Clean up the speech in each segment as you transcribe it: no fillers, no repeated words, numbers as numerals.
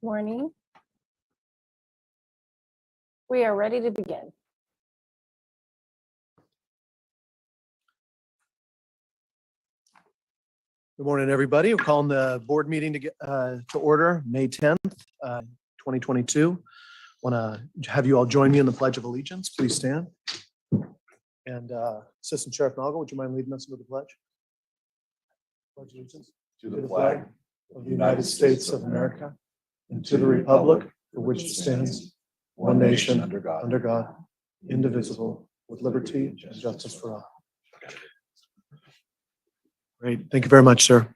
morning. We are ready to begin. Good morning, everybody. We're calling the board meeting to order, May 10th, 2022. Want to have you all join me in the Pledge of Allegiance. Please stand. And Assistant Sheriff Noggle, would you mind leading us into the pledge? Pledge allegiance to the flag of the United States of America and to the republic for which it stands, one nation under God, indivisible, with liberty and justice for all. Great. Thank you very much, sir.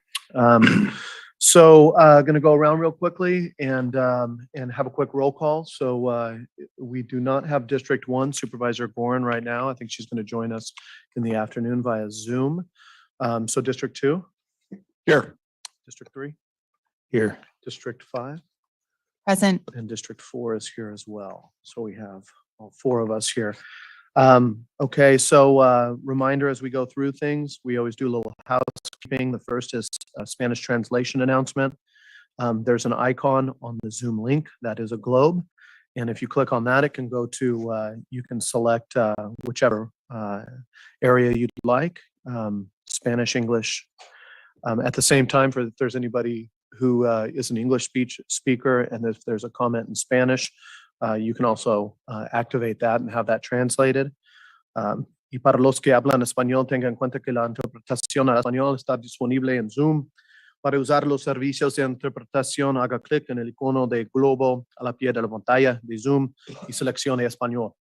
So going to go around real quickly and have a quick roll call. So we do not have District 1 Supervisor Gorin right now. I think she's going to join us in the afternoon via Zoom. So District 2? Here. District 3? Here. District 5? Present. And District 4 is here as well. So we have all four of us here. Okay, so reminder as we go through things, we always do a little housekeeping. The first is a Spanish translation announcement. There's an icon on the Zoom link that is a globe. And if you click on that, it can go to, you can select whichever area you'd like, Spanish, English. At the same time, if there's anybody who is an English speaker and if there's a comment in Spanish, you can also activate that and have that translated. Y para los que hablan español, tengan en cuenta que la interpretación al español está disponible en Zoom. Para usar los servicios de interpretación, haga clic en el icono de globo a la pie de la pantalla de Zoom y seleccione español.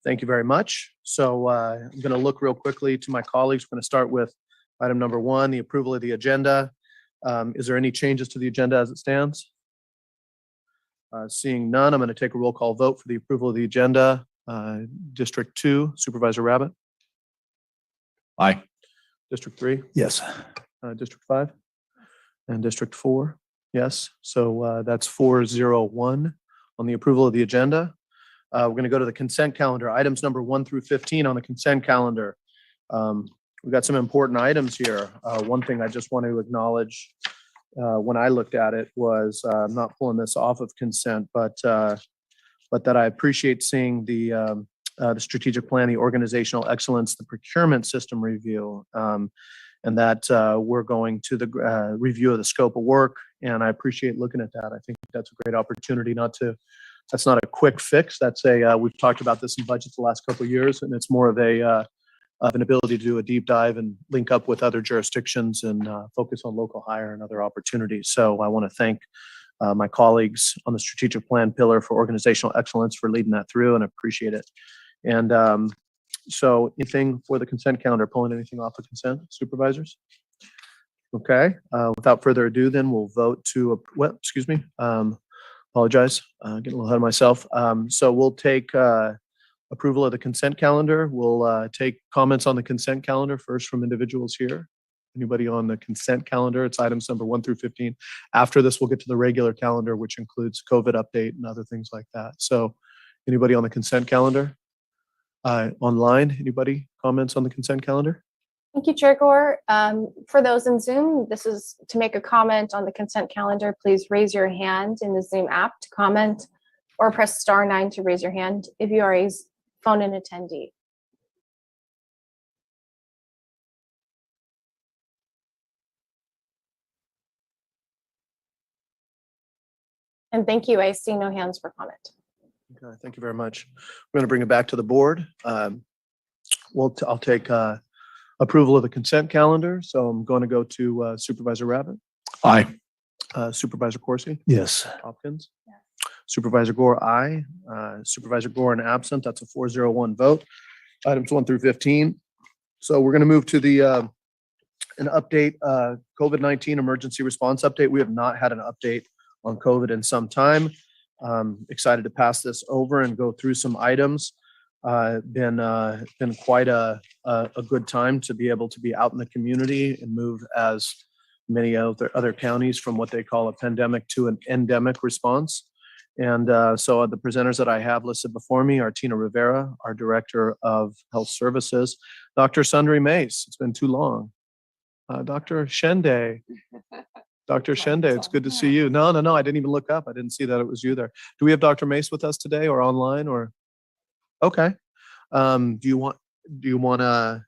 Thank you very much. So I'm going to look real quickly to my colleagues. We're going to start with item number 1, the approval of the agenda. Is there any changes to the agenda as it stands? Seeing none, I'm going to take a roll call vote for the approval of the agenda. District 2, Supervisor Rabbit. Aye. District 3, Yes. District 5, and District 4. Yes. So that's 4-0-1 on the approval of the agenda. We're going to go to the consent calendar. Items number 1 through 15 on the consent calendar. We've got some important items here. One thing I just want to acknowledge when I looked at it was I'm not pulling this off of consent, but that I appreciate seeing the strategic plan, the organizational excellence, the procurement system review, and that we're going to the review of the scope of work. And I appreciate looking at that. I think that's a great opportunity. That's not a quick fix. That's we've talked about this in budgets the last couple of years, and it's more of an ability to do a deep dive and link up with other jurisdictions and focus on local hire and other opportunities. So I want to thank my colleagues on the strategic plan pillar for organizational excellence for leading that through, and appreciate it. And so anything for the consent calendar, pulling anything off of consent, supervisors? Okay, without further ado, then we'll vote to, apologize, getting a little ahead of myself. So we'll take approval of the consent calendar. We'll take comments on the consent calendar first from individuals here. Anybody on the consent calendar? It's items number 1 through 15. After this, we'll get to the regular calendar, which includes COVID update and other things like that. So anybody on the consent calendar? Online, anybody comments on the consent calendar? Thank you, Chair Gore. For those in Zoom, this is to make a comment on the consent calendar. Please raise your hand in the Zoom app to comment or press *9 to raise your hand if you are a phone-in attendee. And thank you. I see no hands for comment. Okay, thank you very much. We're going to bring it back to the board. I'll take approval of the consent calendar. So I'm going to go to Supervisor Rabbit. Aye. Supervisor Corsi. Yes. Hopkins. Yes. Supervisor Gore, aye. Supervisor Gorin absent. That's a 4-0-1 vote. Items 1 through 15. So we're going to move to the an update, COVID-19 emergency response update. We have not had an update on COVID in some time. Excited to pass this over and go through some items. Been quite a good time to be able to be out in the community and move as many other counties from what they call a pandemic to an endemic response. And so the presenters that I have listed before me are Tina Rivera, our Director of Health Services, Dr. Sundari Mace. It's been too long. Dr. Shende, Dr. Shende, it's good to see you. No, I didn't even look up. I didn't see that it was you there. Do we have Dr. Mace with us today or online or? Okay. Do you want to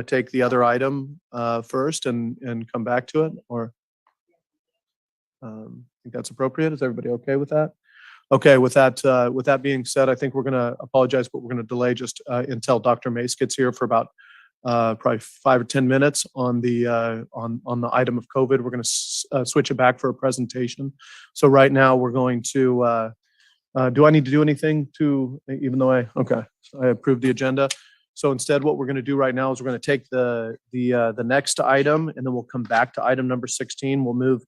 take the other item first and come back to it, or? I think that's appropriate. Is everybody okay with that? Okay, with that being said, I think we're going to apologize, but we're going to delay just until Dr. Mace gets here for about probably 5 or 10 minutes on the item of COVID. We're going to switch it back for a presentation. So right now we're going to. Do I need to do anything to? Even though I approved the agenda. So instead, what we're going to do right now is we're going to take the next item, and then we'll come back to item number 16. We'll move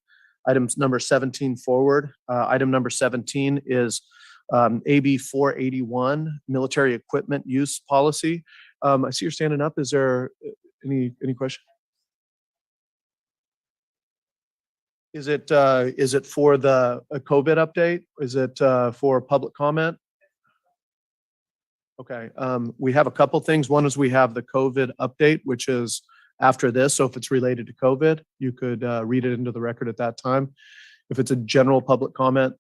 items number 17 forward. Item number 17 is AB 481, Military Equipment Use Policy. I see you're standing up. Is there any question? Is it for the COVID update? Is it for public comment? Okay. We have a couple things. One is we have the COVID update, which is after this. So if it's related to COVID, you could read it into the record at that time. If it's a general public comment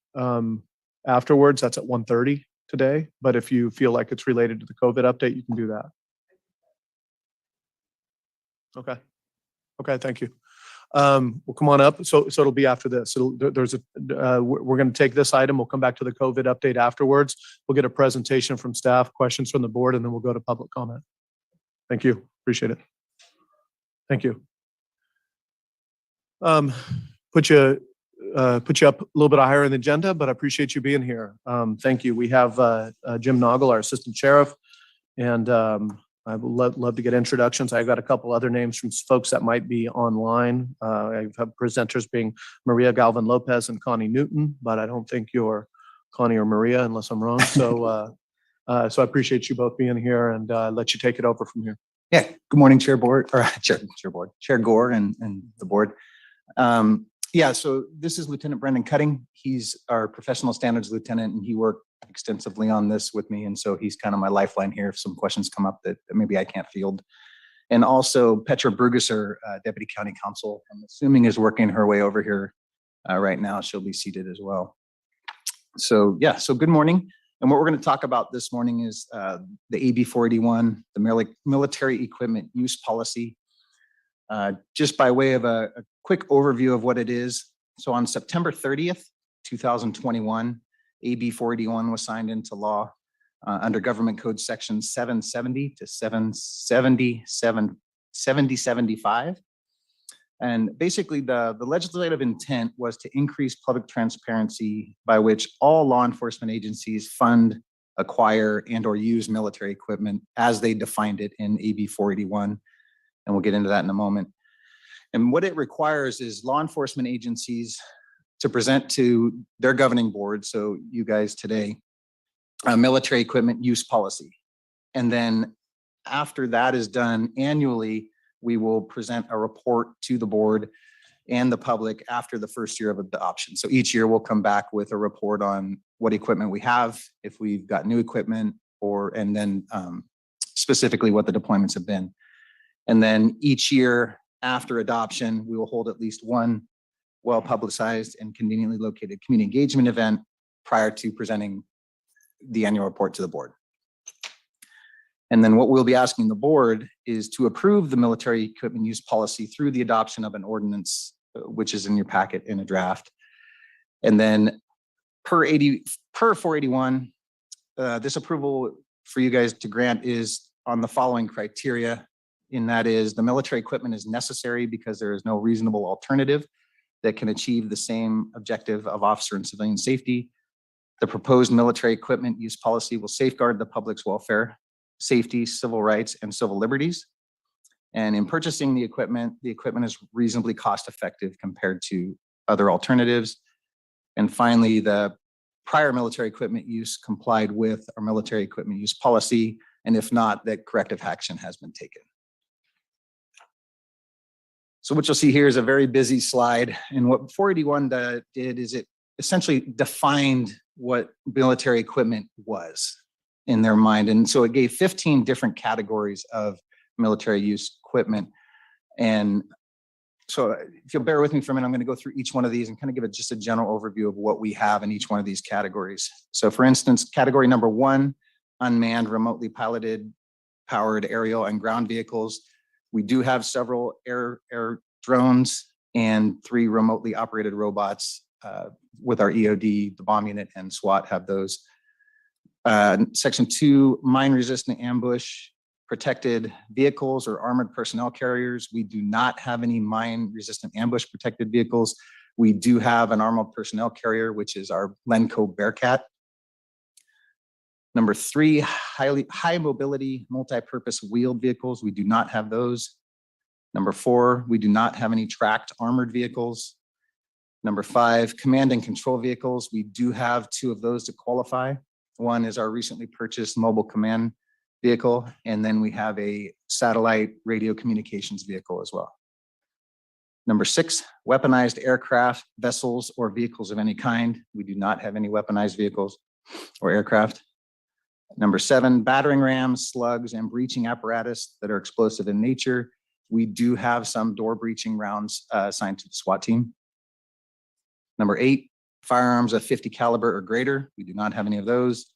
afterwards, that's at 1:30 today. But if you feel like it's related to the COVID update, you can do that. Okay. Okay. Thank you. We'll come on up. So it'll be after this. We're going to take this item. We'll come back to the COVID update afterwards. We'll get a presentation from staff, questions from the board, and then we'll go to public comment. Thank you. Appreciate it. Thank you. Put you up a little bit higher in the agenda, but I appreciate you being here. Thank you. We have Jim Noggle, our assistant sheriff, and I would love to get introductions. I've got a couple other names from folks that might be online. I have presenters being Maria Galvin Lopez and Connie Newton, but I don't think you're Connie or Maria unless I'm wrong. So I appreciate you both being here, and let you take it over from here. Yeah. Good morning, Chair Gore and the board. Yeah. So this is Lieutenant Brendan Cutting. He's our professional standards lieutenant, and he worked extensively on this with me. And so he's kind of my lifeline here if some questions come up that maybe I can't field. And also Petra Brugesser, Deputy County Counsel, I'm assuming is working her way over here right now. She'll be seated as well. So yeah, so good morning. And what we're going to talk about this morning is the AB 481, the Military Equipment Use Policy. Just by way of a quick overview of what it is. So on September 30th, 2021, AB 481 was signed into law under Government Code Section 770 to 7075. And basically the legislative intent was to increase public transparency by which all law enforcement agencies fund, acquire, and or use military equipment as they defined it in AB 481. And we'll get into that in a moment. And what it requires is law enforcement agencies to present to their governing board, so you guys today, a military equipment use policy. And then after that is done annually, we will present a report to the board and the public after the first year of adoption. So each year we'll come back with a report on what equipment we have, if we've got new equipment, and then specifically what the deployments have been. And then each year after adoption, we will hold at least one well-publicized and conveniently located community engagement event prior to presenting the annual report to the board. And then what we'll be asking the board is to approve the military equipment use policy through the adoption of an ordinance, which is in your packet in a draft. And then per 481, this approval for you guys to grant is on the following criteria. And that is the military equipment is necessary because there is no reasonable alternative that can achieve the same objective of officer and civilian safety. The proposed military equipment use policy will safeguard the public's welfare, safety, civil rights, and civil liberties. And in purchasing the equipment is reasonably cost effective compared to other alternatives. And finally, the prior military equipment use complied with our military equipment use policy. And if not, that corrective action has been taken. So what you'll see here is a very busy slide. And what 481 did is it essentially defined what military equipment was in their mind. And so it gave 15 different categories of military use equipment. And So if you'll bear with me for a minute, I'm going to go through each one of these and kind of give it just a general overview of what we have in each one of these categories. So for instance, category number 1, unmanned, remotely piloted, powered aerial and ground vehicles. We do have several air drones and 3 remotely operated robots with our EOD, the bomb unit, and SWAT have those. Section 2, mine-resistant ambush, protected vehicles or armored personnel carriers. We do not have any mine-resistant ambush protected vehicles. We do have an armored personnel carrier, which is our Lenco Bearcat. Number 3, high mobility, multi-purpose wheeled vehicles. We do not have those. Number 4, we do not have any tracked armored vehicles. Number 5, command and control vehicles. We do have 2 of those to qualify. One is our recently purchased mobile command vehicle, and then we have a satellite radio communications vehicle as well. Number 6, weaponized aircraft, vessels, or vehicles of any kind. We do not have any weaponized vehicles or aircraft. Number 7, battering rams, slugs, and breaching apparatus that are explosive in nature. We do have some door breaching rounds assigned to the SWAT team. Number 8, firearms of 50 caliber or greater. We do not have any of those.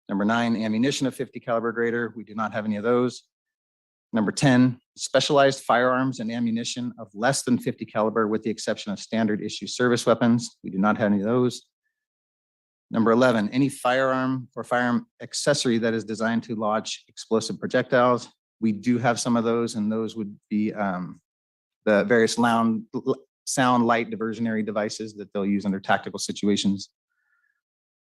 Number 9, ammunition of 50 caliber or greater. We do not have any of those. Number 10, specialized firearms and ammunition of less than 50 caliber with the exception of standard issue service weapons. We do not have any of those. Number 11, any firearm or firearm accessory that is designed to launch explosive projectiles. We do have some of those, and those would be the various sound light diversionary devices that they'll use under tactical situations.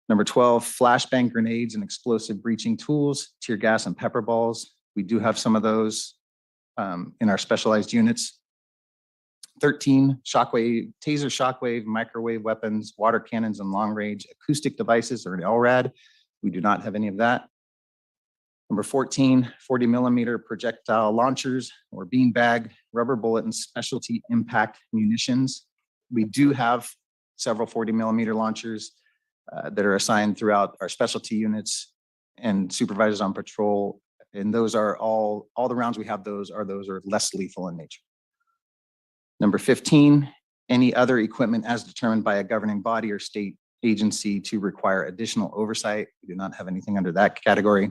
Number 12, flashbang grenades and explosive breaching tools, tear gas and pepper balls. We do have some of those in our specialized units. 13, taser shockwave, microwave weapons, water cannons, and long-range acoustic devices, or an LRAD. We do not have any of that. Number 14, 40 millimeter projectile launchers or beanbag, rubber bullet, and specialty impact munitions. We do have several 40 millimeter launchers that are assigned throughout our specialty units and supervisors on patrol. And those are all the rounds we have, those are less lethal in nature. Number 15, any other equipment as determined by a governing body or state agency to require additional oversight. We do not have anything under that category.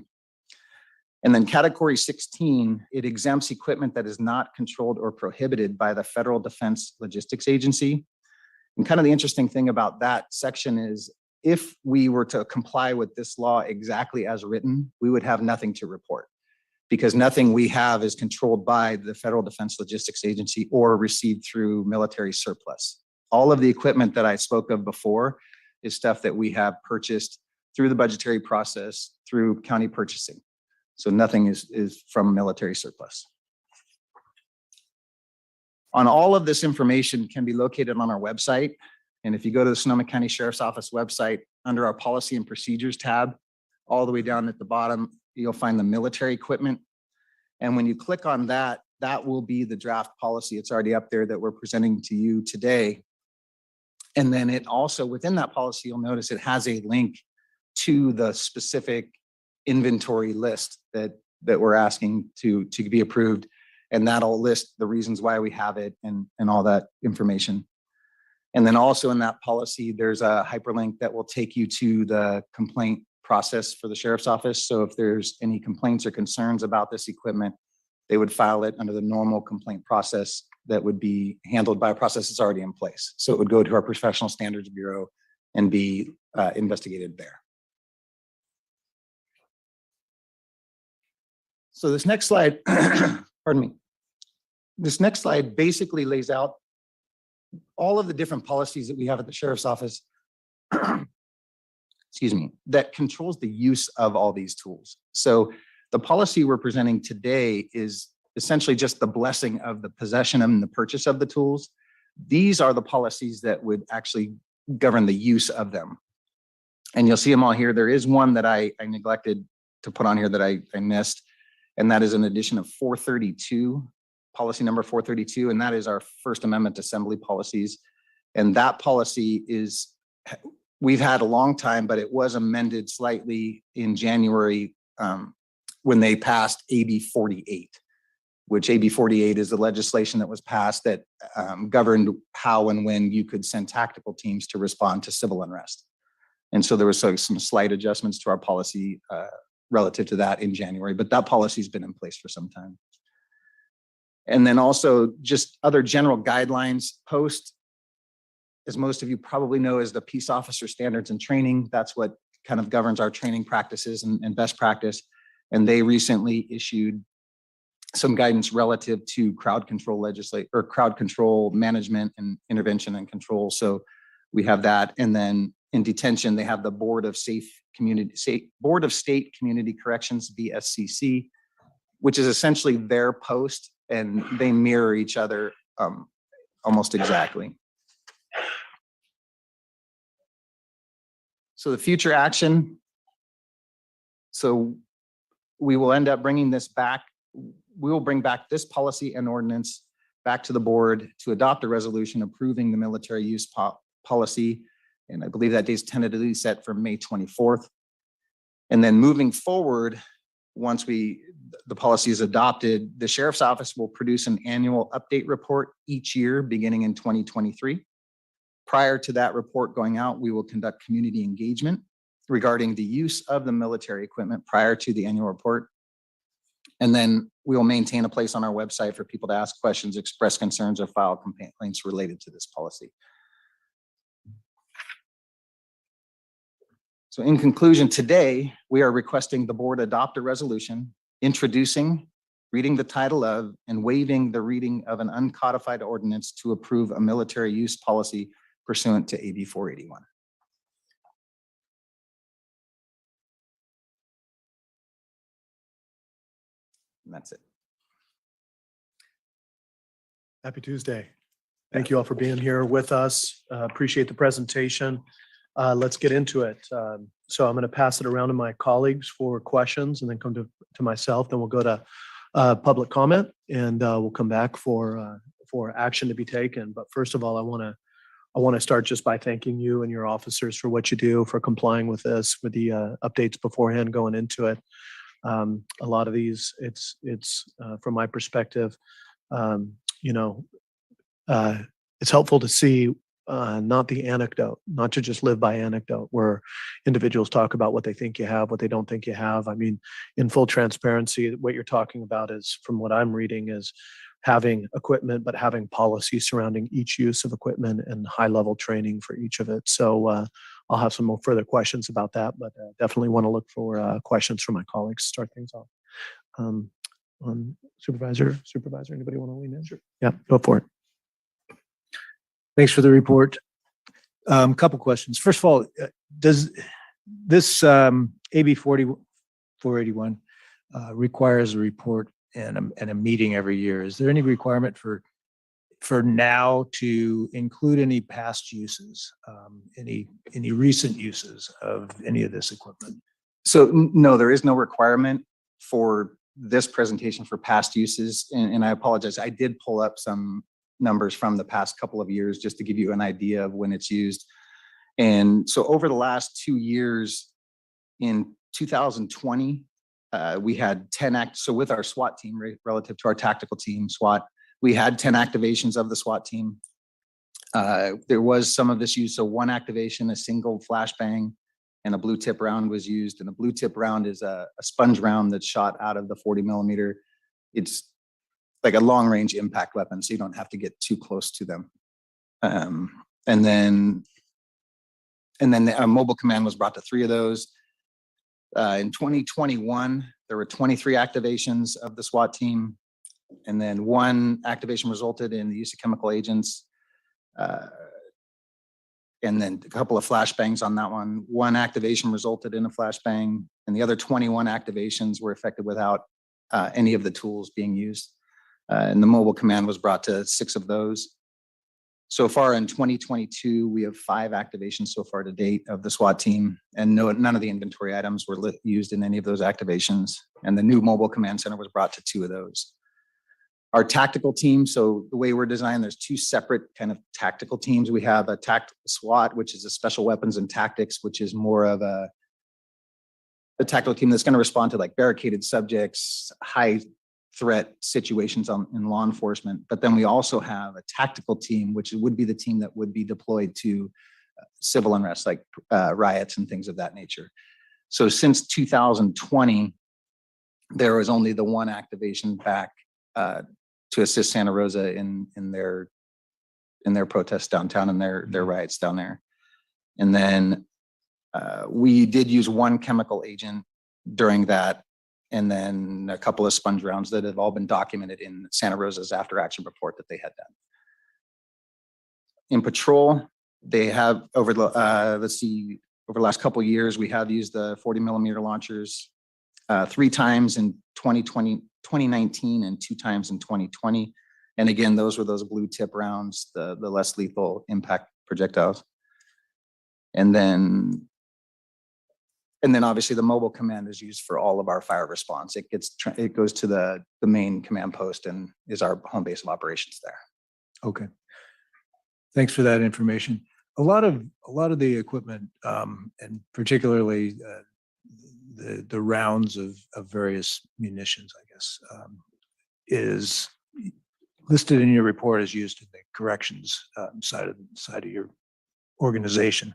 And then category 16, it exempts equipment that is not controlled or prohibited by the Federal Defense Logistics Agency. And kind of the interesting thing about that section is if we were to comply with this law exactly as written, we would have nothing to report because nothing we have is controlled by the Federal Defense Logistics Agency or received through military surplus. All of the equipment that I spoke of before is stuff that we have purchased through the budgetary process, through county purchasing. So nothing is from military surplus. On all of this information can be located on our website. And if you go to the Sonoma County Sheriff's Office website, under our policy and procedures tab, all the way down at the bottom, you'll find the military equipment. And when you click on that, that will be the draft policy. It's already up there that we're presenting to you today. And then it also, within that policy, you'll notice it has a link to the specific inventory list that we're asking to be approved. And that'll list the reasons why we have it and all that information. And then also in that policy, there's a hyperlink that will take you to the complaint process for the sheriff's office. So if there's any complaints or concerns about this equipment, they would file it under the normal complaint process that would be handled by a process that's already in place. So it would go to our Professional Standards Bureau and be investigated there. So this next slide, pardon me, this next slide basically lays out all of the different policies that we have at the sheriff's office, excuse me, that controls the use of all these tools. So the policy we're presenting today is essentially just the blessing of the possession and the purchase of the tools. These are the policies that would actually govern the use of them. And you'll see them all here. There is one that I neglected to put on here that I missed, and that is an addition of 432. Policy number 432, and that is our First Amendment assembly policies. And that policy is, we've had a long time, but it was amended slightly in January when they passed AB 48. which AB 48 is the legislation that was passed that governed how and when you could send tactical teams to respond to civil unrest. And so there was some slight adjustments to our policy relative to that in January, but that policy has been in place for some time. And then also just other general guidelines post, as most of you probably know, is the Peace Officer Standards and Training. That's what kind of governs our training practices and best practice. And they recently issued some guidance relative to crowd control crowd control management and intervention and control. So we have that. And then in detention, they have the Board of State Community Corrections, BSCC, which is essentially their post, and they mirror each other almost exactly. So the future action. So we will end up bringing this back. We will bring back this policy and ordinance back to the board to adopt a resolution approving the military use policy. And I believe that date is tentatively set for May 24th. And then moving forward, once the policy is adopted, the Sheriff's Office will produce an annual update report each year beginning in 2023. Prior to that report going out, we will conduct community engagement regarding the use of the military equipment prior to the annual report. And then we will maintain a place on our website for people to ask questions, express concerns, or file complaints related to this policy. So in conclusion, today, we are requesting the board adopt a resolution introducing, reading the title of, and waiving the reading of an uncodified ordinance to approve a military use policy pursuant to AB 481. And that's it. Happy Tuesday. Thank you all for being here with us. Appreciate the presentation. Let's get into it. So I'm going to pass it around to my colleagues for questions and then come to myself. Then we'll go to public comment and we'll come back for action to be taken. But first of all, I want to start just by thanking you and your officers for what you do, for complying with this, with the updates beforehand going into it. A lot of these, it's from my perspective, it's helpful to see not the anecdote, not to just live by anecdote, where individuals talk about what they think you have, what they don't think you have. I mean, in full transparency, what you're talking about is, from what I'm reading, is having equipment, but having policy surrounding each use of equipment and high-level training for each of it. So I'll have some more further questions about that, but definitely want to look for questions from my colleagues to start things off. Supervisor, anybody want to lean in? Sure. Yeah, go for it. Thanks for the report. Couple questions. First of all, does this AB 481 requires a report and a meeting every year? Is there any requirement for now to include any past uses, any recent uses of any of this equipment? So no, there is no requirement for this presentation for past uses. And I apologize, I did pull up some numbers from the past couple of years just to give you an idea of when it's used. And so over the last 2 years, in 2020, we had 10 so with our SWAT team, relative to our tactical team, SWAT, we had 10 activations of the SWAT team. There was some of this use. So one activation, a single flashbang, and a blue tip round was used. And a blue tip round is a sponge round that's shot out of the 40 millimeter. It's like a long range impact weapon, so you don't have to get too close to them. And then a mobile command was brought to 3 of those. In 2021, there were 23 activations of the SWAT team. And then 1 activation resulted in the use of chemical agents. And then a couple of flashbangs on that one. 1 activation resulted in a flashbang, and the other 21 activations were effected without any of the tools being used. And the mobile command was brought to 6 of those. So far in 2022, we have 5 activations so far to date of the SWAT team, and none of the inventory items were used in any of those activations. And the new mobile command center was brought to 2 of those. Our tactical team, so the way we're designed, there's 2 separate kind of tactical teams. We have a tactical SWAT, which is a special weapons and tactics, which is more of a tactical team that's going to respond to like barricaded subjects, high threat situations in law enforcement. But then we also have a tactical team, which would be the team that would be deployed to civil unrest, like riots and things of that nature. So since 2020, there was only the one activation back to assist Santa Rosa in their protests downtown and their riots down there. And then we did use one chemical agent during that, and then a couple of sponge rounds that have all been documented in Santa Rosa's after action report that they had done. In patrol, they have over the over the last couple of years, we have used the 40mm launchers 3 times in 2019 and 2 times in 2020. And again, those were those blue tip rounds, the less lethal impact projectiles. And then obviously the mobile command is used for all of our fire response. It goes to the main command post and is our home base of operations there. Okay. Thanks for that information. A lot of the equipment, and particularly the rounds of various munitions, I guess, is listed in your report as used in the corrections side of your organization.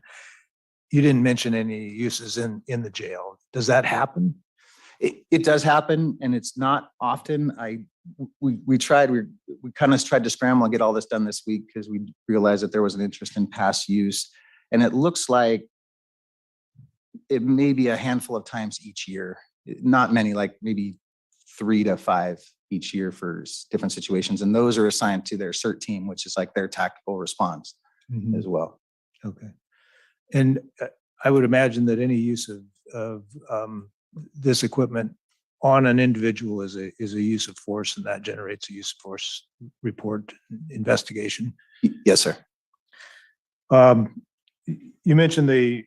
You didn't mention any uses in the jail. Does that happen? It does happen, and it's not often. We kind of tried to scramble and get all this done this week because we realized that there was an interest in past use, and it looks like it may be a handful of times each year. Not many, like maybe 3 to 5 each year for different situations, and those are assigned to their CERT team, which is like their tactical response as well. Okay. And I would imagine that any use of this equipment on an individual is a use of force, and that generates a use of force report investigation. Yes, sir. You mentioned the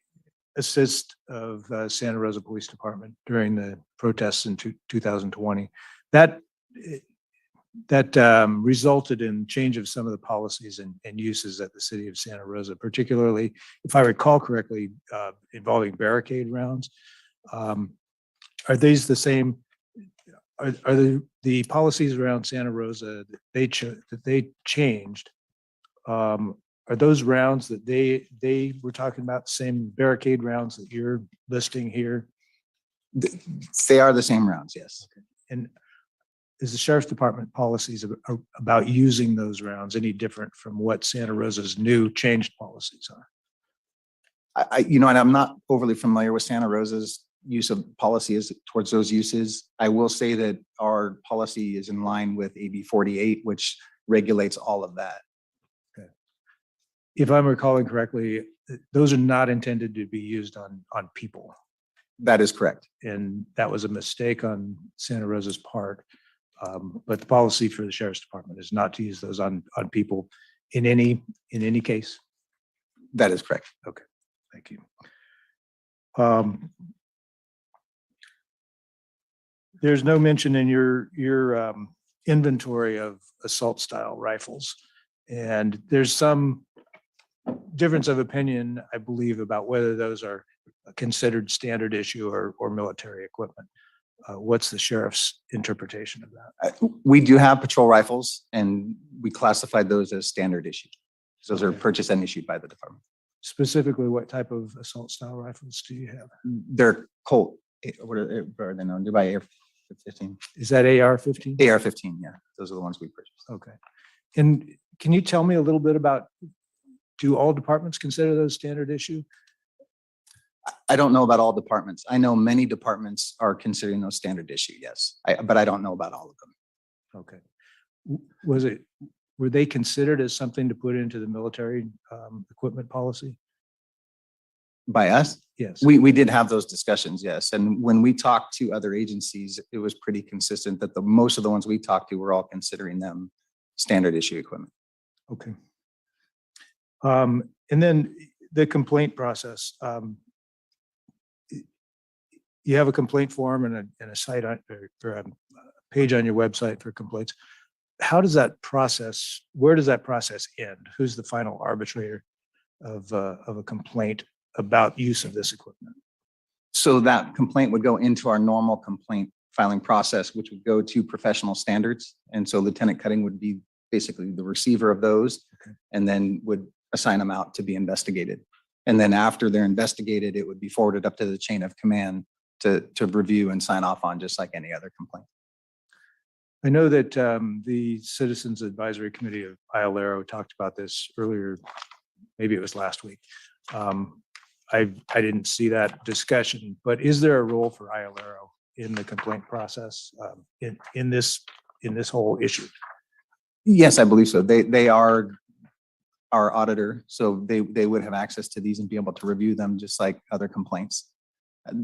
assist of Santa Rosa Police Department during the protests in 2020. That resulted in change of some of the policies and uses at the city of Santa Rosa, particularly, if I recall correctly, involving barricade rounds. Are these the same? Are the policies around Santa Rosa that they changed? Are those rounds that they were talking about the same barricade rounds that you're listing here? They are the same rounds, yes. And is the sheriff's department policies about using those rounds any different from what Santa Rosa's new changed policies are? And I'm not overly familiar with Santa Rosa's use of policies towards those uses. I will say that our policy is in line with AB 48, which regulates all of that. Okay. If I'm recalling correctly, those are not intended to be used on people. That is correct. And that was a mistake on Santa Rosa's part. But the policy for the sheriff's department is not to use those on people in any case. That is correct. Okay, thank you. There's no mention in your inventory of assault style rifles, and there's some difference of opinion, I believe, about whether those are considered standard issue or military equipment. What's the sheriff's interpretation of that? We do have patrol rifles, and we classified those as standard issue. Those are purchased and issued by the department. Specifically, what type of assault style rifles do you have? They're Colt. What are they known? They're by AR-15. Is that AR-15? AR-15, yeah. Those are the ones we purchased. Okay. And can you tell me a little bit about, do all departments consider those standard issue? I don't know about all departments. I know many departments are considering those standard issue, yes. But I don't know about all of them. Okay. Were they considered as something to put into the military equipment policy? By us? Yes. We did have those discussions, yes. And when we talked to other agencies, it was pretty consistent that most of the ones we talked to were all considering them standard issue equipment. Okay. And then the complaint process. You have a complaint form and a site or a page on your website for complaints. How does that process, where does that process end? Who's the final arbitrator of a complaint about use of this equipment? So that complaint would go into our normal complaint filing process, which would go to professional standards. And so Lieutenant Cutting would be basically the receiver of those, and then would assign them out to be investigated. And then after they're investigated, it would be forwarded up to the chain of command to review and sign off on, just like any other complaint. I know that the Citizens Advisory Committee of ILARO talked about this earlier, maybe it was last week. I didn't see that discussion, but is there a role for ILARO in the complaint process in this whole issue? Yes, I believe so. They are our auditor, so they would have access to these and be able to review them just like other complaints.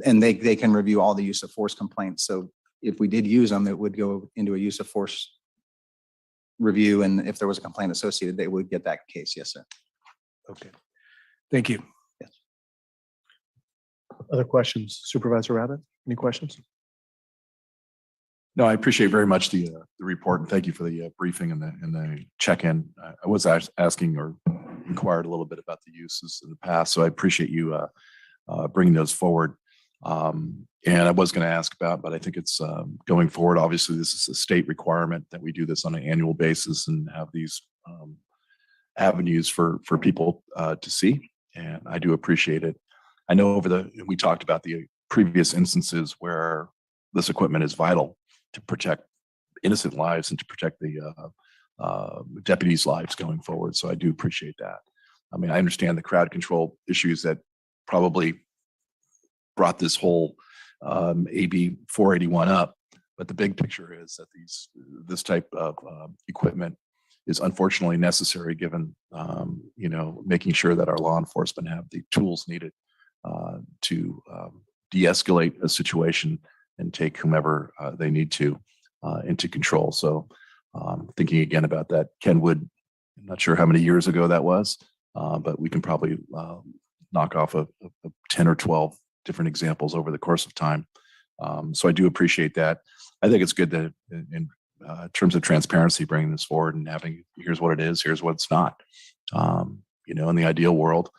And they can review all the use of force complaints. So if we did use them, it would go into a use of force review. And if there was a complaint associated, they would get that case. Yes, sir. Okay. Thank you. Yes. Other questions? Supervisor Rabbit, any questions? No, I appreciate very much the report, and thank you for the briefing and the check-in. I was asking or inquired a little bit about the uses in the past, so I appreciate you bringing those forward. And I was going to ask about, but I think it's going forward. Obviously, this is a state requirement that we do this on an annual basis and have these avenues for people to see, and I do appreciate it. I know we talked about the previous instances where this equipment is vital to protect innocent lives and to protect the deputies' lives going forward. So I do appreciate that. I mean, I understand the crowd control issues that probably brought this whole AB 481 up, but the big picture is that this type of equipment is unfortunately necessary given, making sure that our law enforcement have the tools needed to de-escalate a situation and take whomever they need to into control. So thinking again about that, Kenwood, I'm not sure how many years ago that was, but we can probably knock off a 10 or 12 different examples over the course of time. So I do appreciate that. I think it's good that in terms of transparency, bringing this forward and having, here's what it is, here's what it's not. In the ideal world,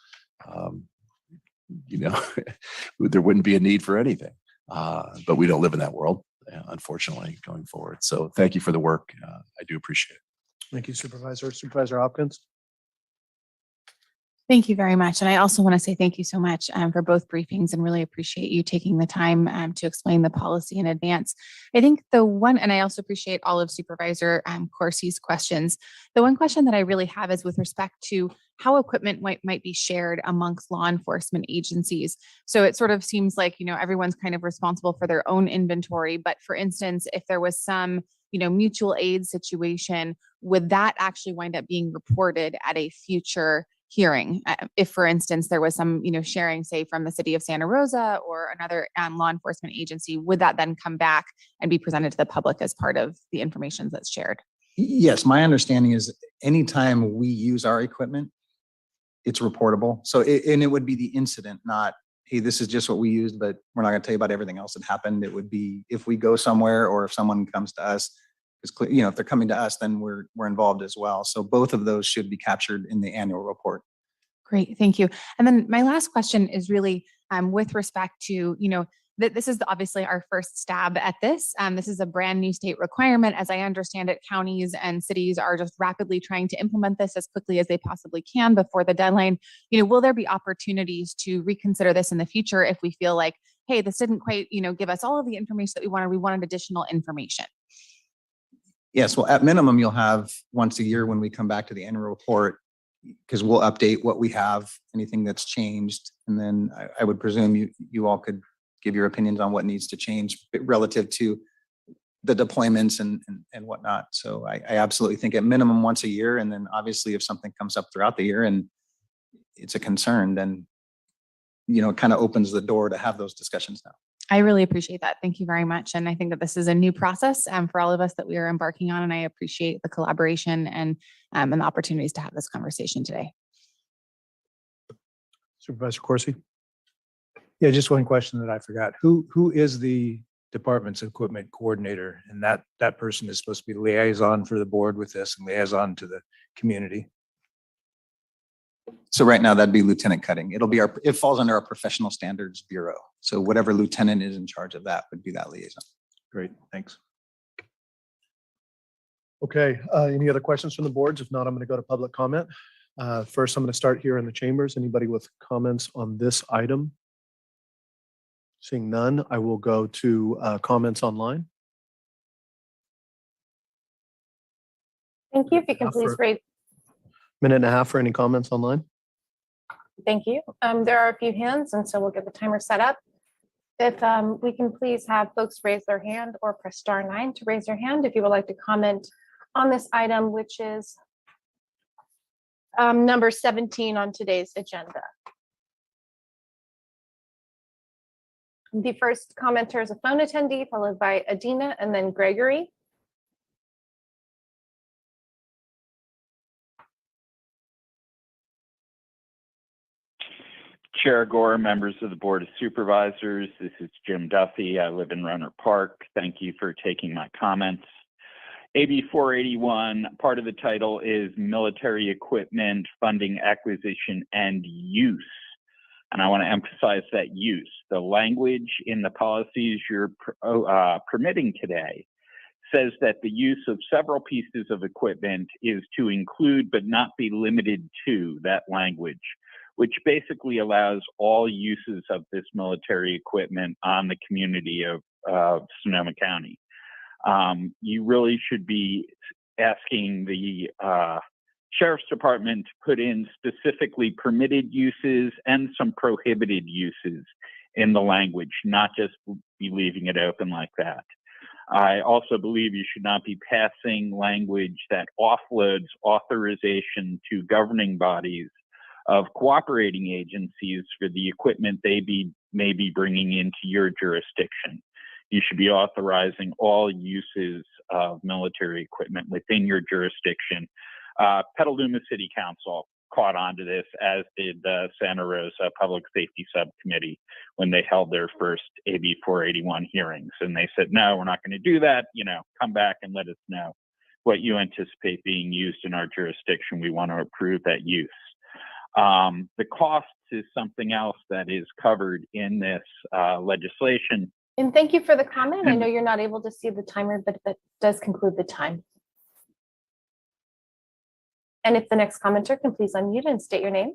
there wouldn't be a need for anything. But we don't live in that world, unfortunately, going forward. So thank you for the work. I do appreciate it. Thank you, Supervisor. Supervisor Hopkins? Thank you very much. And I also want to say thank you so much for both briefings and really appreciate you taking the time to explain the policy in advance. I think and I also appreciate all of Supervisor Corsi's questions. The one question that I really have is with respect to how equipment might be shared amongst law enforcement agencies. So it sort of seems like, everyone's kind of responsible for their own inventory. But for instance, if there was some, mutual aid situation, would that actually wind up being reported at a future hearing? If, for instance, there was some, sharing, say, from the city of Santa Rosa or another law enforcement agency, would that then come back and be presented to the public as part of the information that's shared? Yes, my understanding is anytime we use our equipment, it's reportable. So, and it would be the incident, not, hey, this is just what we used, but we're not going to tell you about everything else that happened. It would be if we go somewhere or if someone comes to us, if they're coming to us, then we're involved as well. So both of those should be captured in the annual report. Great, thank you. And then my last question is really with respect to, that this is obviously our first stab at this. This is a brand new state requirement. As I understand it, counties and cities are just rapidly trying to implement this as quickly as they possibly can before the deadline. Will there be opportunities to reconsider this in the future if we feel like, hey, this didn't quite, give us all of the information that we wanted additional information? Yes, well, at minimum, you'll have once a year when we come back to the annual report, because we'll update what we have, anything that's changed. And then I would presume you all could give your opinions on what needs to change relative to the deployments and whatnot. So I absolutely think at minimum once a year. And then obviously if something comes up throughout the year and it's a concern, then, it kind of opens the door to have those discussions now. I really appreciate that. Thank you very much. And I think that this is a new process for all of us that we are embarking on. And I appreciate the collaboration and the opportunities to have this conversation today. Supervisor Corsi? Yeah, just one question that I forgot. Who is the department's equipment coordinator? And that person is supposed to be the liaison for the board with this and liaison to the community. So right now that'd be Lieutenant Cutting. It falls under our professional standards bureau. So whatever lieutenant is in charge of that would be that liaison. Great, thanks. Okay, any other questions from the boards? If not, I'm going to go to public comment. First, I'm going to start here in the chambers. Anybody with comments on this item? Seeing none, I will go to comments online. Thank you. If you can Half please for- rate, Minute and a half for any comments online. thank you. There are a few hands, and so we'll get the timer set up. If we can please have folks raise their hand or press *9 to raise your hand if you would like to comment on this item, which is number 17 on today's agenda. The first commenter is a phone attendee, followed by Adina and then Gregory. Chair Gore, members of the Board of Supervisors, this is Jim Duffy. I live in Runner Park. Thank you for taking my comments. AB 481, part of the title is Military Equipment Funding Acquisition and Use. And I want to emphasize that use. The language in the policies you're permitting today says that the use of several pieces of equipment is to include but not be limited to that language, which basically allows all uses of this military equipment on the community of Sonoma County. You really should be asking the Sheriff's Department to put in specifically permitted uses and some prohibited uses in the language, not just be leaving it open like that. I also believe you should not be passing language that offloads authorization to governing bodies of cooperating agencies for the equipment they may be bringing into your jurisdiction. You should be authorizing all uses of military equipment within your jurisdiction. Petaluma City Council caught on to this, as did the Santa Rosa Public Safety Subcommittee when they held their first AB 481 hearings. And they said, no, we're not going to do that. Come back and let us know what you anticipate being used in our jurisdiction. We want to approve that use. The costs is something else that is covered in this legislation. And thank you for the comment. I know you're not able to see the timer, but that does conclude the time. And if the next commenter can please unmute and state your name.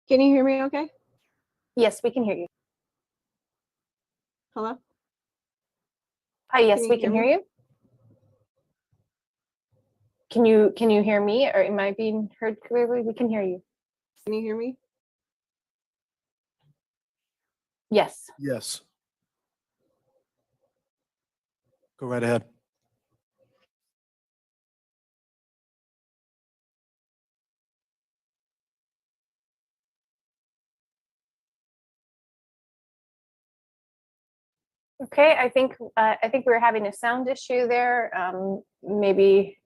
Can you hear me okay? Yes, we can hear you. Hello? Hi, yes, Can you we can hear hear you. Can you hear me, or am I being heard clearly? We can hear you. Can you hear me? Yes. Yes. Go right ahead. Okay, I think we're having a sound issue there. Maybe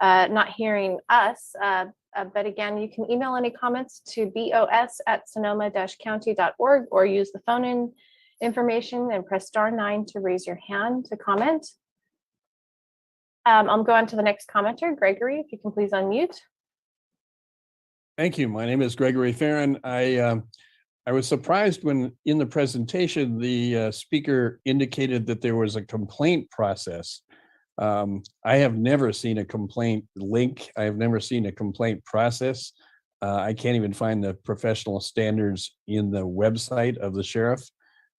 not hearing us. But again, you can email any comments to bos@sonoma-county.org or use the phone-in information and press *9 to raise your hand to comment. I'll go on to the next commenter, Gregory, if you can please unmute. Thank you. My name is Gregory Farron. I was surprised when in the presentation, the speaker indicated that there was a complaint process. I have never seen a complaint link. I have never seen a complaint process. I can't even find the professional standards in the website of the sheriff.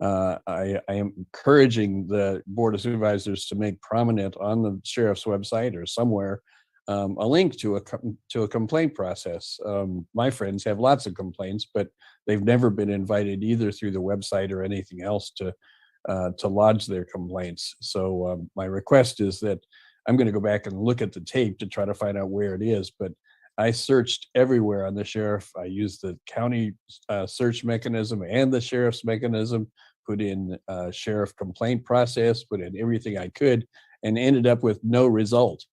I am encouraging the Board of Supervisors to make prominent on the sheriff's website or somewhere a link to a complaint process. My friends have lots of complaints, but they've never been invited either through the website or anything else to lodge their complaints. So my request is that I'm going to go back and look at the tape to try to find out where it is. But I searched everywhere on the sheriff. I used the county search mechanism and the sheriff's mechanism, put in sheriff complaint process, put in everything I could, and ended up with no result.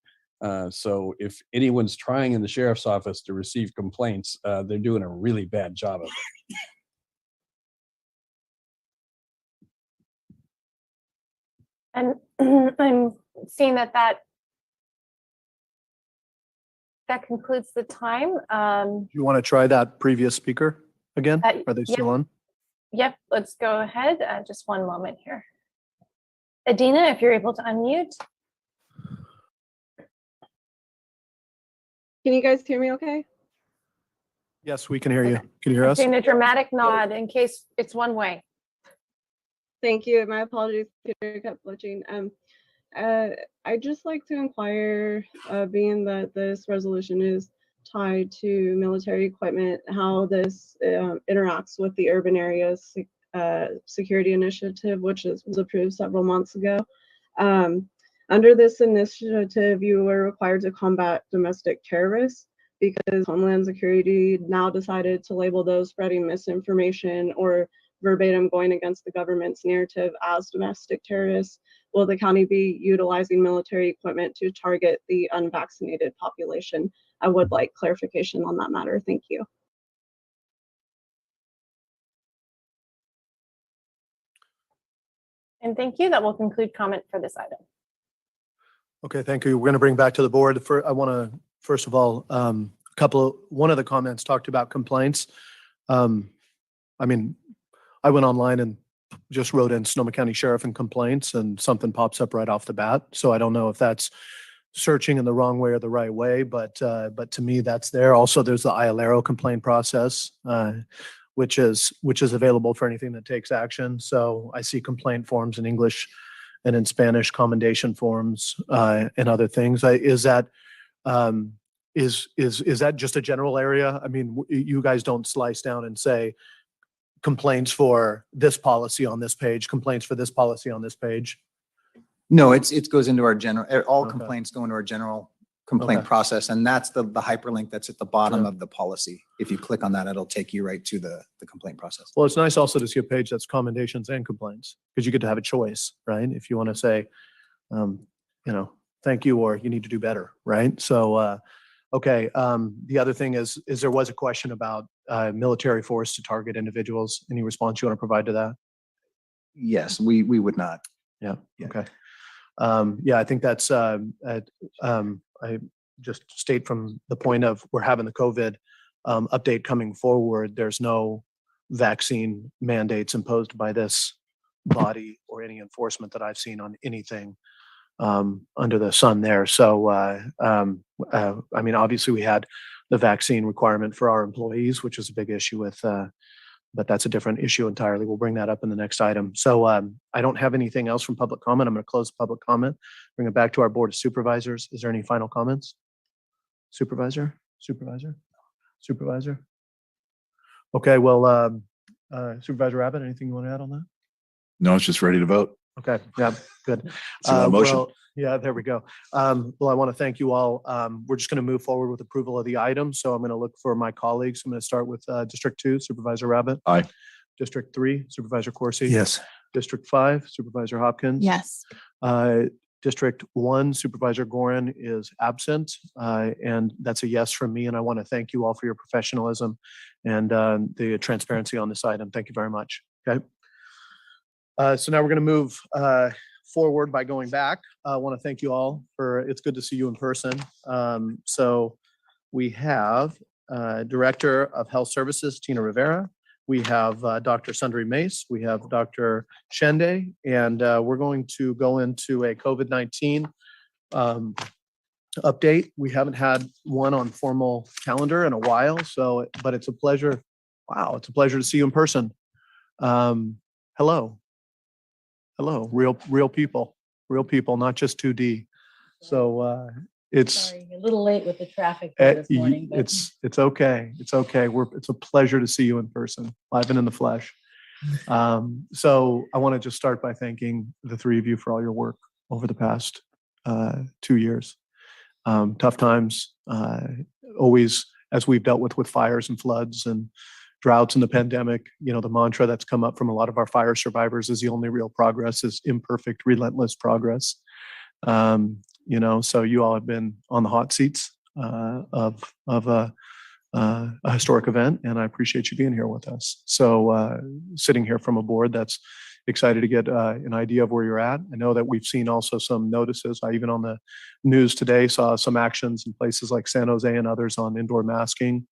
So if anyone's trying in the sheriff's office to receive complaints, they're doing a really bad job of it. And I'm seeing that that concludes the time. You want to try that previous speaker again? Are they still yeah. on? Yep, let's go ahead. Just one moment here. Adina, if you're able to unmute. Can you guys hear me okay? Yes, we can hear you. Can you hear us? Doing a dramatic nod in case it's one way. Thank you. My apologies, Peter kept glitching. I'd just like to inquire, being that this resolution is tied to military equipment, how this interacts with the urban areas security initiative, which was approved several months ago. Under this initiative, you were required to combat domestic terrorists because Homeland Security now decided to label those spreading misinformation or verbatim going against the government's narrative as domestic terrorists. Will the county be utilizing military equipment to target the unvaccinated population? I would like clarification on that matter. Thank you. And thank you. That will conclude comment for this item. Okay, thank you. We're going to bring back to the board. I want to, first of all, one of the comments talked about complaints. I mean, I went online and just wrote in Sonoma County Sheriff and complaints, and something pops up right off the bat. So I don't know if that's searching in the wrong way or the right way, but to me, that's there. Also, there's the ILARO complaint process, which is available for anything that takes action. So I see complaint forms in English and in Spanish, commendation forms, and other things. Is that just a general area? I mean, you guys don't slice down and say complaints for this policy on this page, complaints for this policy on this page. No, it goes into our general, all Okay. complaints go into our general complaint Okay. process, and that's the hyperlink that's at the bottom Yeah. of the policy. If you click on that, it'll take you right to the complaint process. Well, it's nice also to see a page that's commendations and complaints, because you get to have a choice, right? If you want to say, thank you, or you need to do better, right? So, okay. The other thing is there was a question about military force to target individuals. Any response you want to provide to that? Yes, we would not. Yeah. Yeah. Okay. I think that's, I just state from the point of we're having the COVID update coming forward. There's no vaccine mandates imposed by this body or any enforcement that I've seen on anything under the sun there. So, I mean, obviously we had the vaccine requirement for our employees, which is a big issue with, but that's a different issue entirely. We'll bring that up in the next item. So I don't have anything else from public comment. I'm going to close public comment, bring it back to our Board of Supervisors. Is there any final comments? Supervisor? Okay, well, Supervisor Abbott, anything you want to add on that? No, it's just ready to vote. Okay, yeah, good. So a motion. Well, yeah, there we go. Well, I want to thank you all. We're just going to move forward with approval of the item. So I'm going to look for my colleagues. I'm going to start with District 2, Supervisor Rabbit. Aye. District 3, Supervisor Corsi. Yes. District 5, Supervisor Hopkins. Yes. District 1, Supervisor Gorin is absent, and that's a yes from me. And I want to thank you all for your professionalism and the transparency on this item. Thank you very much. Okay. So now we're going to move forward by going back. I want to thank you all it's good to see you in person. So we have Director of Health Services, Tina Rivera. We have Dr. Sundari Mace. We have Dr. Shende, and we're going to go into a COVID-19 update. We haven't had one on formal calendar in a while, but it's a pleasure. Wow, it's a pleasure to see you in person. Hello, real people, not just 2D. So it's Sorry, a little late with the traffic this morning. But it's okay. It's okay. It's a pleasure to see you in person, live and in the flesh. So I want to just start by thanking the three of you for all your work over the past 2 years. Tough times, always, as we've dealt with fires and floods and droughts and the pandemic. The mantra that's come up from a lot of our fire survivors is the only real progress is imperfect, relentless progress. So you all have been on the hot seats of a historic event, and I appreciate you being here with us. So sitting here from a board that's excited to get an idea of where you're at. I know that we've seen also some notices. I even on the news today saw some actions in places like San Jose and others on indoor masking.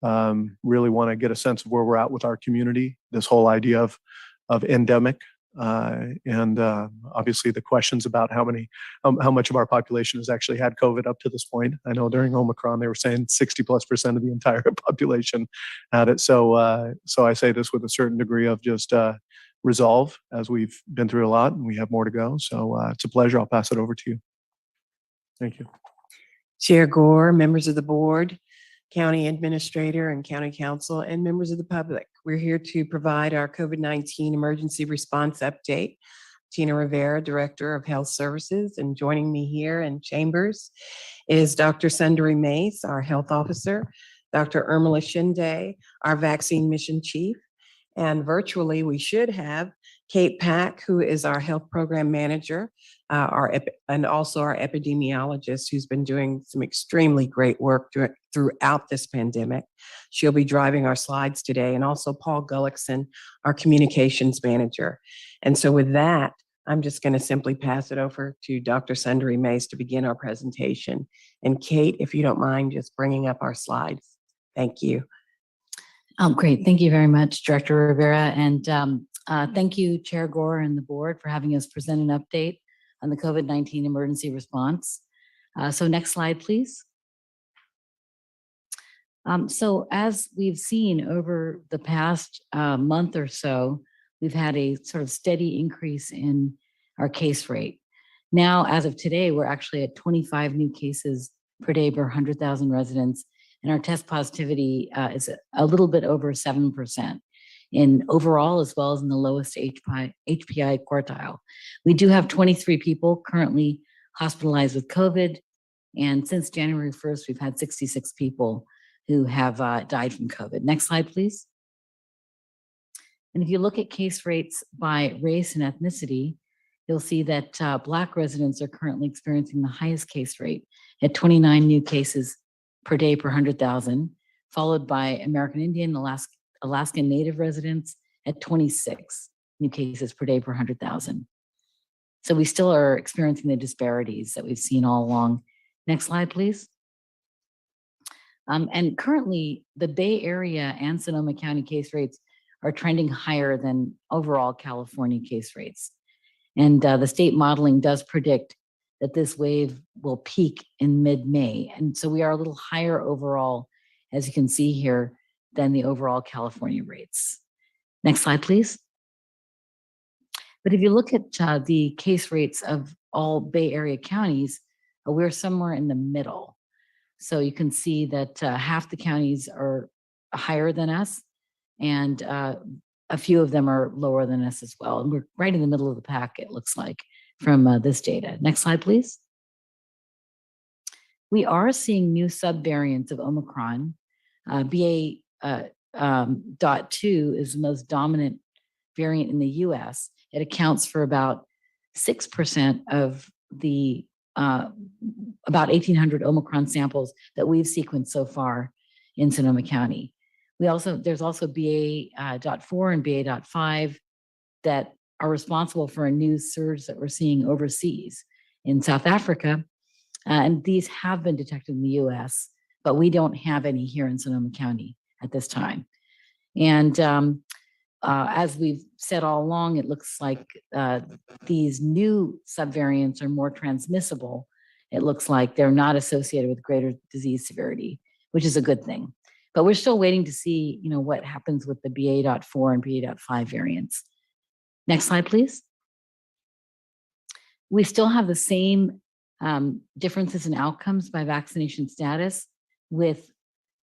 Really want to get a sense of where we're at with our community, this whole idea of endemic. And obviously the questions about how much of our population has actually had COVID up to this point. I know during Omicron, they were saying 60+% of the entire population had it. So I say this with a certain degree of just resolve, as we've been through a lot and we have more to go. So it's a pleasure. I'll pass it over to you. Thank you. Chair Gore, members of the board, county administrator and county council, and members of the public. We're here to provide our COVID-19 emergency response update. Tina Rivera, Director of Health Services, and joining me here in chambers is Dr. Sundari Mace, our health officer, Dr. Urmila Shinde, our vaccine mission chief, and virtually we should have Kate Pack, who is our health program manager, and also our epidemiologist, who's been doing some extremely great work throughout this pandemic. She'll be driving our slides today, and also Paul Gullickson, our communications manager. And so with that, I'm just going to simply pass it over to Dr. Sundari Mace to begin our presentation. And Kate, if you don't mind just bringing up our slides. Thank you. Great. Thank you very much, Director Rivera. And thank you, Chair Gore and the board for having us present an update on the COVID-19 emergency response. So next slide, please. So as we've seen over the past month or so, we've had a sort of steady increase in our case rate. Now, as of today, we're actually at 25 new cases per day per 100,000 residents, and our test positivity is a little bit over 7% in overall, as well as in the lowest Hpi quartile. We do have 23 people currently hospitalized with COVID, and since January 1st, we've had 66 people who have died from COVID. Next slide, please. And if you look at case rates by race and ethnicity, you'll see that Black residents are currently experiencing the highest case rate at 29 new cases per day per 100,000, followed by American Indian, Alaskan Native residents at 26 new cases per day per 100,000. So we still are experiencing the disparities that we've seen all along. Next slide, please. And currently, the Bay Area and Sonoma County case rates are trending higher than overall California case rates. And the state modeling does predict that this wave will peak in mid-May. And so we are a little higher overall, as you can see here, than the overall California rates. Next slide, please. But if you look at the case rates of all Bay Area counties, we're somewhere in the middle. So you can see that half the counties are higher than us, and a few of them are lower than us as well. And we're right in the middle of the pack, it looks like, from this data. Next slide, please. We are seeing new subvariants of Omicron. BA.2 is the most dominant variant in the US. It accounts for about 6% of the about 1,800 Omicron samples that we've sequenced so far in Sonoma County. There's also BA.4 and BA.5 that are responsible for a new surge that we're seeing overseas in South Africa. And these have been detected in the US, but we don't have any here in Sonoma County at this time. And as we've said all along, it looks like these new subvariants are more transmissible. It looks like they're not associated with greater disease severity, which is a good thing. But we're still waiting to see, what happens with the BA.4 and BA.5 variants. Next slide, please. We still have the same differences in outcomes by vaccination status, with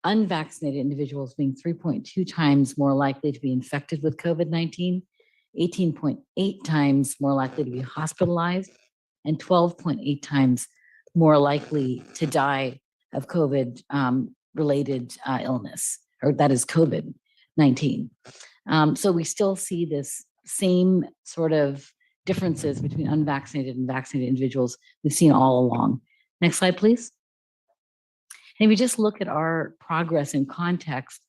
unvaccinated individuals being 3.2 times more likely to be infected with COVID-19, 18.8 times more likely to be hospitalized, and 12.8 times more likely to die of COVID related illness, or that is COVID-19. So we still see this same sort of differences between unvaccinated and vaccinated individuals we've seen all along. Next slide, please. And if we just look at our progress in context,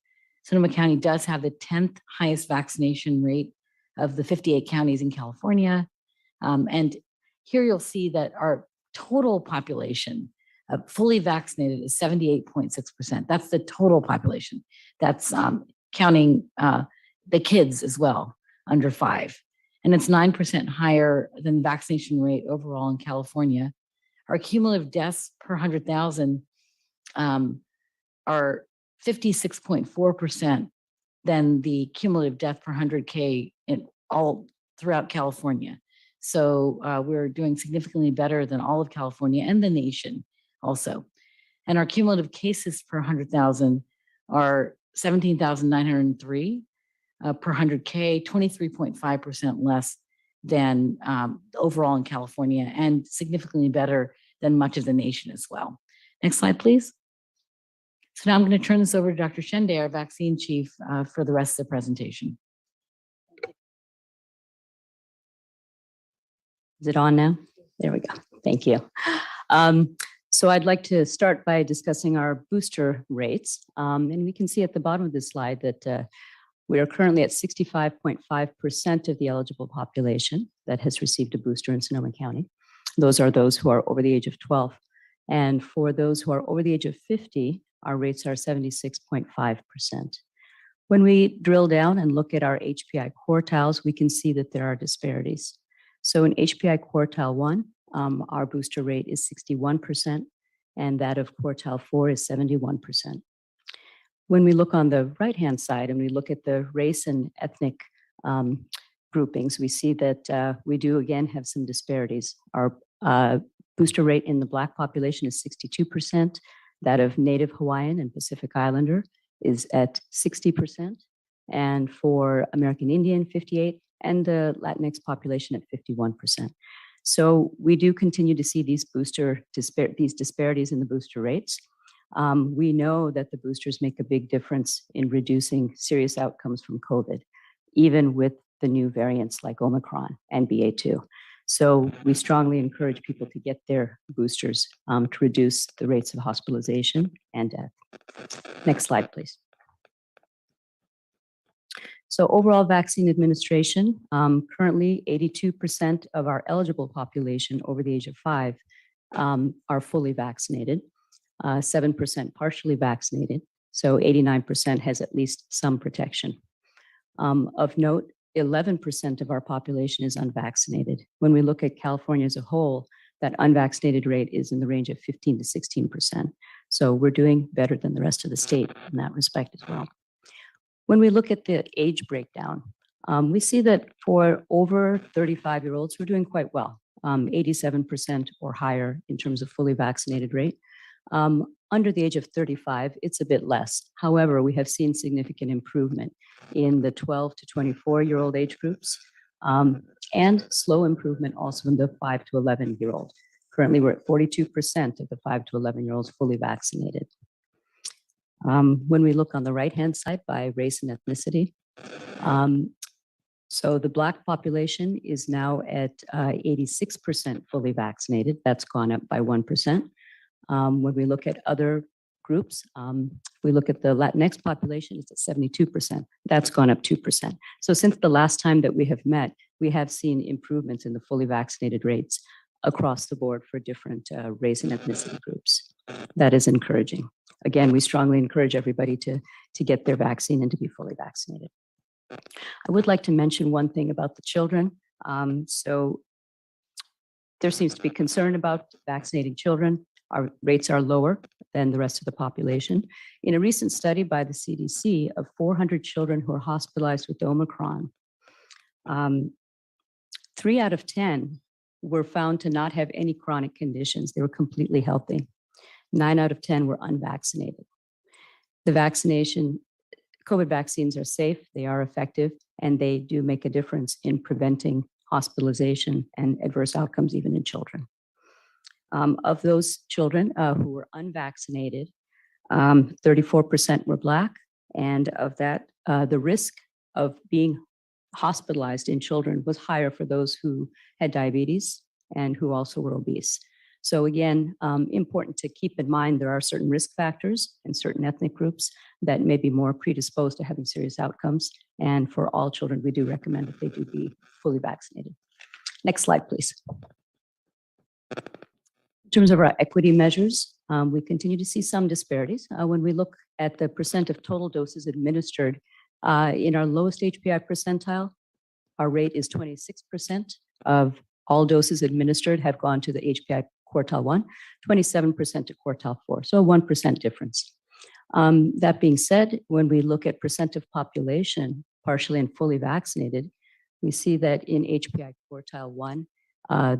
Sonoma County does have the 10th highest vaccination rate of the 58 counties in California. And here you'll see that our total population fully vaccinated is 78.6%. That's the total population. That's counting the kids as well, under 5. And it's 9% higher than vaccination rate overall in California. Our cumulative deaths per 100,000 are 56.4% than the cumulative death per 100K in all throughout California. So we're doing significantly better than all of California and the nation also. And our cumulative cases per 100,000 are 17,903 per 100K, 23.5% less than overall in California, and significantly better than much of the nation as well. Next slide, please. So now I'm going to turn this over to Dr. Shende, our vaccine chief, for the rest of the presentation. Is it on now? There we go. Thank you. So I'd like to start by discussing our booster rates. And we can see at the bottom of this slide that we are currently at 65.5% of the eligible population that has received a booster in Sonoma County. Those are those who are over the age of 12. And for those who are over the age of 50, our rates are 76.5%. When we drill down and look at our HPI quartiles, we can see that there are disparities. So in HPI quartile 1, our booster rate is 61%, and that of quartile 4 is 71%. When we look on the right-hand side and we look at the race and ethnic groupings, we see that we do again have some disparities. Our booster rate in the Black population is 62%. That of Native Hawaiian and Pacific Islander is at 60%. And for American Indian, 58%, and the Latinx population at 51%. So we do continue to see these disparities in the booster rates. We know that the boosters make a big difference in reducing serious outcomes from COVID, even with the new variants like Omicron and BA2. So we strongly encourage people to get their boosters to reduce the rates of hospitalization and death. Next slide, please. So overall vaccine administration, currently 82% of our eligible population over the age of 5 are fully vaccinated, 7% partially vaccinated, so 89% has at least some protection. Of note, 11% of our population is unvaccinated. When we look at California as a whole, that unvaccinated rate is in the range of 15 to 16%. So we're doing better than the rest of the state in that respect as well. When we look at the age breakdown, we see that for over 35-year-olds, we're doing quite well, 87% or higher in terms of fully vaccinated rate. Under the age of 35, it's a bit less. However, we have seen significant improvement in the 12 to 24-year-old age groups, and slow improvement also in the 5 to 11-year-old. Currently, we're at 42% of the 5 to 11-year-olds fully vaccinated. When we look on the right-hand side by race and ethnicity, so the Black population is now at 86% fully vaccinated. That's gone up by 1%. When we look at other groups, we look at the Latinx population, it's at 72%. That's gone up 2%. So since the last time that we have met, we have seen improvements in the fully vaccinated rates across the board for different race and ethnicity groups. That is encouraging. Again, we strongly encourage everybody to get their vaccine and to be fully vaccinated. I would like to mention one thing about the children. So there seems to be concern about vaccinating children. Our rates are lower than the rest of the population. In a recent study by the CDC of 400 children who are hospitalized with Omicron, 3 out of 10 were found to not have any chronic conditions. They were completely healthy. 9 out of 10 were unvaccinated. The COVID vaccines are safe, they are effective, and they do make a difference in preventing hospitalization and adverse outcomes even in children. Of those children who were unvaccinated, 34% were Black, and of that, the risk of being hospitalized in children was higher for those who had diabetes and who also were obese. So again, important to keep in mind, there are certain risk factors in certain ethnic groups that may be more predisposed to having serious outcomes. And for all children, we do recommend that they do be fully vaccinated. Next slide, please. In terms of our equity measures, we continue to see some disparities. When we look at the percent of total doses administered in our lowest HPI percentile, our rate is 26% of all doses administered have gone to the HPI quartile 1, 27% to quartile 4, so a 1% difference. That being said, when we look at percent of population partially and fully vaccinated, we see that in HPI quartile 1,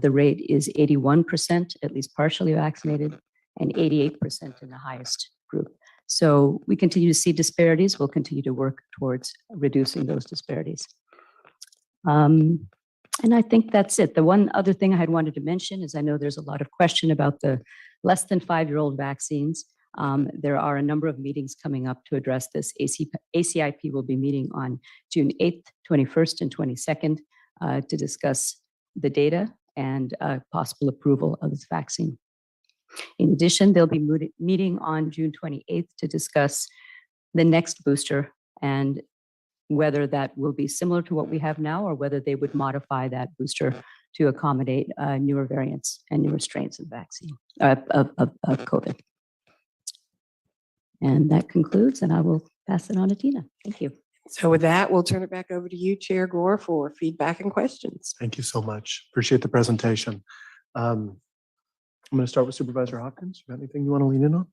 the rate is 81%, at least partially vaccinated, and 88% in the highest group. So we continue to see disparities. We'll continue to work towards reducing those disparities. And I think that's it. The one other thing I had wanted to mention is I know there's a lot of question about the less than 5-year-old vaccines. There are a number of meetings coming up to address this. ACIP will be meeting on June 8th, 21st, and 22nd to discuss the data and possible approval of this vaccine. In addition, they'll be meeting on June 28th to discuss the next booster and whether that will be similar to what we have now or whether they would modify that booster to accommodate newer variants and newer strains of vaccine, of COVID. And that concludes, and I will pass it on to Tina. Thank you. So with that, we'll turn it back over to you, Chair Gore, for feedback and questions. Thank you so much. Appreciate the presentation. I'm going to start with Supervisor Hopkins. You got anything you want to lean in on?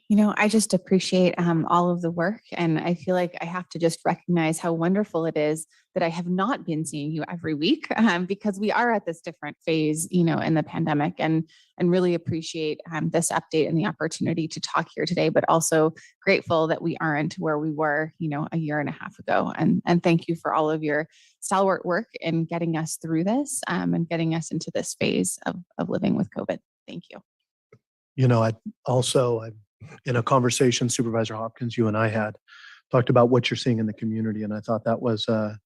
You know, I just appreciate all of the work, and I feel like I have to just recognize how wonderful it is that I have not been seeing you every week because we are at this different phase, you know, in the pandemic, and really appreciate this update and the opportunity to talk here today, but also grateful that we aren't where we were, you know, a year and a half ago. And thank you for all of your stalwart work in getting us through this and getting us into this phase of living with COVID. Thank you. You know, in a conversation, Supervisor Hopkins, you and I had talked about what you're seeing in the community, and I thought that was, a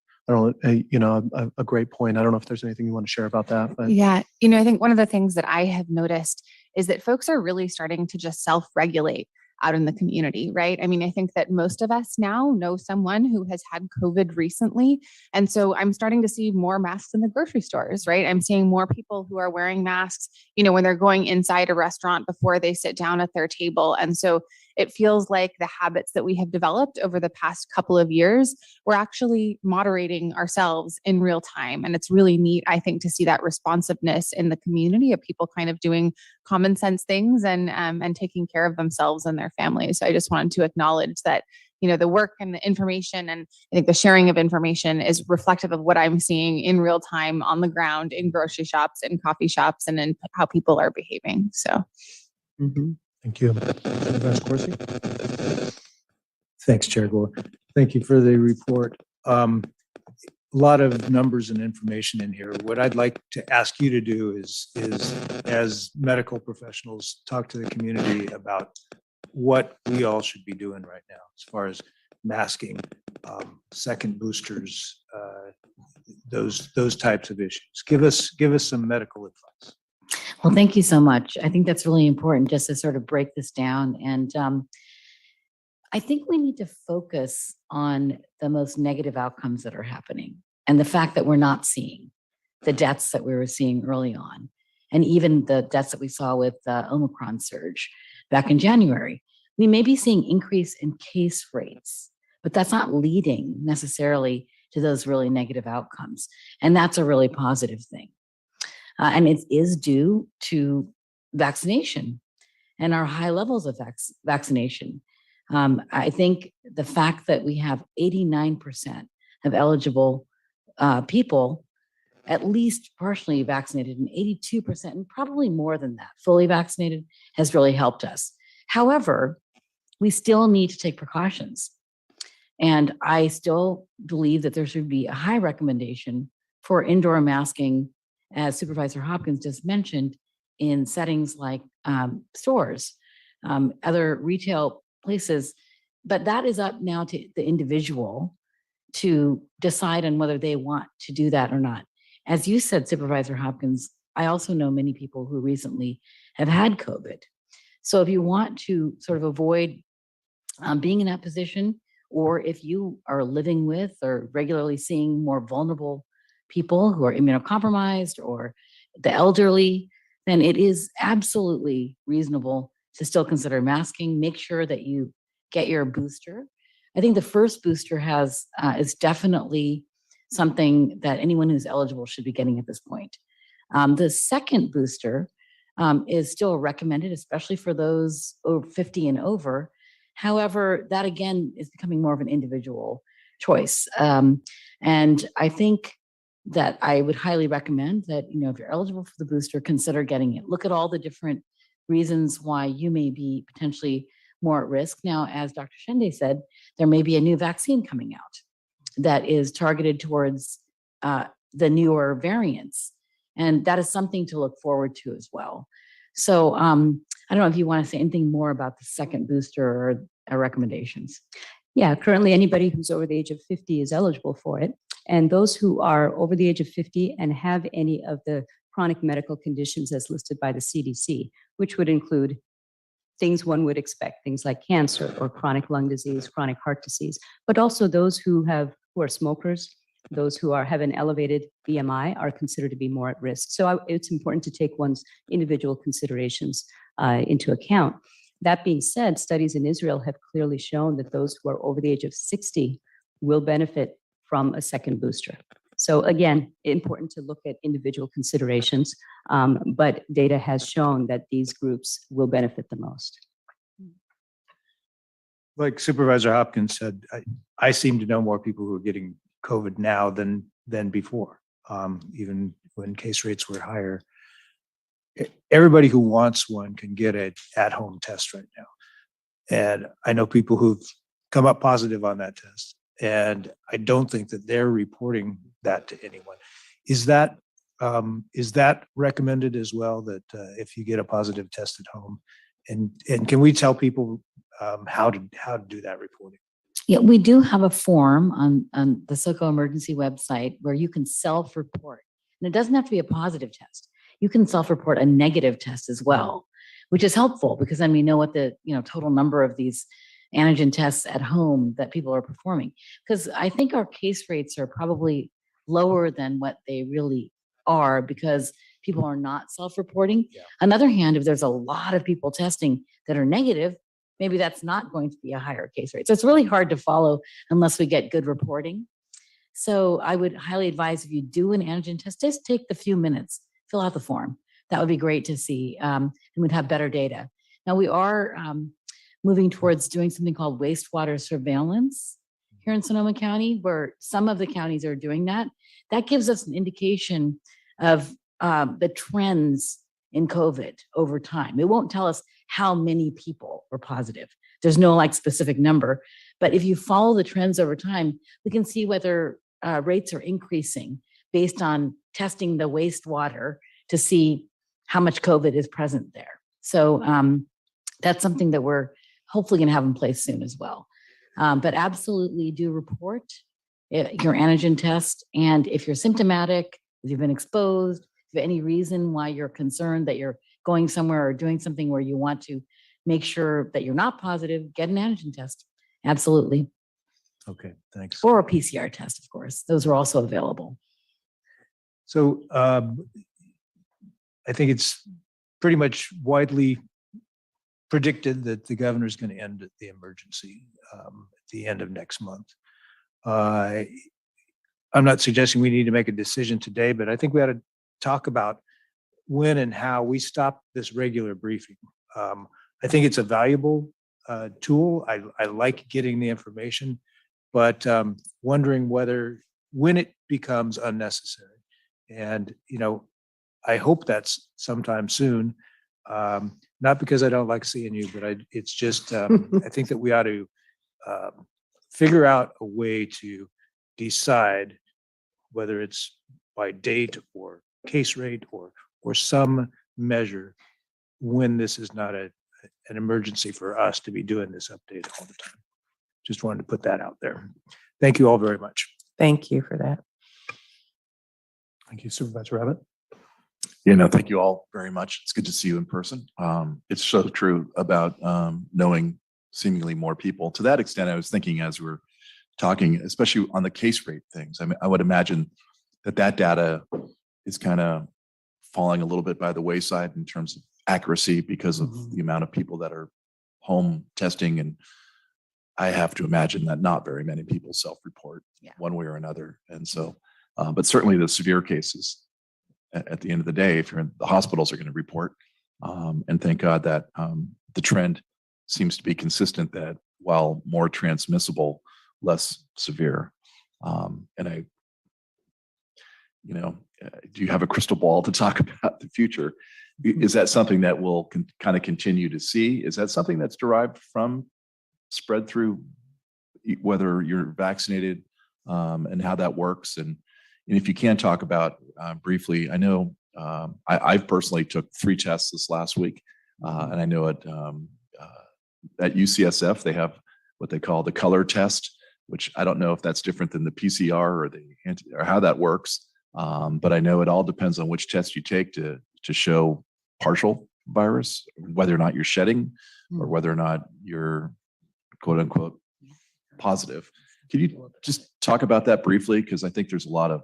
great point. I don't know if there's anything you want to share about that. But. Yeah, you know, I think one of the things that I have noticed is that folks are really starting to just self-regulate out in the community, right? I mean, I think that most of us now know someone who has had COVID recently. And so I'm starting to see more masks in the grocery stores, right? I'm seeing more people who are wearing masks, you know, when they're going inside a restaurant before they sit down at their table. And so it feels like the habits that we have developed over the past couple of years, we're actually moderating ourselves in real time. And it's really neat, I think, to see that responsiveness in the community of people kind of doing common sense things and taking care of themselves and their families. So I just wanted to acknowledge that, you know, the work and the information, and I think the sharing of information is reflective of what I'm seeing in real time on the ground in grocery shops and coffee shops and in how people are behaving. So. Mm-hmm. Thank you. Supervisor Corsi? Thanks, Chair Gore. Thank you for the report. A lot of numbers and information in here. What I'd like to ask you to do is as medical professionals, talk to the community about what we all should be doing right now as far as masking, second boosters, those types of issues. Give us some medical advice. Well, thank you so much. I think that's really important just to sort of break this down. And I think we need to focus on the most negative outcomes that are happening and the fact that we're not seeing the deaths that we were seeing early on, and even the deaths that we saw with the Omicron surge back in January. We may be seeing increase in case rates, but that's not leading necessarily to those really negative outcomes. And that's a really positive thing. And it is due to vaccination and our high levels of vaccination. I think the fact that we have 89% of eligible people at least partially vaccinated and 82%, and probably more than that, fully vaccinated has really helped us. However, we still need to take precautions. And I still believe that there should be a high recommendation for indoor masking, as Supervisor Hopkins just mentioned, in settings like stores, other retail places. But that is up now to the individual to decide on whether they want to do that or not. As you said, Supervisor Hopkins, I also know many people who recently have had COVID. So if you want to sort of avoid being in that position, or if you are living with or regularly seeing more vulnerable people who are immunocompromised or the elderly, then it is absolutely reasonable to still consider masking. Make sure that you get your booster. I think the first booster is definitely something that anyone who's eligible should be getting at this point. The second booster is still recommended, especially for those over 50 and over. However, that again is becoming more of an individual choice. And I think that I would highly recommend that, if you're eligible for the booster, consider getting it. Look at all the different reasons why you may be potentially more at risk. Now, as Dr. Shende said, there may be a new vaccine coming out that is targeted towards the newer variants. And that is something to look forward to as well. So I don't know if you want to say anything more about the second booster or recommendations. Yeah, currently anybody who's over the age of 50 is eligible for it. And those who are over the age of 50 and have any of the chronic medical conditions as listed by the CDC, which would include things one would expect, things like cancer or chronic lung disease, chronic heart disease, but also those who are smokers, those who have an elevated BMI are considered to be more at risk. So it's important to take one's individual considerations into account. That being said, studies in Israel have clearly shown that those who are over the age of 60 will benefit from a second booster. So again, important to look at individual considerations, but data has shown that these groups will benefit the most. Like Supervisor Hopkins said, I seem to know more people who are getting COVID now than before, even when case rates were higher. Everybody who wants one can get an at-home test right now. And I know people who've come up positive on that test. And I don't think that they're reporting that to anyone. Is that recommended as well, that if you get a positive test at home? And can we tell people how to do that reporting? Yeah, we do have a form on the SoCo emergency website where you can self-report. And it doesn't have to be a positive test. You can self-report a negative test as well, which is helpful because then we know what the total number of these antigen tests at home that people are performing. Because I think our case rates are probably lower than what they really are because people are not self-reporting. Yeah. On the other hand, if there's a lot of people testing that are negative, maybe that's not going to be a higher case rate. So it's really hard to follow unless we get good reporting. So I would highly advise if you do an antigen test, just take the few minutes, fill out the form. That would be great to see, and we'd have better data. Now we are moving towards doing something called wastewater surveillance here in Sonoma County, where some of the counties are doing that. That gives us an indication of the trends in COVID over time. It won't tell us how many people were positive. There's no specific number, but if you follow the trends over time, we can see whether rates are increasing based on testing the wastewater to see how much COVID is present there. So that's something that we're hopefully going to have in place soon as well. But absolutely do report your antigen test. And if you're symptomatic, if you've been exposed, if you have any reason why you're concerned that you're going somewhere or doing something where you want to make sure that you're not positive, get an antigen test. Absolutely. Okay, thanks. Or a PCR test, of course. Those are also available. So I think it's pretty much widely predicted that the governor's going to end the emergency at the end of next month. I'm not suggesting we need to make a decision today, but I think we ought to talk about when and how we stop this regular briefing. I think it's a valuable tool. I like getting the information, but wondering when it becomes unnecessary. And, I hope that's sometime soon. Not because I don't like seeing you, but it's just, I think that we ought to figure out a way to decide whether it's by date or case rate or some measure when this is not an emergency for us to be doing this update all the time. Just wanted to put that out there. Thank you all very much. Thank you for that. Thank you, Supervisor Abbott. Thank you all very much. It's good to see you in person. It's so true about knowing seemingly more people. To that extent, I was thinking as we're talking, especially on the case rate things, I mean, I would imagine that data is kind of falling a little bit by the wayside in terms of accuracy because of the amount of people that are home testing. And I have to imagine that not very many people self-report one way or another. And so, but certainly the severe cases, at the end of the day, if you're in the hospitals are going to report. And thank God that the trend seems to be consistent that while more transmissible, less severe. And I, do you have a crystal ball to talk about the future? Is that something that we'll kind of continue to see? Is that something that's derived from spread through whether you're vaccinated and how that works? And if you can talk about briefly, I know I've personally took 3 tests this last week, and I know at UCSF they have what they call the color test, which I don't know if that's different than the PCR or how that works. But I know it all depends on which test you take to show partial virus, whether or not you're shedding or whether or not you're quote unquote positive. Can you just talk about that briefly? Because I think there's a lot of,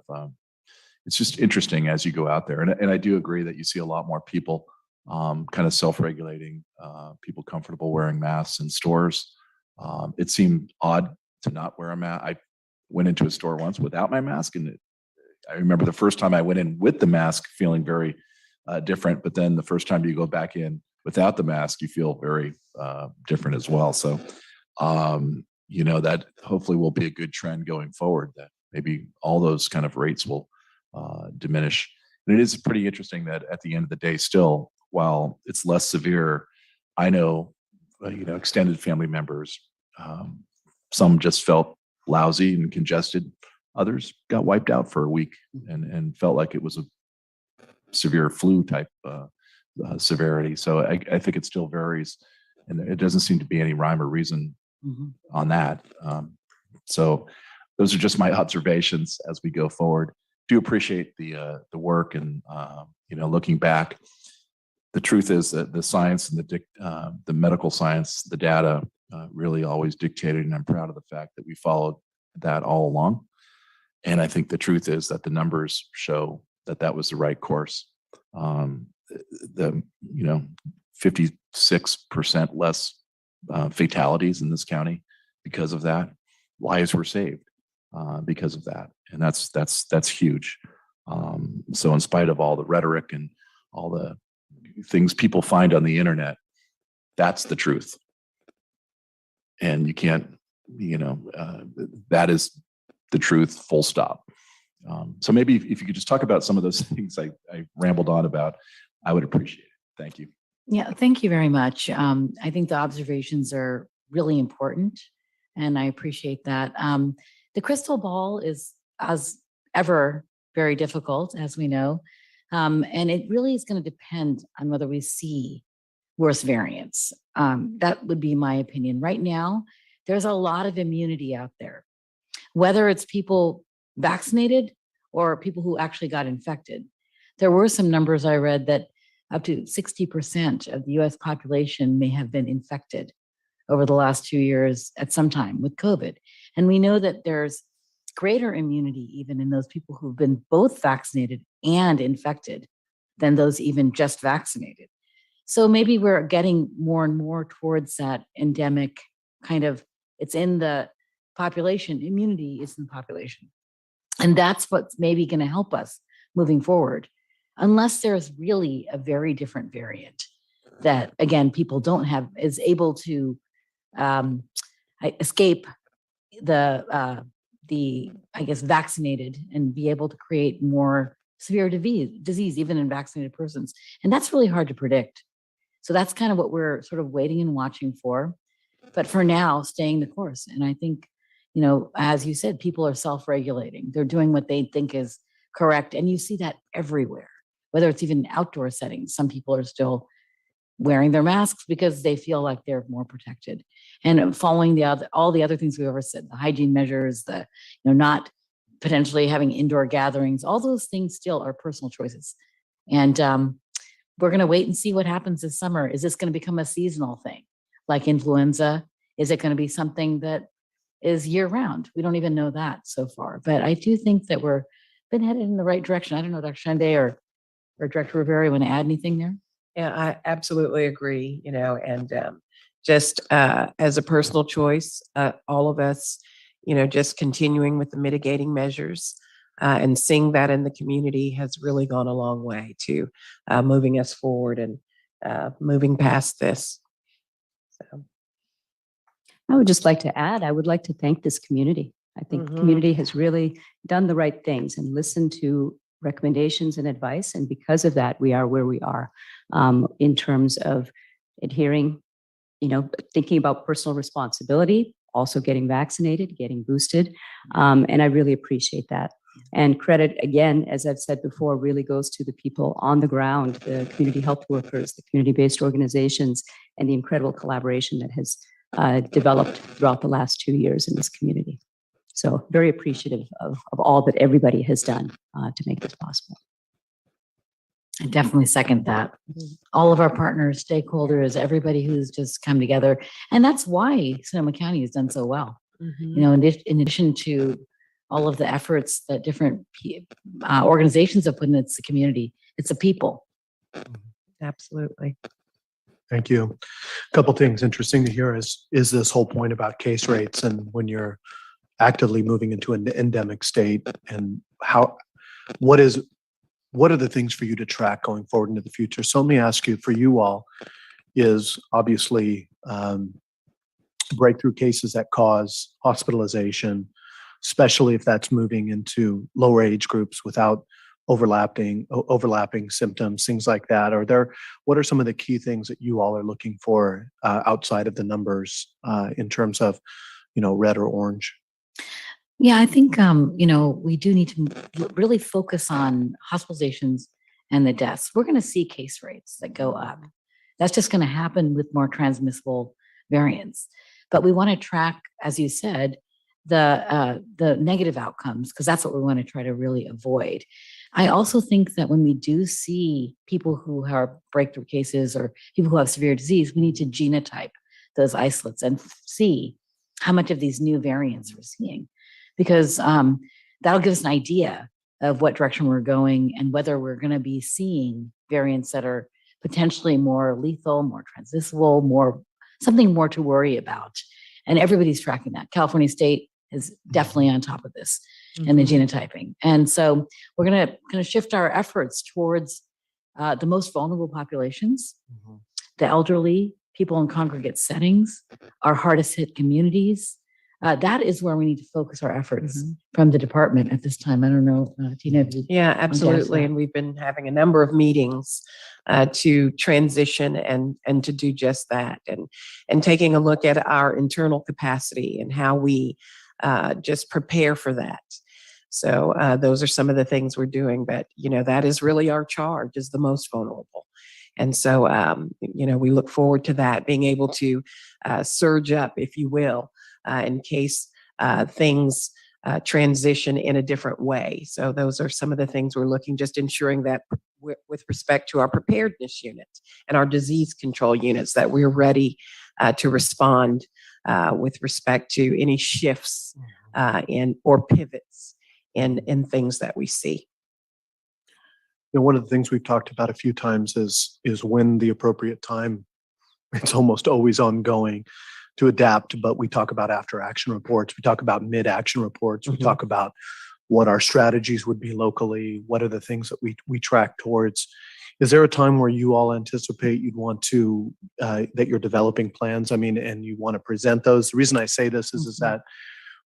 it's just interesting as you go out there. And I do agree that you see a lot more people kind of self-regulating, people comfortable wearing masks in stores. It seemed odd to not wear a mask. I went into a store once without my mask, and I remember the first time I went in with the mask feeling very different, but then the first time you go back in without the mask, you feel very different as well. So, that hopefully will be a good trend going forward, that maybe all those kind of rates will diminish. And it is pretty interesting that at the end of the day, still, while it's less severe, I know, extended family members, some just felt lousy and congested. Others got wiped out for a week and felt like it was a severe flu type severity. So I think it still varies, and it doesn't seem to be any rhyme or reason on that. So those are just my observations as we go forward. Do appreciate the work, and looking back, the truth is that the science and the medical science, the data really always dictated, and I'm proud of the fact that we followed that all along. And I think the truth is that the numbers show that was the right course. The 56% less fatalities in this county because of that. Lives were saved because of that, and that's huge. So in spite of all the rhetoric and all the things people find on the internet, that's the truth. And you can't, that is the truth, full stop. So maybe if you could just talk about some of those things I rambled on about, I would appreciate it. Thank you. Yeah, thank you very much. I think the observations are really important, and I appreciate that. The crystal ball is, as ever, very difficult, as we know. And it really is going to depend on whether we see worse variants. That would be my opinion. Right now, there's a lot of immunity out there, whether it's people vaccinated or people who actually got infected. There were some numbers I read that up to 60% of the US population may have been infected over the last 2 years at some time with COVID. And we know that there's greater immunity even in those people who've been both vaccinated and infected than those even just vaccinated. So maybe we're getting more and more towards that endemic kind of, it's in the population, immunity is in the population. And that's what's maybe going to help us moving forward, unless there's really a very different variant that, again, people don't have, is able to escape the I guess, vaccinated and be able to create more severe disease, even in vaccinated persons. And that's really hard to predict. So that's kind of what we're sort of waiting and watching for. But for now, staying the course. And I think, as you said, people are self-regulating. They're doing what they think is correct. And you see that everywhere, whether it's even outdoor settings. Some people are still wearing their masks because they feel like they're more protected, and following all the other things we've ever said, the hygiene measures, the not potentially having indoor gatherings. All those things still are personal choices. And we're going to wait and see what happens this summer. Is this going to become a seasonal thing like influenza? Is it going to be something that is year round? We don't even know that so far, but I do think that we're been headed in the right direction. I don't know, Dr. Shande or Director Rivera, want to add anything there? Yeah, I absolutely agree, and just as a personal choice, all of us, just continuing with the mitigating measures and seeing that in the community has really gone a long way to moving us forward and moving past this. So. I would just like to add, I would like to thank this community. I think the community has really done the right things and listened to recommendations and advice. And because of that, we are where we are in terms of adhering, thinking about personal responsibility, also getting vaccinated, getting boosted. And I really appreciate that. And credit, again, as I've said before, really goes to the people on the ground, the community health workers, the community-based organizations, and the incredible collaboration that has developed throughout the last 2 years in this community. So very appreciative of all that everybody has done to make this possible. I definitely second that. All of our partners, stakeholders, everybody who's just come together. And that's why Sonoma County has done so well. In addition to all of the efforts that different organizations have put in, it's the community, it's the people. Absolutely. Thank you. A couple things interesting to hear is this whole point about case rates and when you're actively moving into an endemic state, and what are the things for you to track going forward into the future? So let me ask you, for you all, is obviously breakthrough cases that cause hospitalization, especially if that's moving into lower age groups without overlapping symptoms, things like that. What are some of the key things that you all are looking for outside of the numbers in terms of, red or orange? Yeah, I think, we do need to really focus on hospitalizations and the deaths. We're going to see case rates that go up. That's just going to happen with more transmissible variants. But we want to track, as you said, the negative outcomes, because that's what we want to try to really avoid. I also think that when we do see people who are breakthrough cases or people who have severe disease, we need to genotype those isolates and see how much of these new variants we're seeing, because that'll give us an idea of what direction we're going and whether we're going to be seeing variants that are potentially more lethal, more transmissible, something more to worry about. And everybody's tracking that. California State is definitely on top of this and the genotyping. And so we're going to shift our efforts towards the most vulnerable populations, the elderly, people in congregate settings, our hardest hit communities. That is where we need to focus our efforts from the department at this time. I don't know, Tina. Yeah, absolutely. And we've been having a number of meetings to transition and to do just that, and taking a look at our internal capacity and how we just prepare for that. So those are some of the things we're doing, but that is really our charge, is the most vulnerable. And so, we look forward to that, being able to surge up, if you will, in case things transition in a different way. So those are some of the things we're looking, just ensuring that with respect to our preparedness units and our disease control units, that we're ready to respond with respect to any shifts or pivots in things that we see. One of the things we've talked about a few times is when the appropriate time. It's almost always ongoing to adapt, but we talk about after action reports. We talk about mid-action reports. We talk about what our strategies would be locally. What are the things that we track towards? Is there a time where you all anticipate you'd want to, that you're developing plans? And you want to present those? The reason I say this is that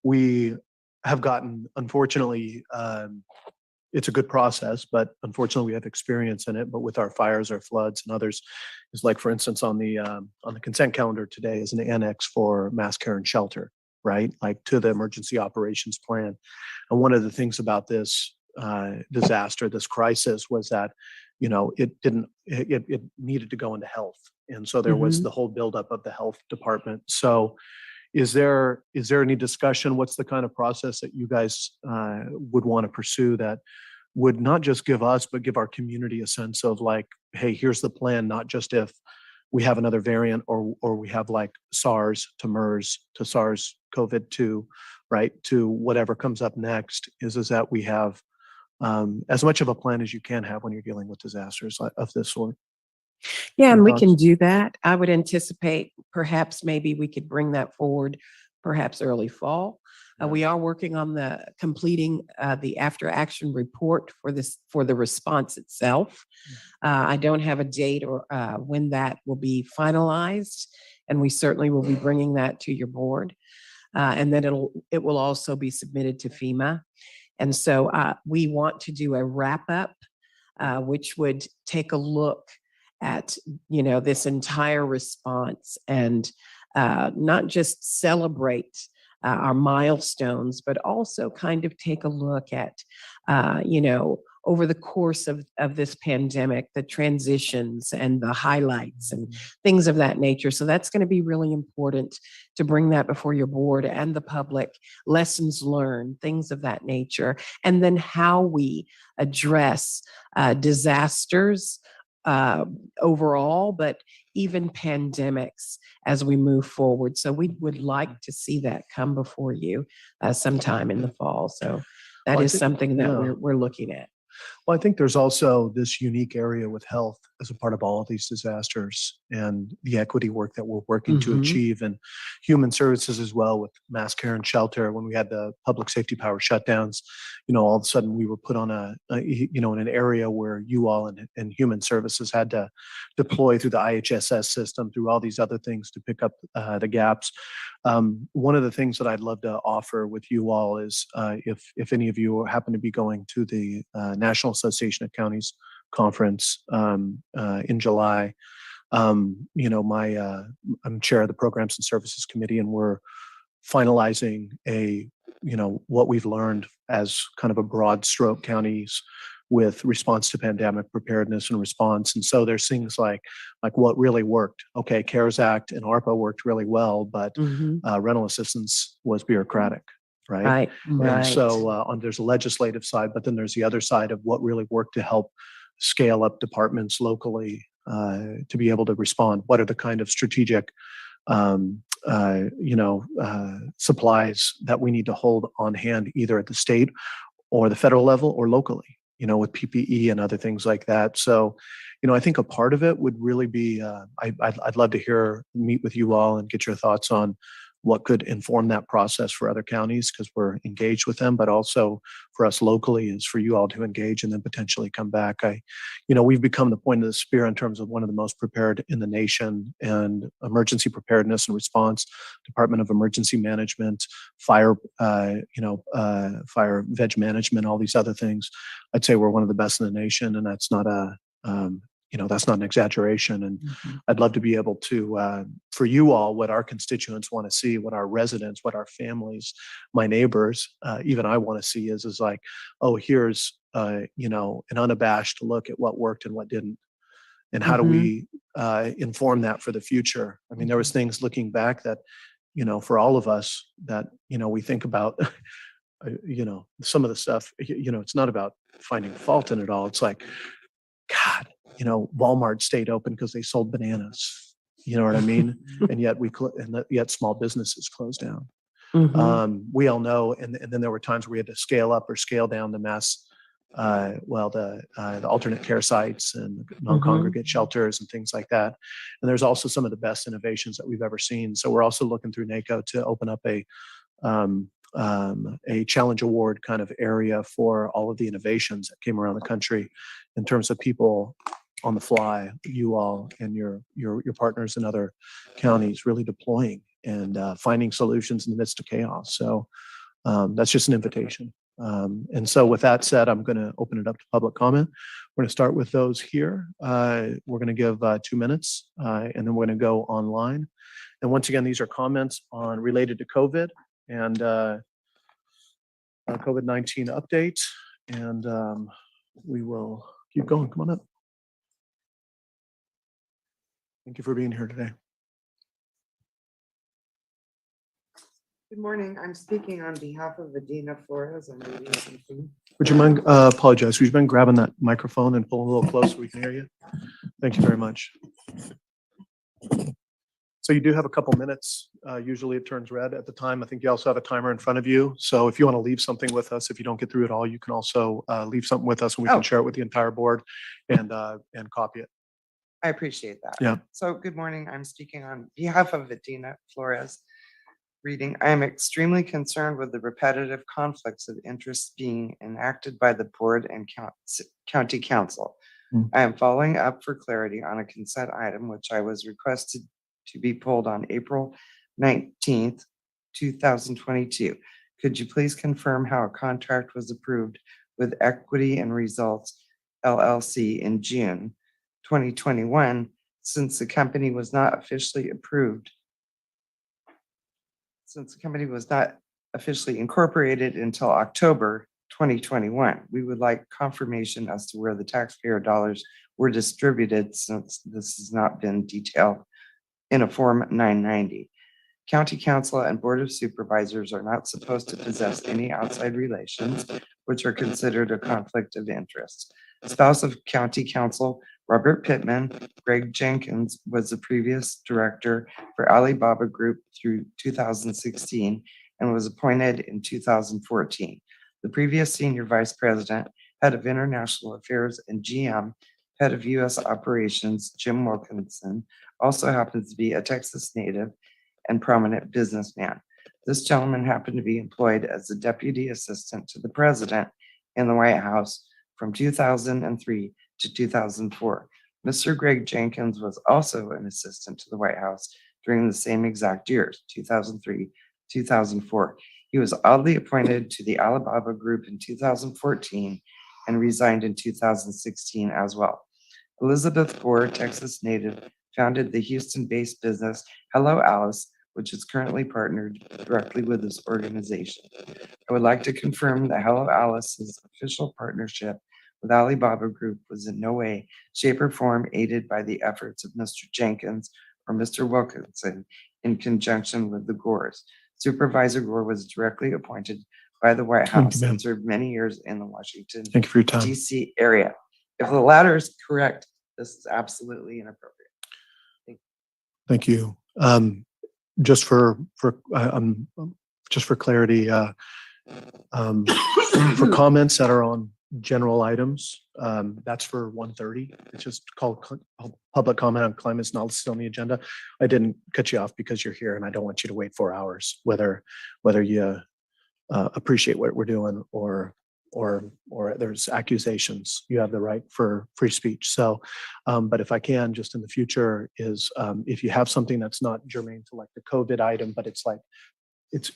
we have gotten, unfortunately, it's a good process, but unfortunately we have experience in it. But with our fires, our floods, and others, is like, for instance, on the consent calendar today is an annex for mass care and shelter, right? Like to the emergency operations plan. And one of the things about this disaster, this crisis, was that it needed to go into health, and so there was the whole buildup of the health department. So is there any discussion? What's the kind of process that you guys would want to pursue that would not just give us, but give our community a sense of like, hey, here's the plan, not just if we have another variant or we have like SARS to MERS to SARS COVID-2, right, to whatever comes up next, is that we have as much of a plan as you can have when you're dealing with disasters of this sort. Yeah, and we thoughts? can do that. I would anticipate perhaps maybe we could bring that forward, perhaps early fall. We are working on completing the after action report for the response itself. I don't have a date or when that will be finalized, and we certainly will be bringing that to your board. And then it will also be submitted to FEMA. And so we want to do a wrap up, which would take a look at, this entire response and not just celebrate our milestones, but also kind of take a look at, over the course of this pandemic, the transitions and the highlights and things of that nature. So that's going to be really important to bring that before your board and the public, lessons learned, things of that nature, and then how we address disasters overall, but even pandemics as we move forward. So we would like to see that come before you sometime in the fall. So that Well, I is think- something that yeah. we're looking at. Well, I think there's also this unique area with health as a part of all of these disasters and the equity work that we're working to Mhm. achieve, and human services as well with mass care and shelter. When we had the public safety power shutdowns, all of a sudden we were put on in an area where you all and human services had to deploy through the IHSS system, through all these other things to pick up the gaps. One of the things that I'd love to offer with you all is if any of you happen to be going to the National Association of Counties conference in July, I'm chair of the Programs and Services Committee, and we're finalizing what we've learned as kind of a broad stroke counties with response to pandemic preparedness and response. And so there's things like what really worked. Okay, CARES Act and ARPA worked really well, but Mhm. rental assistance was bureaucratic, right? Right, And right. so there's a legislative side, but then there's the other side of what really worked to help scale up departments locally to be able to respond. What are the kind of strategic supplies that we need to hold on hand, either at the state or the federal level or locally, with PPE and other things like that. So, I think a part of it would really be, I'd love to meet with you all and get your thoughts on what could inform that process for other counties, because we're engaged with them, but also for us locally is for you all to engage and then potentially come back. We've become the point of the spear in terms of one of the most prepared in the nation, and emergency preparedness and response, Department of Emergency Management, fire veg management, all these other things. I'd say we're one of the best in the nation, and that's not that's not an exaggeration. And I'd love to be able to, for you all, what our constituents want to see, what our residents, what our families, my neighbors, even I want to see is like, oh, here's, an unabashed look at what worked and what didn't. And how do we inform that for the future? I mean, there was things looking back that, for all of us that, we think about, some of the stuff, it's not about finding fault in it all. It's like, God, Walmart stayed open because they sold bananas. You know what I mean? And yet yet small businesses closed down. Mhm. We all know, and then there were times where we had to scale up or scale down the mass, the alternate care sites and non-congregate shelters and things like that. And there's also some of the best innovations that we've ever seen. So we're also looking through NACO to open up a challenge award kind of area for all of the innovations that came around the country in terms of people on the fly, you all and your partners in other counties really deploying and finding solutions in the midst of chaos. So that's just an invitation. And so with that said, I'm going to open it up to public comment. We're going to start with those here. We're going to give 2 minutes and then we're going to go online. And once again, these are comments related to COVID and COVID-19 update. And we will keep going. Come on up. Thank you for being here today. Good morning. I'm speaking on behalf of Adina Flores. I'm reading something. Would you mind, apologize, would you mind grabbing that microphone and pulling a little closer so we can hear you? Thank you very much. So you do have a couple minutes. Usually it turns red at the time. I think you also have a timer in front of you. So if you want to leave something with us, if you don't get through it all, you can also leave something with us and we can share it with the entire board and copy it. I appreciate that. Yeah. So good morning. I'm speaking on behalf of Adina Flores. Reading, I am extremely concerned with the repetitive conflicts of interest being enacted by the board and county council. I am following up for clarity on a consent item, which I was requested to be pulled on April 19th, 2022. Could you please confirm how a contract was approved with Equity and Results LLC in June 2021, since the company was not officially incorporated until October 2021. We would like confirmation as to where the taxpayer dollars were distributed, since this has not been detailed in a Form 990. County Council and Board of Supervisors are not supposed to possess any outside relations, which are considered a conflict of interest. Spouse of County Council Robert Pittman, Greg Jenkins was the previous director for Alibaba Group through 2016 and was appointed in 2014. The previous senior vice president, head of international affairs, and GM, head of U.S. operations, Jim Wilkinson, also happens to be a Texas native and prominent businessman. This gentleman happened to be employed as the deputy assistant to the president in the White House from 2003 to 2004. Mr. Greg Jenkins was also an assistant to the White House during the same exact years, 2003, 2004. He was oddly appointed to the Alibaba Group in 2014 and resigned in 2016 as well. Elizabeth Gore, Texas native, founded the Houston-based business Hello Alice, which is currently partnered directly with this organization. I would like to confirm that Hello Alice's official partnership with Alibaba Group was in no way, shape, or form aided by the efforts of Mr. Jenkins or Mr. Wilkinson in conjunction with the Gores. Supervisor Gore was directly appointed by the White House and served many years in the Washington, Thank you for your time. D.C. area. If the latter is correct, this is absolutely inappropriate. Thank you. Just for clarity, for comments that are on general items, that's for 1:30. It's just called public comment on climate. It's not listed on the agenda. I didn't cut you off because you're here, and I don't want you to wait 4 hours, whether you appreciate what we're doing or there's accusations. You have the right for free speech. So, but if I can, just in the future, is if you have something that's not germane to like the COVID item, but it's like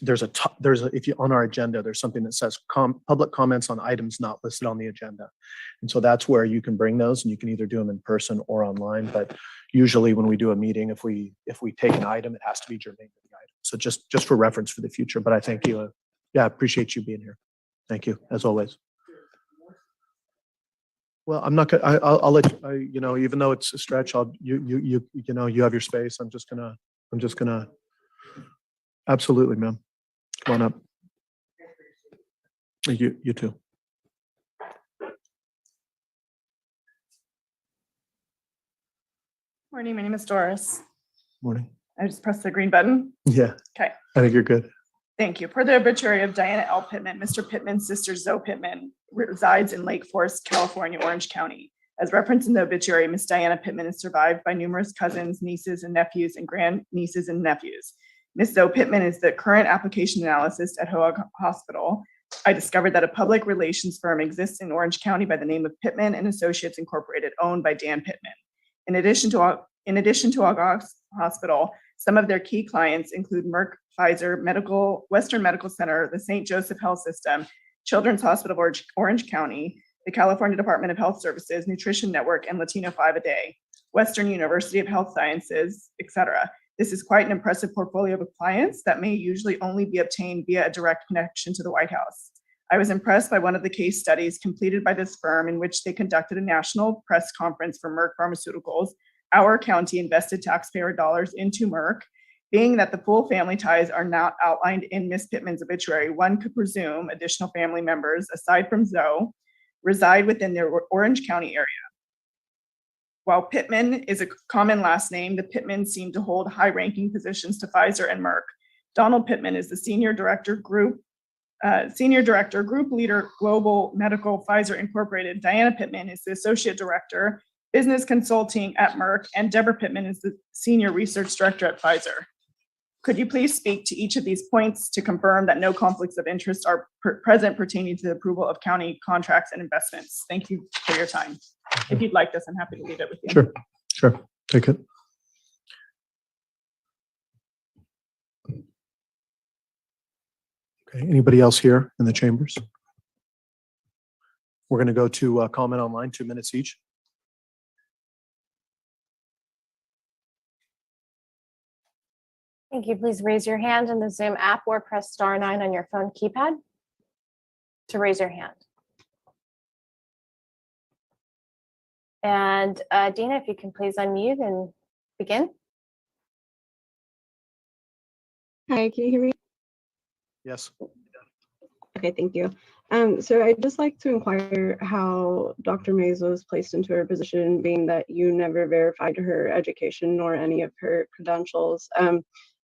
there's if you on our agenda, there's something that says public comments on items not listed on the agenda. And so that's where you can bring those, and you can either do them in person or online. But usually when we do a meeting, if we take an item, it has to be germane to the item. So just for reference for the future. But I thank you. Yeah, I appreciate you being here. Thank you, as always. Well, I'm not gonna. I'll let you. Even though it's a stretch, you have your space. I'm just gonna. Absolutely, ma'am. Come on up. You too. Morning, my name is Doris. Morning. I just pressed the green button. Yeah. Okay. I think you're good. Thank you. Per the obituary of Diana L. Pittman, Mr. Pittman's sister Zoe Pittman resides in Lake Forest, California, Orange County. As referenced in the obituary, Miss Diana Pittman is survived by numerous cousins, nieces and nephews, and grandnieces and nephews. Miss Zoe Pittman is the current application analyst at Hoag Hospital. I discovered that a public relations firm exists in Orange County by the name of Pittman and Associates Incorporated, owned by Dan Pittman. In addition to Hoag Hospital, some of their key clients include Merck, Pfizer, Western Medical Center, the St. Joseph Health System, Children's Hospital of Orange County, the California Department of Health Services, Nutrition Network, and Latino 5 a Day, Western University of Health Sciences, etc. This is quite an impressive portfolio of clients that may usually only be obtained via a direct connection to the White House. I was impressed by one of the case studies completed by this firm in which they conducted a national press conference for Merck Pharmaceuticals. Our county invested taxpayer dollars into Merck, Being that the full family ties are not outlined in Ms. Pittman's obituary, one could presume additional family members, aside from Zoe, reside within their Orange County area. While Pittman is a common last name, the Pittmans seem to hold high-ranking positions to Pfizer and Merck. Donald Pittman is the Senior Director, Group Leader, Global Medical, Pfizer Incorporated. Diana Pittman is the Associate Director, Business Consulting at Merck, and Deborah Pittman is the Senior Research Director at Pfizer. Could you please speak to each of these points to confirm that no conflicts of interest are present pertaining to the approval of county contracts and investments? Thank you for your time. If you'd like this, I'm happy to leave it with you. Sure. Take it. Okay, anybody else here in the chambers? We're going to go to comment online, 2 minutes each. Thank you. Please raise your hand in the Zoom app or press *9 on your phone keypad to raise your hand. And Dina, if you can please unmute and begin. Hi, can you hear me? Yes. Okay, thank you. So I'd just like to inquire how Dr. Mays was placed into her position, being that you never verified her education nor any of her credentials.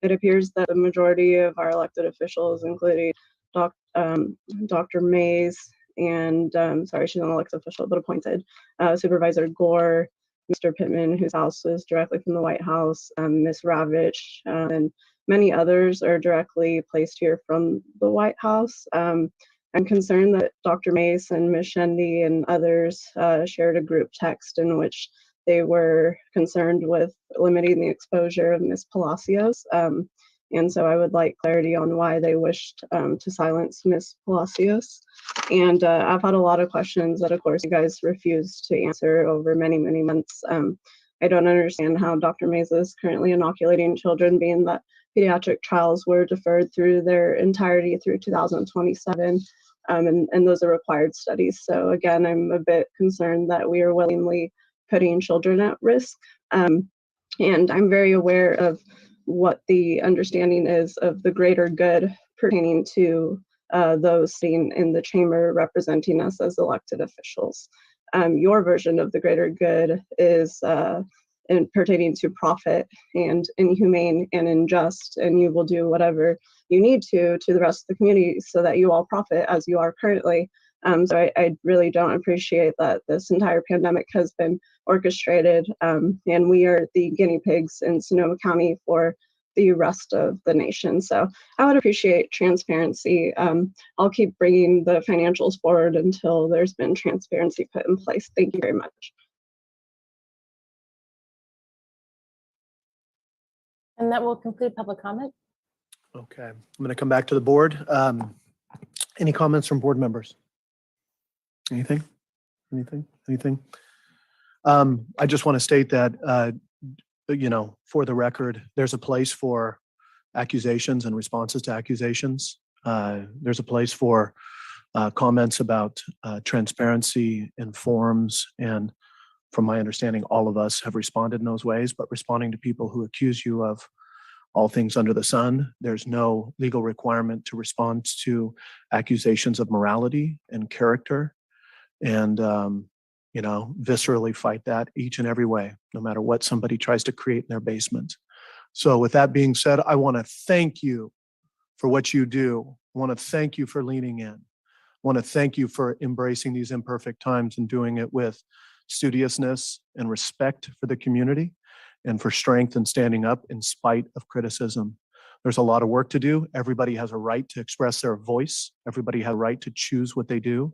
It appears that the majority of our elected officials, including Dr. Mays and, sorry, she's not an elected official, but appointed, Supervisor Gore, Mr. Pittman, whose house is directly from the White House, Ms. Ravitch, and many others are directly placed here from the White House. I'm concerned that Dr. Mace and Ms. Shendy and others shared a group text in which they were concerned with limiting the exposure of Ms. Palacios. And so I would like clarity on why they wished to silence Ms. Palacios. And I've had a lot of questions that, of course, you guys refused to answer over many, many months. I don't understand how Dr. Mays is currently inoculating children, being that pediatric trials were deferred through their entirety through 2027. And those are required studies. So again, I'm a bit concerned that we are willingly putting children at risk. And I'm very aware of what the understanding is of the greater good pertaining to those seen in the chamber representing us as elected officials. Your version of the greater good is and pertaining to profit and inhumane and unjust, and you will do whatever you need to the rest of the community so that you all profit as you are currently. So I really don't appreciate that this entire pandemic has been orchestrated, and we are the guinea pigs in Sonoma County for the rest of the nation. So I would appreciate transparency. I'll keep bringing the financials forward until there's been transparency put in place. Thank you very much. And that will conclude public comment. Okay, I'm going to come back to the board. Any comments from board members? Anything? I just want to state that, for the record, there's a place for accusations and responses to accusations. There's a place for comments about transparency in forums. And from my understanding, all of us have responded in those ways, but responding to people who accuse you of all things under the sun, there's no legal requirement to respond to accusations of morality and character. And, viscerally fight that each and every way, no matter what somebody tries to create in their basement. So with that being said, I want to thank you for what you do. I want to thank you for leaning in. I want to thank you for embracing these imperfect times and doing it with studiousness and respect for the community and for strength and standing up in spite of criticism. There's a lot of work to do. Everybody has a right to express their voice. Everybody has a right to choose what they do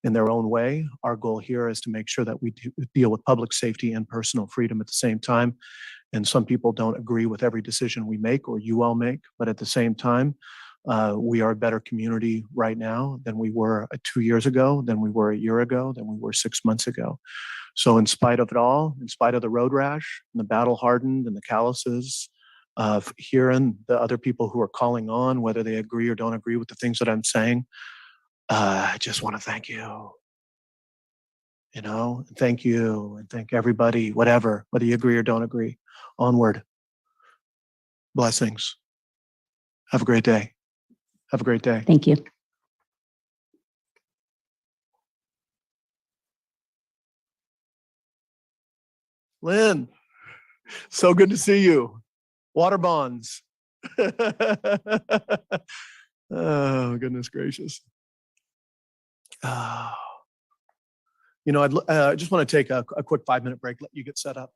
in their own way. Our goal here is to make sure that we deal with public safety and personal freedom at the same time. And some people don't agree with every decision we make or you all make, but at the same time, we are a better community right now than we were 2 years ago, than we were a year ago, than we were 6 months ago. So in spite of it all, in spite of the road rash and the battle hardened and the calluses of hearing the other people who are calling on, whether they agree or don't agree with the things that I'm saying, I just want to thank you, thank you and thank everybody, whether you agree or don't agree. Onward. Blessings. Have a great day. Have a great day. Thank you. Lynn, so good to see you. Water bonds. Oh, goodness gracious. Oh. I just want to take a quick 5-minute break, let you get set up.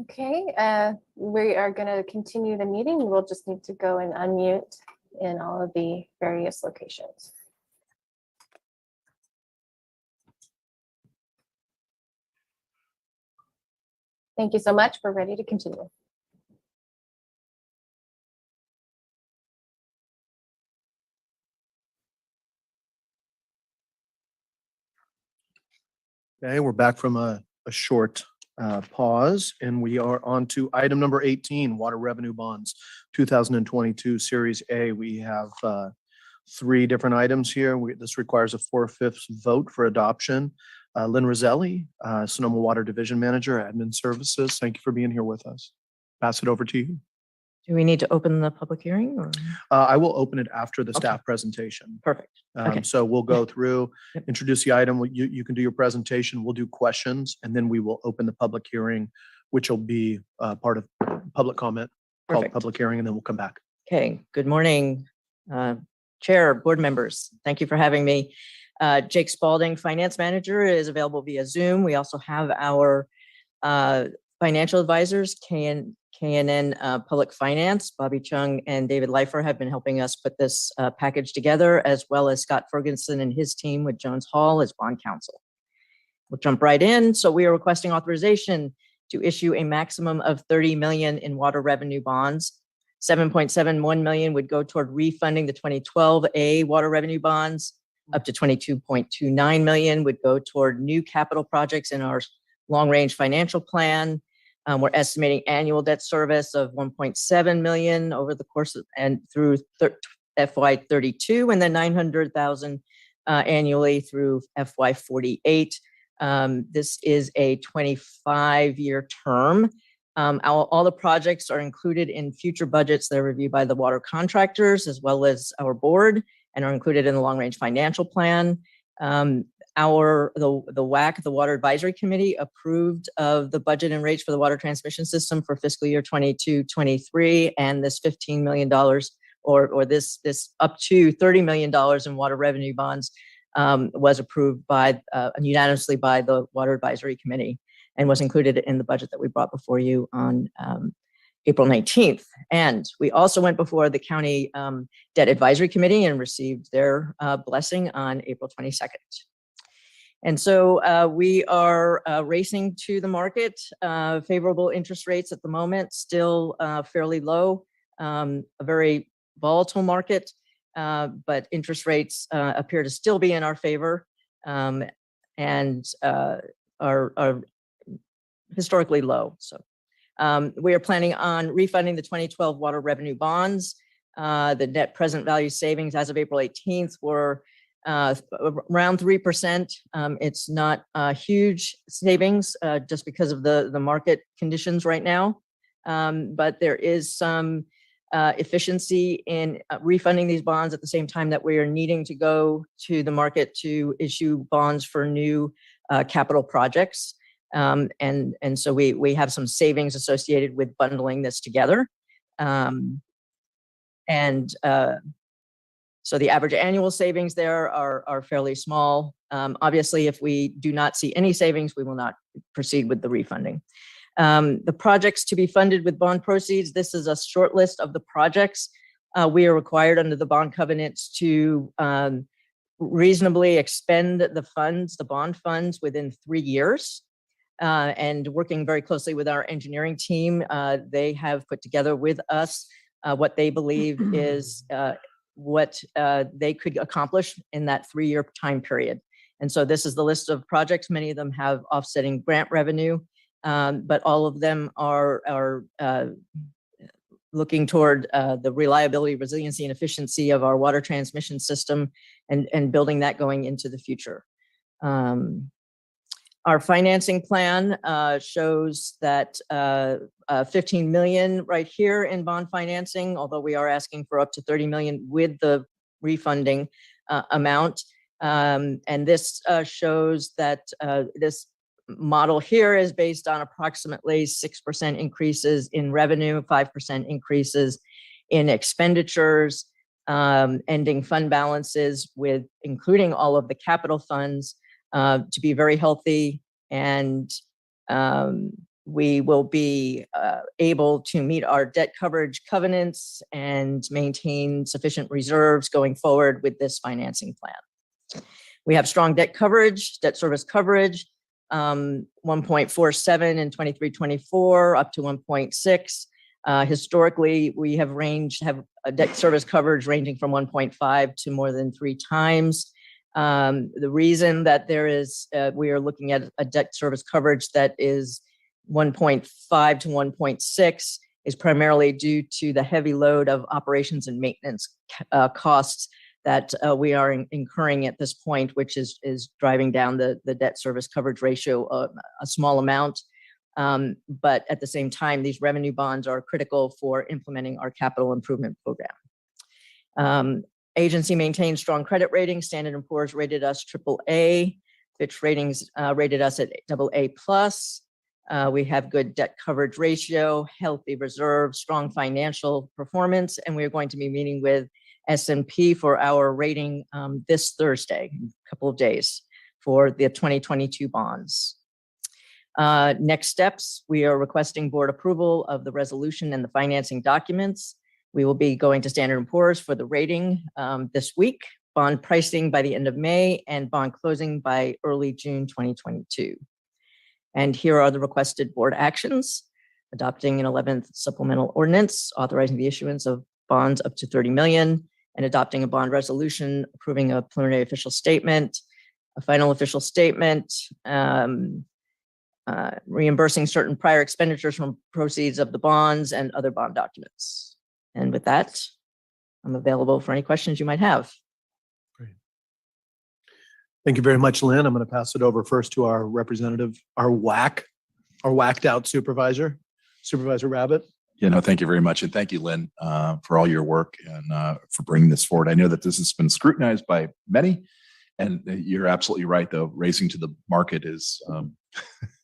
Okay, we are going to continue the meeting. We'll just need to go and unmute in all of the various locations. Thank you so much. We're ready to continue. Okay, we're back from a short pause, and we are on to item number 18, water revenue bonds, 2022 Series A. We have 3 different items here. This requires a 4/5 vote for adoption. Lynn Roselli, Sonoma Water Division Manager, Admin Services. Thank you for being here with us. Pass it over to you. Do we need to open the public hearing or? I will open it after the Okay. staff presentation. Perfect. Okay. So we'll go through, Yep. introduce the item. You can do your presentation. We'll do questions, and then we will open the public hearing, which will be part of public comment, called Perfect. public hearing, and then we'll come back. Okay, good morning, Chair, board members. Thank you for having me. Jake Spalding, Finance Manager, is available via Zoom. We also have our financial advisors, KNN Public Finance, Bobby Chung and David Leifer have been helping us put this package together, as well as Scott Ferguson and his team with Jones Hall as bond counsel. We'll jump right in. So we are requesting authorization to issue a maximum of 30 million in water revenue bonds. 7.71 million would go toward refunding the 2012 A water revenue bonds. Up to 22.29 million would go toward new capital projects in our long-range financial plan. We're estimating annual debt service of 1.7 million over the course of and through FY32, and then 900,000 annually through FY48. This is a 25-year term. All the projects are included in future budgets that are reviewed by the water contractors as well as our board, and are included in the long-range financial plan. The WAC, the Water Advisory Committee, approved of the budget and rates for the water transmission system for fiscal year 22-23, and this $15 million or this up to $30 million in water revenue bonds was approved by unanimously by the Water Advisory Committee, and was included in the budget that we brought before you on April 19th. And we also went before the County Debt Advisory Committee and received their blessing on April 22nd. And so we are racing to the market. Favorable interest rates at the moment, still fairly low, a very volatile market, but interest rates appear to still be in our favor, and are historically low. So we are planning on refunding the 2012 water revenue bonds. The net present value savings as of April 18th were around 3%. It's not a huge savings just because of the market conditions right now. But there is some efficiency in refunding these bonds at the same time that we are needing to go to the market to issue bonds for new capital projects. And so we have some savings associated with bundling this together. So the average annual savings there are fairly small. Obviously, if we do not see any savings, we will not proceed with the refunding. The projects to be funded with bond proceeds, this is a short list of the projects. We are required under the bond covenants to reasonably expend the funds, the bond funds, within 3 years. And working very closely with our engineering team, they have put together with us what they believe is what they could accomplish in that 3-year time period. And so this is the list of projects. Many of them have offsetting grant revenue, but all of them are looking toward the reliability, resiliency, and efficiency of our water transmission system, and building that going into the future. Our financing plan shows that 15 million right here in bond financing, although we are asking for up to 30 million with the refunding amount. And this shows that this model here is based on approximately 6% increases in revenue, 5% increases in expenditures, ending fund balances with including all of the capital funds to be very healthy, and we will be able to meet our debt coverage covenants and maintain sufficient reserves going forward with this financing plan. We have strong debt coverage, debt service coverage, 1.47 in 23-24 up to 1.6. Historically, we have a debt service coverage ranging from 1.5 to more than 3 times. The reason that we are looking at a debt service coverage that is 1.5 to 1.6 is primarily due to the heavy load of operations and maintenance costs that we are incurring at this point, which is driving down the debt service coverage ratio a small amount. But at the same time, these revenue bonds are critical for implementing our capital improvement program. Agency maintains strong credit ratings. Standard & Poor's rated us AAA. Fitch Ratings rated us at AA+. We have good debt coverage ratio, healthy reserves, strong financial performance, and we are going to be meeting with S&P for our rating this Thursday, in a couple of days, for the 2022 bonds. Next steps, we are requesting board approval of the resolution and the financing documents. We will be going to Standard & Poor's for the rating this week, bond pricing by the end of May, and bond closing by early June 2022. And here are the requested board actions: adopting an 11th supplemental ordinance, authorizing the issuance of bonds up to 30 million, and adopting a bond resolution, approving a preliminary official statement, a final official statement, reimbursing certain prior expenditures from proceeds of the bonds and other bond documents. And with that, I'm available for any questions you might have. Great. Thank you very much, Lynn. I'm going to pass it over first to our representative, our whacked out supervisor, Supervisor Rabbit. Yeah, no, thank you very much. And thank you, Lynn, for all your work and for bringing this forward. I know that this has been scrutinized by many, and you're absolutely right, though. Racing to the market is,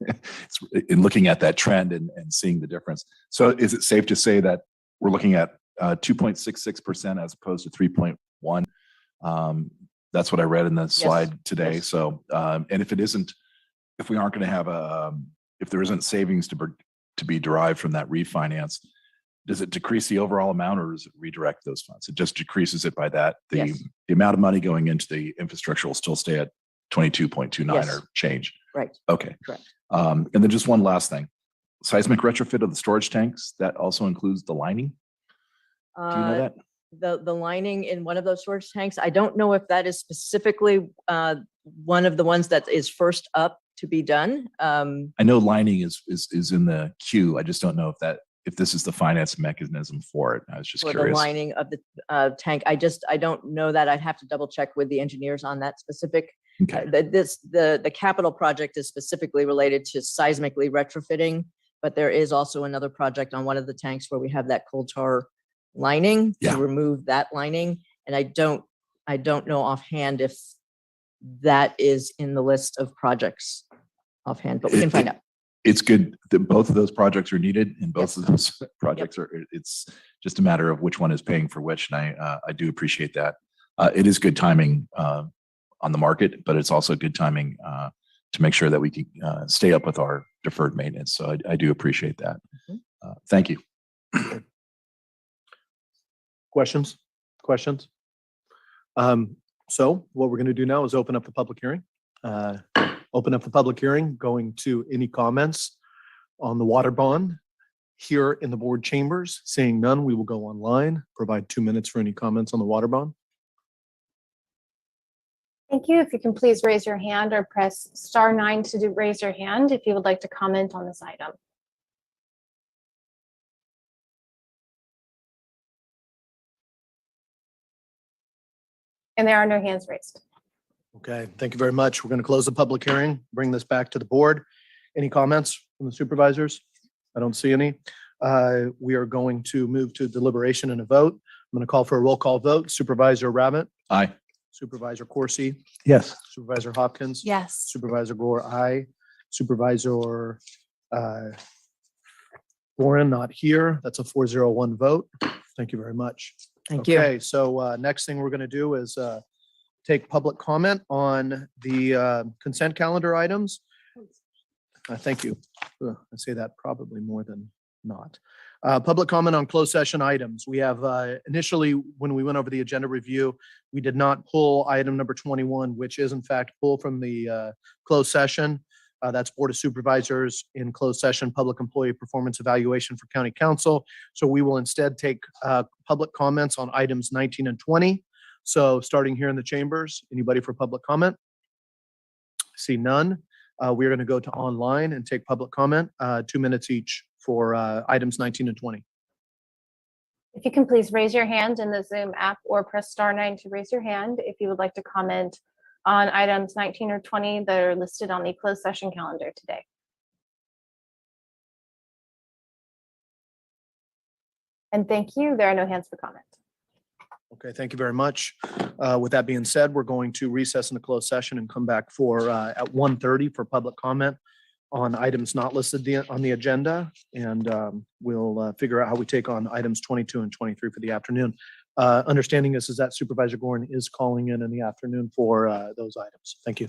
it's in looking at that trend and seeing the difference. So is it safe to say that we're looking at 2.66% as opposed to 3.1? That's what I read in the slide today. Yes. So, and if we aren't going to have if there isn't savings to be derived from that refinance, does it decrease the overall amount, or does it redirect those funds? It just decreases it by that. The amount of money going into the infrastructure will still stay at 22.29 or change. Right. Okay. Correct. And then just one last thing. Seismic retrofit of the storage tanks, that also includes the lining? Do you know that? The lining in one of those storage tanks, I don't know if that is specifically one of the ones that is first up to be done. I know lining is in the queue. I just don't know if this is the finance mechanism for it. I was just For curious. the lining of the tank. I don't know that. I'd have to double check with the engineers on that specific. Okay. The capital project is specifically related to seismically retrofitting, but there is also another project on one of the tanks where we have that coal tar lining to remove that lining. And I don't know offhand if that is in the list of projects offhand, but we can find out. It's good that both of those projects are needed, and both of those projects it's just a matter of which one is paying for which. And I do appreciate that. It is good timing on the market, but it's also good timing to make sure that we can stay up with our deferred maintenance. So I do appreciate that. Thank you. Questions? So what we're going to do now is open up the public hearing. Going to any comments on the water bond here in the board chambers. Seeing none, we will go online, provide 2 minutes for any comments on the water bond. Thank you. If you can please raise your hand or press *9 to raise your hand if you would like to comment on this item. And there are no hands raised. Okay, thank you very much. We're going to close the public hearing, bring this back to the board. Any comments from the supervisors? I don't see any. We are going to move to deliberation and a vote. I'm going to call for a roll call vote. Supervisor Rabbit? Aye. Supervisor Corsi? Yes. Supervisor Hopkins? Yes. Supervisor Gore? Aye. Supervisor Warren, not here. That's a 401 vote. Thank you very much. Thank you. Okay, so next thing we're going to do is take public comment on the consent calendar items. Thank you. I say that probably more than not. Public comment on closed session items. We have initially, when we went over the agenda review, we did not pull item number 21, which is in fact pulled from the closed session. That's Board of Supervisors in closed session, public employee performance evaluation for county council. So we will instead take public comments on items 19 and 20. So starting here in the chambers, anybody for public comment? See none. We're going to go to online and take public comment, 2 minutes each for items 19 and 20. If you can please raise your hand in the Zoom app or press star 9 to raise your hand if you would like to comment on items 19 or 20 that are listed on the closed session calendar today. And thank you. There are no hands for comment. Okay, thank you very much. With that being said, we're going to recess into closed session and come back for at 1:30 for public comment on items not listed on the agenda. And we'll figure out how we take on items 22 and 23 for the afternoon. Understanding this is that Supervisor Gorin is calling in the afternoon for those items. Thank you.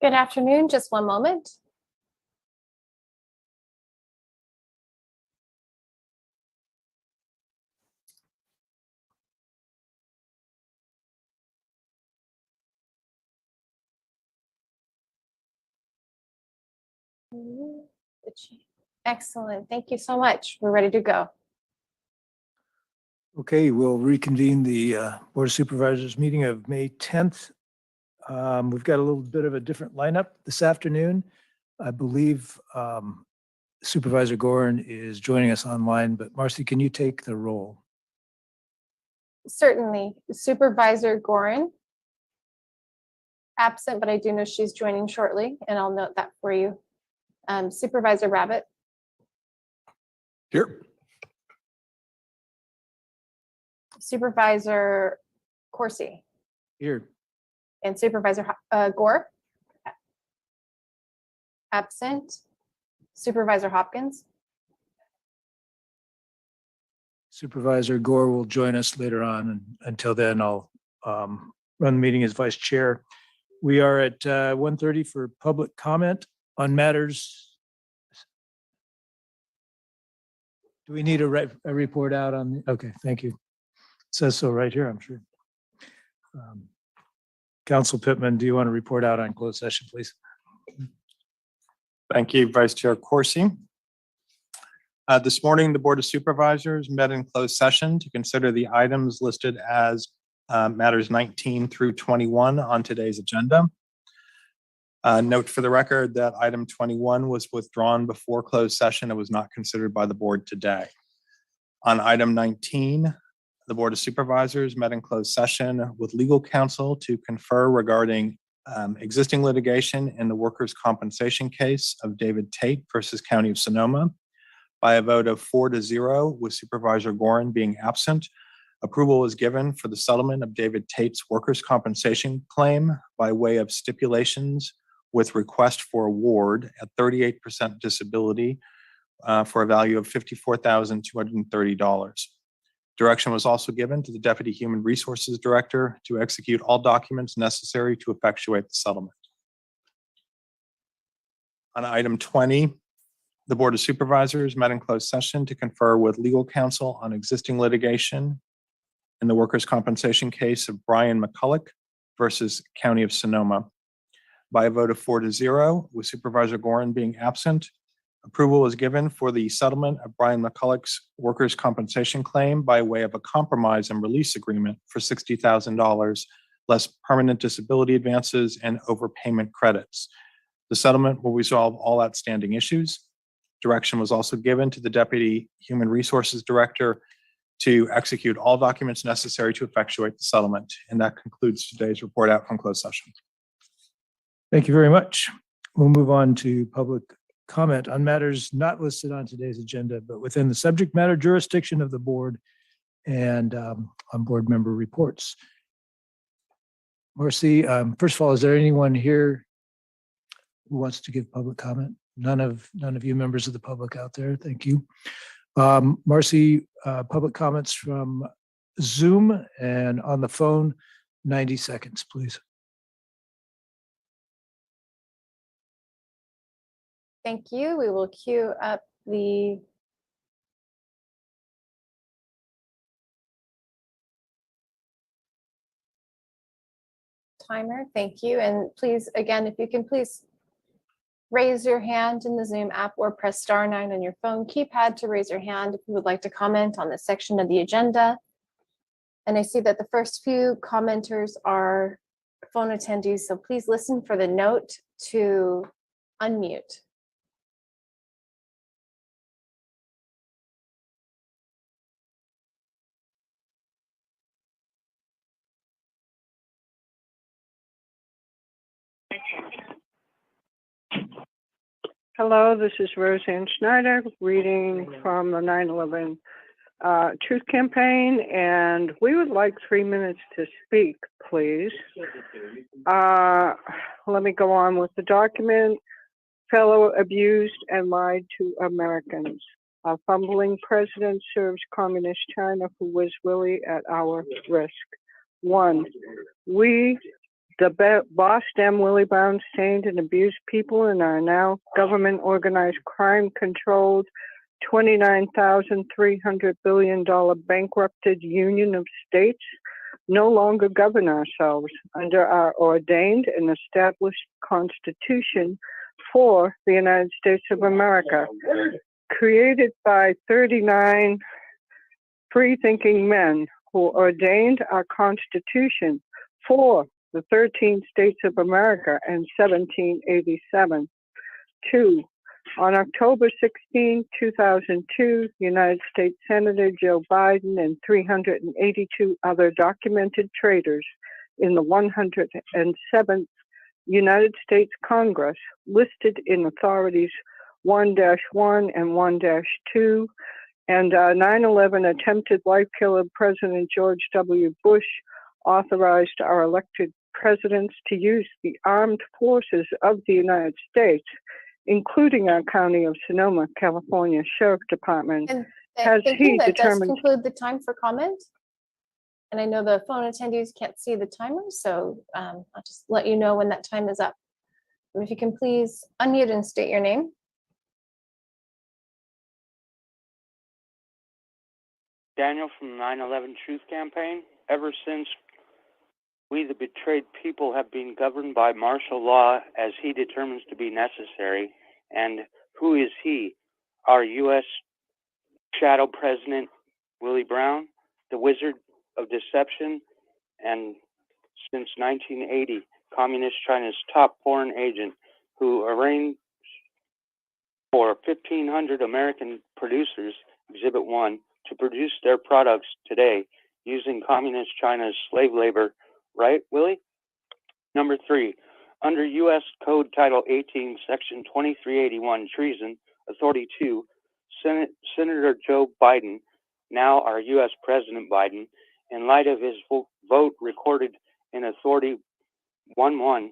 Good afternoon. Just one moment. Excellent. Thank you so much. We're ready to go. Okay, we'll reconvene the Board of Supervisors meeting of May 10th. We've got a little bit of a different lineup this afternoon. I believe Supervisor Gorin is joining us online, but Marcy, can you take the roll? Certainly. Supervisor Gorin, absent, but I do know she's joining shortly, and I'll note that for you. Supervisor Rabbit, Here. Supervisor Corsi, Here. and Supervisor Gore, absent. Supervisor Hopkins, Supervisor Gore will join us later on, and until then, I'll run the meeting as vice chair. We are at 1:30 for public comment on matters. Do we need a report out on? Okay, thank you. It says so right here, I'm sure. Council Pittman, do you want to report out on closed session, please? Thank you, Vice Chair Corsi. This morning, the Board of Supervisors met in closed session to consider the items listed as matters 19 through 21 on today's agenda. Note for the record that item 21 was withdrawn before closed session and was not considered by the board today. On item 19, the Board of Supervisors met in closed session with legal counsel to confer regarding existing litigation in the workers' compensation case of David Tate versus County of Sonoma. By a vote of 4-0, with Supervisor Gorin being absent, approval was given for the settlement of David Tate's workers' compensation claim by way of stipulations with request for award at 38% disability for a value of $54,230. Direction was also given to the Deputy Human Resources Director to execute all documents necessary to effectuate the settlement. On item 20, the Board of Supervisors met in closed session to confer with legal counsel on existing litigation in the workers' compensation case of Brian McCulloch versus County of Sonoma. By a vote of 4-0, with Supervisor Gorin being absent, approval was given for the settlement of Brian McCulloch's workers' compensation claim by way of a compromise and release agreement for $60,000, less permanent disability advances and overpayment credits. The settlement will resolve all outstanding issues. Direction was also given to the Deputy Human Resources Director to execute all documents necessary to effectuate the settlement. And that concludes today's report out from closed session. Thank you very much. We'll move on to public comment on matters not listed on today's agenda, but within the subject matter jurisdiction of the board and on board member reports. Marcy, first of all, is there anyone here who wants to give public comment? None of you members of the public out there. Thank you. Marcy, public comments from Zoom and on the phone, 90 seconds, please. thank you. We will queue up the timer. Thank you. And please, again, if you can please raise your hand in the Zoom app or press *9 on your phone keypad to raise your hand if you would like to comment on this section of the agenda. And I see that the first few commenters are phone attendees, so please listen for the note to unmute. Hello, this is Roseanne Schneider reading from the 9/11 Truth Campaign, and we would like 3 minutes to speak, please. Let me go on with the document. Fellow abused and lied to Americans. A fumbling president serves communist China, who was really at our risk. 1, we The boss damn Willie Brown stained and abused people in our now government organized crime controlled $29,300 billion bankrupted Union of States no longer govern ourselves under our ordained and established Constitution for the United States of America, created by 39 free-thinking men who ordained our Constitution for the 13 states of America in 1787. 2. On October 16, 2002, United States Senator Joe Biden and 382 other documented traitors in the 107th United States Congress, listed in Authorities 1-1 and 1-2, and 9/11 attempted life killer President George W. Bush authorized our elected presidents to use the armed forces of the United States, including our County of Sonoma, California Sheriff Department, And has thank he you. That does determined. conclude the time for comment. And I know the phone attendees can't see the timer, so I'll just let you know when that time is up. If you can please unmute and state your name. Daniel from 9/11 Truth Campaign. Ever since we, the betrayed people, have been governed by martial law as he determines to be necessary. And who is he? Our U.S. shadow president, Willie Brown, the wizard of deception, and since 1980, Communist China's top foreign agent who arranged for 1,500 American producers, Exhibit 1, to produce their products today using Communist China's slave labor. Right, Willie? Number 3, under U.S. Code Title 18, Section 2381, Treason, Authority 2, Senator Joe Biden, now our U.S. President Biden, in light of his vote recorded in Authority 1-1,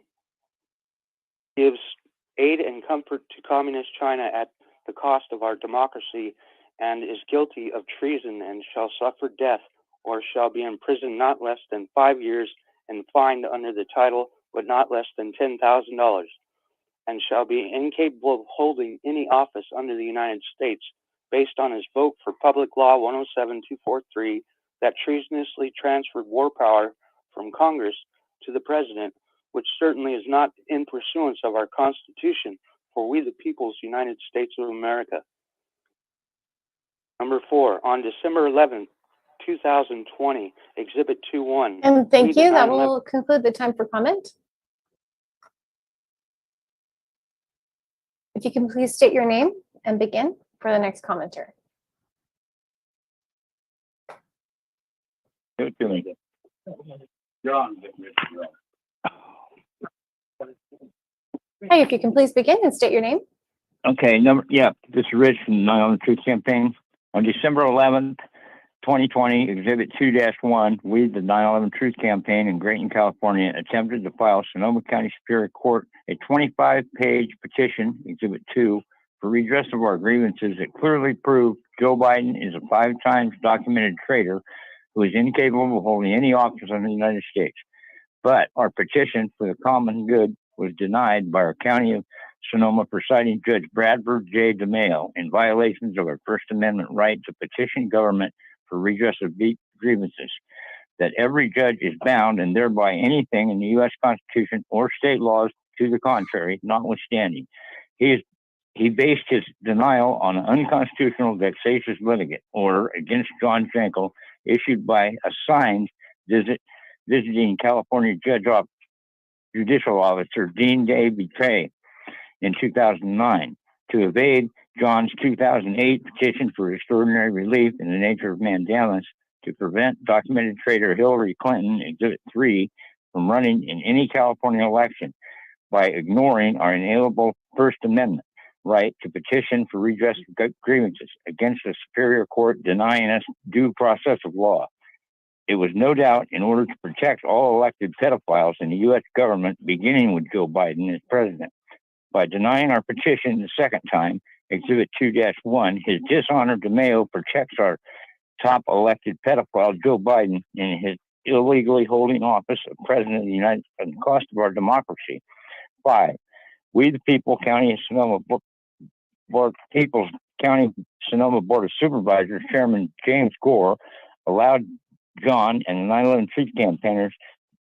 gives aid and comfort to Communist China at the cost of our democracy and is guilty of treason and shall suffer death or shall be imprisoned not less than 5 years and fined under the title but not less than $10,000 and shall be incapable of holding any office under the United States based on his vote for Public Law 107243 that treasonously transferred war power from Congress to the President, which certainly is not in pursuance of our Constitution for we the people's United States of America. Number 4, on December 11th, 2020, Exhibit 2-1. And thank we, the you. That 9/11 will conclude the time for comment. If you can please state your name and begin for the next commenter. Hey, if you can please begin and state your name. Okay, this is Rich from 9/11 Truth Campaign. On December 11th, 2020, Exhibit 2-1, we, the 9/11 Truth Campaign in Grayton, California, attempted to file Sonoma County Superior Court a 25-page petition, Exhibit 2, for redress of our grievances that clearly proved Joe Biden is a 5 times documented traitor who is incapable of holding any office in the United States. But our petition for the common good was denied by our County of Sonoma presiding Judge Bradford J. DeMayo in violations of our First Amendment right to petition government for redress of grievances, that every judge is bound and thereby anything in the U.S. Constitution or state laws to the contrary, notwithstanding. He based his denial on an unconstitutional vexatious litigant order against John Schenkel issued by a signed visiting California Judicial Officer Dean Day Betray in 2009 to evade John's 2008 petition for extraordinary relief in the nature of mandamus to prevent documented traitor Hillary Clinton, Exhibit 3, from running in any California election by ignoring our inalienable First Amendment right to petition for redress of grievances against the Superior Court denying us due process of law. It was no doubt in order to protect all elected pedophiles in the U.S. government, beginning with Joe Biden as president. By denying our petition the second time, Exhibit 2-1, his dishonor DeMayo protects our top elected pedophile, Joe Biden, in his illegally holding office of President of the United States at the cost of our democracy. 5, we the people, County of Sonoma County Sonoma Board of Supervisors Chairman James Gore allowed John and the 9/11 Truth campaigners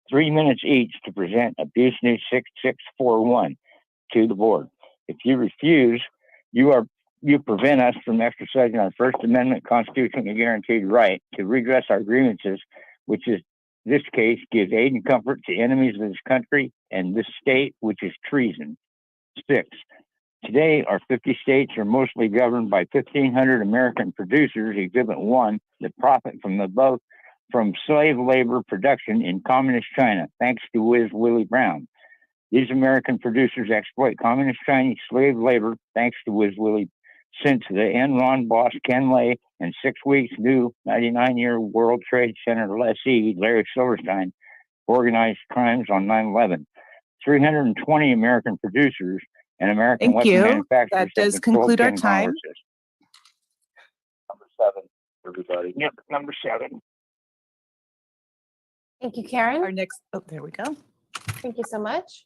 3 minutes each to present Abuse News 6641 to the board. If you refuse, you prevent us from exercising our First Amendment constitutionally guaranteed right to redress our grievances, which is this case gives aid and comfort to enemies of this country and this state, which is treason. 6, today our 50 states are mostly governed by 1,500 American producers, Exhibit 1, that profit from slave labor production in communist China, thanks to Wiz Willie Brown. These American producers exploit communist Chinese slave labor, thanks to Wiz Willie, since the Enron boss Ken Lay and 6 weeks new 99-year World Trade Center lessee Larry Silverstein organized crimes on 9/11. 320 American producers and American Thank weapon you. manufacturers. That have does controlled conclude our 10 time. Congresses. Number 7, everybody. Yep, number 7. Thank you, Karen. Our next, there we go. Thank you so much.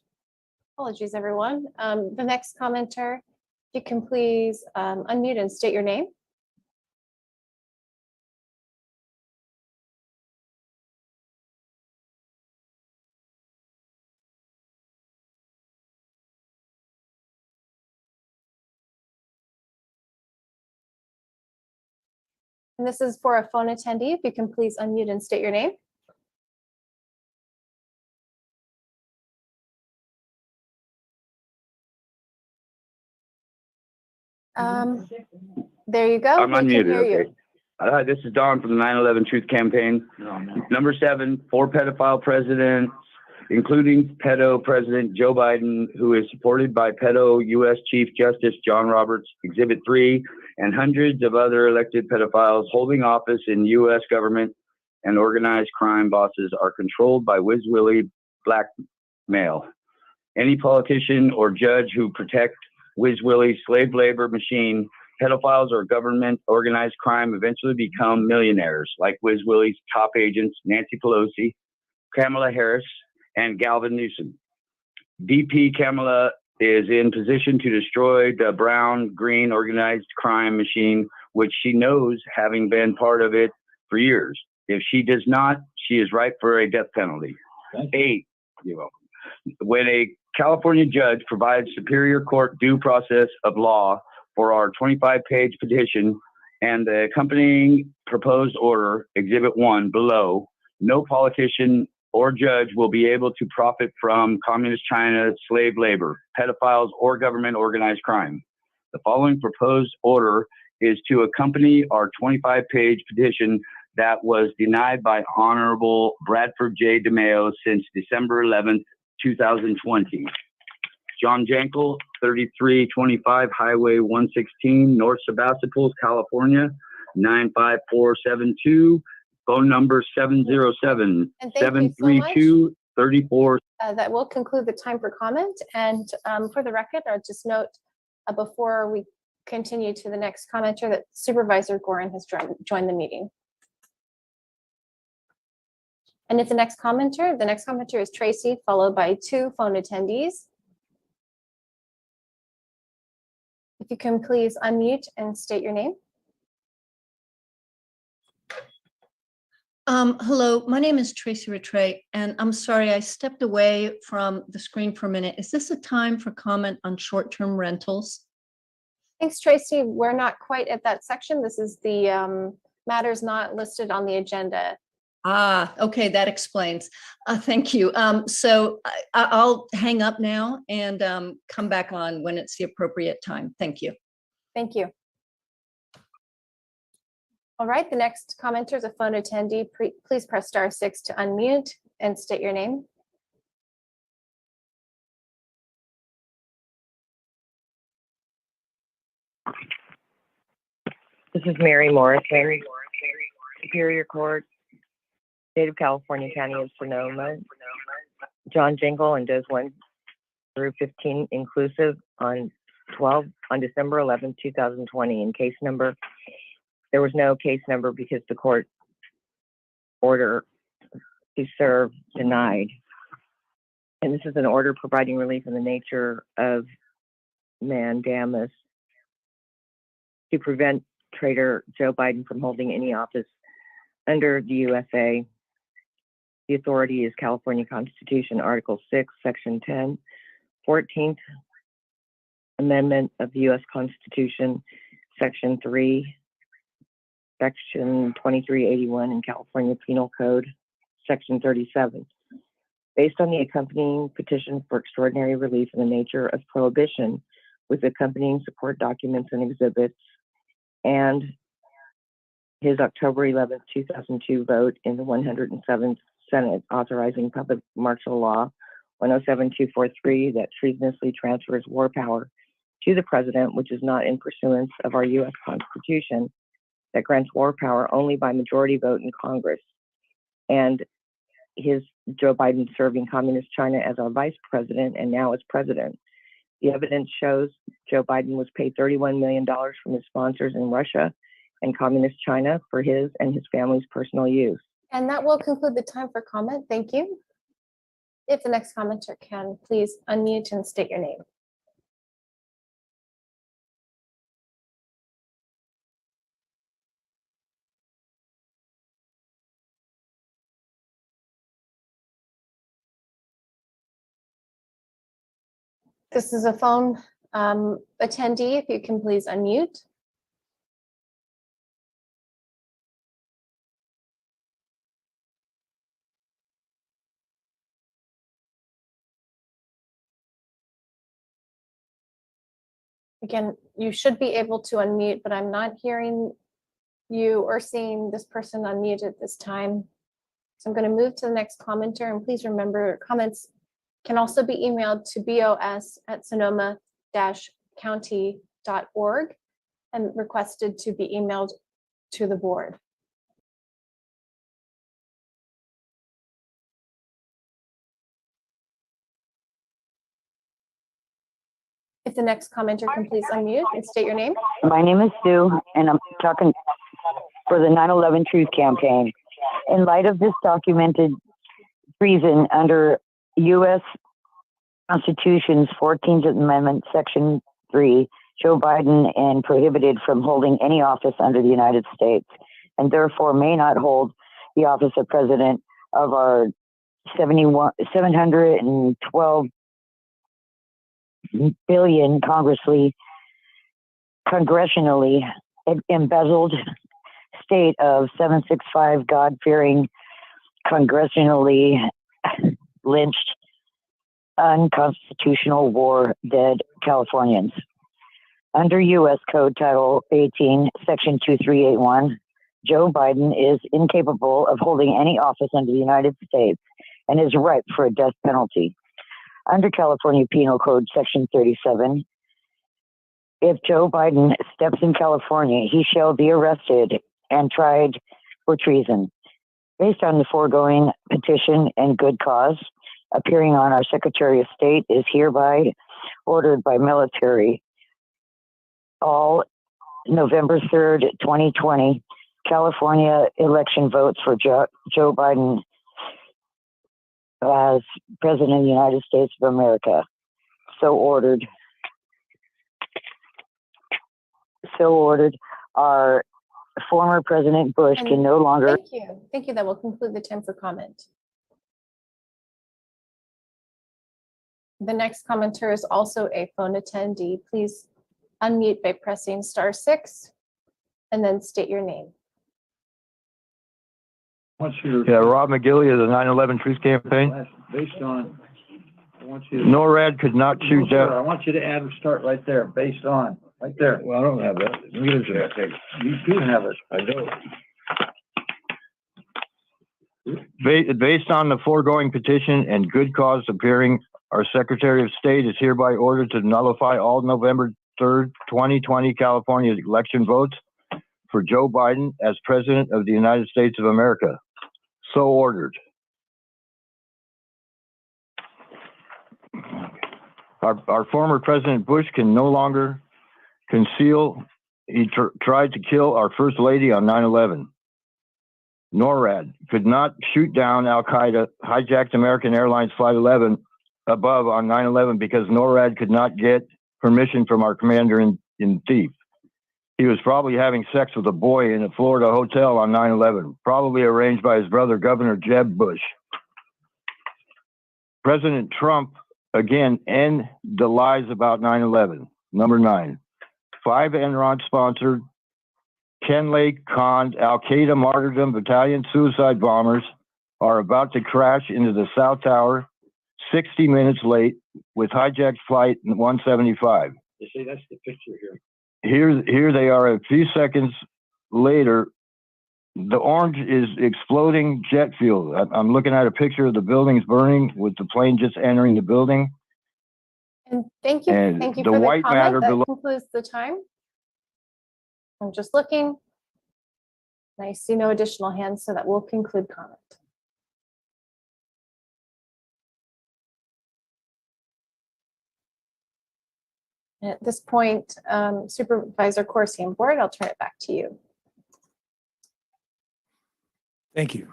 Apologies, everyone. The next commenter, if you can please unmute and state your name. And this is for a phone attendee. If you can please unmute and state your name. There you go. I'm We can unmuted. hear you. Okay. This is Don from the 9/11 Truth Campaign. Number 7, 4 pedophile presidents, including pedo President Joe Biden, who is supported by pedo U.S. Chief Justice John Roberts, Exhibit 3, and hundreds of other elected pedophiles holding office in U.S. government and organized crime bosses are controlled by Wiz Willie blackmail. Any politician or judge who protect Wiz Willie's slave labor machine, pedophiles or government organized crime eventually become millionaires, like Wiz Willie's top agents, Nancy Pelosi, Kamala Harris, and Galvin Newsom. VP Kamala is in position to destroy the brown-green organized crime machine, which she knows, having been part of it for years. If she does not, she is ripe for a death penalty. 8, you're welcome. When a California judge provides Superior Court due process of law for our 25-page petition and the accompanying proposed order, Exhibit 1 below, no politician or judge will be able to profit from communist China slave labor, pedophiles, or government organized crime. The following proposed order is to accompany our 25-page petition that was denied by Honorable Bradford J. DeMeo since December 11th, 2020. John Jankel, 3325 Highway 116, North Sebastopol, California, 95472. Phone number 707-732-34. That will conclude the time for comment. And for the record, I'll just note before we continue to the next commenter that Supervisor Gorin has joined the meeting. And if the next commenter is Tracy, followed by 2 phone attendees. If you can please unmute and state your name. Hello, my name is Tracy Rattray, and I'm sorry, I stepped away from the screen for a minute. Is this a time for comment on short-term rentals? Thanks, Tracy. We're not quite at that section. This is the matters not listed on the agenda. Ah, okay, that explains. Thank you. So I'll hang up now and come back on when it's the appropriate time. Thank you. Thank you. All right, the next commenter is a phone attendee. Please press *6 to unmute and state your name. This is Mary Morrison, Superior Court, State of California, County of Sonoma. John Jingle and Does 1 through 15 inclusive on December 11, 2020 in case number. There was no case number because the court order to serve denied. And this is an order providing relief in the nature of mandamus to prevent Trader Joe Biden from holding any office under the USA. The authority is California Constitution, Article 6, Section 10, 14th Amendment of the U.S. Constitution, Section 3, Section 2381 in California Penal Code, Section 37. Based on the accompanying petition for extraordinary relief in the nature of prohibition with accompanying support documents and exhibits, and his October 11th, 2002 vote in the 107th Senate authorizing public martial law 107243 that treasonously transfers war power to the president, which is not in pursuance of our U.S. Constitution, that grants war power only by majority vote in Congress. And his Joe Biden serving Communist China as our vice president and now as president. The evidence shows Joe Biden was paid $31 million from his sponsors in Russia and Communist China for his and his family's personal use. And that will conclude the time for comment. Thank you. If the next commenter can, please unmute and state your name. This is a phone attendee. If you can please unmute. Again, you should be able to unmute, but I'm not hearing you or seeing this person unmute at this time. So I'm going to move to the next commenter, and please remember comments can also be emailed to bos@sonoma-county.org and requested to be emailed to the board. If the next commenter can please unmute and state your name. My name is Sue, and I'm talking for the 9/11 Truth Campaign. In light of this documented treason under U.S. Constitution's 14th Amendment, Section 3, Joe Biden and prohibited from holding any office under the United States, and therefore may not hold the office of President of our 712 billion congressionally embezzled state of 765 God-fearing, congressionally lynched, unconstitutional war dead Californians. Under U.S. Code Title 18, Section 2381, Joe Biden is incapable of holding any office under the United States and is ripe for a death penalty. Under California Penal Code Section 37, if Joe Biden steps in California, he shall be arrested and tried for treason. Based on the foregoing petition and good cause, appearing on our Secretary of State is hereby ordered by military. All November 3rd, 2020, California election votes for Joe Biden as President of the United States of America. So ordered. So ordered. Our former President Bush can no longer. Thank you. Thank you. That will conclude the time for comment. The next commenter is also a phone attendee. Please unmute by pressing *6 and then state your name. Yeah, Rob McGilly of the 9/11 Truth Campaign. Based on, I want you to. NORAD could not choose I that. want you to add and start right there, based on, right there. Well, I don't have that. You do have it. I don't. Based on the foregoing petition and good cause appearing, our Secretary of State is hereby ordered to nullify all November 3rd, 2020 California election votes for Joe Biden as President of the United States of America. So ordered. Our former President Bush can no longer conceal. He tried to kill our First Lady on 9/11. NORAD could not shoot down Al Qaeda, hijacked American Airlines Flight 11 above on 9/11 because NORAD could not get permission from our commander-in-chief. He was probably having sex with a boy in a Florida hotel on 9/11, probably arranged by his brother, Governor Jeb Bush. President Trump, again, end the lies about 9/11. Number 9, 5 Enron-sponsored Ken Lake Khan's Al-Qaeda Martyrdom Battalion suicide bombers are about to crash into the South Tower 60 minutes late with hijacked flight 175. You see, that's the picture here. Here they are a few seconds later. The orange is exploding jet fuel. I'm looking at a picture of the buildings burning with the plane just entering the building. And thank you. And Thank you the for the white matter comment. That below- concludes the time. I'm just looking. I see no additional hands, so that will conclude comment. At this point, Supervisor Corsi and Board, I'll turn it back to you. Thank you.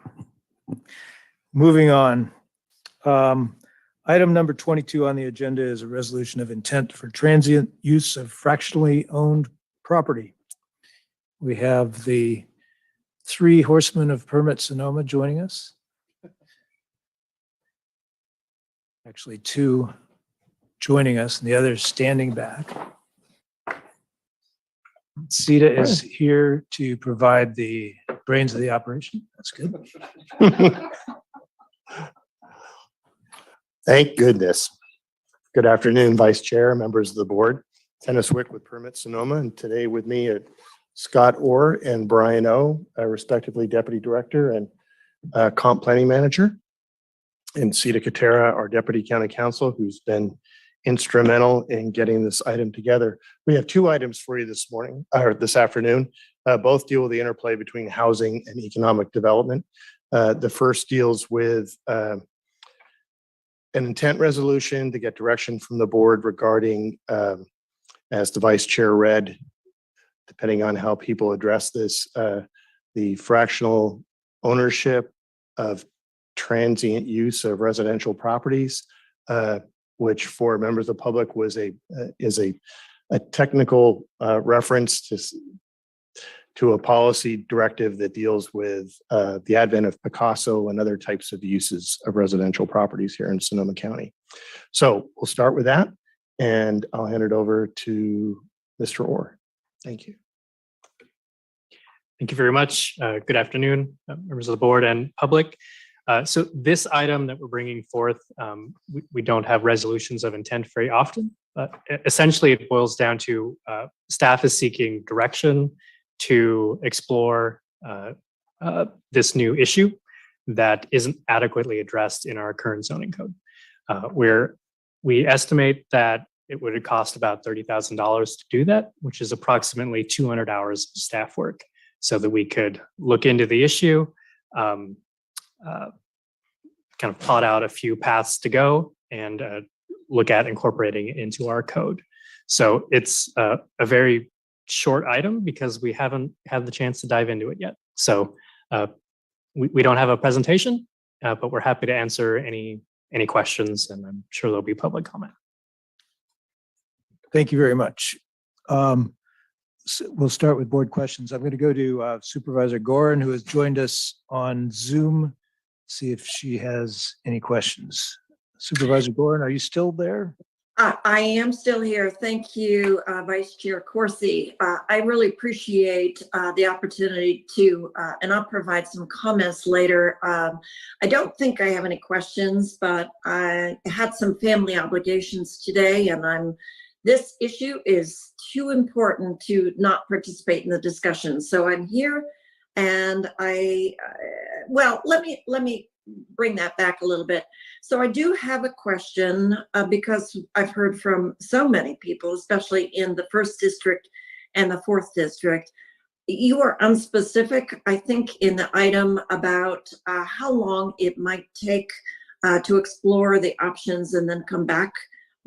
Moving on. Item number 22 on the agenda is a resolution of intent for transient use of fractionally owned property. We have the 3 horsemen of Permit Sonoma joining us. Actually, 2 joining us and the others standing back. Sita is here to provide the brains of the operation. That's good. Thank goodness. Good afternoon, Vice Chair, members of the board. Dennis Wick with Permit Sonoma, and today with me are Scott Orr and Brian O, respectively Deputy Director and Comp Planning Manager, and Sita Katera, our Deputy County Counsel, who's been instrumental in getting this item together. We have 2 items for you this morning, or this afternoon. Both deal with the interplay between housing and economic development. The first deals with an intent resolution to get direction from the board regarding, as the Vice Chair read, depending on how people address this, the fractional ownership of transient use of residential properties, which for members of the public is a technical reference to a policy directive that deals with the advent of Picasso and other types of uses of residential properties here in Sonoma County. So we'll start with that, and I'll hand it over to Mr. Orr. Thank you. Thank you very much. Good afternoon, members of the board and public. So this item that we're bringing forth, we don't have resolutions of intent very often, but essentially it boils down to staff is seeking direction to explore this new issue that isn't adequately addressed in our current zoning code. Where we estimate that it would cost about $30,000 to do that, which is approximately 200 hours of staff work, so that we could look into the issue, kind of plot out a few paths to go and look at incorporating it into our code. So it's a very short item because we haven't had the chance to dive into it yet. So we don't have a presentation, but we're happy to answer any questions, and I'm sure there'll be public comment. Thank you very much. So we'll start with board questions. I'm going to go to Supervisor Gorin, who has joined us on Zoom. See if she has any questions. Supervisor Gorin, are you still there? I am still here. Thank you, Vice Chair Corsi. I really appreciate the opportunity to, and I'll provide some comments later. I don't think I have any questions, but I had some family obligations today, and this issue is too important to not participate in the discussion. So I'm here, and well, let me bring that back a little bit. So I do have a question because I've heard from so many people, especially in the 1st District and the 4th District. You are unspecific, I think, in the item about how long it might take to explore the options and then come back.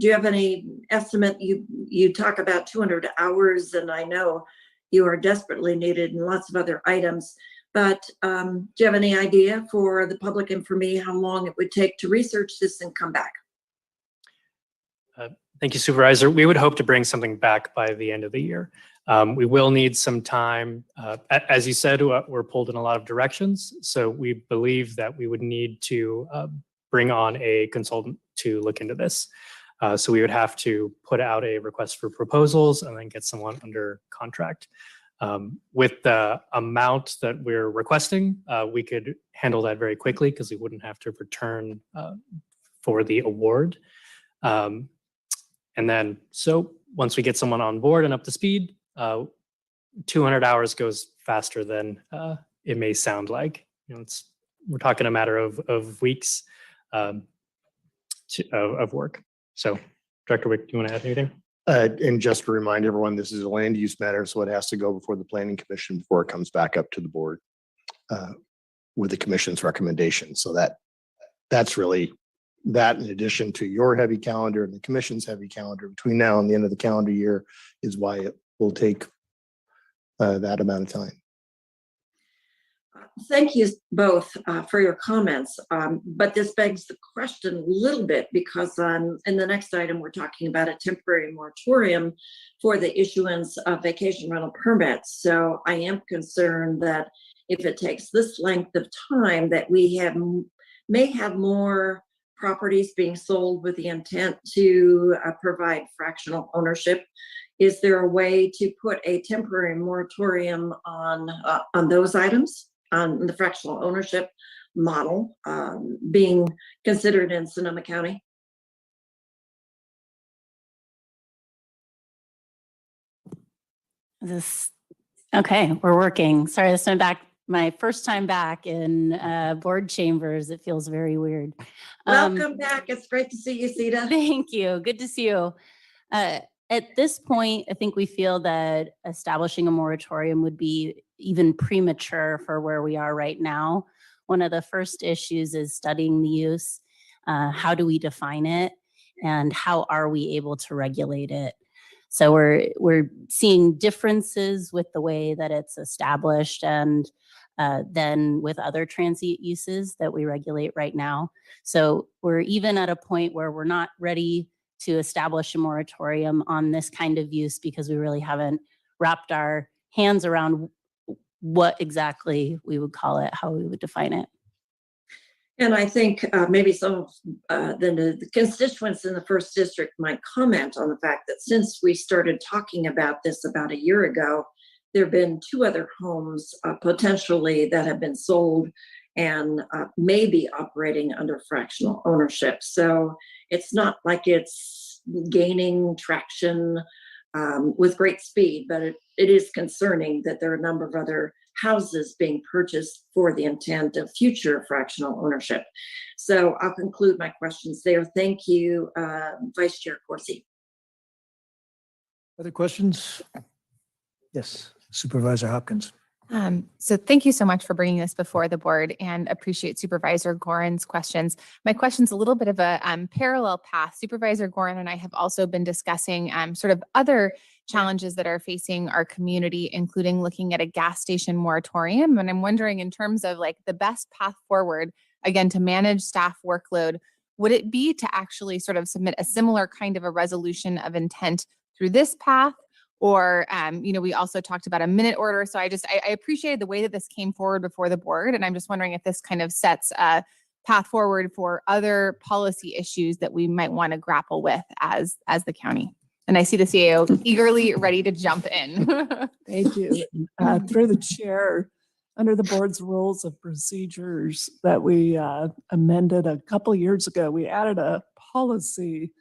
Do you have any estimate? You talk about 200 hours, and I know you are desperately needed in lots of other items. But do you have any idea for the public and for me how long it would take to research this and come back? Thank you, Supervisor. We would hope to bring something back by the end of the year. We will need some time. As you said, we're pulled in a lot of directions. So we believe that we would need to bring on a consultant to look into this. So we would have to put out a request for proposals and then get someone under contract. With the amount that we're requesting, we could handle that very quickly because we wouldn't have to return for the award. And then, so once we get someone on board and up to speed, 200 hours goes faster than it may sound like. You know, we're talking a matter of weeks of work. So, Director Wick, do you want to add anything? And just to remind everyone, this is a land use matter, so it has to go before the Planning Commission before it comes back up to the board with the commission's recommendation. So that's really that, in addition to your heavy calendar and the commission's heavy calendar between now and the end of the calendar year, is why it will take that amount of time. Thank you both for your comments, but this begs the question a little bit because in the next item, we're talking about a temporary moratorium for the issuance of vacation rental permits. So I am concerned that if it takes this length of time, that we may have more properties being sold with the intent to provide fractional ownership. Is there a way to put a temporary moratorium on those items, on the fractional ownership model being considered in Sonoma County? Okay, we're working. Sorry, this is my first time back in board chambers. It feels very weird. Welcome back. It's great to see you, Sita. Thank you. Good to see you. At this point, I think we feel that establishing a moratorium would be even premature for where we are right now. One of the first issues is studying the use. How do we define it? And how are we able to regulate it? So we're seeing differences with the way that it's established and then with other transient uses that we regulate right now. So we're even at a point where we're not ready to establish a moratorium on this kind of use because we really haven't wrapped our hands around what exactly we would call it, how we would define it. And I think maybe some of the constituents in the first district might comment on the fact that since we started talking about this about a year ago, there have been 2 other homes potentially that have been sold and may be operating under fractional ownership. So it's not like it's gaining traction with great speed, but it is concerning that there are a number of other houses being purchased for the intent of future fractional ownership. So I'll conclude my questions there. Thank you, Vice Chair Corsi. Other questions? Yes, Supervisor Hopkins. So thank you so much for bringing this before the board and appreciate Supervisor Gorin's questions. My question's a little bit of a parallel path. Supervisor Gorin and I have also been discussing sort of other challenges that are facing our community, including looking at a gas station moratorium. And I'm wondering, in terms of like the best path forward, again, to manage staff workload, would it be to actually sort of submit a similar kind of a resolution of intent through this path? Or, we also talked about a minute order. So I appreciated the way that this came forward before the board. And I'm just wondering if this kind of sets a path forward for other policy issues that we might want to grapple with as the county. And I see the CAO eagerly ready to jump in. Thank you. Through the chair, under the board's rules of procedures that we amended a couple of years ago, we added a policy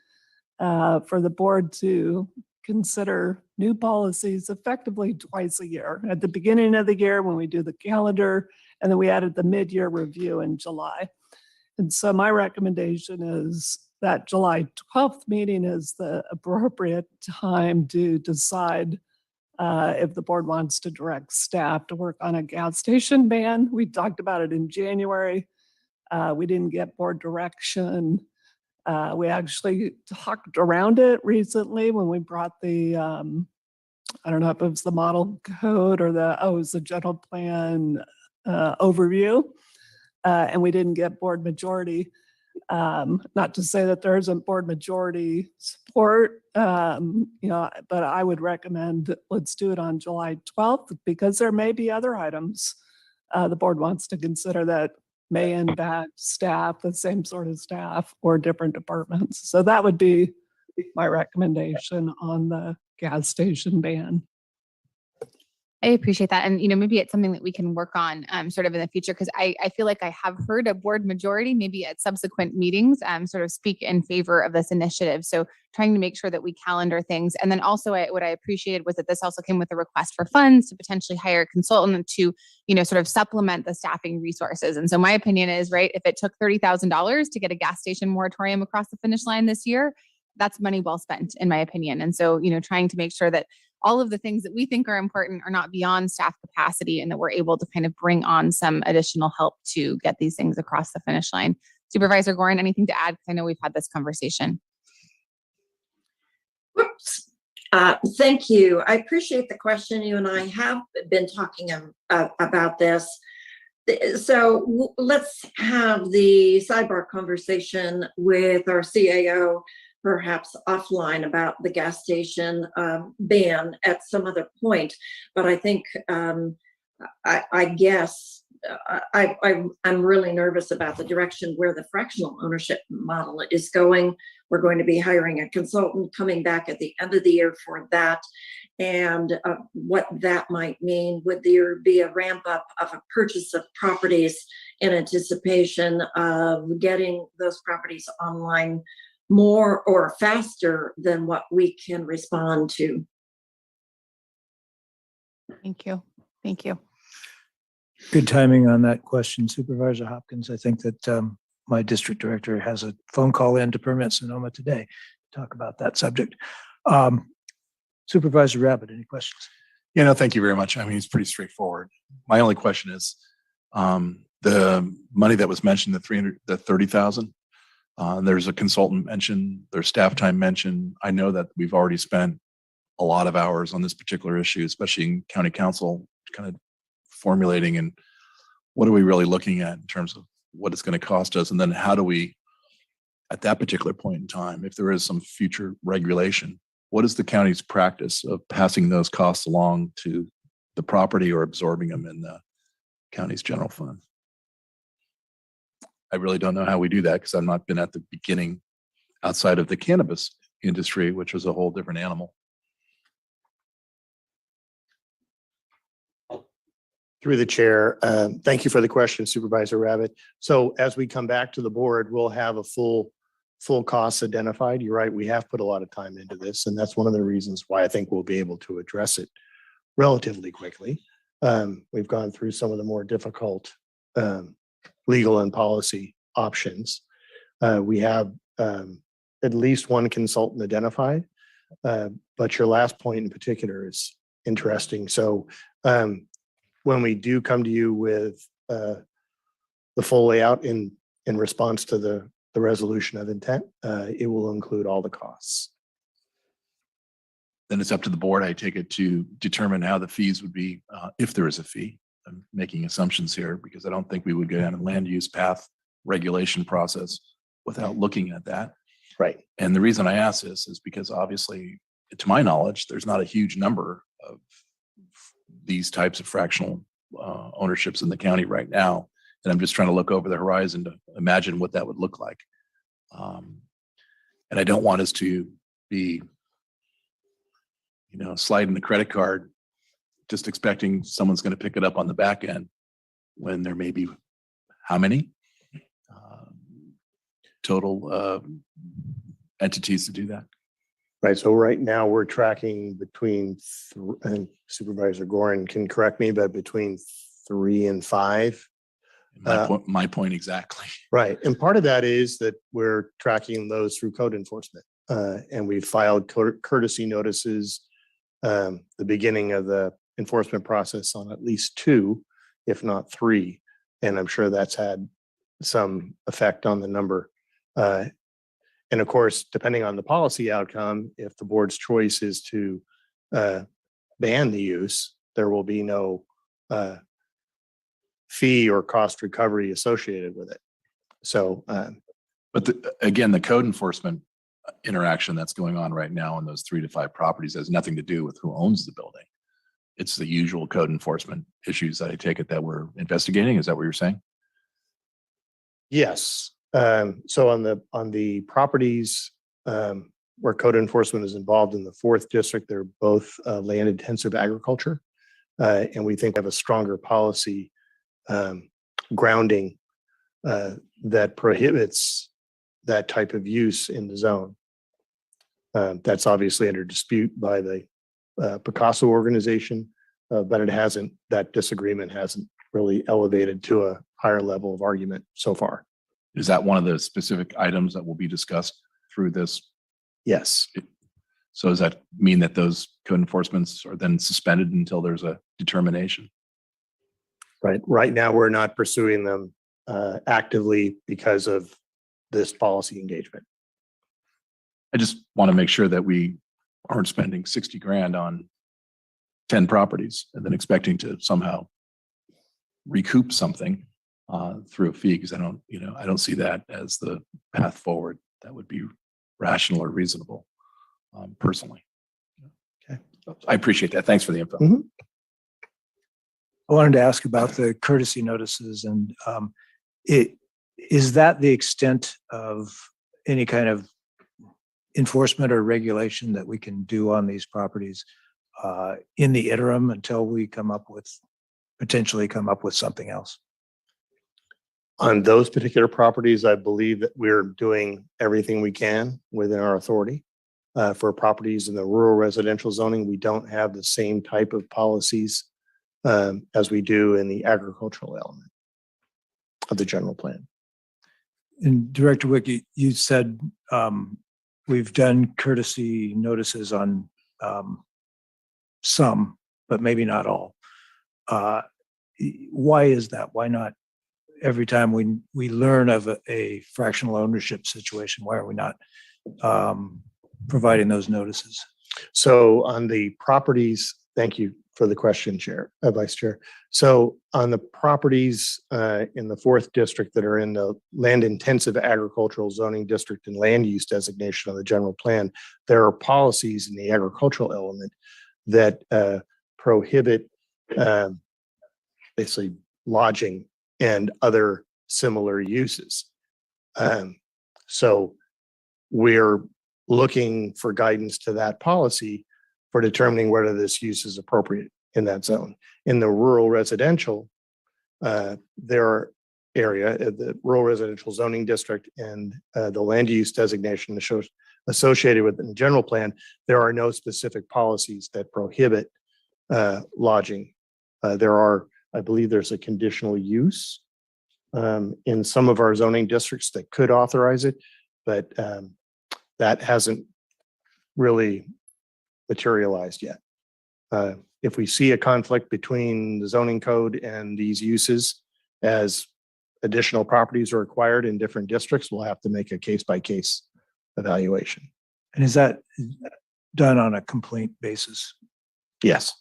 for the board to consider new policies effectively twice a year. At the beginning of the year when we do the calendar, and then we added the mid-year review in July. And so my recommendation is that July 12th meeting is the appropriate time to decide if the board wants to direct staff to work on a gas station ban. We talked about it in January. We didn't get board direction. We actually talked around it recently when we brought the, I don't know if it was the model code or it was the general plan overview. And we didn't get board majority. Not to say that there isn't board majority support, but I would recommend let's do it on July 12th because there may be other items the board wants to consider that may impact staff, the same sort of staff or different departments. So that would be my recommendation on the gas station ban. I appreciate that. And, maybe it's something that we can work on sort of in the future, because I feel like I have heard a board majority, maybe at subsequent meetings, sort of speak in favor of this initiative. So trying to make sure that we calendar things. And then also what I appreciated was that this also came with a request for funds to potentially hire a consultant to, sort of supplement the staffing resources. And so my opinion is, right, if it took $30,000 to get a gas station moratorium across the finish line this year, that's money well spent, in my opinion. And so, trying to make sure that all of the things that we think are important are not beyond staff capacity and that we're able to kind of bring on some additional help to get these things across the finish line. Supervisor Gorin, anything to add? Because I know we've had this conversation. Whoops. Thank you. I appreciate the question. You and I have been talking about this. So let's have the sidebar conversation with our CAO, perhaps offline, about the gas station ban at some other point. But I think, I guess, I'm really nervous about the direction where the fractional ownership model is going. We're going to be hiring a consultant coming back at the end of the year for that. And what that might mean. Would there be a ramp up of a purchase of properties in anticipation of getting those properties online more or faster than what we can respond to? Thank you. Thank you. Good timing on that question, Supervisor Hopkins. I think that my district director has a phone call in to Permit Sonoma today to talk about that subject. Supervisor Rabbit, any questions? Yeah, no, thank you very much. I mean, it's pretty straightforward. My only question is the money that was mentioned, the 30,000. There's a consultant mentioned, there's staff time mentioned. I know that we've already spent a lot of hours on this particular issue, especially in county council, kind of formulating and what are we really looking at in terms of what it's going to cost us, and then how do we, at that particular point in time, if there is some future regulation, what is the county's practice of passing those costs along to the property or absorbing them in the county's general fund? I really don't know how we do that because I've not been at the beginning outside of the cannabis industry, which was a whole different animal. Through the chair, thank you for the question, Supervisor Rabbit. So as we come back to the board, we'll have a full costs identified. You're right, we have put a lot of time into this, and that's one of the reasons why I think we'll be able to address it relatively quickly. We've gone through some of the more difficult legal and policy options. We have at least one consultant identified, but your last point in particular is interesting. So when we do come to you with the full layout in response to the resolution of intent, it will include all the costs. Then it's up to the board, I take it, to determine how the fees would be, if there is a fee. I'm making assumptions here because I don't think we would go down a land use path regulation process without looking at that. Right. And the reason I ask this is because obviously, to my knowledge, there's not a huge number of these types of fractional ownerships in the county right now. And I'm just trying to look over the horizon to imagine what that would look like. And I don't want us to be, sliding the credit card, just expecting someone's going to pick it up on the back end when there may be how many total entities to do that. Right. So right now we're tracking between, and Supervisor Gorin can correct me, but between 3 and 5. My point exactly. Right. And part of that is that we're tracking those through code enforcement. And we filed courtesy notices the beginning of the enforcement process on at least 2, if not 3. And I'm sure that's had some effect on the number. And of course, depending on the policy outcome, if the board's choice is to ban the use, there will be no fee or cost recovery associated with it. So, But again, the code enforcement interaction that's going on right now in those 3 to 5 properties has nothing to do with who owns the building. It's the usual code enforcement issues that I take it that we're investigating. Is that what you're saying? yes. So on the properties where code enforcement is involved in the 4th district, they're both land intensive agriculture. And we think we have a stronger policy grounding that prohibits that type of use in the zone. That's obviously under dispute by the Picasso organization, but that disagreement hasn't really elevated to a higher level of argument so far. Is that one of the specific items that will be discussed through this? Yes. So does that mean that those code enforcements are then suspended until there's a determination? Right. Right now, we're not pursuing them actively because of this policy engagement. I just want to make sure that we aren't spending 60 grand on 10 properties and then expecting to somehow recoup something through a fee, because I don't see that as the path forward. That would be rational or reasonable, personally. Okay. I appreciate that. Thanks for the info. Mhm. I wanted to ask about the courtesy notices, and is that the extent of any kind of enforcement or regulation that we can do on these properties in the interim until we potentially come up with something else? On those particular properties, I believe that we're doing everything we can within our authority. For properties in the rural residential zoning, we don't have the same type of policies as we do in the agricultural element of the general plan. And Director Wick, you said we've done courtesy notices on some, but maybe not all. Why is that? Why not every time we learn of a fractional ownership situation, why are we not providing those notices? So on the properties, thank you for the question, Vice Chair. So on the properties in the 4th district that are in the land intensive agricultural zoning district and land use designation on the general plan, there are policies in the agricultural element that prohibit basically lodging and other similar uses. So we're looking for guidance to that policy for determining whether this use is appropriate in that zone. In the rural residential, the rural residential zoning district and the land use designation associated with the general plan, there are no specific policies that prohibit lodging. I believe there's a conditional use in some of our zoning districts that could authorize it, but that hasn't really materialized yet. If we see a conflict between the zoning code and these uses as additional properties are acquired in different districts, we'll have to make a case-by-case evaluation. And is that done on a complaint basis? Yes.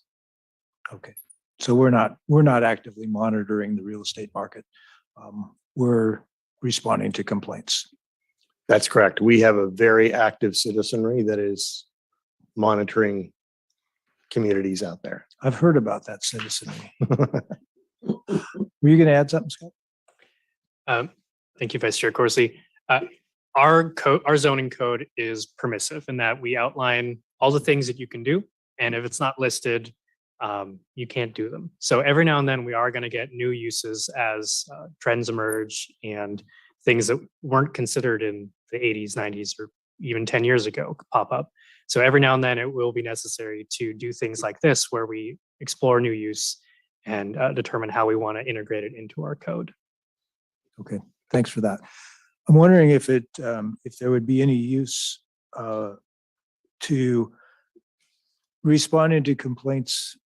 Okay. So we're not actively monitoring the real estate market. We're responding to complaints. That's correct. We have a very active citizenry that is monitoring communities out there. I've heard about that citizenry. Were you going to add something, Scott? Thank you, Vice Chair Corsi. Our zoning code is permissive in that we outline all the things that you can do, and if it's not listed, you can't do them. So every now and then we are going to get new uses as trends emerge and things that weren't considered in the 80s, 90s, or even 10 years ago pop up. So every now and then it will be necessary to do things like this, where we explore new use and determine how we want to integrate it into our code. Okay, thanks for that. I'm wondering if there would be any use to responding to complaints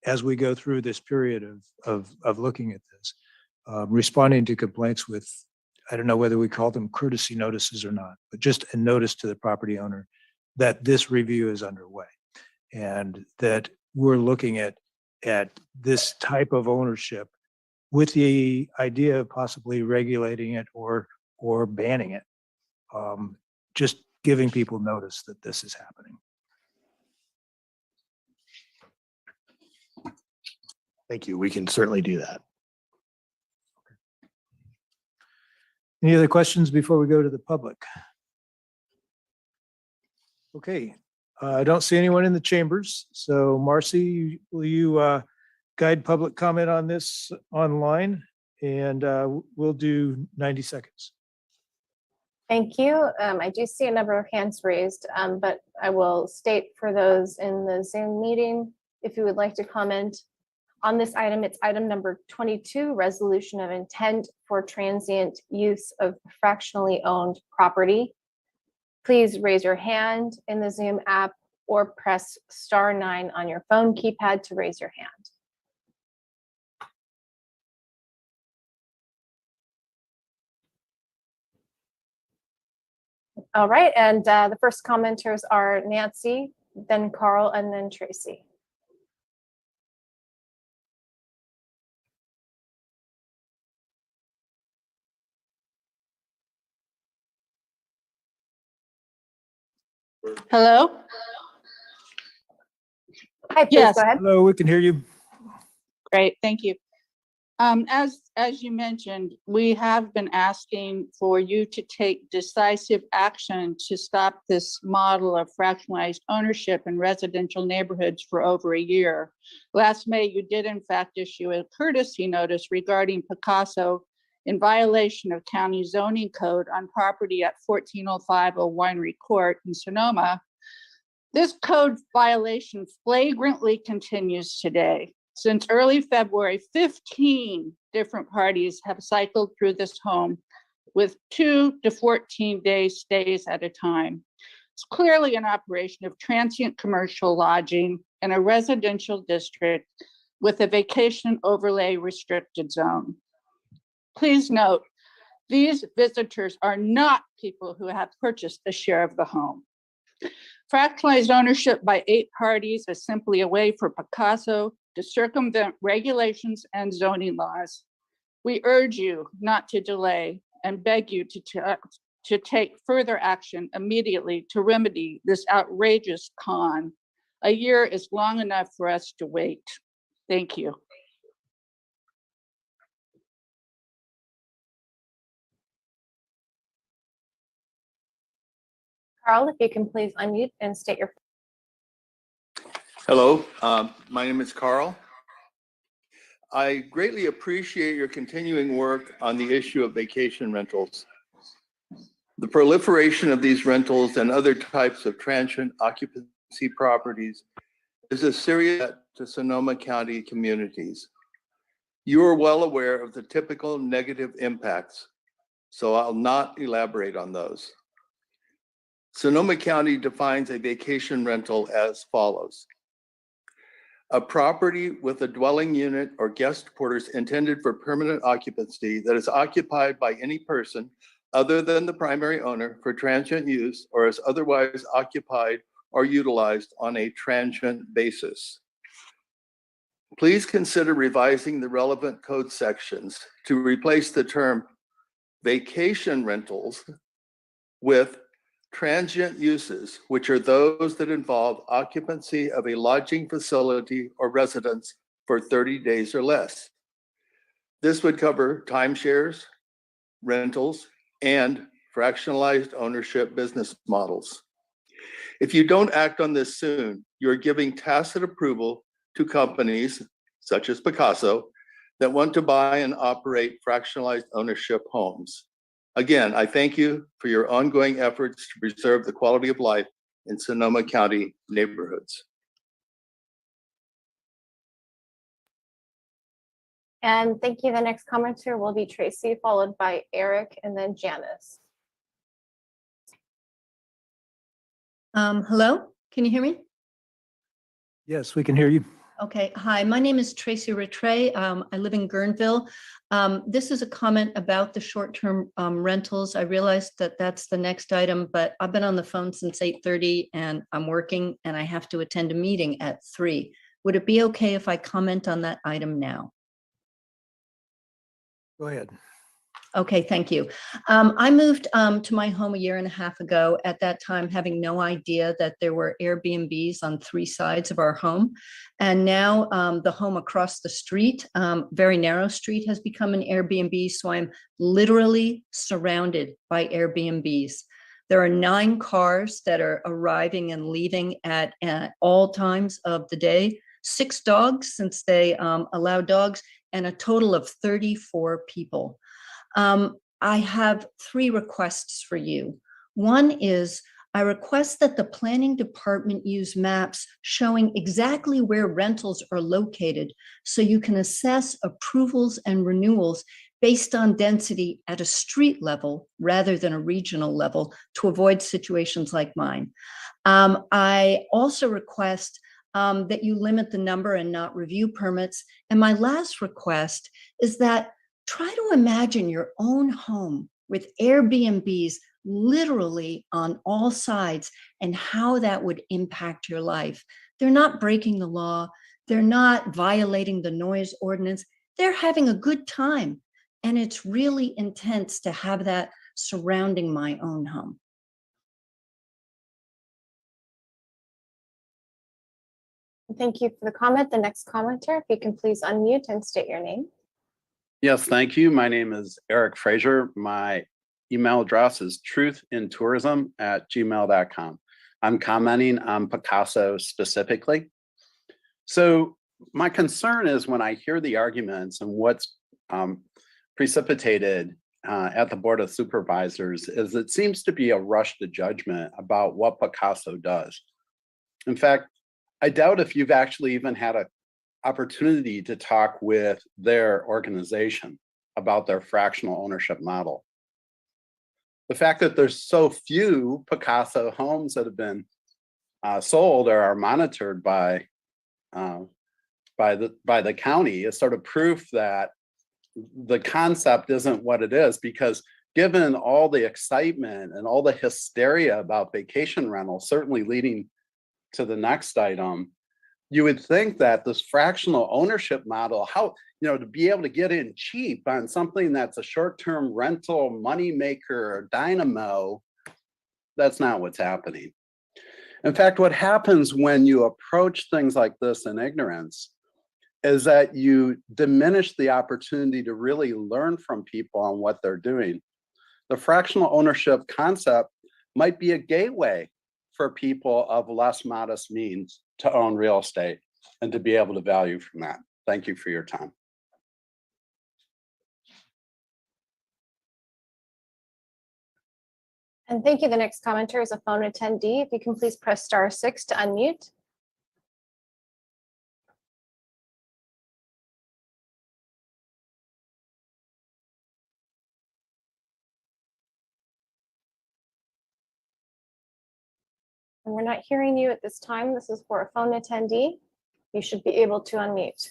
as we go through this period of looking at this, responding to complaints with, I don't know whether we call them courtesy notices or not, but just a notice to the property owner that this review is underway and that we're looking at this type of ownership with the idea of possibly regulating it or banning it. Just giving people notice that this is happening. Thank you. We can certainly do that. Any other questions before we go to the public? Okay, I don't see anyone in the chambers. So Marcy, will you guide public comment on this online? And we'll do 90 seconds. Thank you. I do see a number of hands raised, but I will state for those in the Zoom meeting, if you would like to comment on this item, it's item number 22, resolution of intent for transient use of fractionally owned property. Please raise your hand in the Zoom app or press *9 on your phone keypad to raise your hand. All right, and the first commenters are Nancy, then Carl, and then Tracy. Hello? Hi, please Yes. go ahead. Hello, we can hear you. Great, thank you. As you mentioned, we have been asking for you to take decisive action to stop this model of fractionalized ownership in residential neighborhoods for over a year. Last May, you did in fact issue a courtesy notice regarding Picasso in violation of county zoning code on property at 1405 Winery Court in Sonoma. This code violation flagrantly continues today. Since early February, 15 different parties have cycled through this home with 2 to 14-day stays at a time. It's clearly an operation of transient commercial lodging in a residential district with a vacation overlay restricted zone. Please note, these visitors are not people who have purchased a share of the home. Fractionalized ownership by 8 parties is simply a way for Picasso to circumvent regulations and zoning laws. We urge you not to delay and beg you to take further action immediately to remedy this outrageous con. A year is long enough for us to wait. Thank you. Carl, if you can please unmute and state your. Hello, my name is Carl. I greatly appreciate your continuing work on the issue of vacation rentals. The proliferation of these rentals and other types of transient occupancy properties is a serious threat to Sonoma County communities. You are well aware of the typical negative impacts, so I'll not elaborate on those. Sonoma County defines a vacation rental as follows: a property with a dwelling unit or guest quarters intended for permanent occupancy that is occupied by any person other than the primary owner for transient use or is otherwise occupied or utilized on a transient basis. Please consider revising the relevant code sections to replace the term vacation rentals with transient uses, which are those that involve occupancy of a lodging facility or residence for 30 days or less. This would cover timeshares, rentals, and fractionalized ownership business models. If you don't act on this soon, you're giving tacit approval to companies such as Picasso that want to buy and operate fractionalized ownership homes. Again, I thank you for your ongoing efforts to preserve the quality of life in Sonoma County neighborhoods. And thank you. The next commenter will be Tracy, followed by Eric, and then Janice. Hello, can you hear me? Yes, we can hear you. Okay, hi, my name is Tracy Rattray. I live in Guerneville. This is a comment about the short-term rentals. I realized that that's the next item, but I've been on the phone since 8:30 and I'm working and I have to attend a meeting at 3. Would it be okay if I comment on that item now? Go ahead. Okay, thank you. I moved to my home a year and a half ago, at that time having no idea that there were Airbnbs on 3 sides of our home. And now the home across the street, very narrow street, has become an Airbnb. So I'm literally surrounded by Airbnbs. There are 9 cars that are arriving and leaving at all times of the day, 6 dogs, since they allow dogs, and a total of 34 people. I have 3 requests for you. One is I request that the planning department use maps showing exactly where rentals are located so you can assess approvals and renewals based on density at a street level rather than a regional level to avoid situations like mine. I also request that you limit the number and not review permits. And my last request is that try to imagine your own home with Airbnbs literally on all sides and how that would impact your life. They're not breaking the law. They're not violating the noise ordinance. They're having a good time. And it's really intense to have that surrounding my own home. Thank you for the comment. The next commenter, if you can please unmute and state your name. Yes, thank you. My name is Eric Frazier. My email address is truthintourism@gmail.com. I'm commenting on Picasso specifically. So my concern is when I hear the arguments and what's precipitated at the Board of Supervisors is it seems to be a rush to judgment about what Picasso does. In fact, I doubt if you've actually even had an opportunity to talk with their organization about their fractional ownership model. The fact that there's so few Picasso homes that have been sold or are monitored by the county is sort of proof that the concept isn't what it is, because given all the excitement and all the hysteria about vacation rental, certainly leading to the next item, you would think that this fractional ownership model, how, to be able to get in cheap on something that's a short-term rental moneymaker or dynamo, that's not what's happening. In fact, what happens when you approach things like this in ignorance is that you diminish the opportunity to really learn from people on what they're doing. The fractional ownership concept might be a gateway for people of less modest means to own real estate and to be able to value from that. Thank you for your time. And thank you. The next commenter is a phone attendee. If you can please press *6 to unmute. And we're not hearing you at this time. This is for a phone attendee. You should be able to unmute.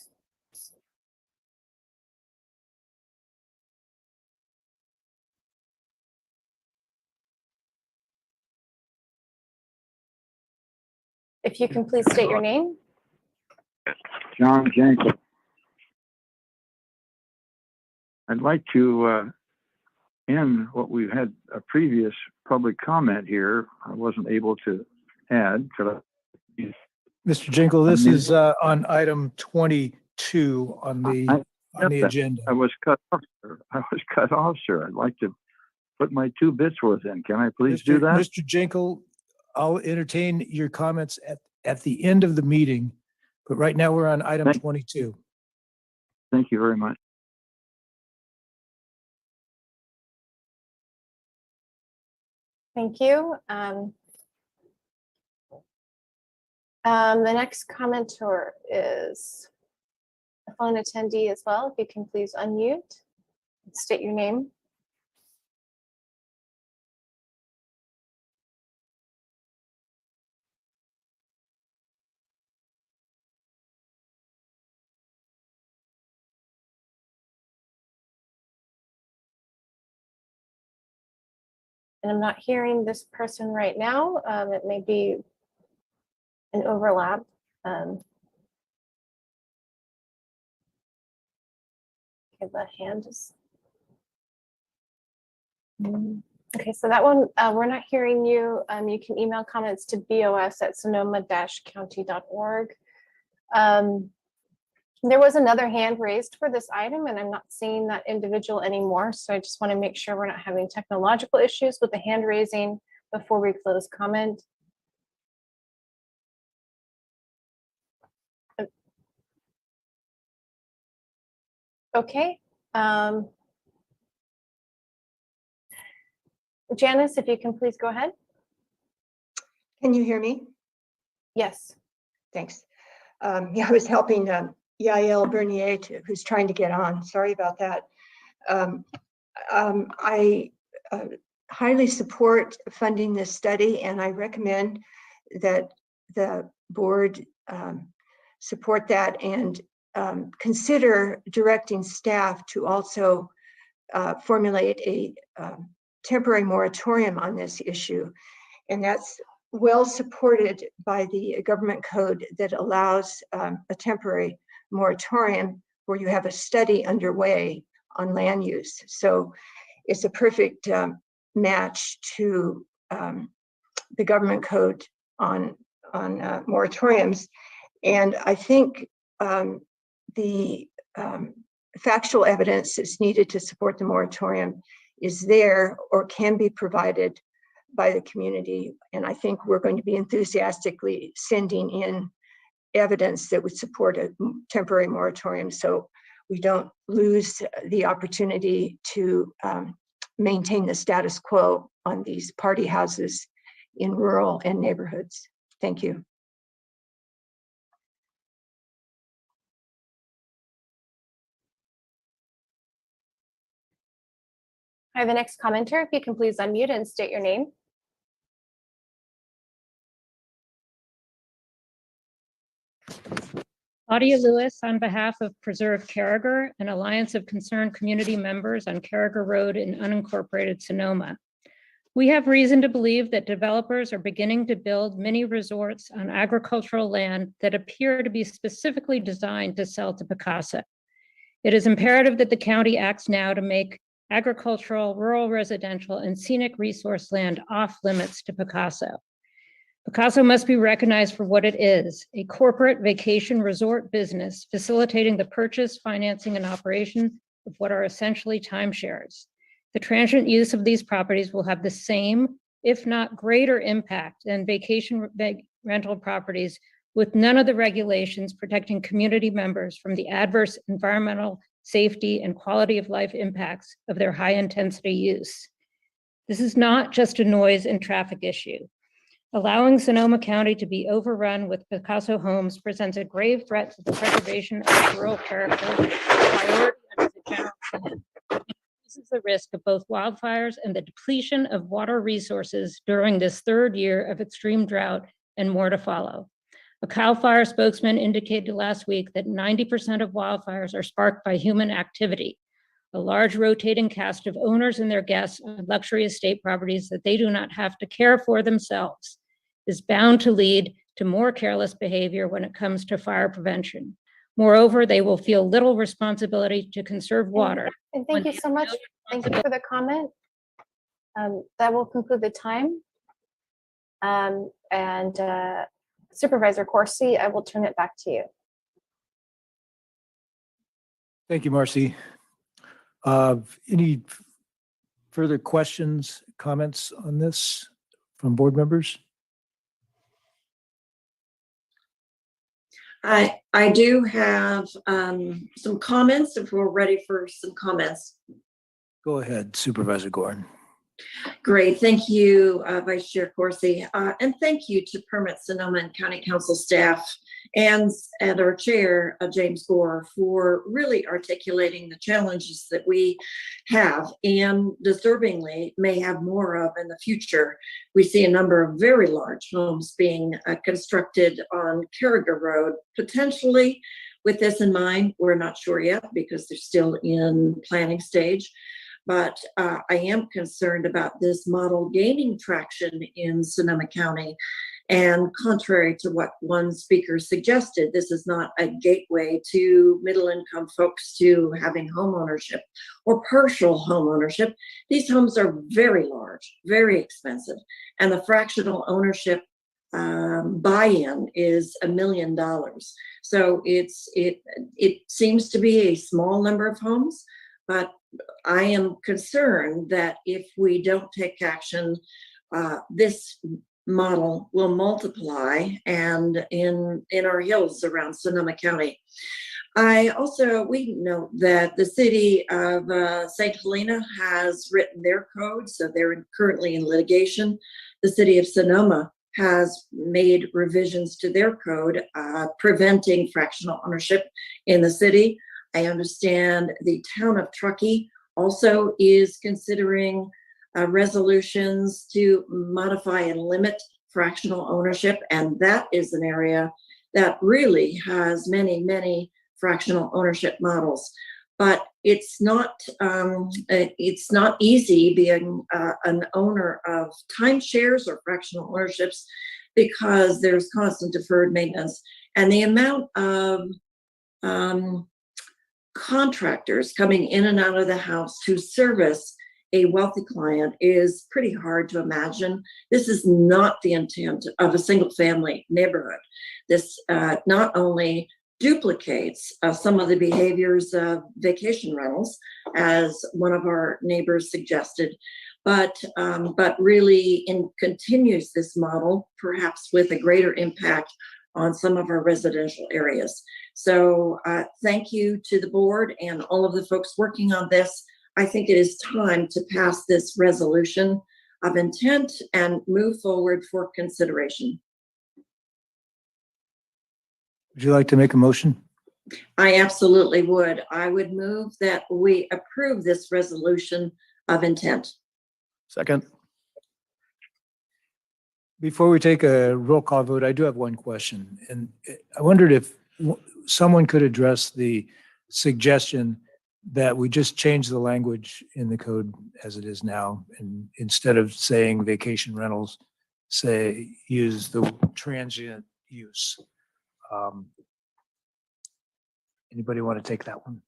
If you can please state your name. John Jenkins. I'd like to end what we've had a previous public comment here. I wasn't able to add. Mr. Jinkle, this is on item 22 on the agenda. I was cut off, sir. I'd like to put my 2 bits worth in. Can I please do that? Mr. Jinkle, I'll entertain your comments at the end of the meeting, but right now we're on item 22. Thank you very much. Thank you. The next commenter is a phone attendee as well. If you can please unmute and state your name. And I'm not hearing this person right now. It may be an overlap. Okay, the hand is Okay, so that one, we're not hearing you. You can email comments to bos@sonoma-county.org. There was another hand raised for this item, and I'm not seeing that individual anymore. So I just want to make sure we're not having technological issues with the hand raising before we close comment. Okay. Janice, if you can please go ahead. Can you hear me? Yes. Thanks. Yeah, I was helping Yael Bernier, who's trying to get on. Sorry about that. I highly support funding this study, and I recommend that the board support that and consider directing staff to also formulate a temporary moratorium on this issue. And that's well supported by the government code that allows a temporary moratorium where you have a study underway on land use. So it's a perfect match to the government code on moratoriums. And I think the factual evidence that's needed to support the moratorium is there or can be provided by the community. And I think we're going to be enthusiastically sending in evidence that would support a temporary moratorium so we don't lose the opportunity to maintain the status quo on these party houses in rural and neighborhoods. Thank you. Hi, the next commenter, if you can please unmute and state your name. Claudia Lewis on behalf of Preserve Carragher, an alliance of concerned community members on Carragher Road in unincorporated Sonoma. We have reason to believe that developers are beginning to build mini resorts on agricultural land that appear to be specifically designed to sell to Picasso. It is imperative that the county acts now to make agricultural, rural residential, and scenic resource land off limits to Picasso. Picasso must be recognized for what it is, a corporate vacation resort business facilitating the purchase, financing, and operation of what are essentially timeshares. The transient use of these properties will have the same, if not greater impact than vacation rental properties with none of the regulations protecting community members from the adverse environmental, safety, and quality of life impacts of their high intensity use. This is not just a noise and traffic issue. Allowing Sonoma County to be overrun with Picasso homes presents a grave threat to the preservation of rural character, priority under the general plan. It increases the risk of both wildfires and the depletion of water resources during this third year of extreme drought and more to follow. A CAL FIRE spokesman indicated last week that 90% of wildfires are sparked by human activity. A large rotating cast of owners and their guests on luxury estate properties that they do not have to care for themselves is bound to lead to more careless behavior when it comes to fire prevention. Moreover, they will feel little responsibility to conserve water. And thank you so much. Thank you for the comment. That will conclude the time. Supervisor Corsi, I will turn it back to you. Thank you, Marcy. Any further questions, comments on this from board members? I do have some comments if we're ready for some comments. Go ahead, Supervisor Gordon. Great, thank you, Vice Chair Corsi, and thank you to Permit Sonoma and County Council staff and our chair, James Gore, for really articulating the challenges that we have and deservingly may have more of in the future. We see a number of very large homes being constructed on Carragher Road, potentially with this in mind. We're not sure yet because they're still in planning stage. But I am concerned about this model gaining traction in Sonoma County And contrary to what one speaker suggested, this is not a gateway to middle-income folks to having home ownership or partial home ownership. These homes are very large, very expensive, and the fractional ownership buy-in is $1 million. So it seems to be a small number of homes, but I am concerned that if we don't take action, this model will multiply and in our hills around Sonoma County. We note that the city of St. Helena has written their code, so they're currently in litigation. The city of Sonoma has made revisions to their code, preventing fractional ownership in the city. I understand the town of Truckee also is considering resolutions to modify and limit fractional ownership, and that is an area that really has many, many fractional ownership models. But it's not easy being an owner of timeshares or fractional ownerships because there's constant deferred maintenance, and the amount of contractors coming in and out of the house to service a wealthy client is pretty hard to imagine. This is not the intent of a single family neighborhood. This not only duplicates some of the behaviors of vacation rentals, as one of our neighbors suggested, but really continues this model, perhaps with a greater impact on some of our residential areas. So thank you to the board and all of the folks working on this. I think it is time to pass this resolution of intent and move forward for consideration. Would you like to make a motion? I absolutely would. I would move that we approve this resolution of intent. Second. Before we take a roll call vote, I do have one question. And I wondered if someone could address the suggestion that we just change the language in the code as it is now. And instead of saying vacation rentals, use the transient use. Anybody want to take that one?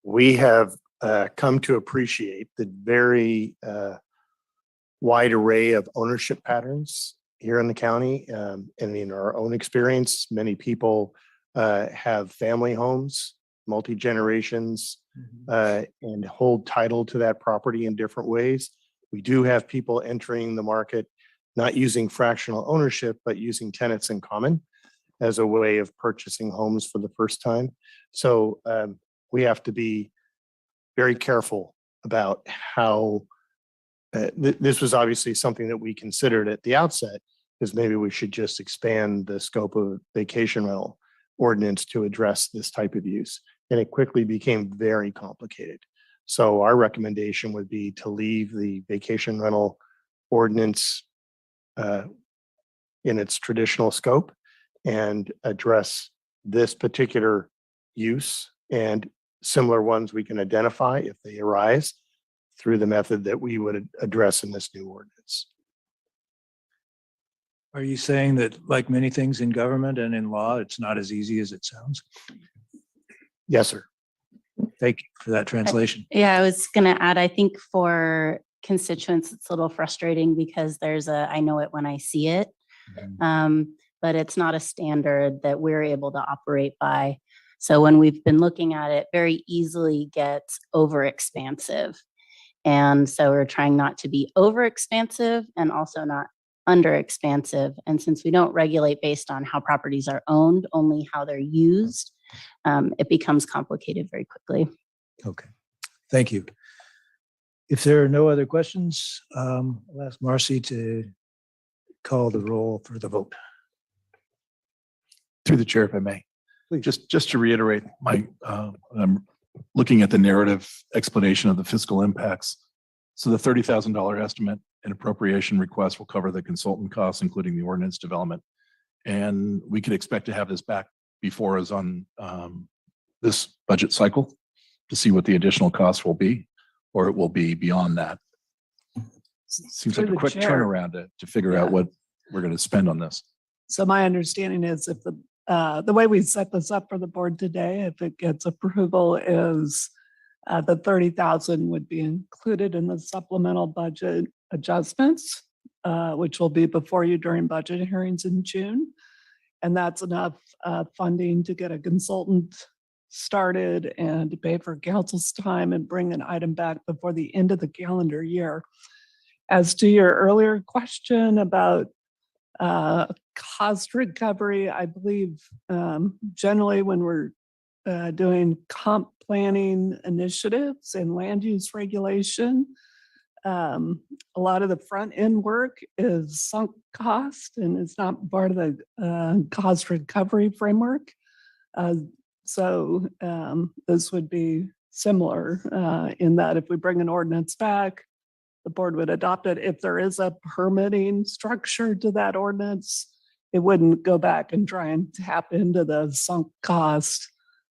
We have come to appreciate the very wide array of ownership patterns here in the county. And in our own experience, many people have family homes, multi-generations, and hold title to that property in different ways. We do have people entering the market, not using fractional ownership, but using tenants in common as a way of purchasing homes for the first time. So we have to be very careful about how this was obviously something that we considered at the outset, is maybe we should just expand the scope of vacation rental ordinance to address this type of use. And it quickly became very complicated. So our recommendation would be to leave the vacation rental ordinance in its traditional scope and address this particular use and similar ones we can identify if they arise through the method that we would address in this new ordinance. Are you saying that, like many things in government and in law, it's not as easy as it sounds? Yes, sir. Thank you for that translation. Yeah, I was going to add, I think for constituents, it's a little frustrating because there's I know it when I see it, but it's not a standard that we're able to operate by. So when we've been looking at it, very easily gets overexpansive. And so we're trying not to be overexpansive and also not underexpansive. And since we don't regulate based on how properties are owned, only how they're used, it becomes complicated very quickly. Okay, thank you. If there are no other questions, I'll ask Marcy to call the roll for the vote. Through the chair, if I may. Just to reiterate, I'm looking at the narrative explanation of the fiscal impacts. So the $30,000 estimate and appropriation request will cover the consultant costs, including the ordinance development. And we could expect to have this back before us on this budget cycle to see what the additional costs will be, or it will be beyond that. Seems like a quick turnaround to figure out we're going to spend on this. So my understanding is if the way we set this up for the board today, if it gets approval, is the 30,000 would be included in the supplemental budget adjustments, which will be before you during budget hearings in June. And that's enough funding to get a consultant started and to pay for council's time and bring an item back before the end of the calendar year. As to your earlier question about cost recovery, I believe generally when we're doing comp planning initiatives and land use regulation, a lot of the front end work is sunk cost and it's not part of the cost recovery framework. So this would be similar in that if we bring an ordinance back, the board would adopt it. If there is a permitting structure to that ordinance, it wouldn't go back and try and tap into the sunk cost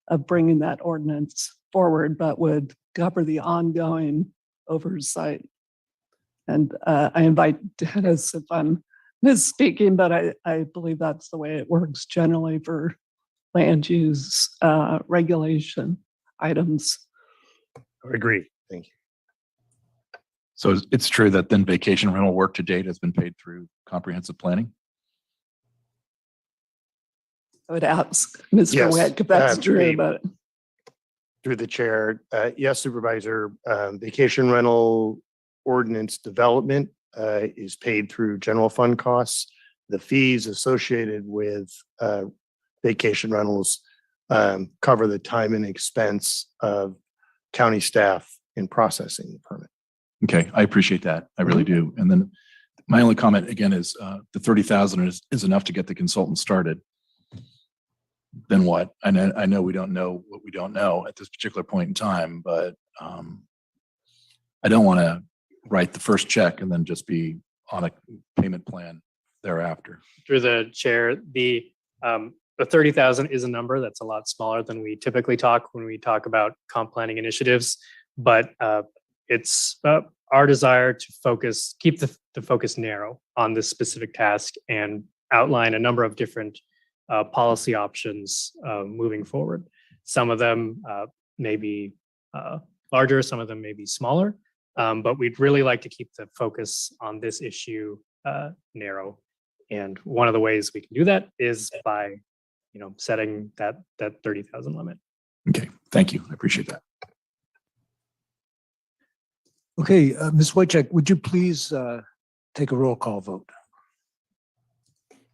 of bringing that ordinance forward, but would cover the ongoing oversight. And I invite Dennis if I'm misspeaking, but I believe that's the way it works generally for land use regulation items. I agree. Thank you. So it's true that then vacation rental work to date has been paid through comprehensive planning? I would ask Mr. Yes, Wick if that's true, but through the chair, yes, Supervisor, vacation rental ordinance development is paid through general fund costs. The fees associated with vacation rentals cover the time and expense of county staff in processing the permit. Okay, I appreciate that. I really do. And then my only comment again is the 30,000 is enough to get the consultant started. Then what? I know we don't know what we don't know at this particular point in time, but I don't want to write the first check and then just be on a payment plan thereafter. Through the chair, the 30,000 is a number that's a lot smaller than we typically talk when we talk about comp planning initiatives, but it's our desire to keep the focus narrow on this specific task and outline a number of different policy options moving forward. Some of them may be larger, some of them may be smaller, but we'd really like to keep the focus on this issue narrow. And one of the ways we can do that is by, setting that 30,000 limit. Okay, thank you. I appreciate that. Okay, Ms. Wojcik, would you please take a roll call vote?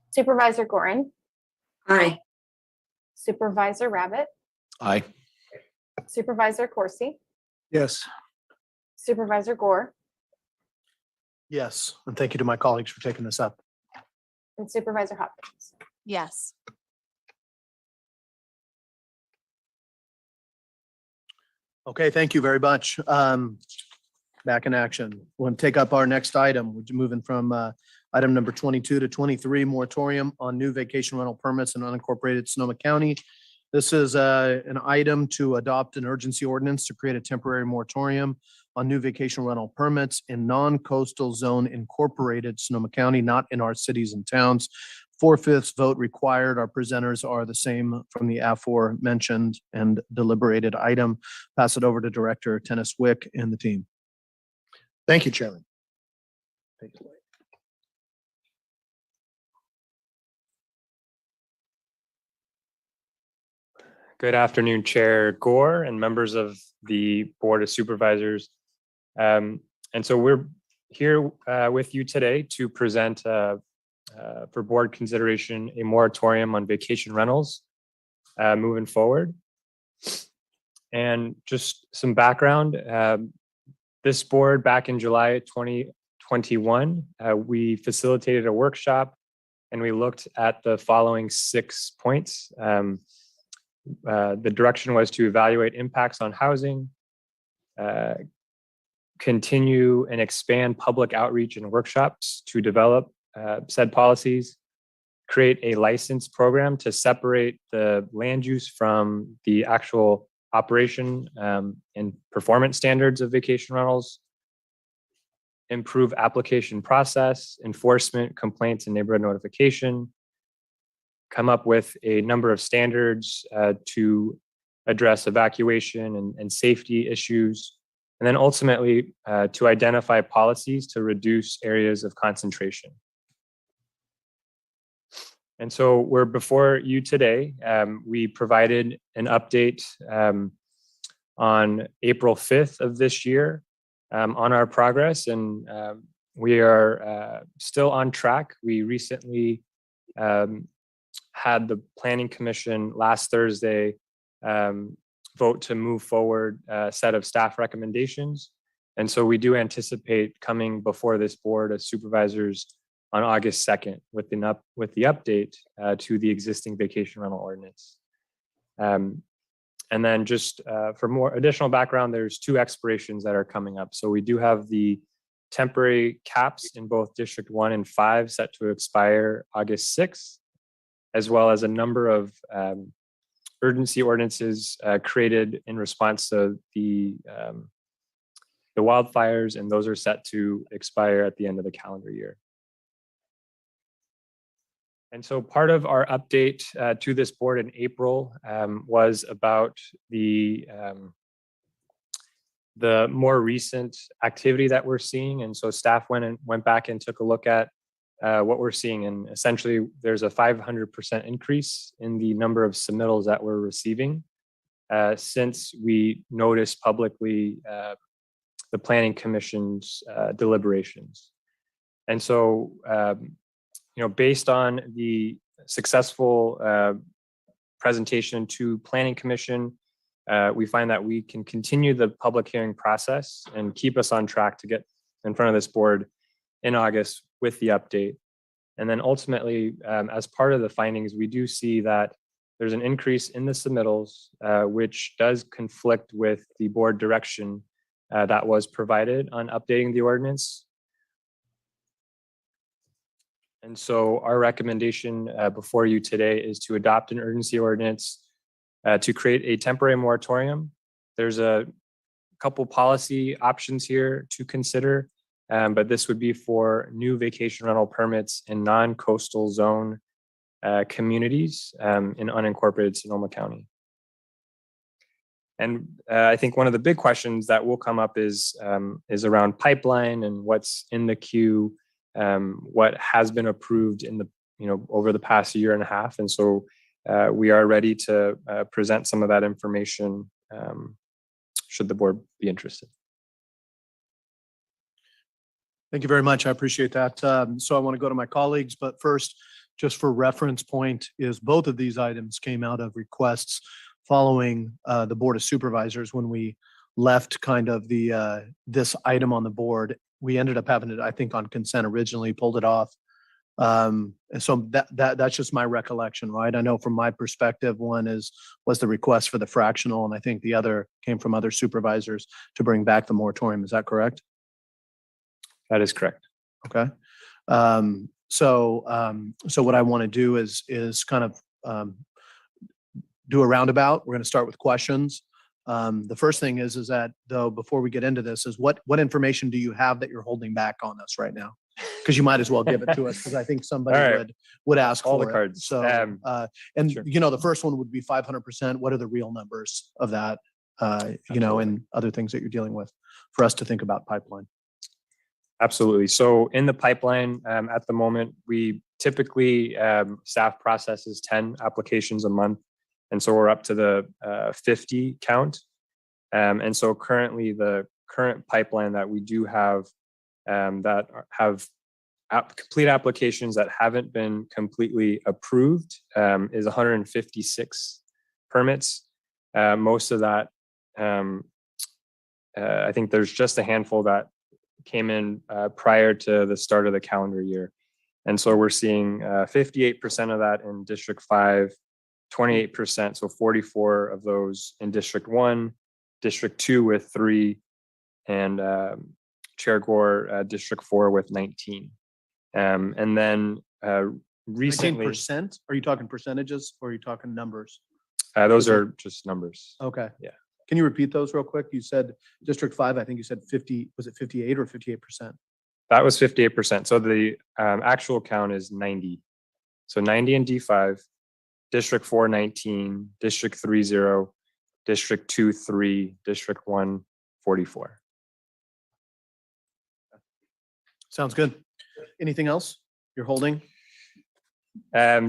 Supervisor Gorin, Aye. Supervisor Rabbit, Aye. Supervisor Corsi, Yes. Supervisor Gore, Yes, and thank you to my colleagues for taking this up. and Supervisor Hopkins. Yes. Okay, thank you very much. Back in action. We'll take up our next item. We're moving from item number 22 to 23, moratorium on new vacation rental permits in unincorporated Sonoma County. This is an item to adopt an urgency ordinance to create a temporary moratorium on new vacation rental permits in non-coastal zone incorporated Sonoma County, not in our cities and towns. 4/5 vote required. Our presenters are the same from the aforementioned and deliberated item. Pass it over to Director Dennis Wick and the team. Thank you, Chairman. Take it away. Good afternoon, Chair Gore and members of the Board of Supervisors. And so we're here with you today to present for board consideration a moratorium on vacation rentals moving forward. And just some background, this board back in July 2021, we facilitated a workshop and we looked at the following 6 points. The direction was to evaluate impacts on housing, continue and expand public outreach and workshops to develop said policies, create a license program to separate the land use from the actual operation and performance standards of vacation rentals, improve application process, enforcement, complaints, and neighborhood notification, come up with a number of standards to address evacuation and safety issues, and then ultimately to identify policies to reduce areas of concentration. And so we're before you today. We provided an update on April 5th of this year on our progress, and we are still on track. We recently had the Planning Commission last Thursday vote to move forward a set of staff recommendations. And so we do anticipate coming before this board as supervisors on August 2nd with the update to the existing vacation rental ordinance. And then just for more additional background, there's 2 expirations that are coming up. So we do have the temporary caps in both District 1 and 5 set to expire August 6th, as well as a number of urgency ordinances created in response to the wildfires, and those are set to expire at the end of the calendar year. And so part of our update to this board in April was about the more recent activity that we're seeing. And so staff went back and took a look at what we're seeing. And essentially, there's a 500% increase in the number of submittals that we're receiving since we noticed publicly the Planning Commission's deliberations. And so, based on the successful presentation to Planning Commission, we find that we can continue the public hearing process and keep us on track to get in front of this board in August with the update. And then ultimately, as part of the findings, we do see that there's an increase in the submittals, which does conflict with the board direction that was provided on updating the ordinance. And so our recommendation before you today is to adopt an urgency ordinance to create a temporary moratorium. There's a couple policy options here to consider, but this would be for new vacation rental permits in non-coastal zone communities in unincorporated Sonoma County. And I think one of the big questions that will come up is around pipeline and what's in the queue, what has been approved in the over the past year and a half. And so we are ready to present some of that information should the board be interested. Thank you very much. I appreciate that. So I want to go to my colleagues, but first, just for reference point, is both of these items came out of requests following the Board of Supervisors. When we left kind of the this item on the board, we ended up having it, I think, on consent originally, pulled it off. And so that's just my recollection, right? I know from my perspective, one was the request for the fractional, and I think the other came from other supervisors to bring back the moratorium. Is that correct? That is correct. Okay. So what I want to do is kind of do a roundabout. We're going to start with questions. The first thing is that, though, before we get into this, is what information do you have that you're holding back on us right now? Because you might as well give it to us, because I think somebody right. would ask all for the it. cards. So, and sure. The first one would be 500%. What are the real numbers of that? And other things that you're dealing with for us to think about pipeline. Absolutely. So in the pipeline at the moment, we typically staff processes 10 applications a month. And so we're up to the 50 count. And so currently the current pipeline that we do have that have complete applications that haven't been completely approved is 156 permits. Most of that, I think there's just a handful that came in prior to the start of the calendar year. And so we're seeing 58% of that in District 5, 28%, so 44 of those in District 1, District 2 with 3, and Chair Gore, District 4 with 19. And then recently— 19%? Are you talking percentages or are you talking numbers? Those are just numbers. Okay. Yeah. Can you repeat those real quick? You said District 5, I think you said 50, was it 58 or 58%? That was 58%. So the actual count is 90. So 90 in D5, District 4, 19, District 3, 0, District 2, 3, District 1, 44. Sounds good. Anything else you're holding?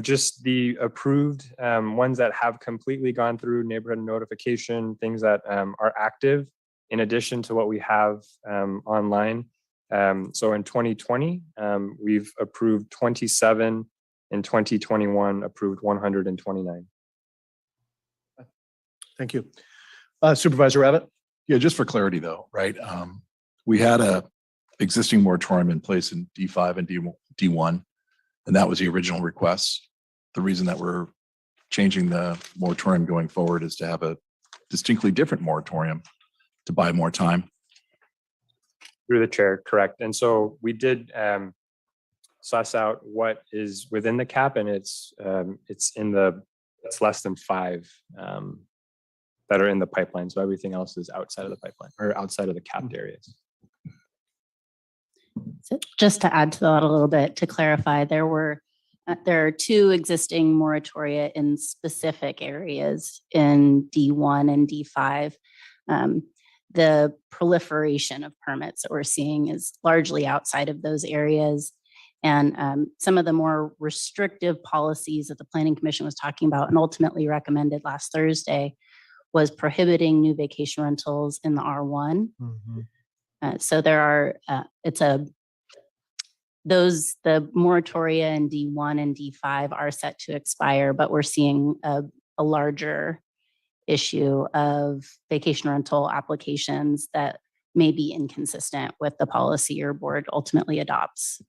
Just the approved ones that have completely gone through neighborhood notification, things that are active in addition to what we have online. So in 2020, we've approved 27. In 2021, approved 129. Thank you. Supervisor Abbott? Yeah, just for clarity though, right? We had a existing moratorium in place in D5 and D1, and that was the original request. The reason that we're changing the moratorium going forward is to have a distinctly different moratorium to buy more time. Through the chair, correct. And so we did suss out what is within the cap, and it's less than 5 that are in the pipeline. So everything else is outside of the pipeline or outside of the capped areas. So just to add to that a little bit, to clarify, there are 2 existing moratoria in specific areas in D1 and D5. The proliferation of permits that we're seeing is largely outside of those areas. And some of the more restrictive policies that the Planning Commission was talking about and ultimately recommended last Thursday was prohibiting new vacation rentals in the R1. So there are, the moratoria in D1 and D5 are set to expire, but we're seeing a larger issue of vacation rental applications that may be inconsistent with the policy your board ultimately adopts.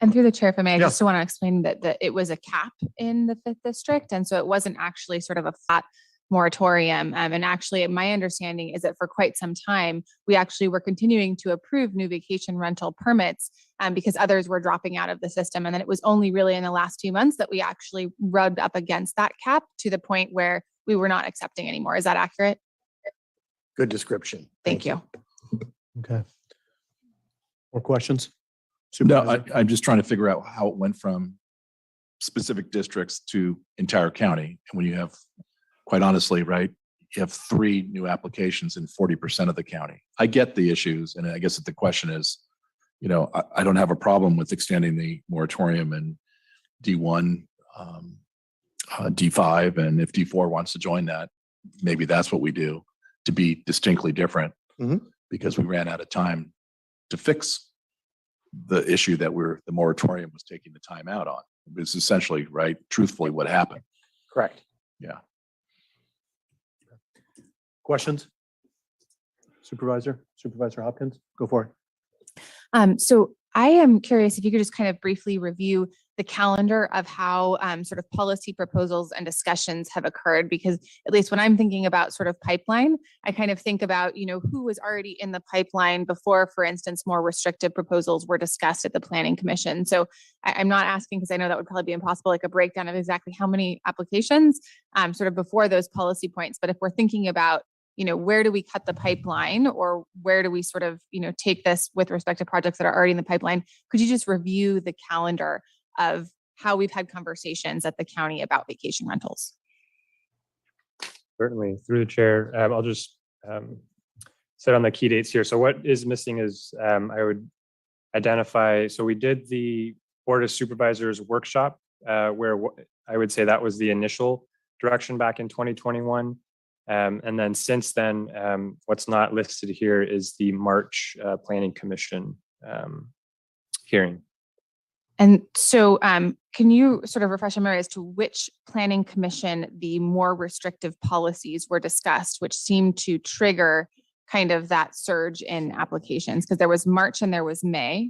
And through the chair, if I may, I Yeah. just want to explain that it was a cap in the 5th district. And so it wasn't actually sort of a flat moratorium. And actually, my understanding is that for quite some time, we actually were continuing to approve new vacation rental permits because others were dropping out of the system. And then it was only really in the last few months that we actually rubbed up against that cap to the point where we were not accepting anymore. Is that accurate? Good description. Thank you. Okay. More questions? No, Supervisor? I'm just trying to figure out how it went from specific districts to entire county. And when you have, quite honestly, right, you have 3 new applications in 40% of the county. I get the issues. And I guess that the question is, you know, I don't have a problem with extending the moratorium in D1, D5, and if D4 wants to join that, maybe that's what we do to be distinctly different because we ran out of time to fix the issue that the moratorium was taking the time out on. It's essentially, right, truthfully what happened. Correct. Yeah. Questions? Supervisor Hopkins, go for it. So I am curious if you could just kind of briefly review the calendar of how sort of policy proposals and discussions have occurred, because at least when I'm thinking about sort of pipeline, I kind of think about, you know, who was already in the pipeline before, for instance, more restrictive proposals were discussed at the Planning Commission. So I'm not asking because I know that would probably be impossible, like a breakdown of exactly how many applications sort of before those policy points. But if we're thinking about, you know, where do we cut the pipeline or where do we sort of, you know, take this with respect to projects that are already in the pipeline? Could you just review the calendar of how we've had conversations at the county about vacation rentals? Certainly, through the chair. I'll just sit on the key dates here. So what is missing is I would identify, so we did the Board of Supervisors workshop where I would say that was the initial direction back in 2021. And then since then, what's not listed here is the March Planning Commission hearing. And so can you sort of refresh my memory as to which Planning Commission the more restrictive policies were discussed, which seemed to trigger kind of that surge in applications? Because there was March and there was May.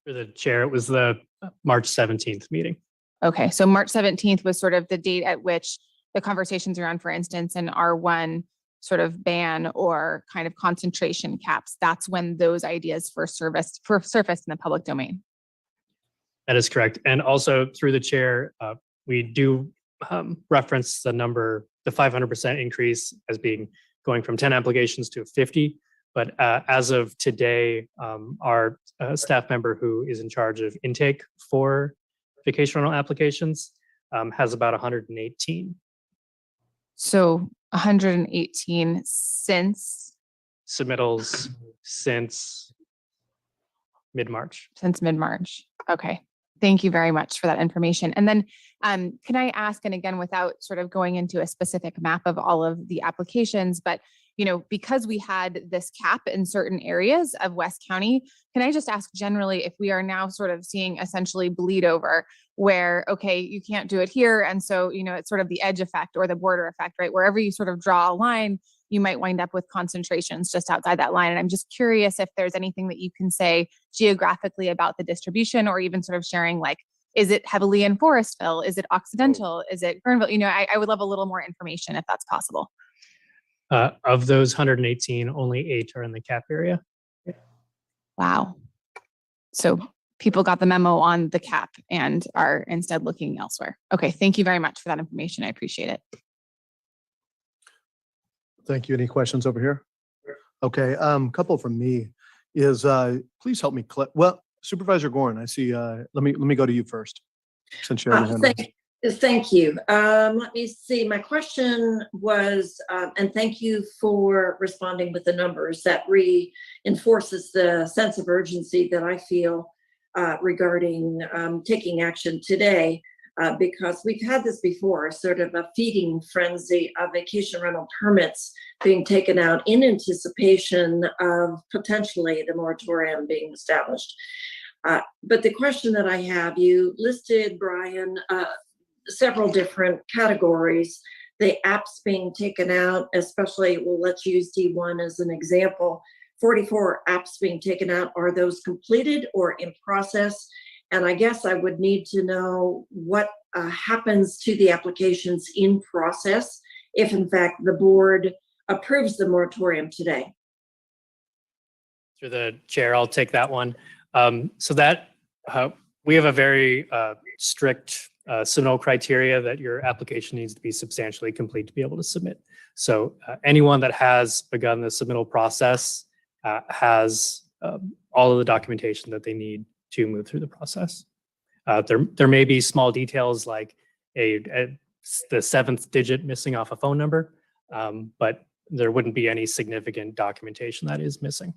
For the chair, it was the March 17th meeting. Okay, so March 17th was sort of the date at which the conversations around, for instance, an R1 sort of ban or kind of concentration caps. That's when those ideas first surfaced in the public domain. That is correct. And also through the chair, we do reference the 500% increase as being going from 10 applications to 50. But as of today, our staff member who is in charge of intake for vacation rental applications has about 118 So 118 since submittals since mid-March. Okay. Thank you very much for that information. And then can I ask, and again, without sort of going into a specific map of all of the applications, but because we had this cap in certain areas of West County, can I just ask generally if we are now sort of seeing essentially bleed over where, okay, you can't do it here. And so, it's sort of the edge effect or the border effect, right? Wherever you sort of draw a line, you might wind up with concentrations just outside that line. And I'm just curious if there's anything that you can say geographically about the distribution, or even sort of sharing, like, is it heavily in Forestville? Is it Occidental? Is it Guerneville? I would love a little more information if that's possible. Of those 118, only 8 are in the cap area. Wow. So people got the memo on the cap and are instead looking elsewhere. Okay. Thank you very much for that information. I appreciate it. Thank you. Any questions over here? Okay, couple from me is, please help me. Well, Supervisor Gorin, I see, let me go to you first, since you have your hand raised. Thank you. Let me see. My question was, and thank you for responding with the numbers. That reinforces the sense of urgency that I feel regarding taking action today, because we've had this before, sort of a feeding frenzy of vacation rental permits being taken out in anticipation of potentially the moratorium being established. But the question that I have, you listed, Brian, several different categories, the apps being taken out, especially, well, let's use D1 as an example, 44 apps being taken out. Are those completed or in process? And I guess I would need to know what happens to the applications in process if, in fact, the board approves the moratorium today. Through the chair, I'll take that one. So that we have a very strict submittal criteria that your application needs to be substantially complete to be able to submit. So anyone that has begun the submittal process has all of the documentation that they need to move through the process. There may be small details like the 7th digit missing off a phone number, but there wouldn't be any significant documentation that is missing.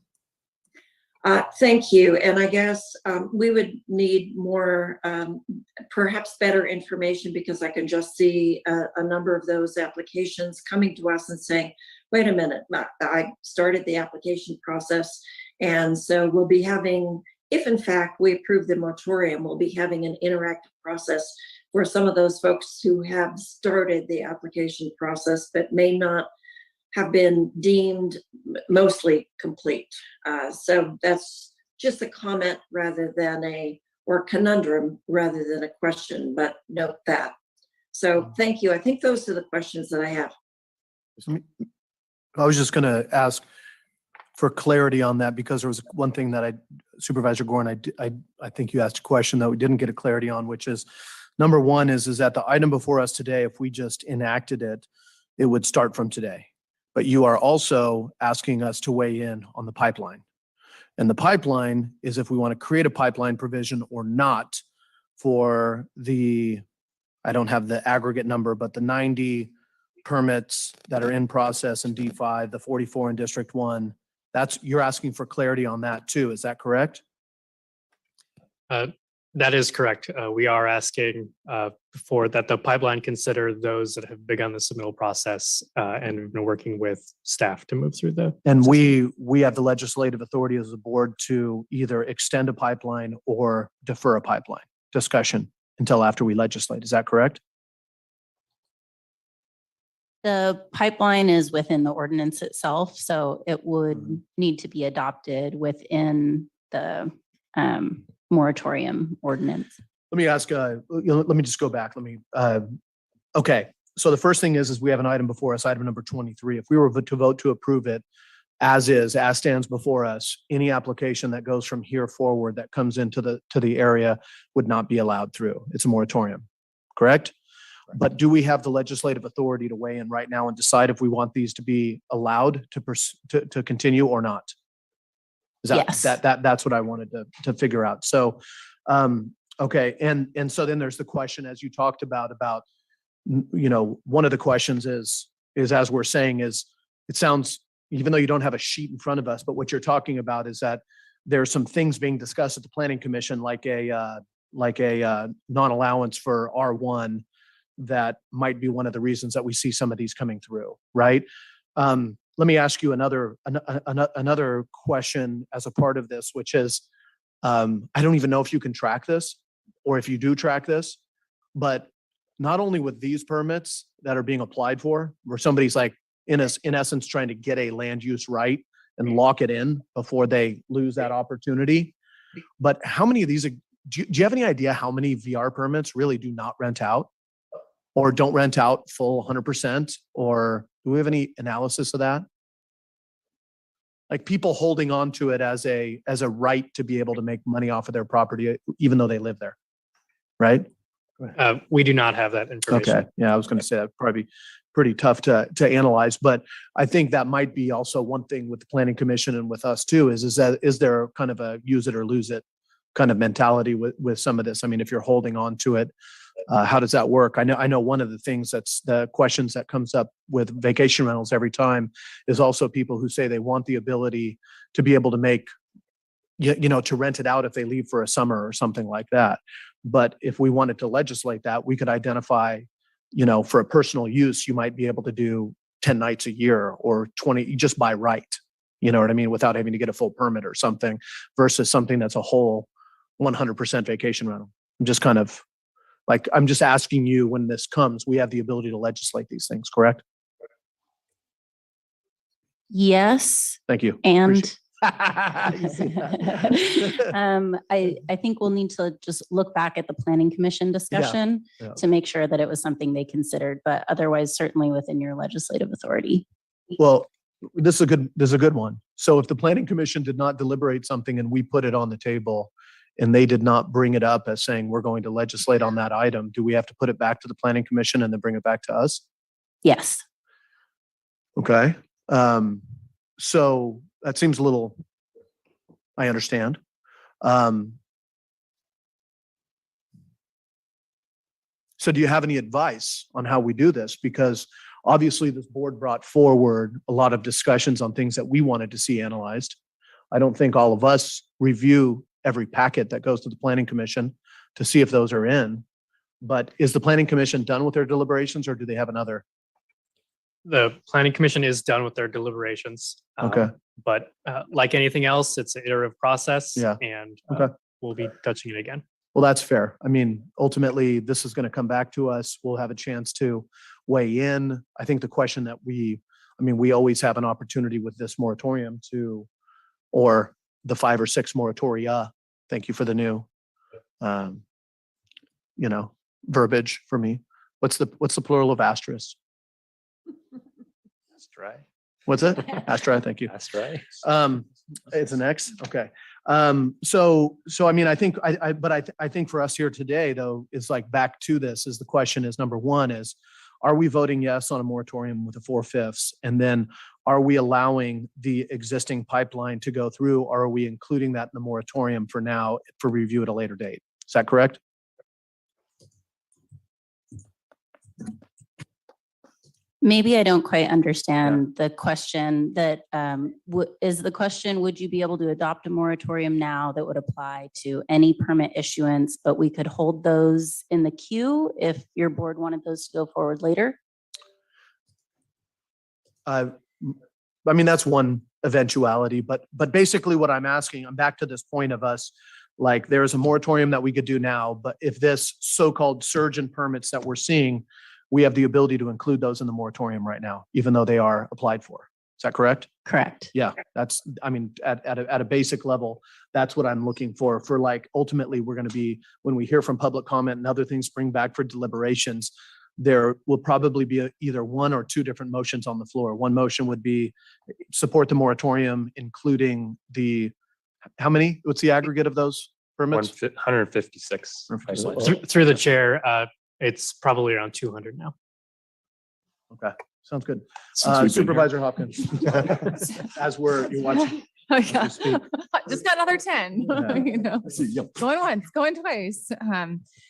Thank you. And I guess we would need more, perhaps better information, because I can just see a number of those applications coming to us and saying, wait a minute, I started the application process. And so we'll be having, if in fact we approve the moratorium, we'll be having an interactive process for some of those folks who have started the application process but may not have been deemed mostly complete. So that's just a comment rather than or conundrum rather than a question, but note that. So thank you. I think those are the questions that I have. I was just going to ask for clarity on that, because there was one thing that Supervisor Gorin, I think you asked a question that we didn't get a clarity on, which is, number one is that the item before us today, if we just enacted it, it would start from today. But you are also asking us to weigh in on the pipeline. And the pipeline is if we want to create a pipeline provision or not for I don't have the aggregate number, but the 90 permits that are in process in D5, the 44 in District 1, you're asking for clarity on that too. Is that correct? That is correct. We are asking for that the pipeline consider those that have begun the submittal process and have been working with staff to move through the. And we have the legislative authority as a board to either extend a pipeline or defer a pipeline discussion until after we legislate. Is that correct? The pipeline is within the ordinance itself, so it would need to be adopted within the moratorium ordinance. Let me ask, let me just go back. Okay. So the first thing is we have an item before us, item number 23. If we were to vote to approve it as stands before us, any application that goes from here forward that comes into the area would not be allowed through. It's a moratorium, correct? But do we have the legislative authority to weigh in right now and decide if we want these to be allowed to continue or not? Is that, Yes. that's what I wanted to figure out. So, okay. And so then there's the question, as you talked about, one of the questions is as we're saying is, it sounds, even though you don't have a sheet in front of us, but what you're talking about is that there are some things being discussed at the Planning Commission, like a non-allowance for R1 that might be one of the reasons that we see some of these coming through, right? Let me ask you another question as a part of this, which is, I don't even know if you can track this or if you do track this, but not only with these permits that are being applied for, where somebody's like, in essence, trying to get a land use right and lock it in before they lose that opportunity. But how many of these, do you have any idea how many VR permits really do not rent out or don't rent out full 100%? Or do we have any analysis of that? Like people holding on to it as a right to be able to make money off of their property, even though they live there, right? We do not have that information. Okay. Yeah, I was going to say that'd probably be pretty tough to analyze, but I think that might be also one thing with the Planning Commission and with us too, is there kind of a use it or lose it kind of mentality with some of this? I mean, if you're holding on to it, how does that work? I know one of the things that's the questions that comes up with vacation rentals every time is also people who say they want the ability to be able to make, to rent it out if they leave for a summer or something like that. But if we wanted to legislate that, we could identify, for a personal use, you might be able to do 10 nights a year or 20 just by right, you know what I mean? Without having to get a full permit or something versus something that's a whole 100% vacation rental. I'm just asking you, when this comes, we have the ability to legislate these things, correct? Yes. Thank you. And You see that? I think we'll need to just look back at the Planning Commission discussion Yeah. to make sure that it was something they considered, but otherwise certainly within your legislative authority. Well, this is a good one. So if the Planning Commission did not deliberate something and we put it on the table and they did not bring it up as saying we're going to legislate on that item, do we have to put it back to the Planning Commission and then bring it back to us? Yes. Okay. So that seems a little, I understand. So do you have any advice on how we do this? Because obviously this board brought forward a lot of discussions on things that we wanted to see analyzed. I don't think all of us review every packet that goes to the Planning Commission to see if those are in. But is the Planning Commission done with their deliberations or do they have another? The Planning Commission is done with their deliberations. Okay. But like anything else, it's an iterative process. Yeah. And Okay. we'll be touching it again. Well, that's fair. I mean, ultimately, this is going to come back to us. We'll have a chance to weigh in. I think the question that we always have an opportunity with this moratorium or the 5 or 6 moratoria. Thank you for the new, verbiage for me. What's the plural of asterisk? Astray. What's it? Astray. Thank you. Astray. It's an X. Okay. So I mean, I think I think for us here today, though, is like back to this is the question is number one is, are we voting yes on a moratorium with a 4/5? And then are we allowing the existing pipeline to go through? Or are we including that in the moratorium for now for review at a later date? Is that correct? Maybe I don't quite understand the question that is the question, would you be able to adopt a moratorium now that would apply to any permit issuance, but we could hold those in the queue if your board wanted those to go forward later? I mean, that's one eventuality, but basically what I'm asking, I'm back to this point of us, like there's a moratorium that we could do now, but if this so-called surge in permits that we're seeing, we have the ability to include those in the moratorium right now, even though they are applied for. Is that correct? Correct. Yeah, that's, I mean, at a basic level, that's what I'm looking for like, ultimately, we're going to be, when we hear from public comment and other things bring back for deliberations, there will probably be either 1 or 2 different motions on the floor. One motion would be support the moratorium, including how many? What's the aggregate of those permits? 156. Through the chair, It's probably around 200 now. Okay, sounds good. Since we've been here. Supervisor Hopkins, as you're watching. Oh, as yeah. you speak. Just got another 10, Yeah. you know, going once, going twice.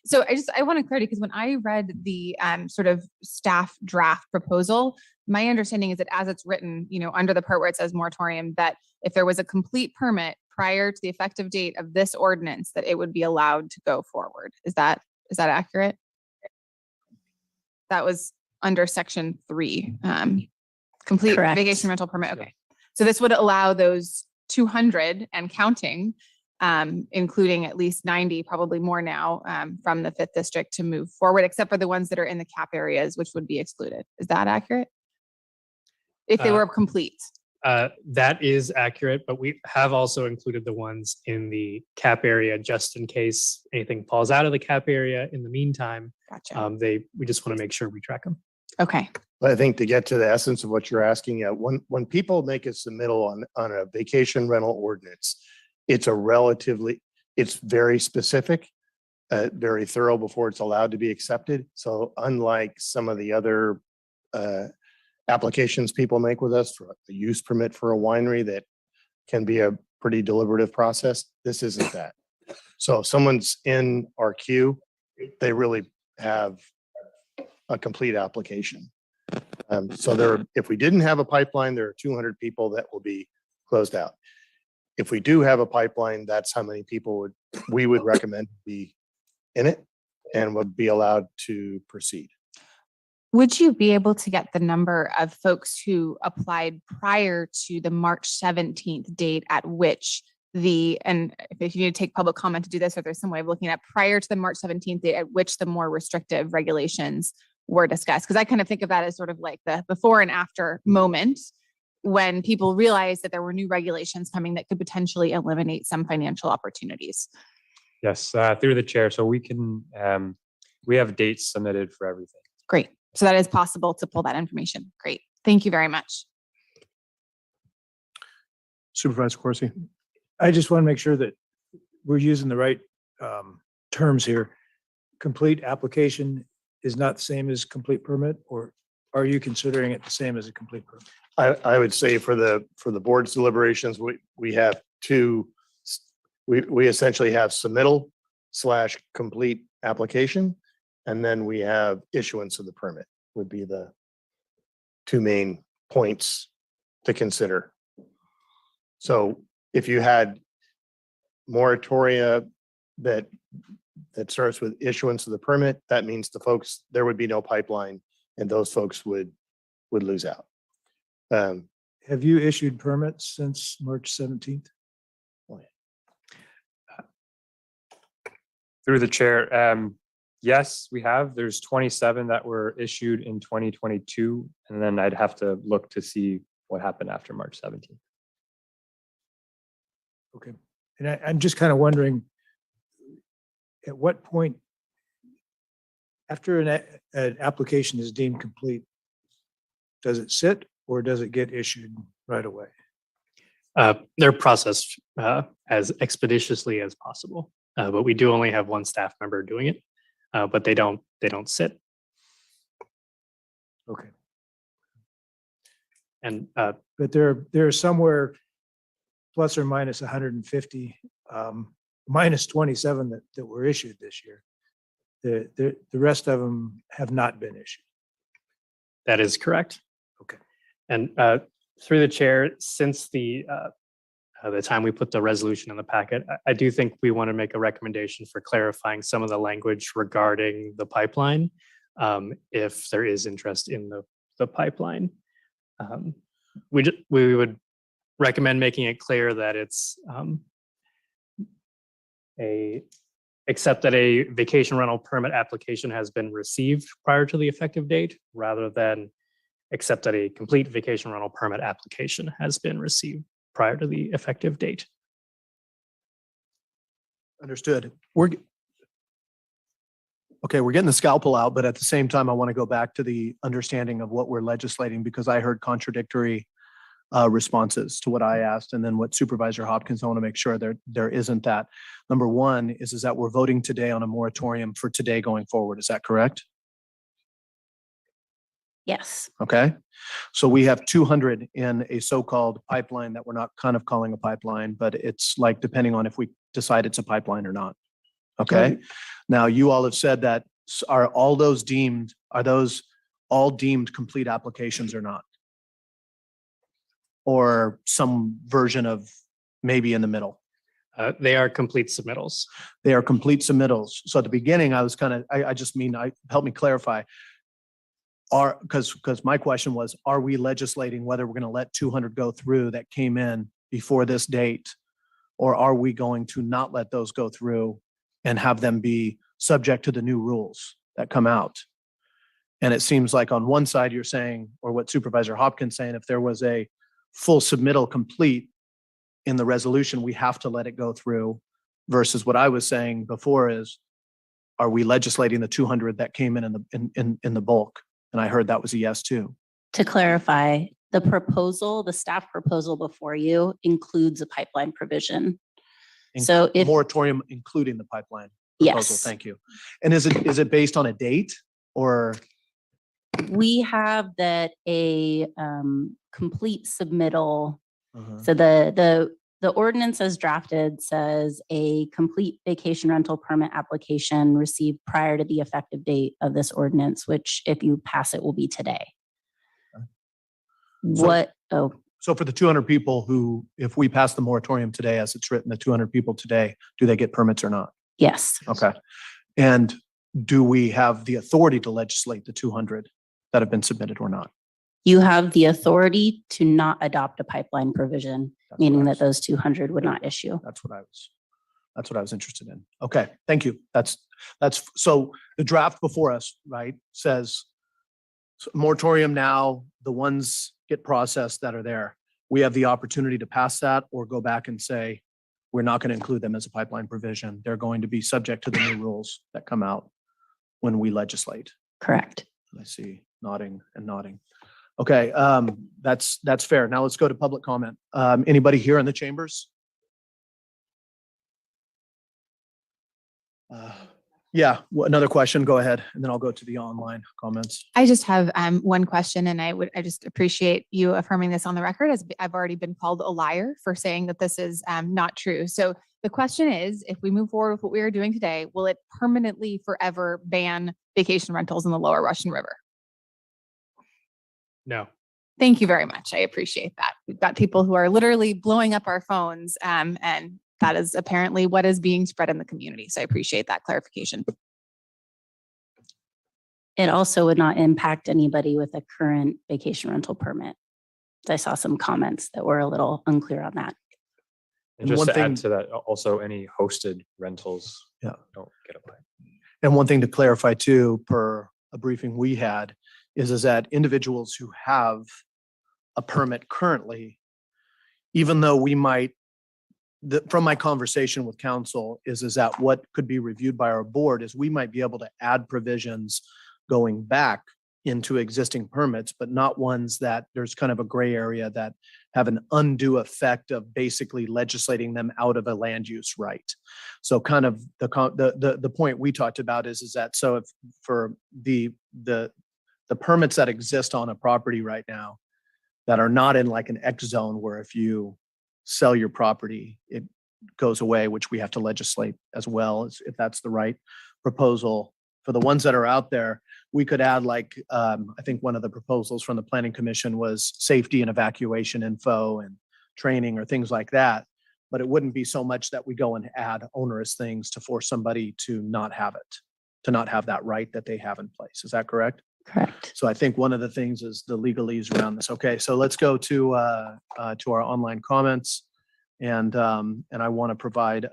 So I want to clarity because when I read the sort of staff draft proposal, my understanding is that as it's written, you know, under the part where it says moratorium, that if there was a complete permit prior to the effective date of this ordinance, that it would be allowed to go forward. Is that accurate? That was under section 3, complete Correct. vacation rental permit. Okay. So this would allow those 200 and counting, including at least 90, probably more now, from the 5th district to move forward, except for the ones that are in the cap areas, which would be excluded. Is that accurate? If they were complete. That is accurate, but we have also included the ones in the cap area just in case anything falls out of the cap area in the meantime. Gotcha. We just want to make sure we track them. Okay. But I think to get to the essence of what you're asking, when people make a submittal on a vacation rental ordinance, it's very specific, very thorough before it's allowed to be accepted. So unlike some of the other applications people make with us for a use permit for a winery that can be a pretty deliberative process, this isn't that. So if someone's in our queue, they really have a complete application. So if we didn't have a pipeline, there are 200 people that will be closed out. If we do have a pipeline, that's how many people we would recommend be in it and would be allowed to proceed. Would you be able to get the number of folks who applied prior to the March 17th date at which and if you need to take public comment to do this, or there's some way of looking at prior to the March 17th date at which the more restrictive regulations were discussed? Because I kind of think of that as sort of like the before and after moment when people realized that there were new regulations coming that could potentially eliminate some financial opportunities. Yes, through the chair. So we have dates submitted for everything. Great. So that is possible to pull that information. Great. Thank you very much. Supervisor Corsi. I just want to make sure that we're using the right terms here. Complete application is not the same as complete permit, or are you considering it the same as a complete permit? I would say for the board's deliberations, we have we essentially have submittal / complete application, and then we have issuance of the permit would be the two main points to consider. So if you had moratoria that starts with issuance of the permit, that means there would be no pipeline and those folks would lose out. Have you issued permits since March 17th? Through the chair, yes, we have. There's 27 that were issued in 2022, and then I'd have to look to see what happened after March 17th. Okay. And I'm just kind of wondering, at what point, after an application is deemed complete, does it sit or does it get issued right away? They're processed as expeditiously as possible, but we do only have one staff member doing it, but they don't sit. Okay. And but there somewhere plus or minus 150, minus 27 that were issued this year. The rest of them have not been issued. That is correct. Okay. And through the chair, since the time we put the resolution in the packet, I do think we want to make a recommendation for clarifying some of the language regarding the pipeline, if there is interest in the pipeline. We would recommend making it clear that it's except that a vacation rental permit application has been received prior to the effective date, rather than except that a complete vacation rental permit application has been received prior to the effective date. Understood. We're getting the scalpel out, but at the same time, I want to go back to the understanding of what we're legislating, because I heard contradictory responses to what I asked, and then what Supervisor Hopkins, I want to make sure there isn't that. Number one is that we're voting today on a moratorium for today going forward. Is that correct? Yes. Okay. So we have 200 in a so-called pipeline that we're not kind of calling a pipeline, but it's like depending on if we decide it's a pipeline or not. Okay. Now you all have said that are those all deemed complete applications or not? Or some version of maybe in the middle? They are complete submittals. They are complete submittals. So at the beginning, I was help me clarify. Because my question was, are we legislating whether we're going to let 200 go through that came in before this date? Or are we going to not let those go through and have them be subject to the new rules that come out? And it seems like on one side you're saying, or what Supervisor Hopkins saying, if there was a full submittal complete in the resolution, we have to let it go through, versus what I was saying before is, are we legislating the 200 that came in the bulk? And I heard that was a yes too. To clarify, the staff proposal before you includes a pipeline provision. So if Moratorium including the pipeline proposal. Yes. Thank you. And is it based on a date or? we have that a complete submittal. So the ordinance as drafted says a complete vacation rental permit application received prior to the effective date of this ordinance, which if you pass it will be today. So for the 200 people who, if we pass the moratorium today, as it's written, the 200 people today, do they get permits or not? Yes. Okay. And do we have the authority to legislate the 200 that have been submitted or not? You have the authority to not adopt a pipeline provision, meaning that those 200 would not issue. That's what I was interested in. Okay, thank you. That's so the draft before us, right, says moratorium now, the ones get processed that are there. We have the opportunity to pass that or go back and say, we're not going to include them as a pipeline provision. They're going to be subject to the new rules that come out when we legislate. Correct. I see nodding and nodding. Okay, that's fair. Now let's go to public comment. Anybody here in the chambers? Yeah, another question, go ahead, and then I'll go to the online comments. I just have one question, and I just appreciate you affirming this on the record, as I've already been called a liar for saying that this is not true. So the question is, if we move forward with what we are doing today, will it permanently forever ban vacation rentals in the Lower Russian River? No. Thank you very much. I appreciate that. We've got people who are literally blowing up our phones, and that is apparently what is being spread in the community. So I appreciate that clarification. It also would not impact anybody with a current vacation rental permit. I saw some comments that were a little unclear on that. And just to add to that, also any hosted rentals don't get applied. And one thing to clarify too, per a briefing we had, is that individuals who have a permit currently, even though we might, from my conversation with council, is that what could be reviewed by our board is we might be able to add provisions going back into existing permits, but not ones that there's kind of a gray area that have an undue effect of basically legislating them out of a land use right. So kind of the point we talked about is that, so if for the permits that exist on a property right now that are not in like an X zone where if you sell your property, it goes away, which we have to legislate as well, as if that's the right proposal. For the ones that are out there, we could add like, I think one of the proposals from the Planning Commission was safety and evacuation info and training or things like that. But it wouldn't be so much that we go and add onerous things to force somebody to not have it, to not have that right that they have in place. Is that correct? Correct. So I think one of the things is the legalese around this. Okay, so let's go to our online comments, and I want to provide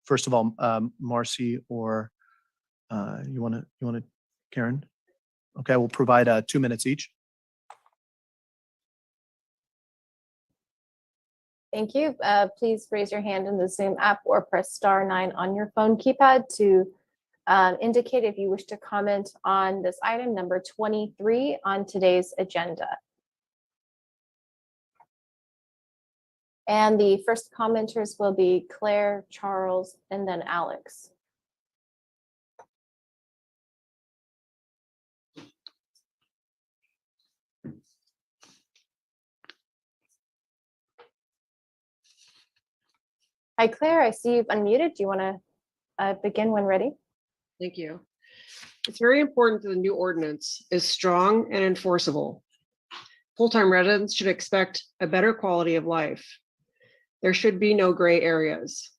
first of all, Marcy or you want to Karen? Okay, we'll provide 2 minutes each. Thank you. Please raise your hand in the Zoom app or press *9 on your phone keypad to indicate if you wish to comment on this item number 23 on today's agenda. And the first commenters will be Claire, Charles, and then Alex. Hi, Claire. I see you've unmuted. Do you want to begin when ready? Thank you. It's very important that the new ordinance is strong and enforceable. Full-time residents should expect a better quality of life. There should be no gray areas.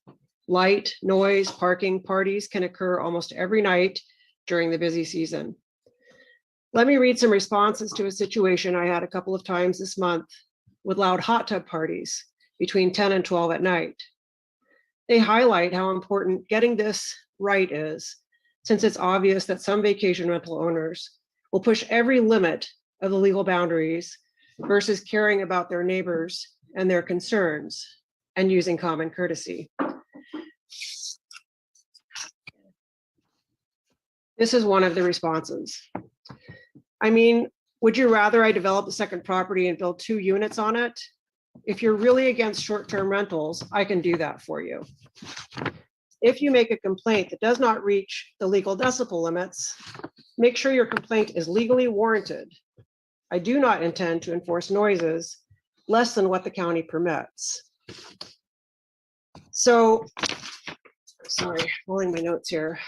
Light, noise, parking, parties can occur almost every night during the busy season. Let me read some responses to a situation I had a couple of times this month with loud hot tub parties between 10 and 12 at night. They highlight how important getting this right is, since it's obvious that some vacation rental owners will push every limit of the legal boundaries versus caring about their neighbors and their concerns and using common courtesy. This is one of the responses. I mean, would you rather I develop a second property and build 2 units on it? If you're really against short-term rentals, I can do that for you. If you make a complaint that does not reach the legal decibel limits, make sure your complaint is legally warranted. I do not intend to enforce noises less than what the county permits. So, sorry, rolling my notes here.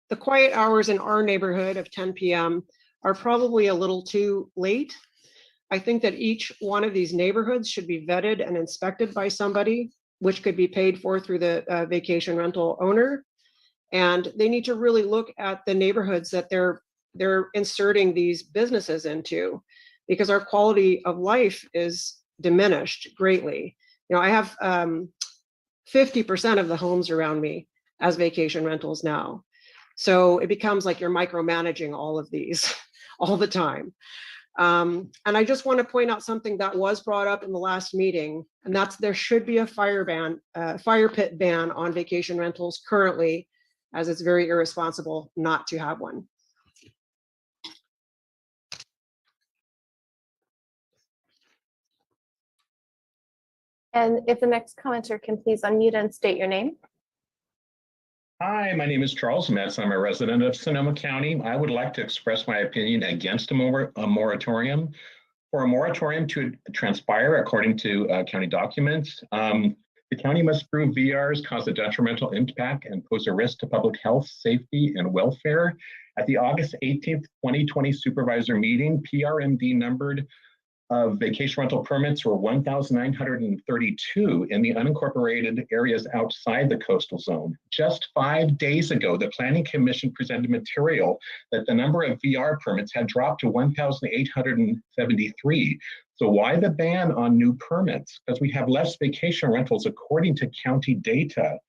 The quiet hours in our neighborhood of 10 p.m. are probably a little too late. I think that each one of these neighborhoods should be vetted and inspected by somebody, which could be paid for through the vacation rental owner. And they need to really look at the neighborhoods that they're inserting these businesses into, because our quality of life is diminished greatly. You know, I have 50% of the homes around me as vacation rentals now. So it becomes like you're micromanaging all of these all the time. And I just want to point out something that was brought up in the last meeting, and that's there should be a fire pit ban on vacation rentals currently, as it's very irresponsible not to have one. And if the next commenter can please unmute and state your name. Hi, my name is Charles Metz. I'm a resident of Sonoma County. I would like to express my opinion against a moratorium. For a moratorium to transpire according to county documents, the county must prove VRs cause a detrimental impact and pose a risk to public health, safety, and welfare. At the August 18th, 2020 supervisor meeting, PRMD numbered of vacation rental permits were 1,932 in the unincorporated areas outside the coastal zone. Just 5 days ago, the Planning Commission presented material that the number of VR permits had dropped to 1,873. So why the ban on new permits? Because we have less vacation rentals according to county data.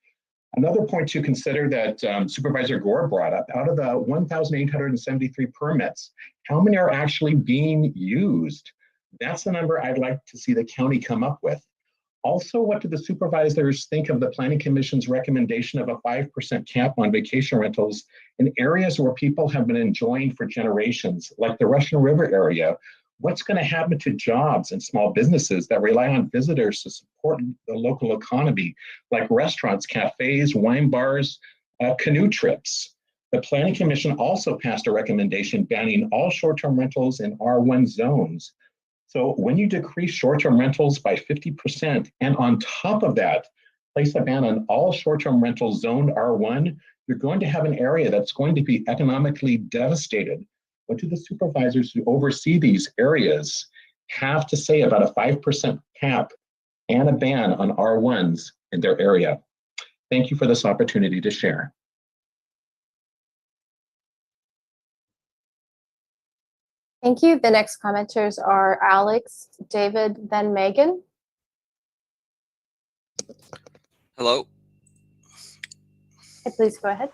Another point to consider that Supervisor Gore brought up, out of the 1,873 permits, how many are actually being used? That's the number I'd like to see the county come up with. Also, what do the supervisors think of the Planning Commission's recommendation of a 5% cap on vacation rentals in areas where people have been enjoying for generations, like the Russian River area? What's going to happen to jobs and small businesses that rely on visitors to support the local economy, like restaurants, cafes, wine bars, canoe trips? The Planning Commission also passed a recommendation banning all short-term rentals in R1 zones. So when you decrease short-term rentals by 50%, and on top of that, place a ban on all short-term rentals zoned R1, you're going to have an area that's going to be economically devastated. What do the supervisors who oversee these areas have to say about a 5% cap and a ban on R1s in their area? Thank you for this opportunity to share. Thank you. The next commenters are Alex, David, then Megan. Hello. Please go ahead.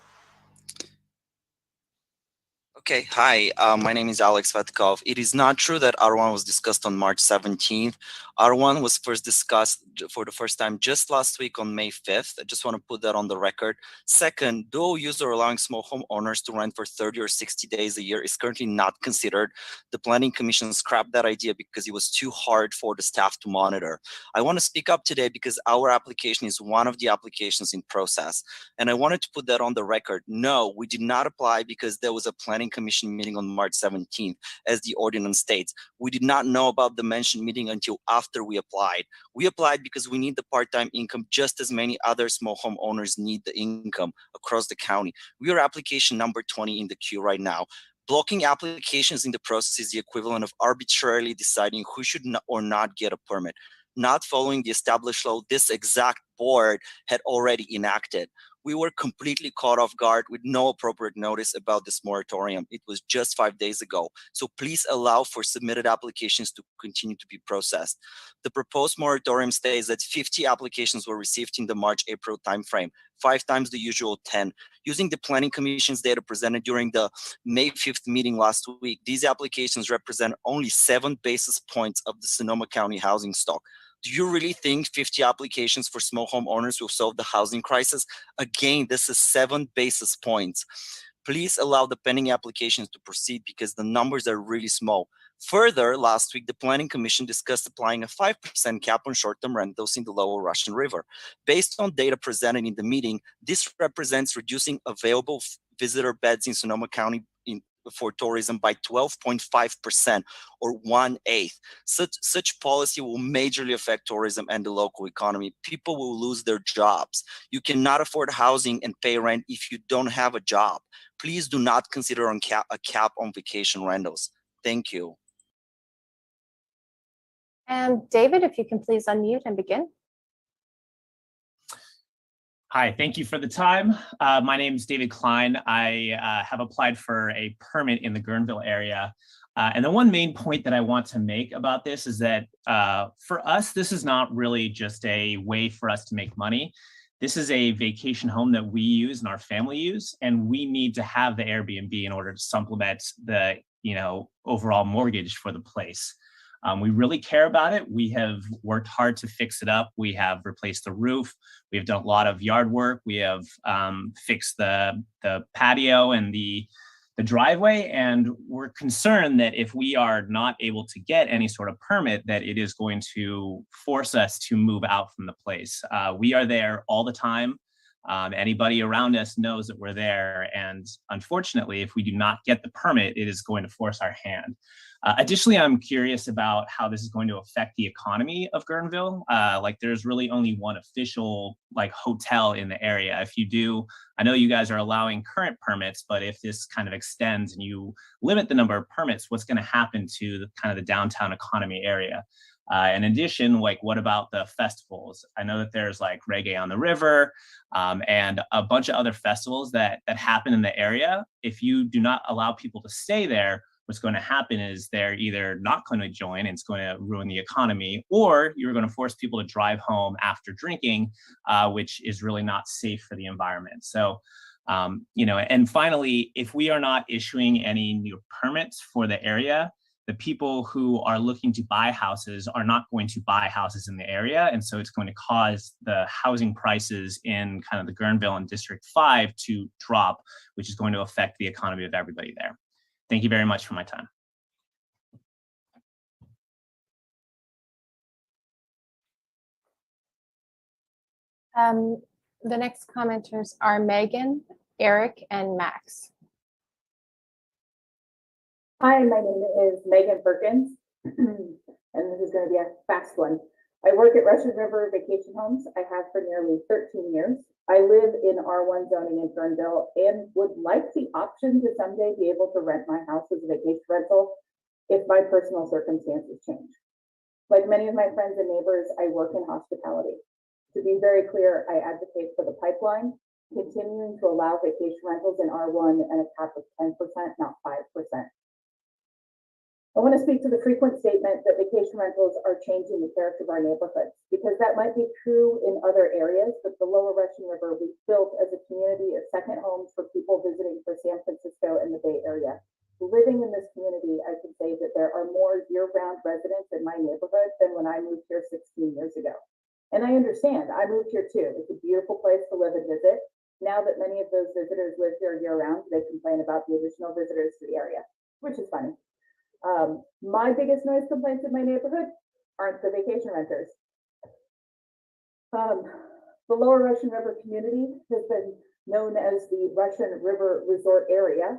Okay, hi, my name is Alex Vetkov. It is not true that R1 was discussed on March 17th. R1 was first discussed for the first time just last week on May 5th. I just want to put that on the record. Second, dual use or allowing small home owners to rent for 30 or 60 days a year is currently not considered. The Planning Commission scrapped that idea because it was too hard for the staff to monitor. I want to speak up today because our application is one of the applications in process. And I wanted to put that on the record. No, we did not apply because there was a Planning Commission meeting on March 17th, as the ordinance states. We did not know about the mentioned meeting until after we applied. We applied because we need the part-time income just as many other small home owners need the income across the county. We are application number 20 in the queue right now. Blocking applications in the process is the equivalent of arbitrarily deciding who should or not get a permit. Not following the established law this exact board had already enacted. We were completely caught off guard with no appropriate notice about this moratorium. It was just 5 days ago. So please allow for submitted applications to continue to be processed. The proposed moratorium states that 50 applications were received in the March-April timeframe, 5 times the usual 10. Using the Planning Commission's data presented during the May 5th meeting last week, these applications represent only 7 basis points of the Sonoma County housing stock. Do you really think 50 applications for small home owners will solve the housing crisis? Again, this is 7 basis points. Please allow the pending applications to proceed because the numbers are really small. Further, last week, the Planning Commission discussed applying a 5% cap on short-term rentals in the Lower Russian River. Based on data presented in the meeting, this represents reducing available visitor beds in Sonoma County for tourism by 12.5% or 1/8. Such policy will majorly affect tourism and the local economy. People will lose their jobs. You cannot afford housing and pay rent if you don't have a job. Please do not consider a cap on vacation rentals. Thank you. And David, if you can please unmute and begin. Hi, thank you for the time. My name is David Klein. I have applied for a permit in the Guerneville area. And the one main point that I want to make about this is that for us, this is not really just a way for us to make money. This is a vacation home that we use and our family use, and we need to have the Airbnb in order to supplement the overall mortgage for the place. We really care about it. We have worked hard to fix it up. We have replaced the roof. We have done a lot of yard work. We have fixed the patio and the driveway. And we're concerned that if we are not able to get any sort of permit, that it is going to force us to move out from the place. We are there all the time. Anybody around us knows that we're there. And unfortunately, if we do not get the permit, it is going to force our hand. Additionally, I'm curious about how this is going to affect the economy of Guerneville. There's really only one official hotel in the area. If you do, I know you guys are allowing current permits, but if this kind of extends and you limit the number of permits, what's going to happen to the downtown economy area? In addition, what about the festivals? I know that there's Reggae on the River and a bunch of other festivals that happen in the area. If you do not allow people to stay there, what's going to happen is they're either not going to join and it's going to ruin the economy, or you're going to force people to drive home after drinking, which is really not safe for the environment. So, and finally, if we are not issuing any new permits for the area, the people who are looking to buy houses are not going to buy houses in the area. And so it's going to cause the housing prices in the Guerneville and District 5 to drop, which is going to affect the economy of everybody there. Thank you very much for my time. The next commenters are Megan, Eric, and Max. Hi, my name is Megan Perkins, and this is going to be a fast one. I work at Russian River Vacation Homes. I have for nearly 13 years. I live in R1 zoning in Guerneville and would like the option to someday be able to rent my house as a vacation rental if my personal circumstances change. Like many of my friends and neighbors, I work in hospitality. To be very clear, I advocate for the pipeline, continuing to allow vacation rentals in R1 and a cap of 10%, not 5%. I want to speak to the frequent statement that vacation rentals are changing the character of our neighborhoods, because that might be true in other areas, but the Lower Russian River was built as a community of second homes for people visiting for San Francisco and the Bay Area. living in this community, I can say that there are more year-round residents in my neighborhood than when I moved here 16 years ago. And I understand, I moved here too. It's a beautiful place to live and visit. Now that many of those visitors live here year-round, they complain about the additional visitors to the area, which is funny. My biggest noise complaints in my neighborhood aren't the vacation renters. The Lower Russian River community has been known as the Russian River Resort Area,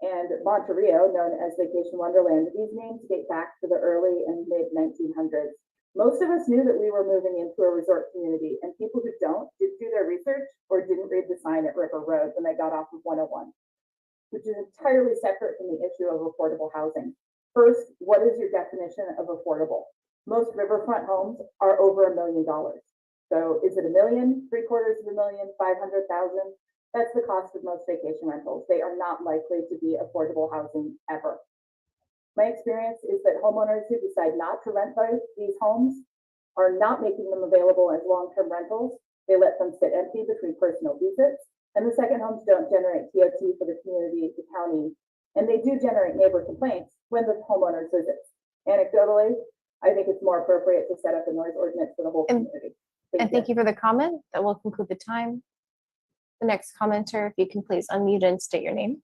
and Monterey, known as Vacation Wonderland. These names date back to the early and mid 1900s. Most of us knew that we were moving into a resort community, and people who don't didn't do their research or didn't read the sign at River Road when they got off of 101, which is entirely separate from the issue of affordable housing. First, what is your definition of affordable? Most riverfront homes are over $1 million. So is it $1 million, $750,000, $500,000? That's the cost of most vacation rentals. They are not likely to be affordable housing ever. My experience is that homeowners who decide not to rent these homes are not making them available as long-term rentals. They let them sit empty between personal visits, and the second homes don't generate TOT for the community, the county, and they do generate neighbor complaints when the homeowners visit. Anecdotally, I think it's more appropriate to set up a noise ordinance for the whole community. Thank you for the comment. That will conclude the time. The next commenter, if you can please unmute and state your name.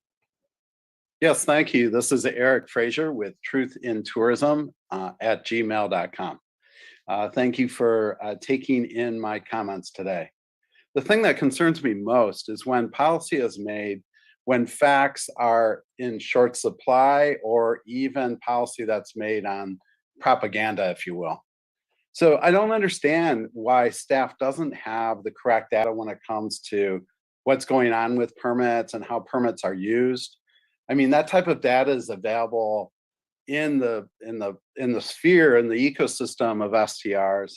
Yes, thank you. This is Eric Frazier with Truth in Tourism at gmail.com. Thank you for taking in my comments today. The thing that concerns me most is when policy is made, when facts are in short supply, or even policy that's made on propaganda, if you will. So I don't understand why staff doesn't have the correct data when it comes to what's going on with permits and how permits are used. I mean, that type of data is available in the sphere, in the ecosystem of STRs.